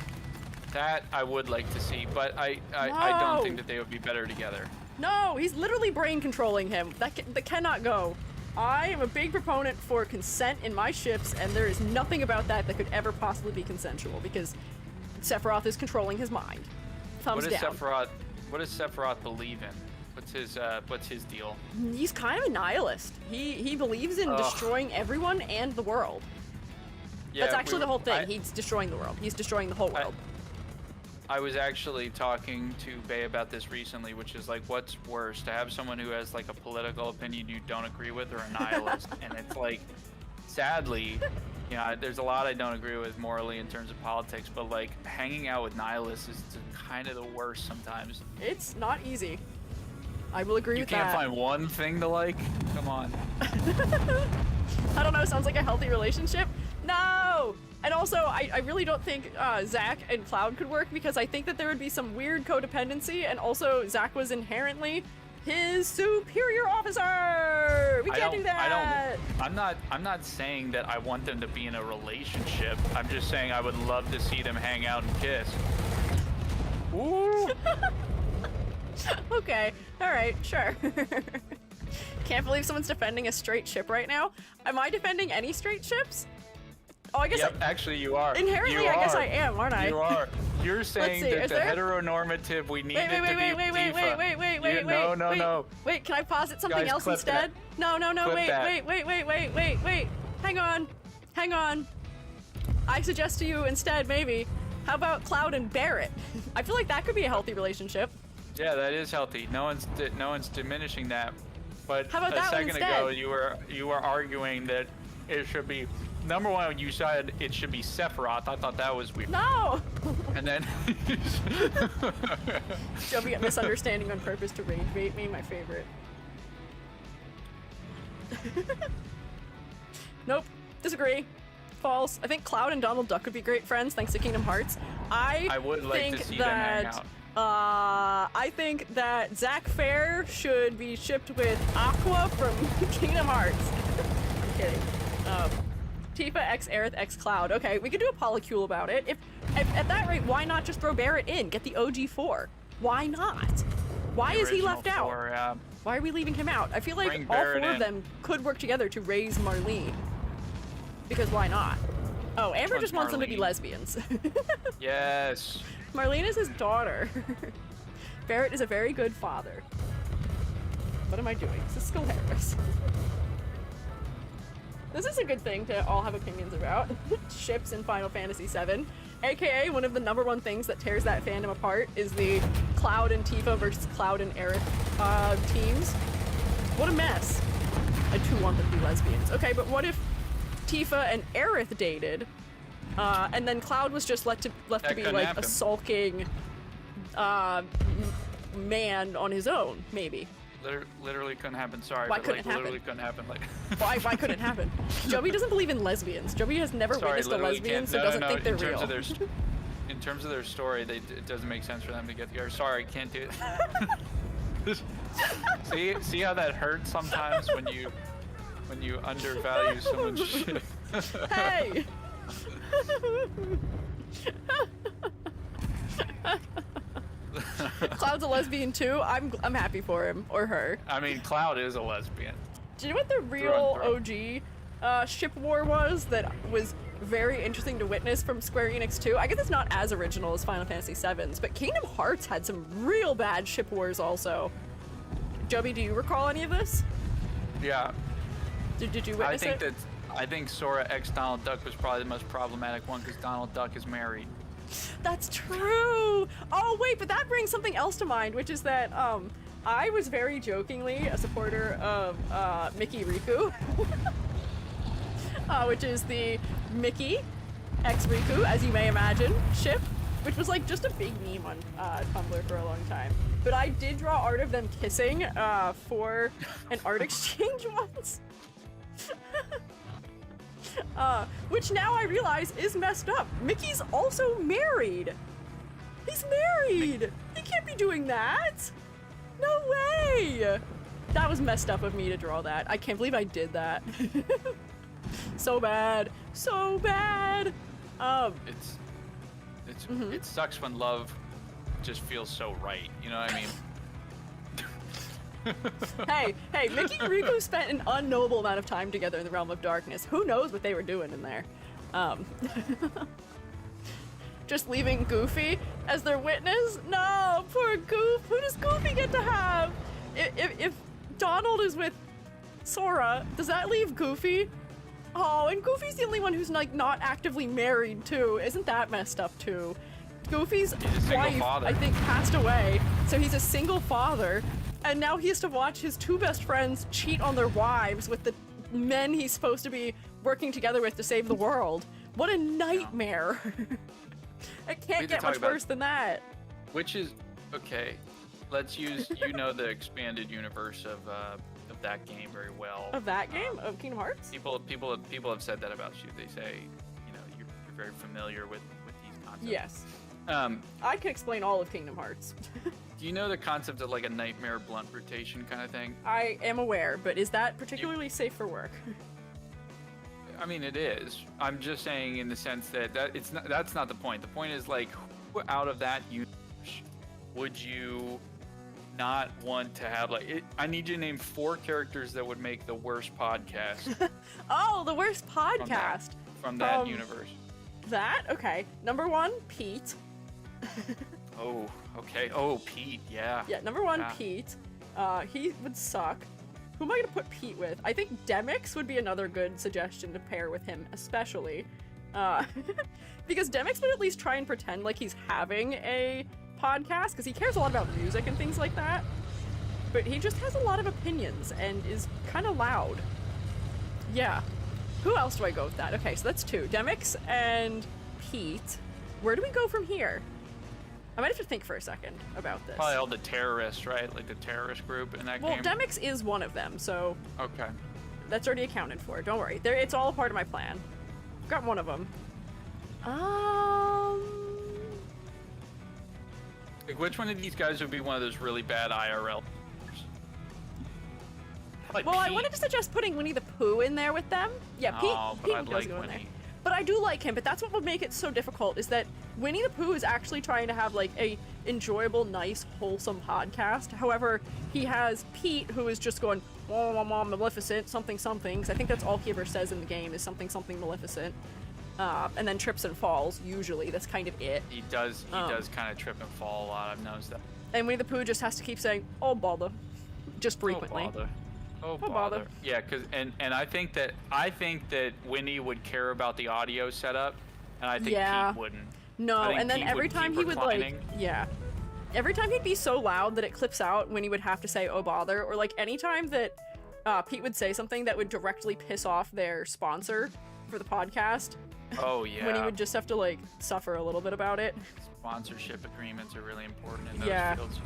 That I would like to see, but I don't think that they would be better together. No, he's literally brain controlling him. That cannot go. I am a big proponent for consent in my ships, and there is nothing about that could ever possibly be consensual, because Sephiroth is controlling his mind. Thumbs down. What does Sephiroth believe in? What's his deal? He's kind of a nihilist. He believes in destroying everyone and the world. Yeah, that's actually the whole thing. He's destroying the world. He's destroying the whole world. I was actually talking to Bay about this recently, which is like, what's worse, to have someone who has like a political opinion you don't agree with, or a nihilist? And it's like, sadly, you know, there's a lot I don't agree with morally in terms of politics, but like hanging out with nihilists is kind of the worst sometimes. It's not easy. I will agree with that. You can't find one thing to like? Come on. I don't know, sounds like a healthy relationship. No! And also, I really don't think Zack and Cloud could work, because I think that there would be some weird codependency, and also Zack was inherently his superior officer! We can't do that! I'm not saying that I want them to be in a relationship. I'm just saying I would love to see them hang out and kiss. Ooh! Okay, alright, sure. Can't believe someone's defending a straight ship right now. Am I defending any straight ships? Oh, I guess actually you are. Inherently, I guess I am, aren't I? You are. You're saying that the heteronormative we need it to be Wait, No. Wait, can I posit something else instead? No, wait. Hang on. I suggest to you instead, maybe, how about Cloud and Barrett? I feel like that could be a healthy relationship. Yeah, that is healthy. No one's diminishing that. But how about a second ago, you were arguing that it should be. Number one, you said it should be Sephiroth. I thought that was weird. No! And then... Jubby got misunderstanding on purpose to rage bait me, my favorite. Nope. Disagree. False. I think Cloud and Donald Duck would be great friends, thanks to Kingdom Hearts. I would like to see them hang out. I think that Zack Fair should be shipped with Aqua from Kingdom Hearts. I'm kidding. Tifa x Aerith x Cloud. Okay, we could do a polycule about it. If at that rate, why not just throw Barrett in? Get the OG4. Why not? Why is he left out? Yeah. Why are we leaving him out? I feel like all four of them could work together to raise Marlene. Because why not? Oh, Amber just wants them to be lesbians. Yes. Marlene is his daughter. Barrett is a very good father. What am I doing? This is hilarious. This is a good thing to all have opinions about. Ships in Final Fantasy VII. AKA, one of the #1 things that tears that fandom apart is the Cloud and Tifa versus Cloud and Aerith teams. What a mess. I too want them to be lesbians. Okay, but what if Tifa and Aerith dated, and then Cloud was just left to be like a sulking man on his own, maybe? Literally couldn't happen. Sorry, why but couldn't like, it happen? literally couldn't happen. Like, why couldn't it happen? Joey doesn't believe in lesbians. Joey has never witnessed a lesbian, so doesn't think they're real. In terms of their story, it doesn't make sense for them to get together. Sorry, can't do it. see how that hurts sometimes when you undervalue someone's shit. Hey. Cloud's a lesbian too. I'm happy for him or her. I mean, Cloud is a lesbian. Do you know what the real OG ship war was that was very interesting to witness from Square Enix 2? I guess it's not as original as Final Fantasy VII's, but Kingdom Hearts had some real bad ship wars also. Joby, do you recall any of this? Yeah. Did you witness it? I think Sora x Donald Duck was probably the most problematic one because Donald Duck is married. That's true! Oh wait, but that brings something else to mind, which is that I was very jokingly a supporter of Mickey Riku. Which is the Mickey x Riku, as you may imagine, ship, which was like just a big meme on Tumblr for a long time. But I did draw art of them kissing for an art exchange once. Which now I realize is messed up. Mickey's also married. He's married. He can't be doing that. No way. That was messed up of me to draw that. I can't believe I did that. So bad. So bad. It sucks when love just feels so right. You know what I mean? hey, Mickey and Riku spent an unknowable amount of time together in the Realm of Darkness. Who knows what they were doing in there? Just leaving Goofy as their witness? No, poor Goof. Who does Goofy get to have? If Donald is with Sora, does that leave Goofy? Oh, and Goofy's the only one who's like not actively married too. Isn't that messed up too? Goofy's wife, I think, passed away, so he's a single father, and now he has to watch his two best friends cheat on their wives with the men he's supposed to be working together with to save the world. What a nightmare. It can't get much worse than that. Which is, okay, let's use, the expanded universe of that game very well. Of that game? Of Kingdom Hearts? People have said that about you. They say, you're very familiar with these concepts. Yes. I can explain all of Kingdom Hearts. Do you know the concept of like a nightmare blunt rotation kind of thing? I am aware, but is that particularly safe for work? I mean, it is. I'm just saying in the sense that that's not the point. The point is like, who out of that universe would you not want to have I need you to name 4 characters that would make the worst podcast. Oh, the worst podcast from that universe. That? Okay. Number 1, Pete. Oh, okay. Oh, Pete, yeah. Yeah, number 1, Pete. He would suck. Who am I gonna put Pete with? I think Demix would be another good suggestion to pair with him, especially. Because Demix would at least try and pretend like he's having a podcast, because he cares a lot about music and things like that. But he just has a lot of opinions and is kind of loud. Yeah. Who else do I go with that? Okay, so that's 2. Demix and Pete. Where do we go from here? I might have to think for a second about this. Probably all the terrorists, right? Like the terrorist group in that game? Well, Demix is one of them, so... Okay. That's already accounted for. Don't worry. It's all a part of my plan. I've got one of them. Like, which one of these guys would be one of those really bad IRL? Like well, Pete. I wanted to suggest putting Winnie the Pooh in there with them. Yeah, Pete does go in there. But I do like him, but that's what would make it so difficult, is that Winnie the Pooh is actually trying to have, like, a enjoyable, nice, wholesome podcast. However, he has Pete, who is just going, Maleficent, something, something, because I think that's all he ever says in the game is something, something, Maleficent. And then trips and falls, usually. That's kind of it. He does kind of trip and fall a lot, I've noticed that. And Winnie the Pooh just has to keep saying, oh, bother. Just frequently. Oh, bother. Oh, bother. Yeah, and I think that Winnie would care about the audio setup, and I think Pete wouldn't. No, and then every time he would every time he'd be so loud that it clips out, Winnie would have to say, oh, bother, or like anytime that Pete would say something that would directly piss off their sponsor for the podcast. Oh, yeah. Winnie would just have to like suffer a little bit about it. Sponsorship agreements are really important in those fields.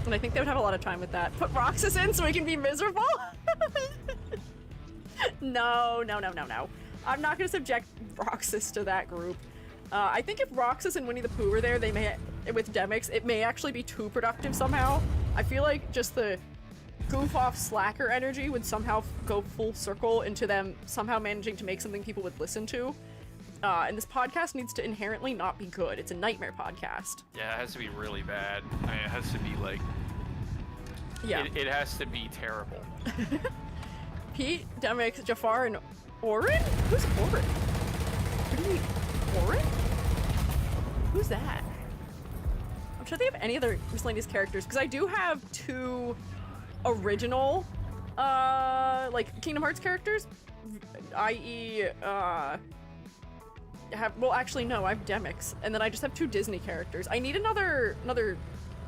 And I think they would have a lot of time with that. Put Roxas in so we can be miserable? No. I'm not going to subject Roxas to that group. I think if Roxas and Winnie the Pooh were there, they may, with Demix, it may actually be too productive somehow. I feel like just the goof-off slacker energy would somehow go full circle into them somehow managing to make something people would listen to. And this podcast needs to inherently not be good. It's a nightmare podcast. Yeah, it has to be really bad. I mean, it has to be like... Yeah. It has to be terrible. Pete, Demix, Jafar, and Orin? Who's Orin? Orin? Who's that? I'm trying to think of any other miscellaneous characters, because I do have 2 original, like, Kingdom Hearts characters, i.e., I have Demix, and then I just have 2 Disney characters. I need another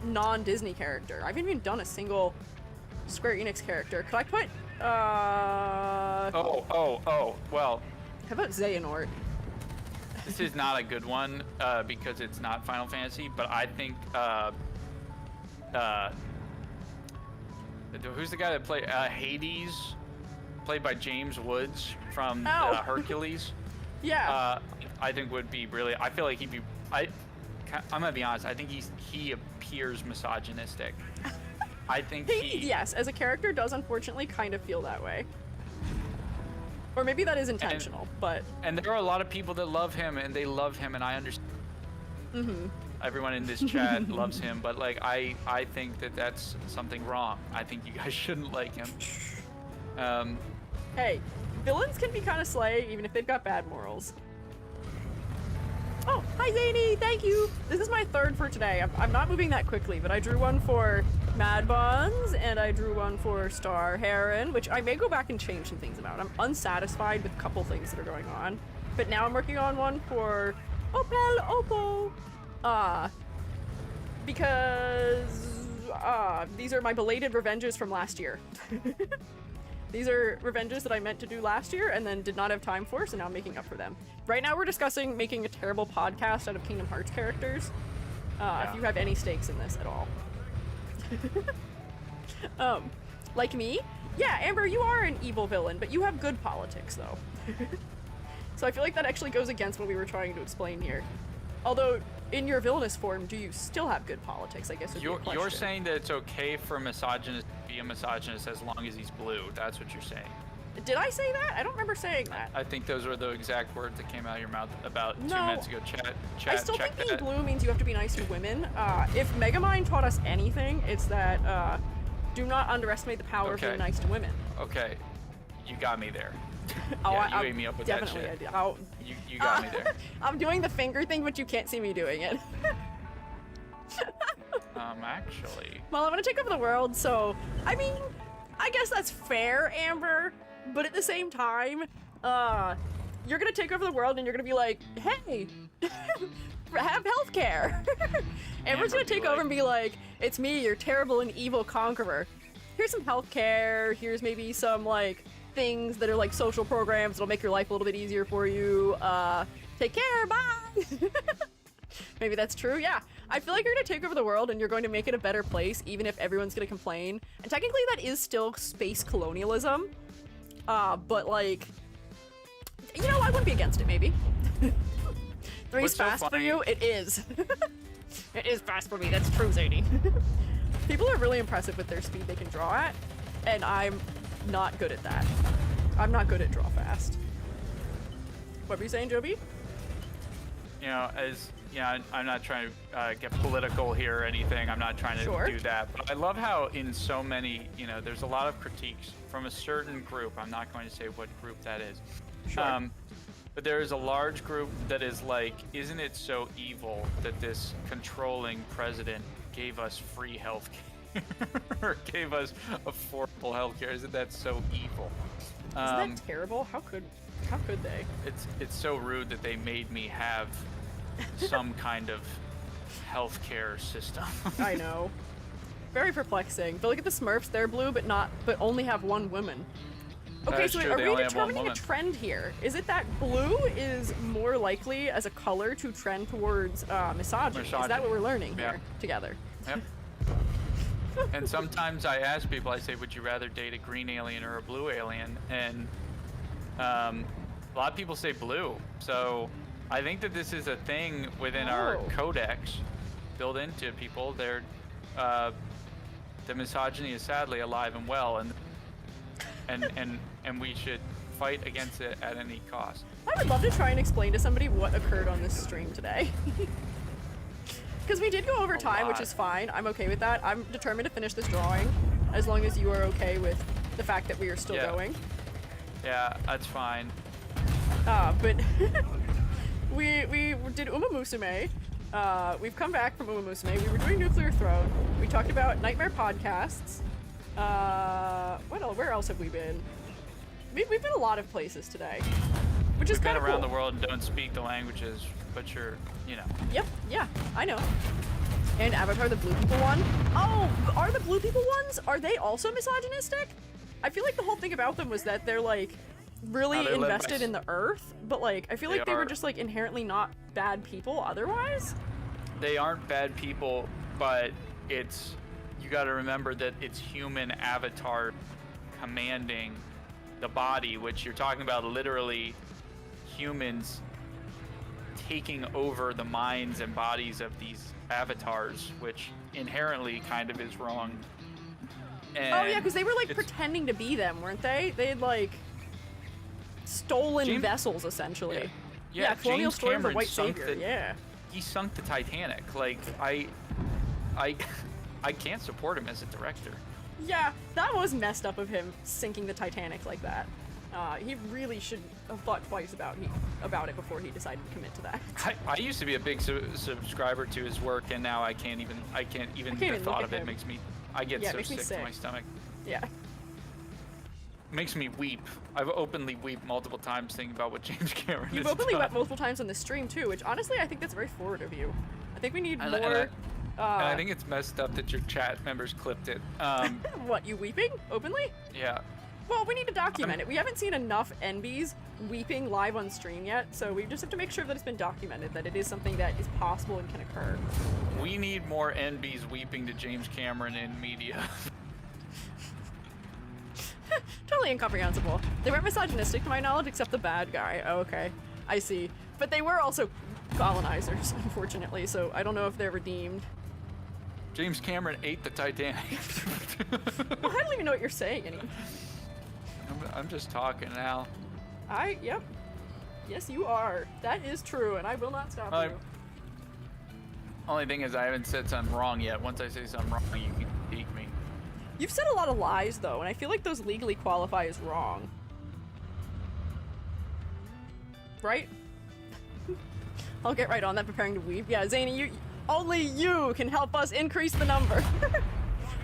non-Disney character. I haven't even done a single Square Enix character. Could I put, well. How about Xehanort? This is not a good one, because it's not Final Fantasy, but I think, who's the guy that played, Hades, played by James Woods from Hercules? Yeah. I think would be really. I feel like he'd be. I'm gonna be honest. I think he appears misogynistic. I think yes, as a character, does unfortunately kind of feel that way. Or maybe that is intentional, but... And there are a lot of people that love him, and they love him, and I understand. Everyone in this chat loves him, but like I think that that's something wrong. I think you guys shouldn't like him. Hey, villains can be kind of slay, even if they've got bad morals. Oh, hi Zany, thank you! This is my third for today. I'm not moving that quickly, but I drew one for Mad Buns, and I drew one for Star Heron, which I may go back and change some things about. I'm unsatisfied with a couple things that are going on. But now I'm working on one for Opal Opal. Because these are my belated revenges from last year. These are revenges that I meant to do last year and then did not have time for, so now I'm making up for them. Right now we're discussing making a terrible podcast out of Kingdom Hearts characters. If you have any stakes in this at all. Like me? Yeah, Amber, you are an evil villain, but you have good politics, though. So I feel like that actually goes against what we were trying to explain here. Although, in your villainous form, do you still have good politics, I guess would be the question. You're saying that it's okay for a misogynist to be a misogynist as long as he's blue. That's what you're saying. Did I say that? I don't remember saying that. I think those were the exact words that came out of your mouth about 2 minutes ago. Chat, I still think being that. blue means you have to be nice to women. If Megamind taught us anything, it's that do not underestimate the power of being nice to women. Okay, you got me there. Oh, yeah, you ate me up with that shit. Definitely, I did. You got me there. I'm doing the finger thing, but you can't see me doing it. Actually. Well, I'm gonna take over the world, so I mean, I guess that's fair, Amber. But at the same time, you're gonna take over the world, and you're gonna be like, "Hey, have healthcare." Amber's gonna take over and be like, "It's me, your terrible and evil conqueror. Here's some healthcare. Here's maybe some like." Things that are like social programs that'll make your life a little bit easier for you. Take care, bye! Maybe that's true, yeah. I feel like you're gonna take over the world and you're going to make it a better place, even if everyone's gonna complain. And technically that is still space colonialism. But like, you know, I wouldn't be against it, maybe. Three's fast for you? It is. It is fast for me, that's true, Zadie. People are really impressive with their speed they can draw at, and I'm not good at that. I'm not good at draw fast. What were you saying, Jubby? You know, I'm not trying to get political here or anything. I'm not trying to do that. But I love how in so many, there's a lot of critiques from a certain group. I'm not going to say what group that is. Sure. But there is a large group that is like, isn't it so evil that this controlling president gave us free health care? Or gave us affordable healthcare. Isn't that so evil? Isn't that terrible? How could they? It's so rude that they made me have some kind of healthcare system. I know. Very perplexing. But look at the Smurfs, they're blue but only have one woman. Okay, so are we determining a trend here? Is it that blue is more likely as a color to trend towards misogyny? Is that what we're learning here together? Yep. And sometimes I ask people, I say, would you rather date a green alien or a blue alien? And a lot of people say blue. So I think that this is a thing within our codex built into people. The misogyny is sadly alive and well, and we should fight against it at any cost. I would love to try and explain to somebody what occurred on this stream today. Because we did go over time, which is fine. I'm okay with that. I'm determined to finish this drawing, as long as you are okay with the fact that we are still going. Yeah, that's fine. But we did Uma Musume. We've come back from Uma Musume. We were doing Nuclear Throne. We talked about Nightmare podcasts. Where else have we been? We've been a lot of places today, which is kind of cool. We've been around the world and don't speak the languages, but you're, Yep, yeah, I know. And Avatar, the blue people one. Oh, are the blue people ones? Are they also misogynistic? I feel like the whole thing about them was that they're like really invested in the earth, but like I feel like they were just like inherently not bad people otherwise. They aren't bad people, but you got to remember that it's human avatar commanding the body, which you're talking about literally humans taking over the minds and bodies of these avatars, which inherently kind of is wrong. And oh yeah, because they were like pretending to be them, weren't they? They had like stolen vessels essentially. Yeah, colonial James story of the Cameron white sunk savior. Yeah. He sunk the Titanic. Like I can't support him as a director. Yeah, that was messed up of him sinking the Titanic like that. He really should have thought twice about it before he decided to commit to that. I used to be a big subscriber to his work, and now I can't even the thought of it makes me. I get so sick to my stomach. Yeah. Makes me weep. I've openly wept multiple times thinking about what James Cameron You've openly wept multiple times on the stream too, which honestly I think that's very forward of you. I think we need more. And I think it's messed up that your chat members clipped it. What, you weeping openly? Yeah. Well, we need to document it. We haven't seen enough NBs weeping live on stream yet, so we just have to make sure that it's been documented, that it is something that is possible and can occur. We need more NBs weeping to James Cameron in media. Totally incomprehensible. They weren't misogynistic to my knowledge, except the bad guy. Oh, okay. I see. But they were also colonizers, unfortunately, so I don't know if they're redeemed. James Cameron ate the Titanic. Well, I don't even know what you're saying anymore. I'm just talking now. Yep. Yes, you are. That is true, and I will not stop you. Only thing is I haven't said something wrong yet. Once I say something wrong, you can critique me. You've said a lot of lies, though, and I feel like those legally qualify as wrong. Right? I'll get right on that, preparing to weep. Yeah, Zany, only you can help us increase the number.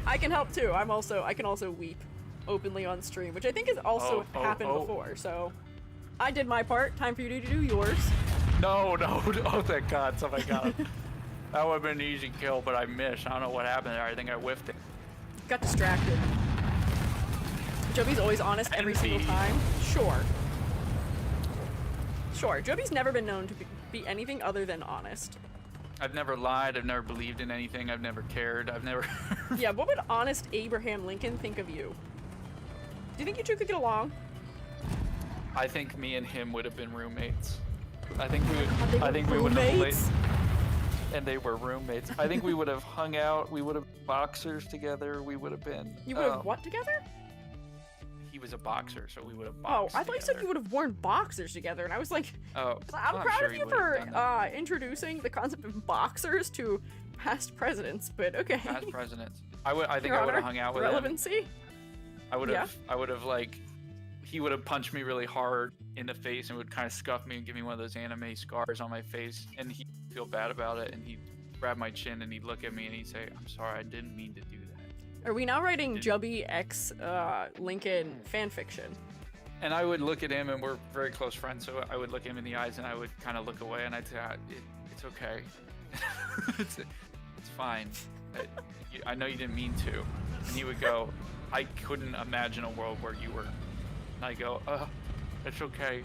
I can help too. I can also weep openly on stream, which I think has also happened before. So I did my part. Time for you to do yours. No. Oh, thank God. Oh my God. That would have been an easy kill, but I missed. I don't know what happened there. I think I whiffed it. Got distracted. Jubby's always honest every single time. Sure. Jubby's never been known to be anything other than honest. I've never lied. I've never believed in anything. I've never cared. I've never... Yeah, what would honest Abraham Lincoln think of you? Do you think you two could get along? I think me and him would have been roommates. I think we would have... And they were roommates. I think we would have hung out. We would have boxers together. We would have been... You would have what together? He was a boxer, so we would have boxed I thought you said you would have worn boxers together, and I was like, I'm proud of you for introducing the concept of boxers to past presidents, but okay. Past presidents. I think I would have hung out with relevancy? him. I would have like, he would have punched me really hard in the face and would kind of scuff me and give me one of those anime scars on my face, and he'd feel bad about it, and he'd grab my chin and he'd look at me and he'd say, "I'm sorry, I didn't mean to do that." Are we now writing Jubby x Lincoln fan fiction? And I would look at him, and we're very close friends, so I would look him in the eyes and I would kind of look away and I'd say, it's okay. it's fine. I know you didn't mean to. And he would go, "I couldn't imagine a world where you were." And I go, it's okay.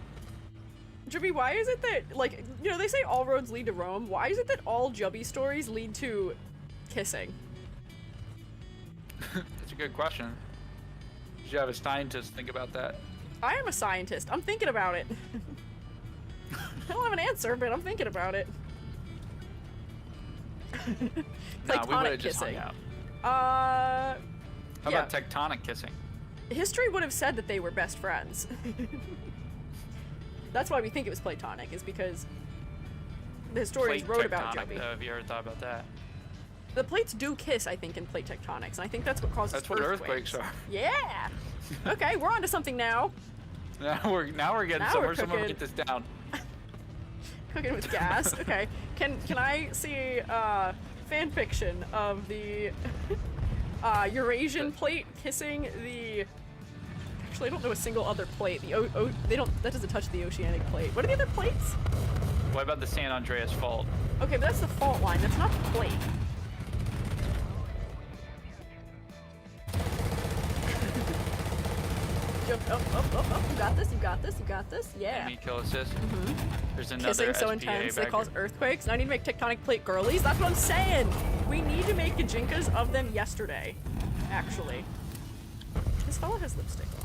Jubby, why is it that, like, you know, they say all roads lead to Rome. Why is it that all Jubby stories lead to kissing? That's a good question. You should have a scientist think about that. I am a scientist. I'm thinking about it. I don't have an answer, but I'm thinking about it. Nah, we would have just hung out. How about tectonic kissing? History would have said that they were best friends. That's why we think it was platonic, is because the historians wrote about Jubby. Have you ever thought about that? The plates do kiss, I think, in plate tectonics, and I think that's what causes earthquakes. That's what earthquakes are. Yeah! Okay, we're on to something now. Now we're getting somewhere. Someone get this down. Cooking with gas. Okay. Can I see fan fiction of the Eurasian plate kissing the... Actually, I don't know a single other plate. That doesn't touch the oceanic plate. What are the other plates? What about the San Andreas Fault? Okay, but that's the fault line. That's not the plate. Jump up. You got this. Yeah. Enemy kill assist. There's another kissing so intense they cause earthquakes. Now I need to make tectonic plate girlies. That's what I'm saying. We need to make gajinkas of them yesterday. Actually. This fella has lipstick on.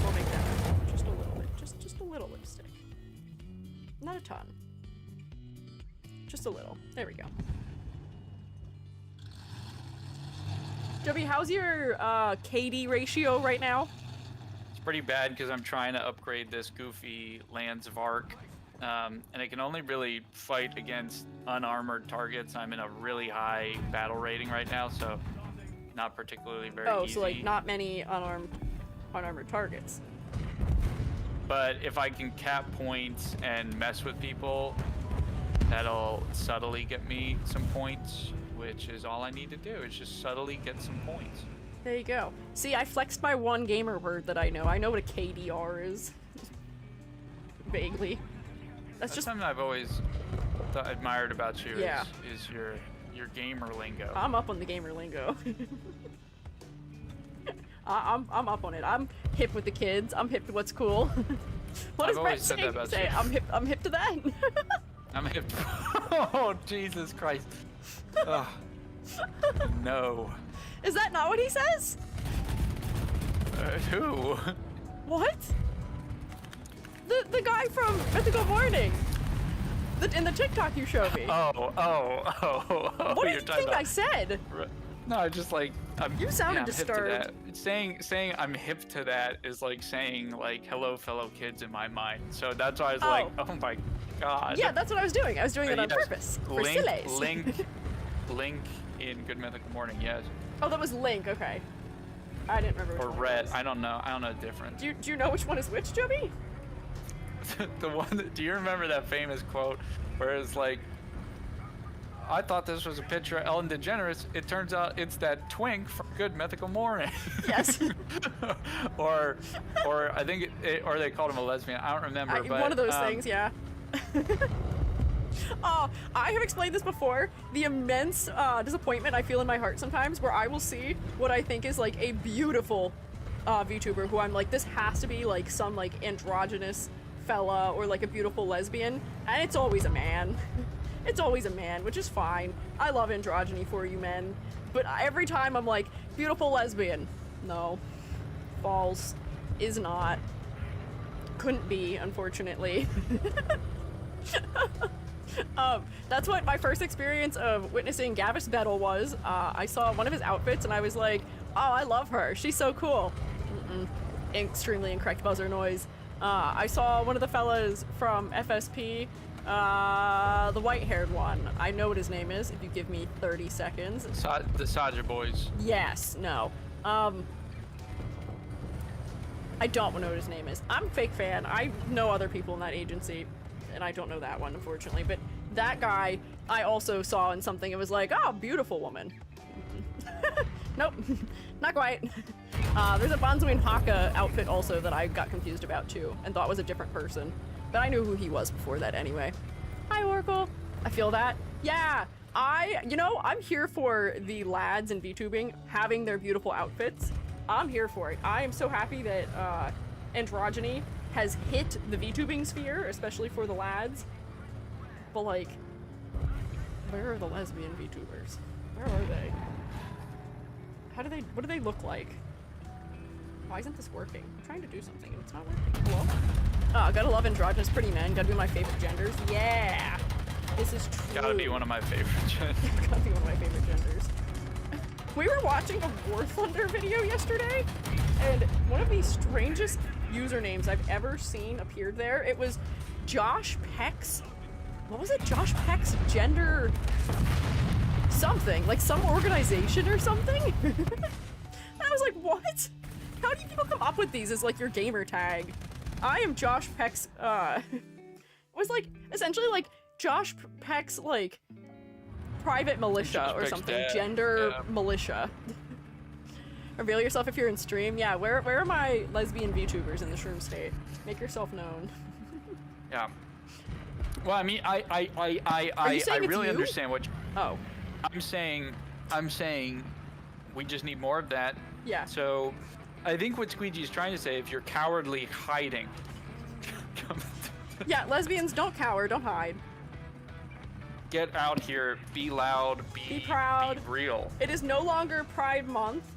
We'll make that just a little bit. Just a little lipstick. Not a ton. Just a little. There we go. Jubby, how's your KD ratio right now? It's pretty bad because I'm trying to upgrade this goofy Lands of Arc. And it can only really fight against unarmored targets. I'm in a really high battle rating right now, so not particularly very easy. Oh, so like not many unarmored targets. But if I can cap points and mess with people, that'll subtly get me some points, which is all I need to do, is just subtly get some points. There you go. See, I flexed my one gamer word that I know. I know what a KDR is. Vaguely. That's just something I've always admired about you. Yeah. Is your gamer lingo. I'm up on the gamer lingo. I'm up on it. I'm hip with the kids. I'm hip to what's cool. What does Brett say? I'm hip to that. I'm hip to Oh, Jesus Christ. Ugh. No. Is that not what he says? Who? What? The guy from Mythical Morning. In the TikTok you showed me. Oh. What did you think I said? No, just like you sounded I'm disturbed. Hip to that. Saying I'm hip to that is like saying like hello fellow kids in my mind. So that's why I was like, oh my god. Yeah, that's what I was doing. I was doing it on purpose. For sillies. Link in Good Mythical Morning, yes. Oh, that was Link. Okay. I didn't remember. Or Red. I don't know. I don't know the difference. Do you know which one is which, Jubby? The one. Do you remember that famous quote where it's like, I thought this was a picture of Ellen DeGeneres. It turns out it's that twink from Good Mythical Morning. Yes. or I think or they called him a lesbian. I don't remember. But one of those things, yeah. Oh, I have explained this before. The immense disappointment I feel in my heart sometimes, where I will see what I think is like a beautiful VTuber who I'm like, this has to be like some like androgynous fella or like a beautiful lesbian, and it's always a man. It's always a man, which is fine. I love androgyny for you men, but every time I'm like, beautiful lesbian. No. False. Is not. Couldn't be, unfortunately. That's what my first experience of witnessing Gavis Battle was. I saw one of his outfits and I was like, oh, I love her. She's so cool. Extremely incorrect buzzer noise. I saw one of the fellas from FSP, the white-haired one. I know what his name is if you give me 30 seconds. The Saja Boys. Yes, no. I don't know what his name is. I'm a fake fan. I know other people in that agency, and I don't know that one, unfortunately. But that guy, I also saw in something. It was like, oh, beautiful woman. Nope, not quite. There's a Banzuin Haka outfit also that I got confused about too, and thought was a different person. But I knew who he was before that anyway. Hi, Oracle. I feel that. Yeah, I'm here for the lads in VTubing having their beautiful outfits. I'm here for it. I am so happy that androgyny has hit the VTubing sphere, especially for the lads. But like, where are the lesbian VTubers? Where are they? What do they look like? Why isn't this working? I'm trying to do something and it's not working. Hello? Gotta love androgynous pretty men. Gotta be my favorite genders. Yeah! This is true. Gotta be one of my favorite genders. Gotta be one of my favorite genders. We were watching a War Thunder video yesterday, and one of the strangest usernames I've ever seen appeared there. It was Josh Peck's, what was it? Josh Peck's gender something, like some organization or something? And I was like, what? How do you people come up with these as like your gamer tag? I am Josh Peck's, it was like, essentially like Josh Peck's like private militia or something. Dad. Gender militia. Reveal yourself if you're in stream. Yeah, where are my lesbian VTubers in the shroom state? Make yourself known. Yeah. Well, I mean, I really understand what. Oh. I'm saying, we just need more of that. Yeah. So, I think what Squiiji is trying to say, if you're cowardly hiding. Yeah, lesbians don't cower, don't hide. Get out here, be loud, be proud, be real. It is no longer Pride Month.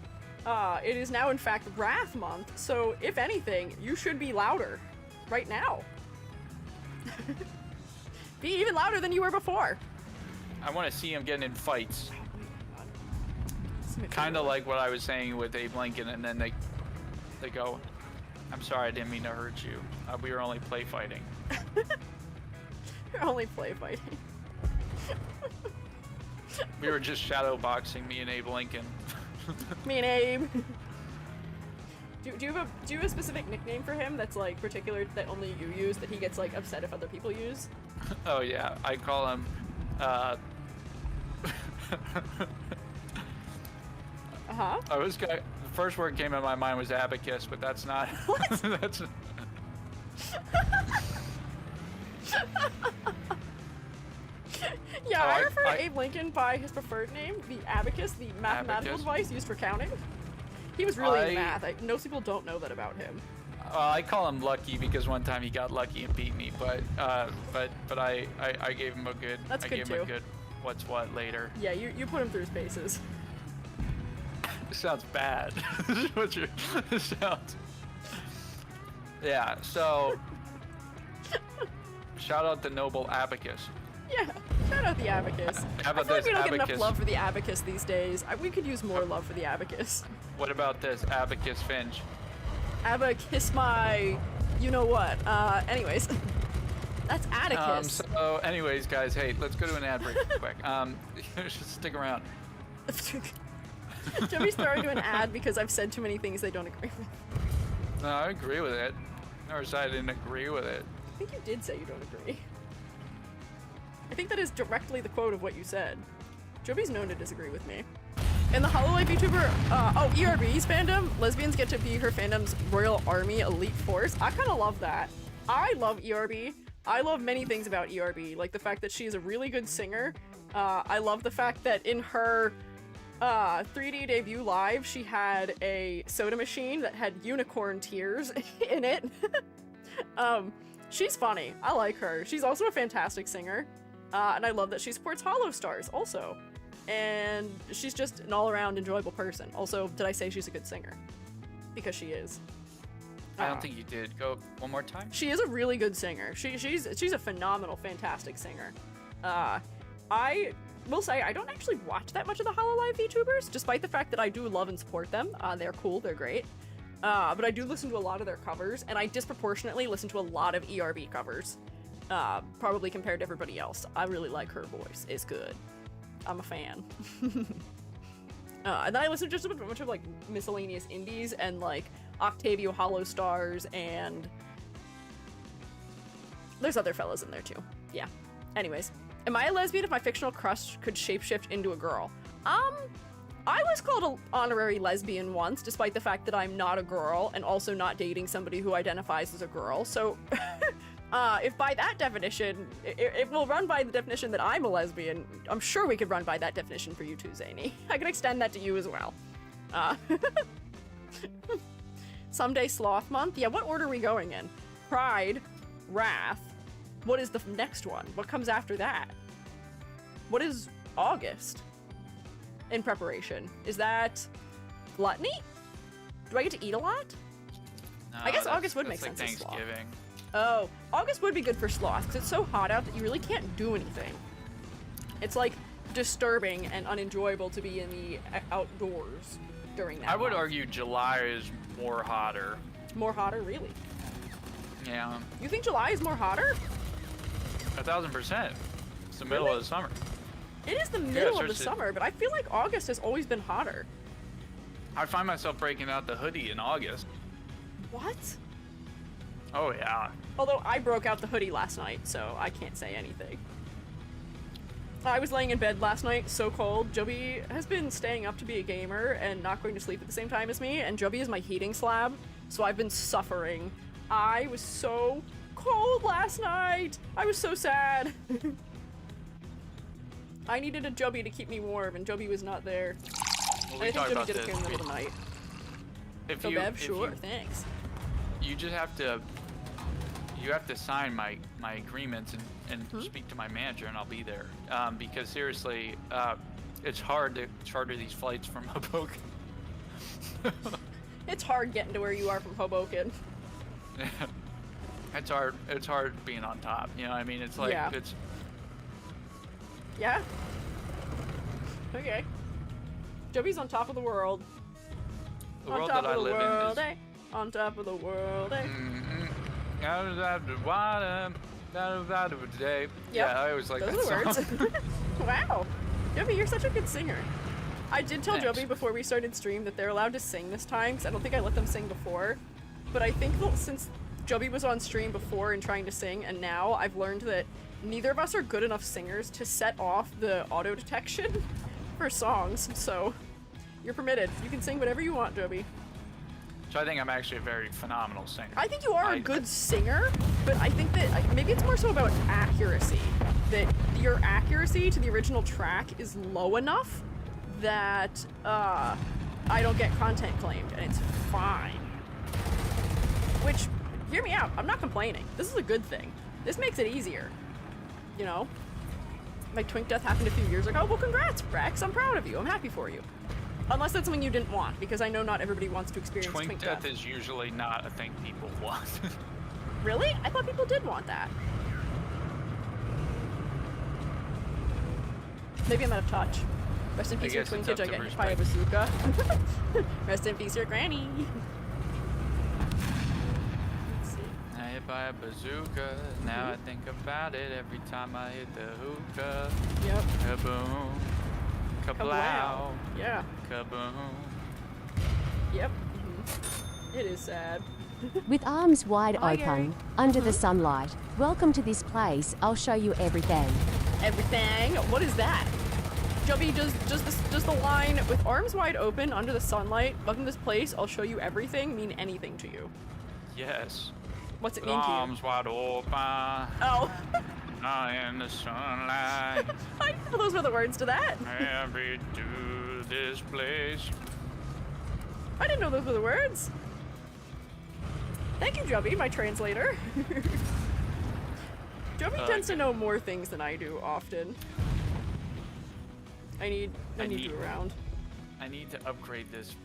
It is now, in fact, Wrath Month. So, if anything, you should be louder right now. Be even louder than you were before. I want to see him getting in fights. kind of like what I was saying with Abe Lincoln, and then they go, "I'm sorry, I didn't mean to hurt you. We were only play fighting." You're only play fighting. We were just shadow boxing, me and Abe Lincoln. Me and Abe. Do you have a specific nickname for him that's like particular that only you use that he gets like upset if other people use? Oh yeah, I call him. The first word came in my mind was abacus, but that's not. What? That's. Yeah, I refer to Abe Lincoln by his preferred name, the abacus, the mathematical device used for counting. He was really into math. Most people don't know that about him. I call him lucky because one time he got lucky and beat me, but I gave him a good. That's good too. Him a good what's what later. Yeah, you put him through his paces. This sounds bad. This sounds. Yeah. So. Shout out the noble abacus. Yeah, shout out the abacus. How about I feel like this, we don't abacus? get enough love for the abacus these days. We could use more love for the abacus. What about this abacus Finch? Abacus my, you know what? Anyways, that's Atticus. So anyways, guys, hey, let's go to an ad break real quick. Just stick around. Jubby's throwing to an ad because I've said too many things they don't agree with. No, I agree with it. Never said I didn't agree with it. I think you did say you don't agree. I think that is directly the quote of what you said. Jubby's known to disagree with me. In the Hololive YouTuber, ERB's fandom, lesbians get to be her fandom's Royal Army elite force. I kind of love that. I love ERB. I love many things about ERB, like the fact that she's a really good singer. I love the fact that in her 3D debut live, she had a soda machine that had unicorn tears in it. She's funny. I like her. She's also a fantastic singer. And I love that she supports Hollow Stars also. And she's just an all-around enjoyable person. Also, did I say she's a good singer? Because she is. I don't think you did. Go one more time. She is a really good singer. She's a phenomenal, fantastic singer. I will say I don't actually watch that much of the Hololive VTubers, despite the fact that I do love and support them. They're cool, they're great. But I do listen to a lot of their covers, and I disproportionately listen to a lot of ERB covers. Probably compared to everybody else. I really like her voice. It's good. I'm a fan. And then I listen to just a bunch of like miscellaneous indies and like Octavio Hollow Stars, and there's other fellas in there too. Yeah. Anyways, am I a lesbian if my fictional crush could shapeshift into a girl? I was called an honorary lesbian once, despite the fact that I'm not a girl and also not dating somebody who identifies as a girl. So, if by that definition, it will run by the definition that I'm a lesbian, I'm sure we could run by that definition for you too, Zany. I can extend that to you as well. Someday Sloth Month? Yeah, what order are we going in? Pride, Wrath. What is the next one? What comes after that? What is August? In preparation. Is that gluttony? Do I get to eat a lot? No, I guess August would make like sense. Thanksgiving. Oh, August would be good for sloth because it's so hot out that you really can't do anything. It's like disturbing and unenjoyable to be in the outdoors during that. I would month. argue July is more hotter. More hotter, really? Yeah. You think July is more hotter? 1,000%. It's the middle of the summer. It is the middle of the summer, but I feel like August has always been hotter. I find myself breaking out the hoodie in August. What? Oh, yeah. Although I broke out the hoodie last night, so I can't say anything. I was laying in bed last night, so cold. Jubby has been staying up to be a gamer and not going to sleep at the same time as me, and Jubby is my heating slab, so I've been suffering. I was so cold last night! I was so sad! I needed a Jubby to keep me warm, and Jubby was not there. Well, I think Jubby did appear in the middle of the night. Thanks. You just have to... You have to sign my agreements and speak to my manager, and I'll be there. Because seriously, it's hard these flights from Hoboken. It's hard getting to where you are from Hoboken. It's hard being on top. You know what I mean? It's like it's. Yeah. Okay. Jubby's on top of the world. The world that I live in is... On top of the world, Out of the water, out of the day. Yep. Yeah, I always like Those that are the song. words. Wow. Jubby, you're such a good singer. I did tell Thanks. Jubby before we started stream that they're allowed to sing this time, because I don't think I let them sing before. But I think that since Jubby was on stream before and trying to sing, and now I've learned that neither of us are good enough singers to set off the auto detection for songs, so you're permitted. You can sing whatever you want, Jubby. So I think I'm actually a very phenomenal singer. I think you are a good singer, but I think that maybe it's more so about accuracy. That your accuracy to the original track is low enough that I don't get content claimed, and it's fine. Which, hear me out, I'm not complaining. This is a good thing. This makes it easier. You know? My twink death happened a few years ago. Well, congrats, Rex. I'm proud of you. I'm happy for you. Unless that's something you didn't want, because I know not everybody wants to experience twink death. Is usually not a thing people want. Really? I thought people did want that. Maybe I'm out of touch. Rest in peace, your twinkage. I get hit by a bazooka. Rest in peace, your granny. Let's see. I hit by a bazooka. Now I think about it every time I hit the hookah. Yep. Kaboom. Kablow. Yeah. Kaboom. Yep. It is sad. With arms wide Hi, open, Gary. under the sunlight. Welcome to this place. I'll show you everything. Everything? What is that? Jubby, does the line with arms wide open under the sunlight, welcome to this place, I'll show you everything, mean anything to you? Yes. What's it mean to you? Arms wide open. Oh. In the sunlight. I know those were the words to that. Every to this place. I didn't know those were the words. Thank you, Jubby, my translator. Jubby tends to know more things than I do often. I need you around. I need to upgrade this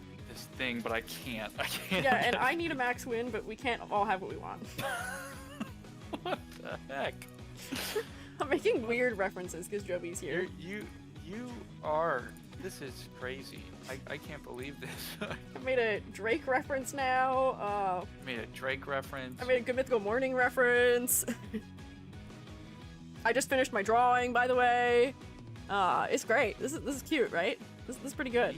thing, but I can't. I can't. Yeah, and I need a max win, but we can't all have what we want. What the heck? I'm making weird references because Jubby's here. You are. This is crazy. I can't believe this. I made a Drake reference now. Made a Drake reference. I made a Good Mythical Morning reference. I just finished my drawing, by the way. It's great. This is cute, right? This is pretty good.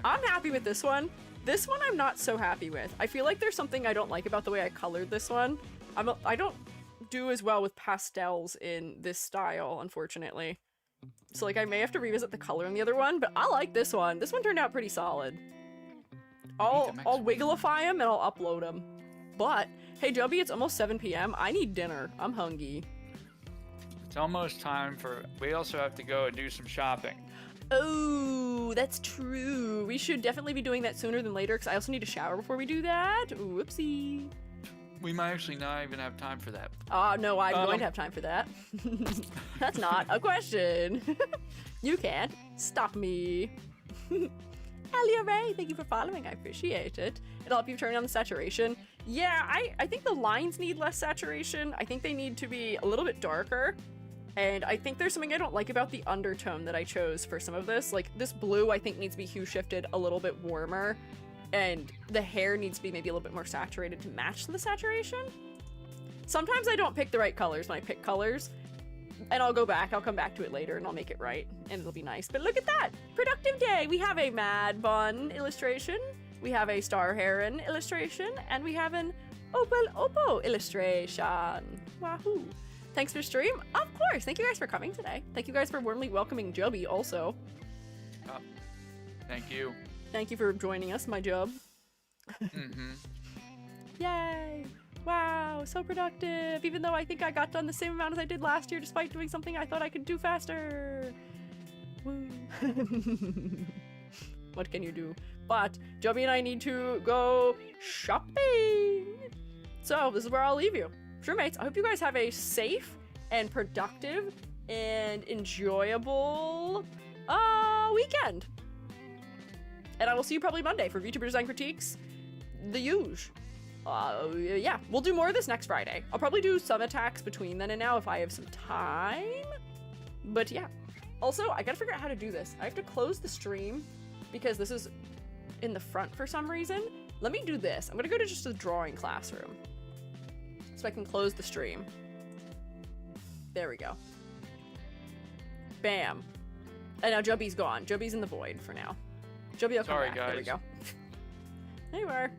I'm happy with this one. This one I'm not so happy with. I feel like there's something I don't like about the way I colored this one. I don't do as well with pastels in this style, unfortunately. So like I may have to revisit the color in the other one, but I like this one. This one turned out pretty solid. I'll wigglify them and I'll upload them. But hey, Jubby, it's almost 7 p.m. I need dinner. I'm hungry. It's almost time for. We also have to go and do some shopping. Oh, that's true. We should definitely be doing that sooner than later because I also need to shower before we do that. Whoopsie. We might actually not even have time for that. No, I'm going to have time for that. That's not a question. You can't stop me. Elia Ray, thank you for following. I appreciate it. It'll help you turn on the saturation. Yeah, I think the lines need less saturation. I think they need to be a little bit darker. And I think there's something I don't like about the undertone that I chose for some of this. Like, this blue, I think, needs to be hue shifted a little bit warmer. And the hair needs to be maybe a little bit more saturated to match the saturation. Sometimes I don't pick the right colors when I pick colors. And I'll come back to it later and I'll make it right. And it'll be nice. But look at that! Productive day! We have a Mad Bun illustration. We have a Star Heron illustration. And we have an Opal Oppo illustration. Wahoo! Thanks for stream. Of course. Thank you guys for coming today. Thank you guys for warmly welcoming Jubby also. Thank you. Thank you for joining us, my Jub. Yay! Wow, so productive. Even though I think I got done the same amount as I did last year despite doing something I thought I could do faster. Woo. What can you do? But Jubby and I need to go shopping. So this is where I'll leave you. Roommates, I hope you guys have a safe and productive and enjoyable weekend. And I will see you probably Monday for VTuber Design Critiques. The huge. Yeah, we'll do more of this next Friday. I'll probably do some attacks between then and now if I have some time. But yeah. Also, I gotta figure out how to do this. I have to close the stream because this is in the front for some reason. Let me do this. I'm gonna go to just the drawing classroom so I can close the stream. There we go. Bam. And now Jubby's gone. Jubby's in the void for now. Jubby will come back. Guys. There we go. There you are.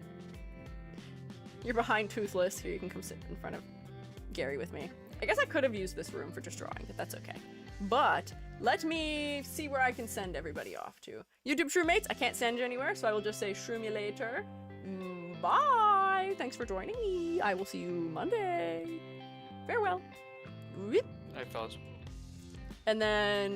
You're behind Toothless. Here, you can come sit in front of Gary with me. I guess I could have used this room for just drawing, but that's okay. But let me see where I can send everybody off to. YouTube Shroommates, I can't send you anywhere, so I will just say shroom you later. Bye! Thanks for joining me. I will see you Monday. Farewell. Hi, fellas. And then